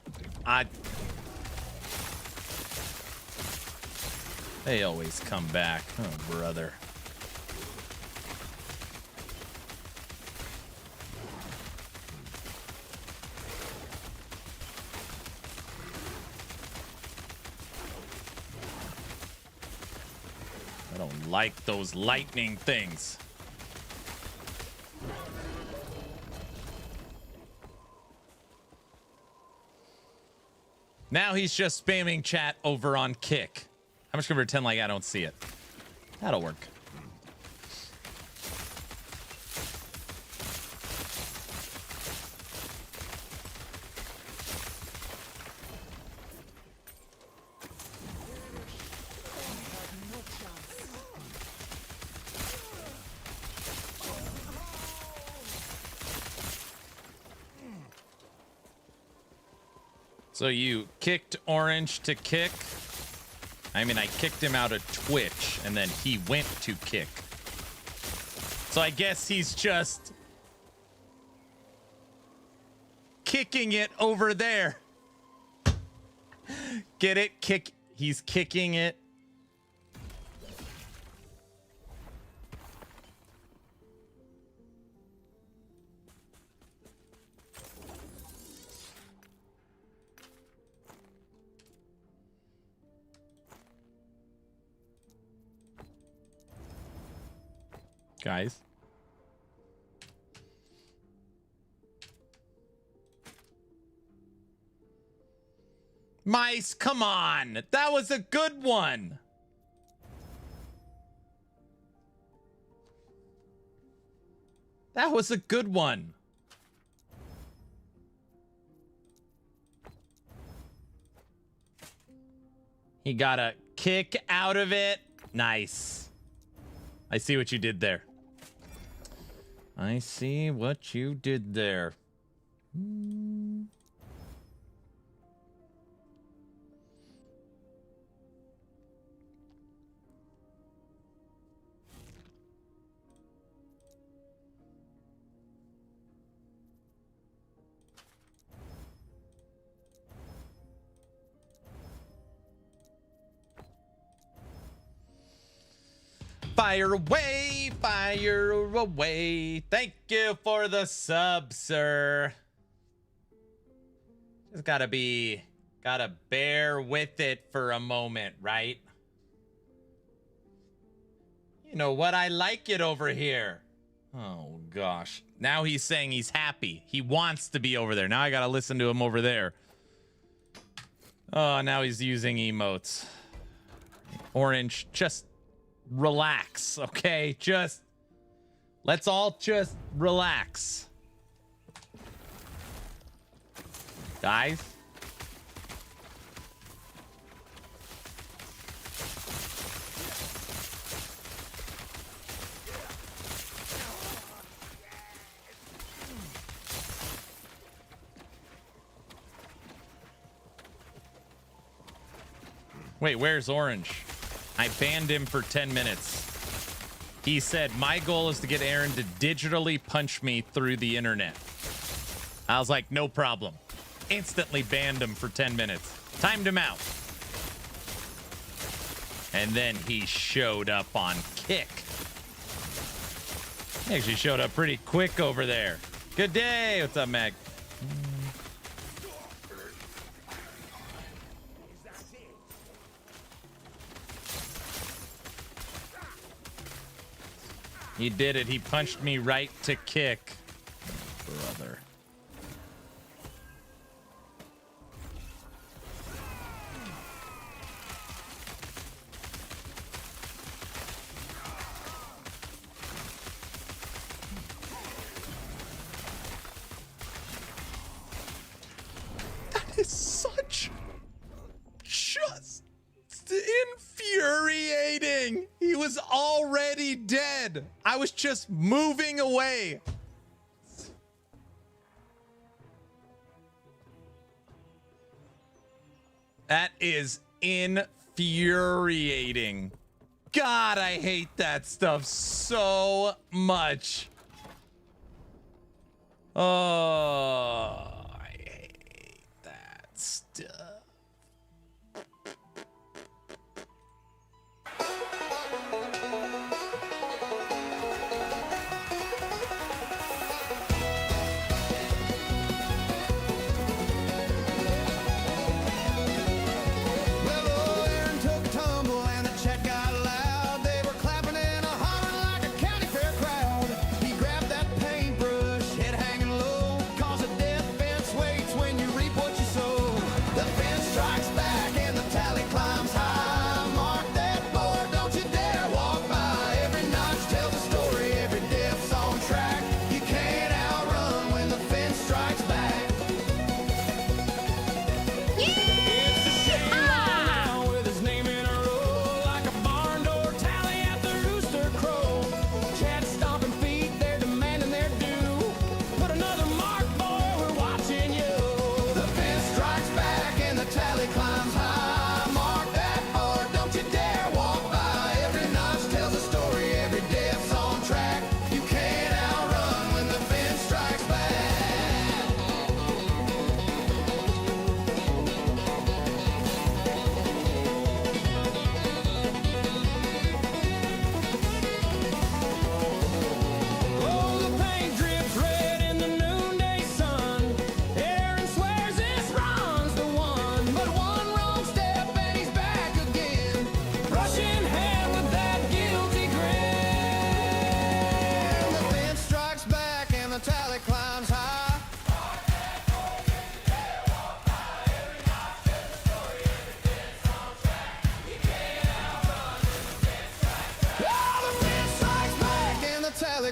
They always come back. Oh, brother. I don't like those lightning things. Now he's just spamming chat over on Kick. I'm just gonna pretend like I don't see it. That'll work. So you kicked Orange to Kick? I mean, I kicked him out of Twitch, and then he went to Kick. So I guess he's just kicking it over there. Get it? Kick. He's kicking it. Guys. Mice, come on. That was a good one. That was a good one. He got a kick out of it. Nice. I see what you did there. I see what you did there. Fire away, fire away. Thank you for the sub, sir. Just gotta bear with it for a moment, right? You know what? I like it over here. Oh, gosh. Now he's saying he's happy. He wants to be over there. Now I gotta listen to him over there. Oh, now he's using emotes. Orange, just relax, okay? Let's all just relax. Guys. Wait, where's Orange? I banned him for 10 minutes. He said, my goal is to get Aaron to digitally punch me through the internet. I was like, no problem. Instantly banned him for 10 minutes. Timed him out. And then he showed up on Kick. He actually showed up pretty quick over there. Good day. What's up, Mag? He did it. He punched me right to Kick. Oh, brother. is such just infuriating. He was already dead. I was just moving away. That is infuriating. God, I hate that stuff so much. Oh, I hate that stuff.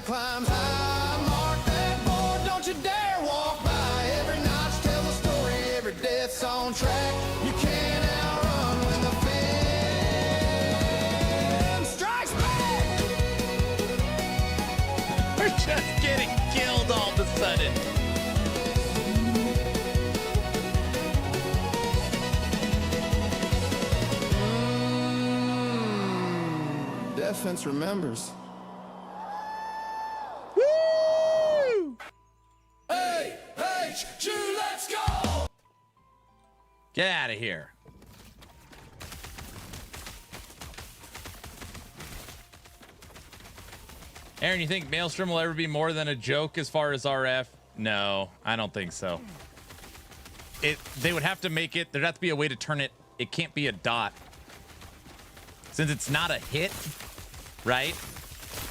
Climbs high, mark that board, don't you dare walk by. Every notch tells a story, every death's on track. You can't outrun when the fin strikes back. We're just getting killed all of a sudden. Defense remembers. Get out of here. Aaron, you think Maelstrom will ever be more than a joke as far as RF? No, I don't think so. They would have to make it, there'd have to be a way to turn it. It can't be a dot. Since it's not a hit, right?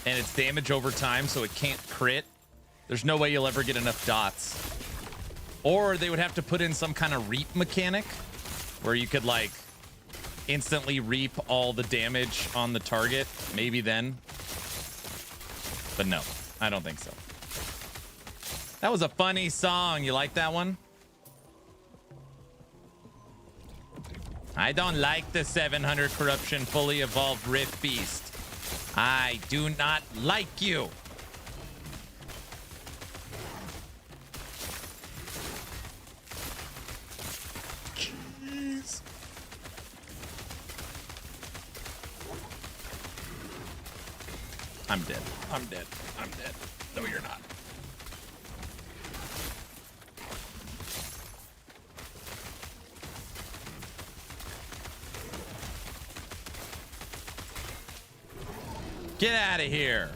And it's damage over time, so it can't crit. There's no way you'll ever get enough dots. Or they would have to put in some kind of reap mechanic where you could like instantly reap all the damage on the target. Maybe then. But no, I don't think so. That was a funny song. You like that one? I don't like the 700 corruption fully evolved Rift Beast. I do not like you. I'm dead. I'm dead. I'm dead. No, you're not. Get out of here.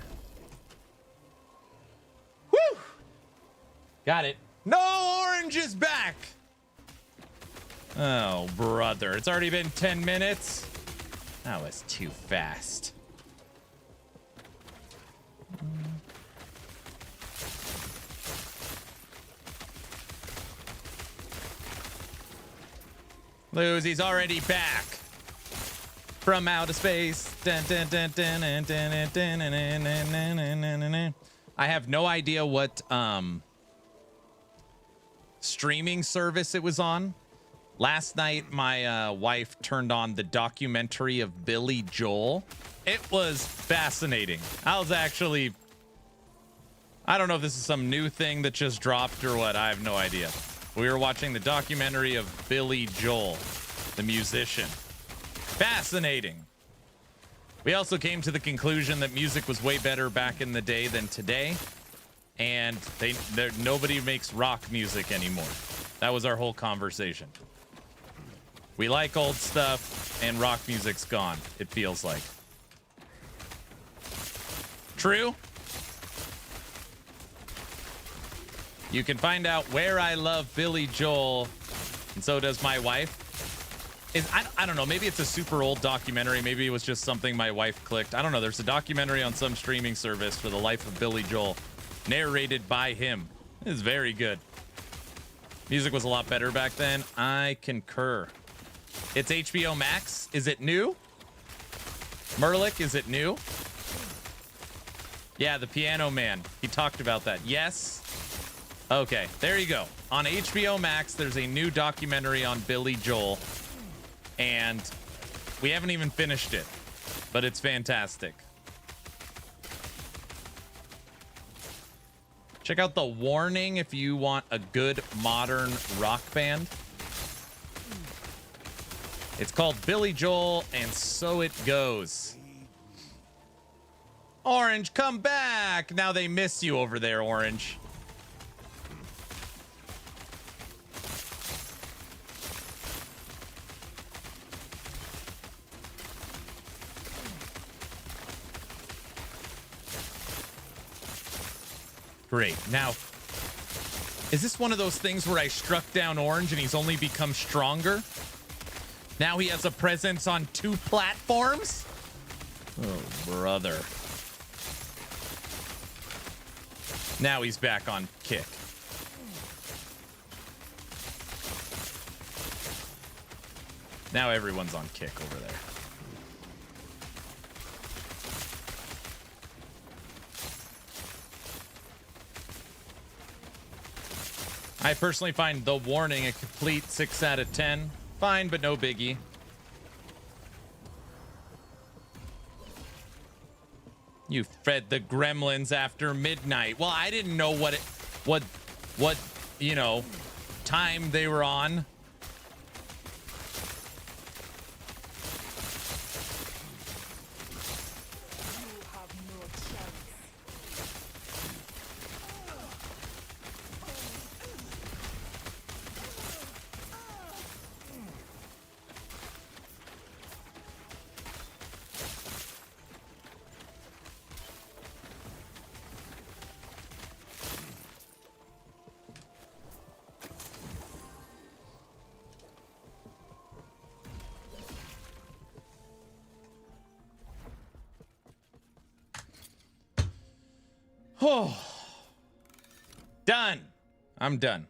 Woo! Got it. No, orange is back. Oh, brother. It's already been 10 minutes. That was too fast. Lose, he's already back from outer space. Dun, dun, dun, dun, dun, dun, dun, dun, dun, dun, dun, dun, dun. I have no idea what streaming service it was on, Last night, my wife turned on the documentary of Billy Joel. It was fascinating. I was actually... I don't know if this is some new thing that just dropped or what. I have no idea. We were watching the documentary of Billy Joel, the musician. Fascinating. We also came to the conclusion that music was way better back in the day than today. And nobody makes rock music anymore. That was our whole conversation. We like old stuff, and rock music's gone, it feels like. True? You can find out where I love Billy Joel, and so does my wife. I don't know, maybe it's a super old documentary. Maybe it was just something my wife clicked. I don't know. There's a documentary on some streaming service for the life of Billy Joel, narrated by him. It's very good. Music was a lot better back then. I concur. It's HBO Max. Is it new? Merlick, is it new? Yeah, the Piano Man. He talked about that. Yes. Okay, there you go. On HBO Max, there's a new documentary on Billy Joel. And we haven't even finished it, but it's fantastic. Check out The Warning if you want a good modern rock band. It's called Billy Joel, and so it goes. Orange, come back. Now they miss you over there, Orange. Great. Now, is this one of those things where I struck down Orange and he's only become stronger? Now he has a presence on 2 platforms? Oh, brother. Now he's back on Kick. Now everyone's on Kick over there. I personally find The Warning a complete 6 out of 10. Fine, but no biggie. You fed the gremlins after midnight. Well, I didn't know what you know, time they were on. Oh, done. I'm done.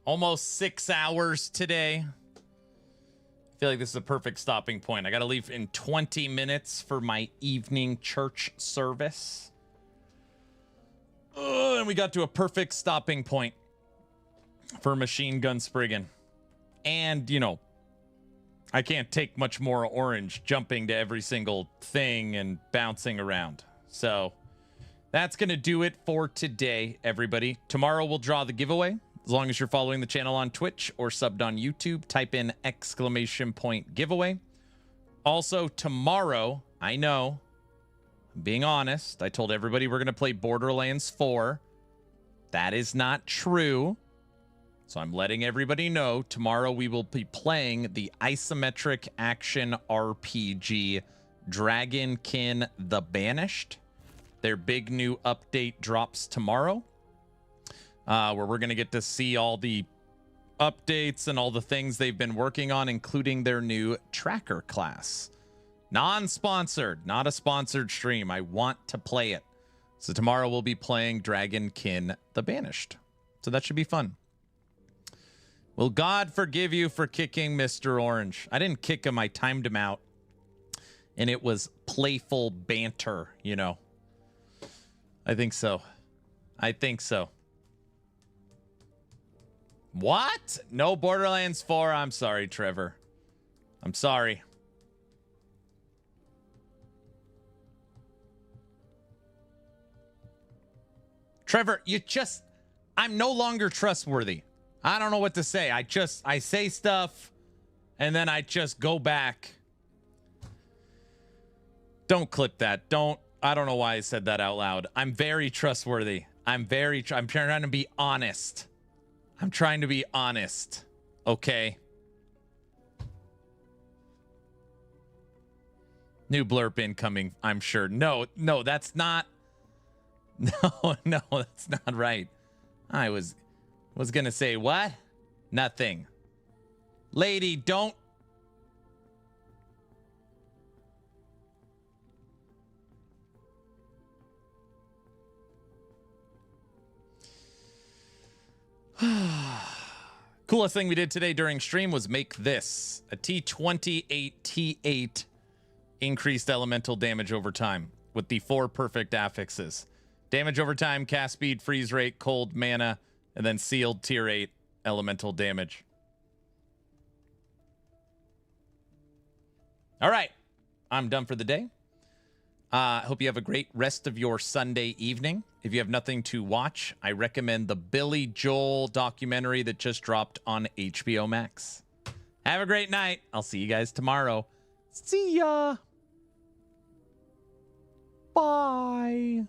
Almost 6 hours today. I feel like this is a perfect stopping point. I got to leave in 20 minutes for my evening church service. And we got to a perfect stopping point for Machine Gun Spriggan. And, you know, I can't take much more Orange jumping to every single thing and bouncing around. So that's going to do it for today, everybody. Tomorrow we'll draw the giveaway. As long as you're following the channel on Twitch or subbed on YouTube, type in !giveaway. Also, tomorrow, I know, I'm being honest, I told everybody we're going to play Borderlands 4. That is not true. So I'm letting everybody know tomorrow we will be playing the isometric action RPG Dragonkin the Banished. Their big new update drops tomorrow, where we're going to get to see all the updates and all the things they've been working on, including their new tracker class. Non-sponsored, not a sponsored stream. I want to play it. So tomorrow we'll be playing Dragonkin the Banished. So that should be fun. Will God forgive you for kicking Mr. Orange? I didn't kick him. I timed him out. And it was playful banter, you know. I think so. I think so. What? No Borderlands 4? I'm sorry, Trevor. I'm sorry. Trevor, I'm no longer trustworthy. I don't know what to say. I say stuff and then I just go back. Don't clip that. I don't know why I said that out loud. I'm very trustworthy. I'm trying to be honest. I'm trying to be honest. Okay. New blurb incoming, I'm sure. No, that's not. No, that's not right. I was gonna say what? Nothing. Lady, don't. Coolest thing we did today during stream was make this. A T28 T8 increased elemental damage over time with the 4 perfect affixes. Damage over time, cast speed, freeze rate, cold, mana, and then sealed tier 8 elemental damage. All right. I'm done for the day. Hope you have a great rest of your Sunday evening. If you have nothing to watch, I recommend the Billy Joel documentary that just dropped on HBO Max. Have a great night. I'll see you guys tomorrow. See ya. Bye.